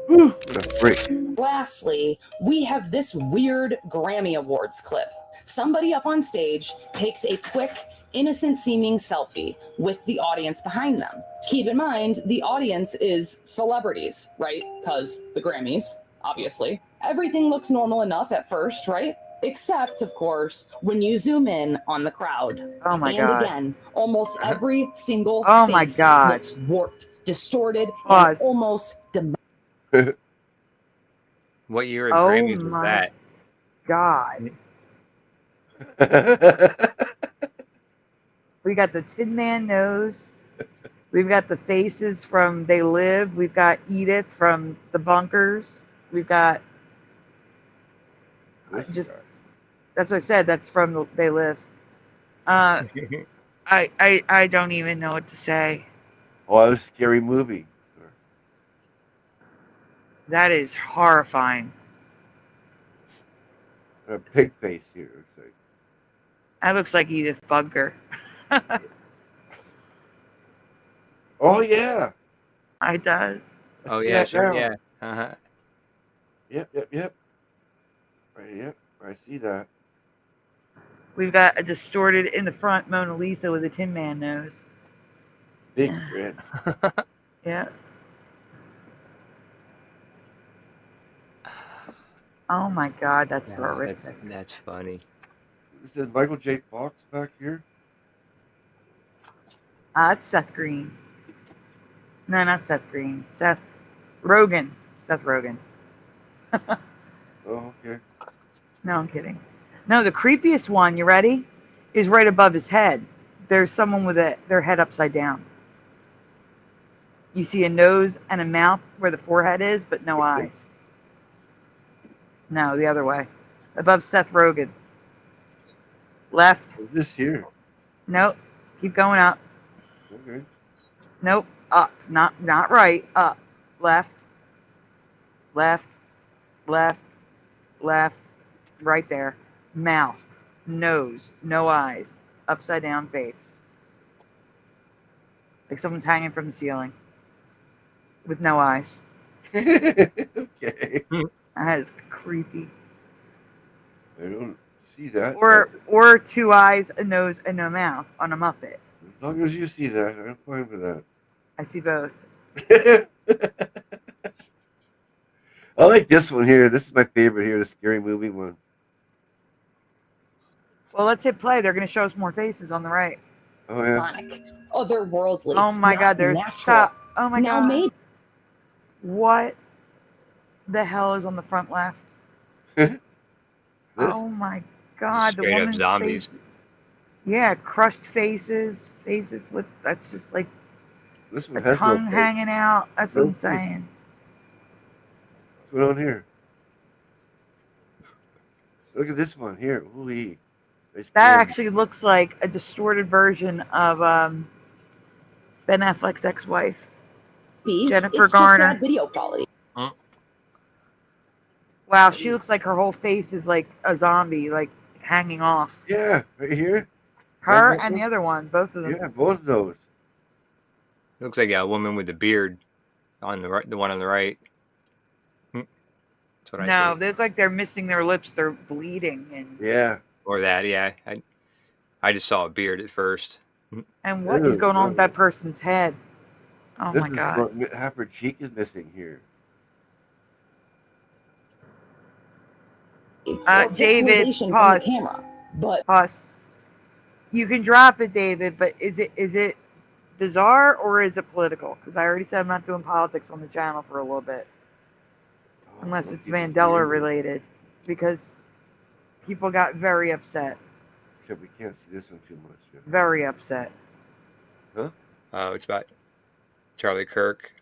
What a freak. Lastly, we have this weird Grammy Awards clip. Somebody up on stage takes a quick, innocent-seeming selfie with the audience behind them. Keep in mind, the audience is celebrities, right? Because the Grammys, obviously. Everything looks normal enough at first, right? Except, of course, when you zoom in on the crowd. Oh my and God. again, almost every single Oh my face God. looks warped, distorted, Pause. and almost demonic. What year of Oh Grammys was my that? God. We got the Tin Man nose. We've got the faces from They Live. We've got Edith from The Bunkers. We've got just, that's what I said. That's from They Live. I don't even know what to say. Oh, that was a scary movie. That is horrifying. A pig face here, looks like. That looks like Edith Bunker. Oh, yeah. It does. Oh see yeah, that sure, now. yeah. Uh-huh. Yep. Right, yep, I see that. We've got a distorted in the front Mona Lisa with a Tin Man nose. Big Yeah. grin. Yeah. Oh my God, that's horrific. That's funny. Is that Michael J. Fox back here? It's Seth Green. No, not Seth Green. Seth Rogen. Seth Rogen. Oh, okay. No, I'm kidding. No, the creepiest one, you ready? Is right above his head. There's someone with their head upside down. You see a nose and a mouth where the forehead is, but no eyes. No, the other way. Above Seth Rogen. Left. What's this here? Nope. Keep going up. Okay. Nope. Up. Not right. Up. Left. Left. Left. Left. Right there. Mouth. Nose. No eyes. Upside down face. Like someone's hanging from the ceiling. With no eyes. Okay. That is creepy. I don't see that. Or two eyes, a nose, and no mouth on a Muppet. As long as you see that, I'm fine with that. I see both. I like this one here. This is my favorite here, the scary movie one. Well, let's hit play. They're going to show us more faces on the right. Oh, yeah. Otherworldly. Oh my God, there's natural. stop. Oh my Now God. maybe. What the hell is on the front left? Oh my God, the Straight up woman's zombies. face. Yeah, crushed faces, with that's just like This a one has no tongue face. hanging out. That's No what I'm face. saying. What's going on here? Look at this one here. Ooh-wee. That actually looks like a distorted version of Ben Affleck's ex-wife, Jennifer It's just Garner. bad video quality. Wow, she looks like her whole face is like a zombie, like hanging off. Yeah, right here. Her Right and the other one, both of them. Yeah, both of those. Looks like a woman with a beard on the right, the one on the right. That's what I No, see. they look like they're missing their lips. They're bleeding, and Yeah. Or that, yeah. I just saw a beard at first. and what is going on with that person's head? Oh This my is God! what, half her cheek is missing here. David, Pixelization from the pause. camera, but Pause. You can drop it, David, but is it bizarre or is it political? Because I already said I'm not doing politics on the channel for a little bit, unless it's Mandela related, because people got very upset. Except we can't see this one too much. Yeah. Very upset. Huh? Oh, it's about Charlie Kirk.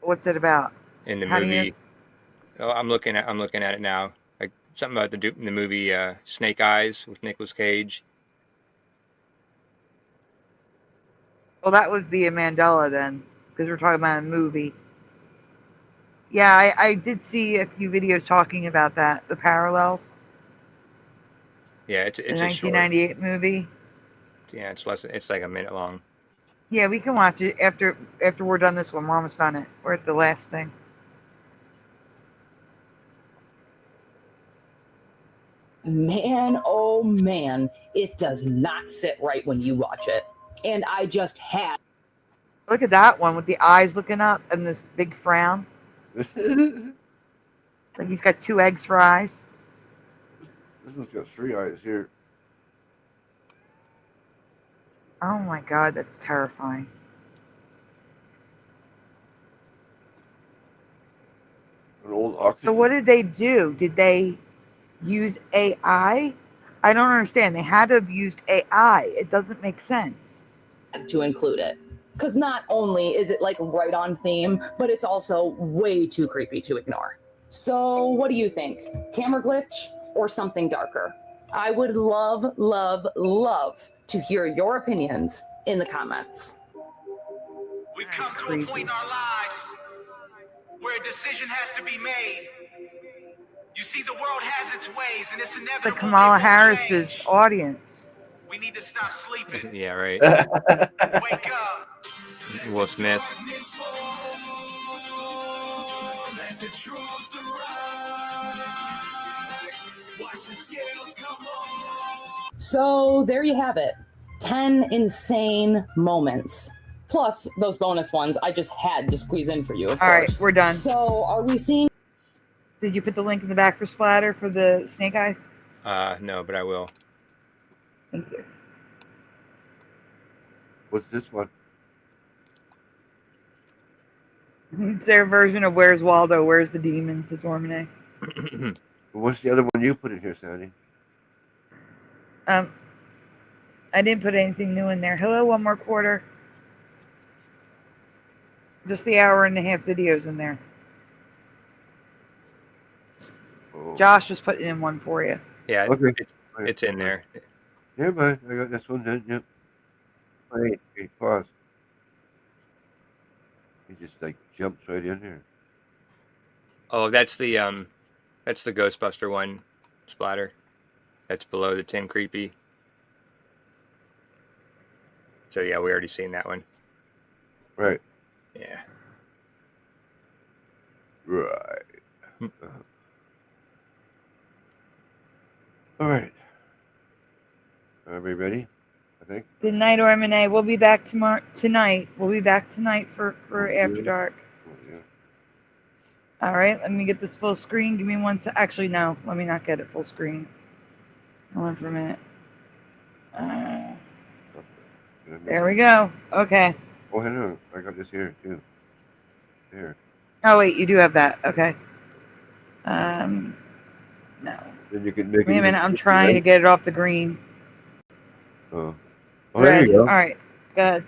What's it about? In the How do you- movie. Oh, I'm looking at it now. Like something about the movie Snake Eyes with Nicolas Cage. Well, that would be a Mandela then, because we're talking about a movie. Yeah, I did see a few videos talking about that, the parallels. Yeah, it's The a short. 1998 movie. Yeah, it's like a minute long. Yeah, we can watch it after we're done this one. We're almost done it. We're at the last thing. Man, oh man, it does not sit right when you watch it. And I just had. Look at that one with the eyes looking up and this big frown. Like he's got 2 eggs for eyes. This one's got 3 eyes here. Oh my god, that's terrifying. An old oxygen. So what did they do? Did they use AI? I don't understand. They had to have used AI. It doesn't make sense. To include it. Because not only is it like right on theme, but it's also way too creepy to ignore. So what do you think? Camera glitch or something darker? I would love, love, love to hear your opinions in the comments. We've come to a point in our lives where a decision has to be made. You see, the world has its ways, and it's It's inevitable. like Kamala Harris's audience. We need to stop sleeping. Yeah, right. Wake up. Will Smith. So there you have it. 10 insane moments. Plus those bonus ones I just had to squeeze in for you, of All right, course. we're done. So are we seeing... Did you put the link in the back for Splatter for the snake eyes? No, but I will. Thank you. What's this one? It's their version of Where's Waldo, Where's the Demons, says Ormine. What's the other one you put in here, Sandy? I didn't put anything new in there. Hello, One More Quarter. Just the 1.5 videos in there. Oh. Josh was putting in one for you. Yeah, Okay. it's in there. Yeah, man. I got this one then. Yep. Wait, pause. He just like jumps right in here. Oh, that's the Ghostbuster one, Splatter. That's below the 10 creepy. So yeah, we already seen that one. Right. Yeah. Right. All right. Are we ready? I think. Good night, Ormine. We'll be back tonight. We'll be back tonight for After Dark. Oh, yeah. All right, let me get this full screen. Give me one sec. Actually, no. Let me not get it full screen. Hold on for a minute. There we go. Okay. Oh, hang on. I got this here too. Here. Oh wait, you do have that. Okay. No. Then you can make Wait a it. minute. I'm trying to get it off the green. Oh. Oh, there you go. All right. Good.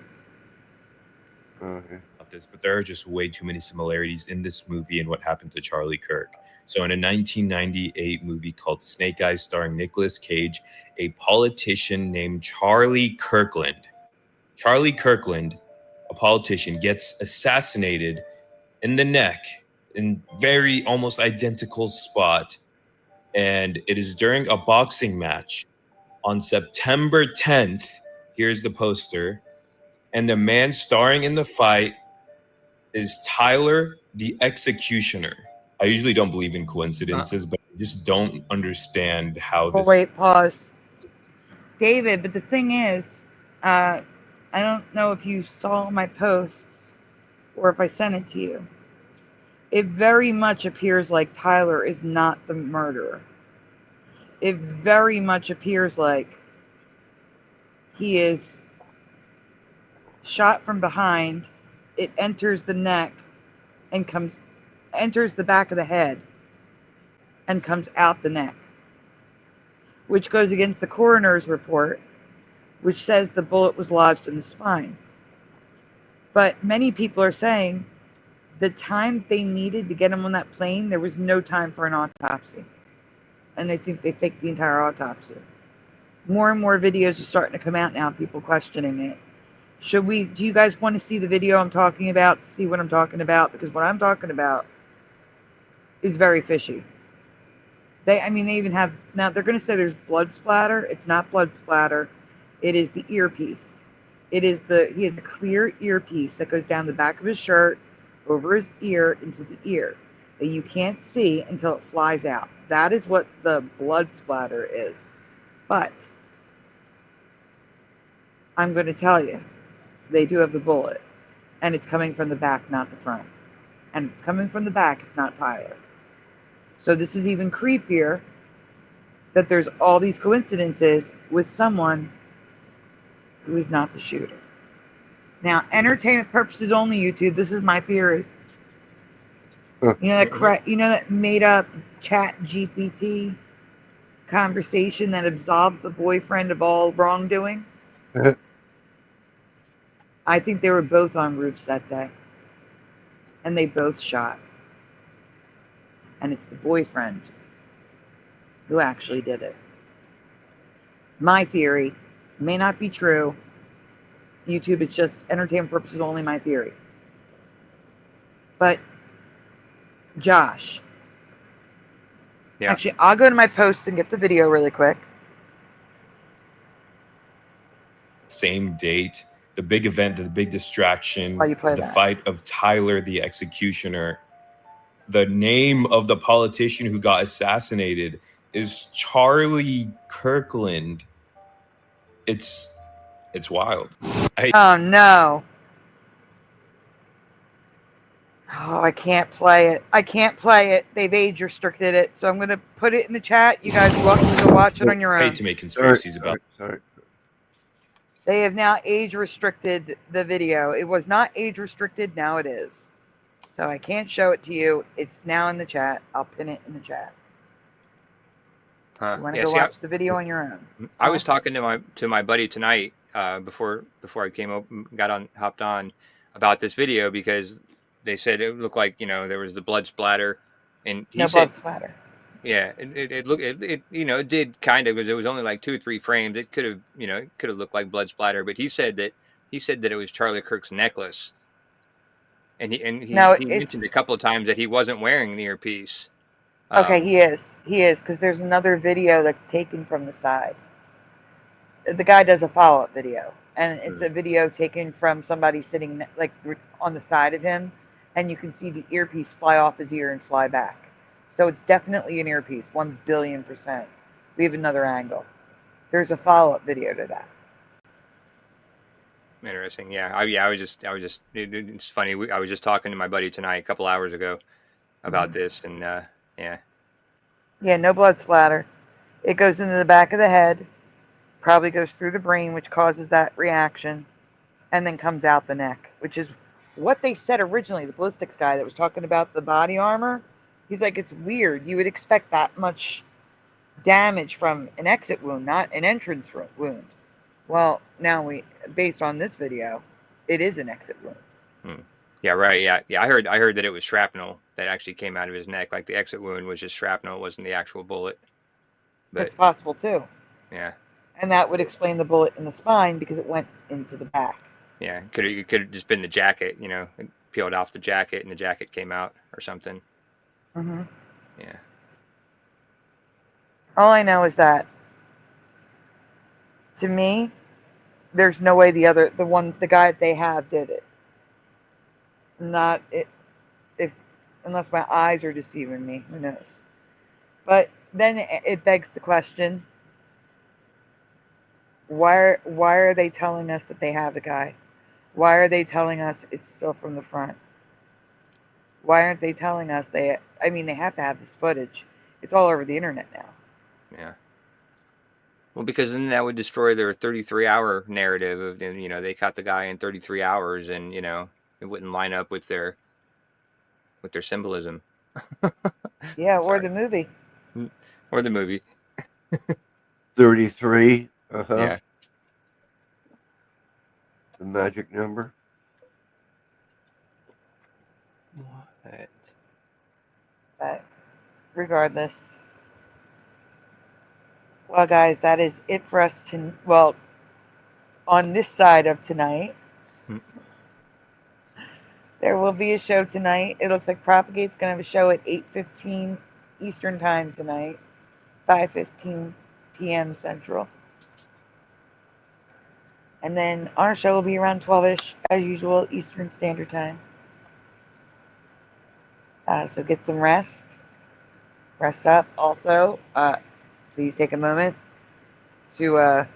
Okay. This, but there are just way too many similarities in this movie and what happened to Charlie Kirk. So in a 1998 movie called Snake Eyes starring Nicolas Cage, a politician named Charlie Kirkland, a politician, gets assassinated in the neck in very almost identical spot. And it is during a boxing match on September 10th. Here's the poster. And the man starring in the fight is Tyler the Executioner. I usually don't believe in coincidences, but I just don't understand how this... Wait, pause. David, but the thing is, I don't know if you saw my posts or if I sent it to you. It very much appears like Tyler is not the murderer. It very much appears like he is shot from behind. It enters the neck and enters the back of the head and comes out the neck, which goes against the coroner's report, which says the bullet was lodged in the spine. But many people are saying the time they needed to get him on that plane, there was no time for an autopsy. And they think they faked the entire autopsy. More and more videos are starting to come out now, people questioning it. Do you guys want to see the video I'm talking about, to see what I'm talking about? Because what I'm talking about is very fishy. They even have, now they're going to say there's blood splatter. It's not blood splatter. It is the earpiece. He has a clear earpiece that goes down the back of his shirt, over his ear, into the ear, that you can't see until it flies out. That is what the blood splatter is. But I'm going to tell you, they do have the bullet, and it's coming from the back, not the front. And it's coming from the back, it's not Tyler. So this is even creepier, that there's all these coincidences with someone who is not the shooter. Now, entertainment purposes only, YouTube, this is my theory. You know that made up chat GPT conversation that absolves the boyfriend of all wrongdoing? I think they were both on roofs that day. And they both shot. And it's the boyfriend who actually did it. My theory may not be true. YouTube, it's just entertainment purposes only, my theory. But Josh. Yeah. Actually, I'll go to my posts and get the video really quick. Same date. The big event, the big distraction While you play is the that. fight of Tyler the Executioner. The name of the politician who got assassinated is Charlie Kirkland. It's wild. Oh no. Oh, I can't play it. I can't play it. They've age restricted it. So I'm going to put it in the chat. You guys are welcome to go watch it on your I own. hate to make conspiracies about Sorry. They have now age restricted the video. It was not age restricted. Now it is. So I can't show it to you. It's now in the chat. I'll pin it in the chat. You want to go watch the video on your own? I was talking to my buddy tonight before I hopped on about this video, because they said it looked like, there was the blood splatter, and he said blood splatter. Yeah, it did kind of, because it was only like 2 or 3 frames. It could have looked like blood splatter, but he said that it was Charlie Kirk's necklace, and he mentioned a couple of times that he wasn't wearing an earpiece. Okay, he is, because there's another video that's taken from the side. The guy does a follow-up video, and it's a video taken from somebody sitting like on the side of him, and you can see the earpiece fly off his ear and fly back. So it's definitely an earpiece, 1,000,000,000%. We have another angle. There's a follow-up video to that. Interesting. Yeah. I was just. It's funny. I was just talking to my buddy tonight, a couple hours ago, about this, and yeah. Yeah, no blood splatter. It goes into the back of the head, probably goes through the brain, which causes that reaction, and then comes out the neck, which is what they said originally. The ballistics guy that was talking about the body armor. He's like, it's weird. You would expect that much damage from an exit wound, not an entrance wound. Well, now based on this video, it is an exit wound. Yeah, right. Yeah. I heard that it was shrapnel that actually came out of his neck. Like the exit wound was just shrapnel. It wasn't the actual bullet. But it's possible too. Yeah. And that would explain the bullet in the spine, because it went into the back. Yeah. It could have just been the jacket. It peeled off the jacket, and the jacket came out or something. Mm-hmm. Yeah. All I know is that, to me, there's no way the guy that they have did it. Unless my eyes are deceiving me, who knows? But then it begs the question: why are they telling us that they have the guy? Why are they telling us it's still from the front? Why aren't they telling us they have to have this footage? It's all over the internet now. Yeah. Well, because then that would destroy their 33-hour narrative of, they caught the guy in 33 hours, and, it wouldn't line up with their symbolism. Yeah, or the movie. Or the movie. 33. Yeah. The magic number. What? But regardless. Well, guys, that is it for us on this side of tonight. There will be a show tonight. It looks like Propagate's going to have a show at 8:15 Eastern Time tonight, 5:15 p.m. Central. And then our show will be around 12-ish, as usual, Eastern Standard Time. So get some rest. Rest up. Also, please take a moment to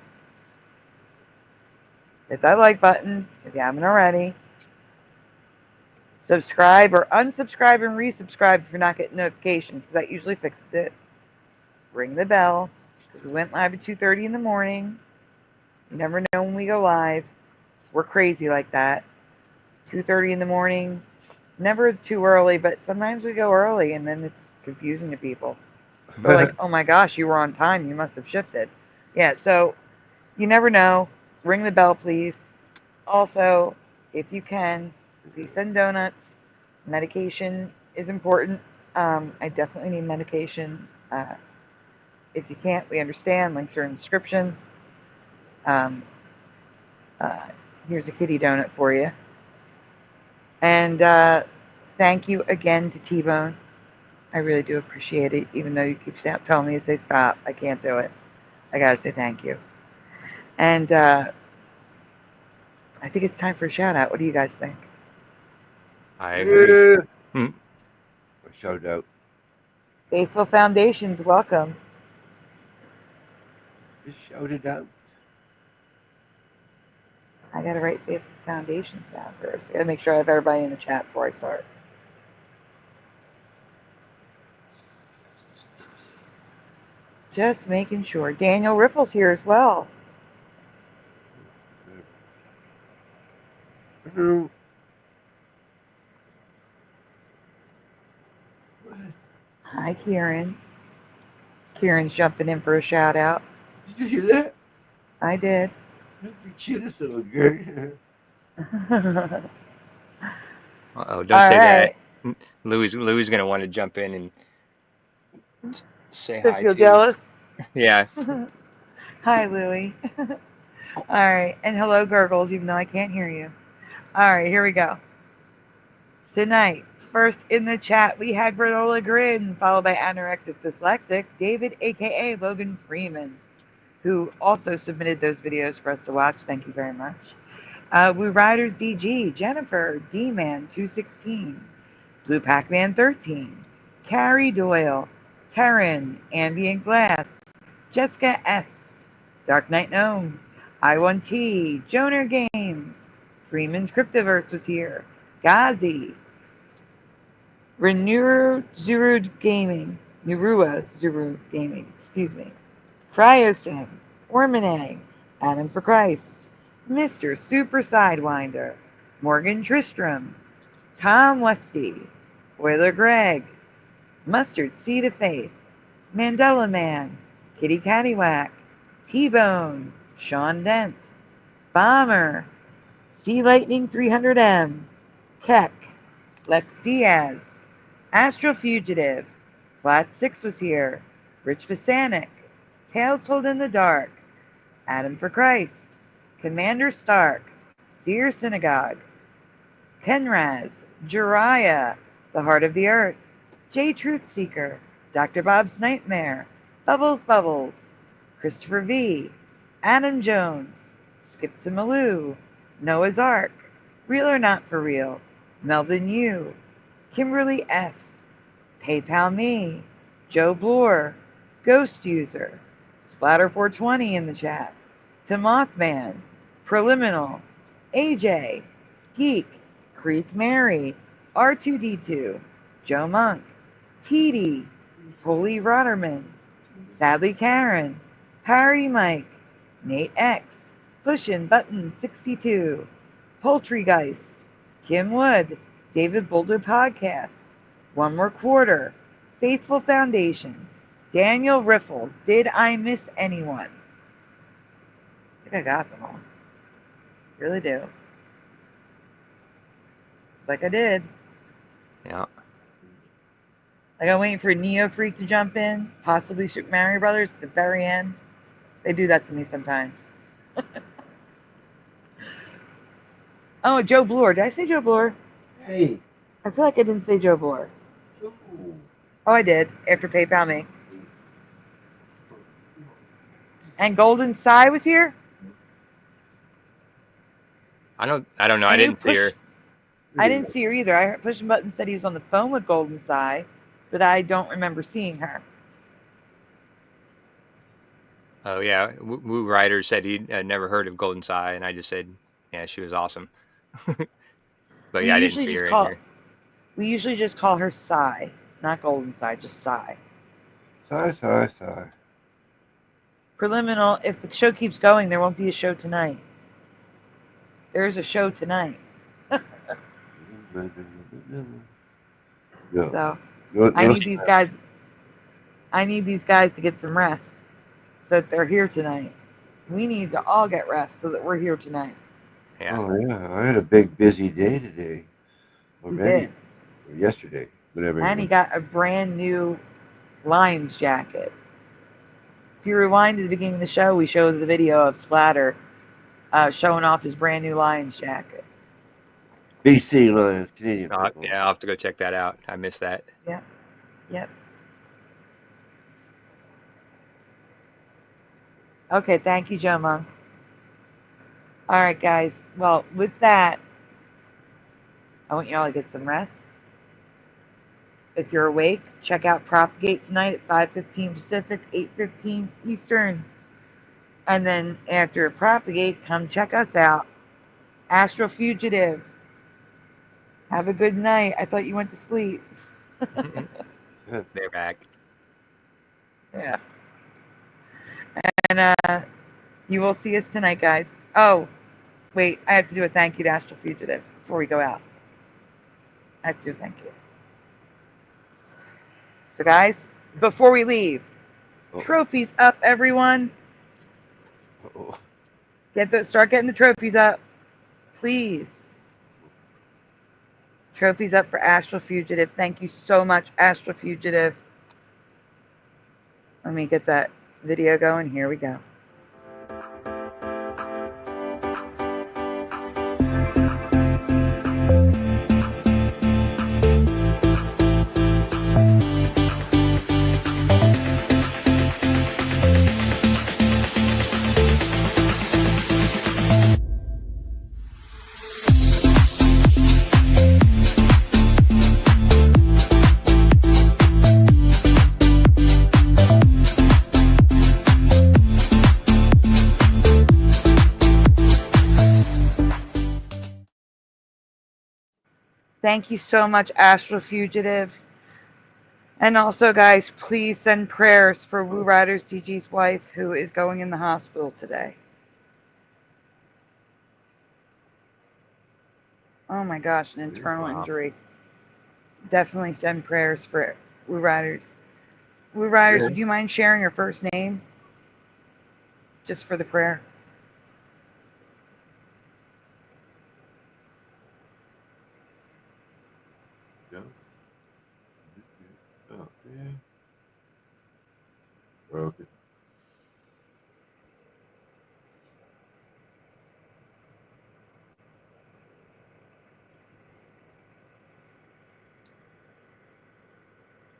hit that like button if you haven't already. Subscribe or unsubscribe and resubscribe if you're not getting notifications, because that usually fixes it. Ring the bell, because we went live at 2:30 in the morning. You never know when we go live. We're crazy like that. 2:30 in the morning. Never too early, but sometimes we go early, and then it's confusing to people. They're like, oh my gosh, you were on time. You must have shifted. Yeah, so you never know. Ring the bell, please. Also, if you can, please send donuts. Medication is important. I definitely need medication. If you can't, we understand. Links are in the description. Here's a kitty donut for you. And thank you again to T-Bone. I really do appreciate it, even though you keep telling me to say stop. I can't do it. I gotta say thank you. And I think it's time for a shout out. What do you guys think? I agree. A shout out. Faithful Foundations, welcome. Just shout it out. I gotta write Faithful Foundations down first. I gotta make sure I have everybody in the chat before I start. Just making sure. Daniel Riffle's here as well. Hi, Kieran. Kieran's jumping in for a shout out. Did you hear that? I did. That's the cutest little girl. Uh-oh, don't say that. Louis is going to want to jump in and say hi feel to. jealous? Yeah. Hi, Louie. All right. And hello, Gurgles, even though I can't hear you. All right, here we go. Tonight, first in the chat, we had Granola Grin, followed by Anorexic Dyslexic, David, a.k.a. Logan Freeman, who also submitted those videos for us to watch. Thank you very much. Woo Riders DG, Jennifer, D-Man 216, Blue Pac-Man 13, Carrie Doyle, Terran, Ambient Glass, Jessica S, Dark Knight Gnome, I1T, Joner Games, Freeman's Cryptoverse was here, Gazi, Renura Zuru Gaming, excuse me, Cryosim, Ormine, Adam for Christ, Mr. Super Sidewinder, Morgan Tristram, Tom Westy, Boiler Greg, Mustard Seed of Faith, Mandela Man, Kitty Cattywhack, T-Bone, Sean Dent, Bomber, Sea Lightning 300M, Keck, Lex Diaz, Astral Fugitive, Flat 6 was here, Rich Vasanic, Tales Told in the Dark, Adam for Christ, Commander Stark, Seer Synagogue, Kenraz, Jariah, The Heart of the Earth, J Truthseeker, Dr. Bob's Nightmare, Bubbles, Christopher V, Adam Jones, Skip to Malou, Noah's Ark, Real or Not for Real, Melvin U, Kimberly F, PayPal Me, Joe Blor, Ghost User, Splatter 420 in the chat, to Mothman, Preliminal, AJ, Geek, Creek Mary, R2D2, Joe Monk, TD, Holy Rotterman, Sadly Karen, Harry Mike, Nate X, Pushin' Button 62, Poultrygeist, Kim Wood, David Boulder Podcast, One More Quarter, Faithful Foundations, Daniel Riffle, Did I Miss Anyone? I think I got them all. Really do. Looks like I did. Yeah. Like I'm waiting for Neo Freak to jump in, possibly Super Mario Brothers at the very end. They do that to me sometimes. Oh, Joe Blor. Did I say Joe Blor? Hey. I feel like I didn't say Joe Blor. Oh, I did, after PayPal me. And Golden Sai was here? I don't know. I And you didn't see her. I didn't see her either. I pushed a button, said he was on the phone with Golden Sai, but I don't remember seeing her. Oh yeah, Woo Rider said he had never heard of Golden Sai, and I just said, yeah, she was awesome. But yeah, I didn't see her in here. We usually just call her Sai, not Golden Sai, just Sai. Sigh. Preliminal, if the show keeps going, there won't be a show tonight. There is a show tonight. So I need these guys. I need these guys to get some rest, so that they're here tonight. We need to all get rest so that we're here tonight. Yeah. Oh yeah, I had a big busy day today. Already. Or yesterday, whatever. And he got a brand new Lions jacket. If you rewind to the beginning of the show, we showed the video of Splatter showing off his brand new Lions jacket. BC Lions, Canadian. Yeah, I'll have to go check that out. I missed that. Yep. Okay, thank you, Joe Monk. All right, guys. Well, with that, I want you all to get some rest. If you're awake, check out Propagate tonight at 5:15 Pacific, 8:15 Eastern. And then after Propagate, come check us out. Astral Fugitive. Have a good night. I thought you went to sleep. They're back. Yeah. And you will see us tonight, guys. Oh, wait. I have to do a thank you to Astral Fugitive before we go out. I have to do a thank you. So, guys, before we leave, trophies up, everyone. Start getting the trophies up, please. Trophies up for Astral Fugitive. Thank you so much, Astral Fugitive. Let me get that video going. Here we go. Thank you so much, Astral Fugitive. And also, guys, please send prayers for Woo Riders DG's wife, who is going in the hospital today. Oh my gosh, an internal injury. Definitely send prayers for Woo Riders. Woo Riders, would you mind sharing your first name? Just for the prayer. Okay. Broken.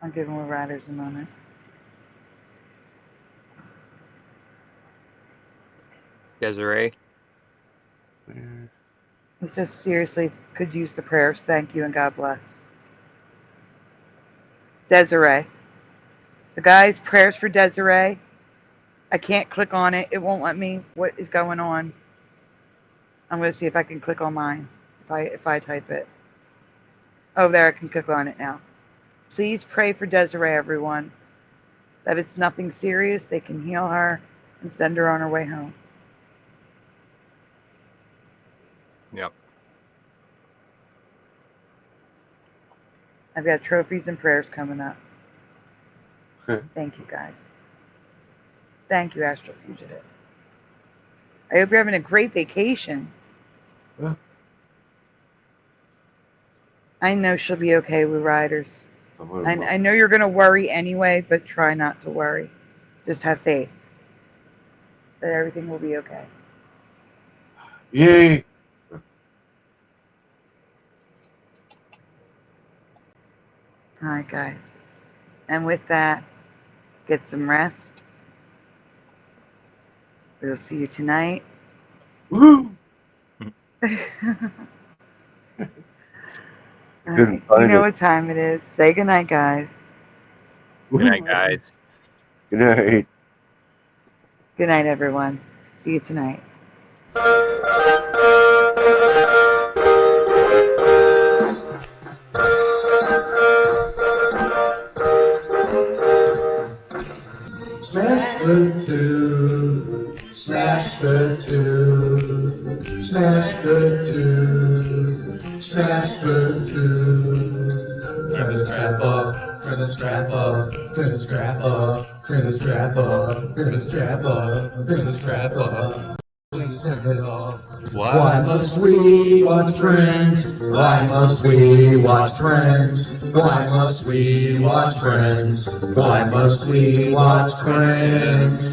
I'll give Woo Riders a moment. Desiree. He says, seriously, could use the prayers. Thank you and God bless. Desiree. So, guys, prayers for Desiree. I can't click on it. It won't let me. What is going on? I'm going to see if I can click on mine. If I type it. Oh, there, I can click on it now. Please pray for Desiree, everyone. That it's nothing serious. They can heal her and send her on her way home. Yep. I've got trophies and prayers coming up. Thank you, guys. Thank you, Astral Fugitive. I hope you're having a great vacation. Yeah. I know she'll be okay, Woo Riders. I know you're going to worry anyway, but try not to worry. Just have faith that everything will be okay. Yay! All right, guys. And with that, get some rest. We'll see you tonight. Woo! All right. You know what time it is. Say goodnight, guys. Good night, guys. Good night. Good night, everyone. See you tonight. Smash the two, smash the two, smash the two, smash the two. Gonna scrap up, gonna scrap up, gonna scrap up, gonna scrap up, gonna scrap up, gonna scrap up. Please turn it off. Why must we watch Friends? Why must we watch Friends? Why must we watch Friends? Why must we watch Friends?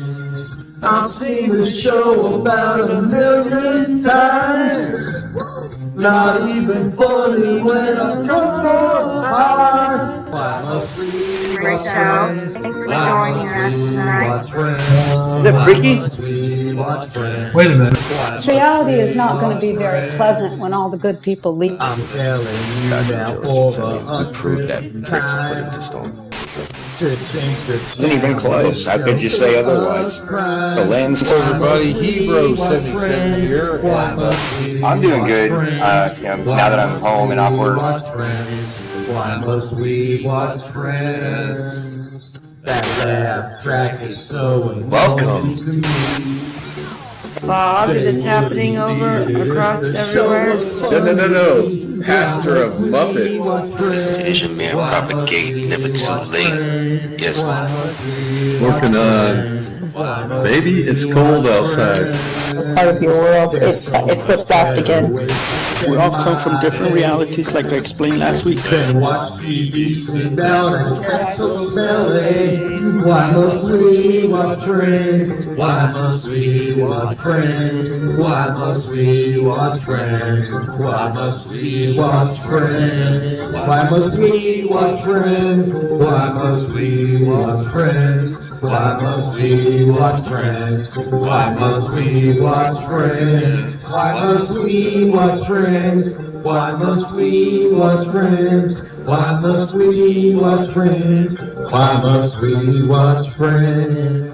I've seen this show about 1,000,000 times. Not even funny when I'm drunk or high. Why must we watch Friends? Why must we watch Friends? Is that freaky? Wait a minute. This reality is not going to be very pleasant when all the good people leave. I'm telling you now for the 100th time. Isn't even close. How could you say otherwise? The lens. Everybody, Hebrew 77 here. I'm doing good. Now that I'm home and off work. Why must we watch Friends? That laugh track is so annoying to me. Fog that's happening over across everywhere. No. Pastor of Muppets. This Asian man propagate never too late. Yes. Working on Maybe It's Cold Outside. Part of your world, it flipped back again. We all come from different realities, like I explained last week. Watch TV, sit down and catch those belly. Why must we watch Friends? Why must we watch Friends? Why must we watch Friends? Why must we watch Friends? Why must we watch Friends? Why must we watch Friends? Why must we watch Friends? Why must we watch Friends? Why must we watch Friends? Why must we watch Friends? Why must we watch Friends? Why must we watch Friends?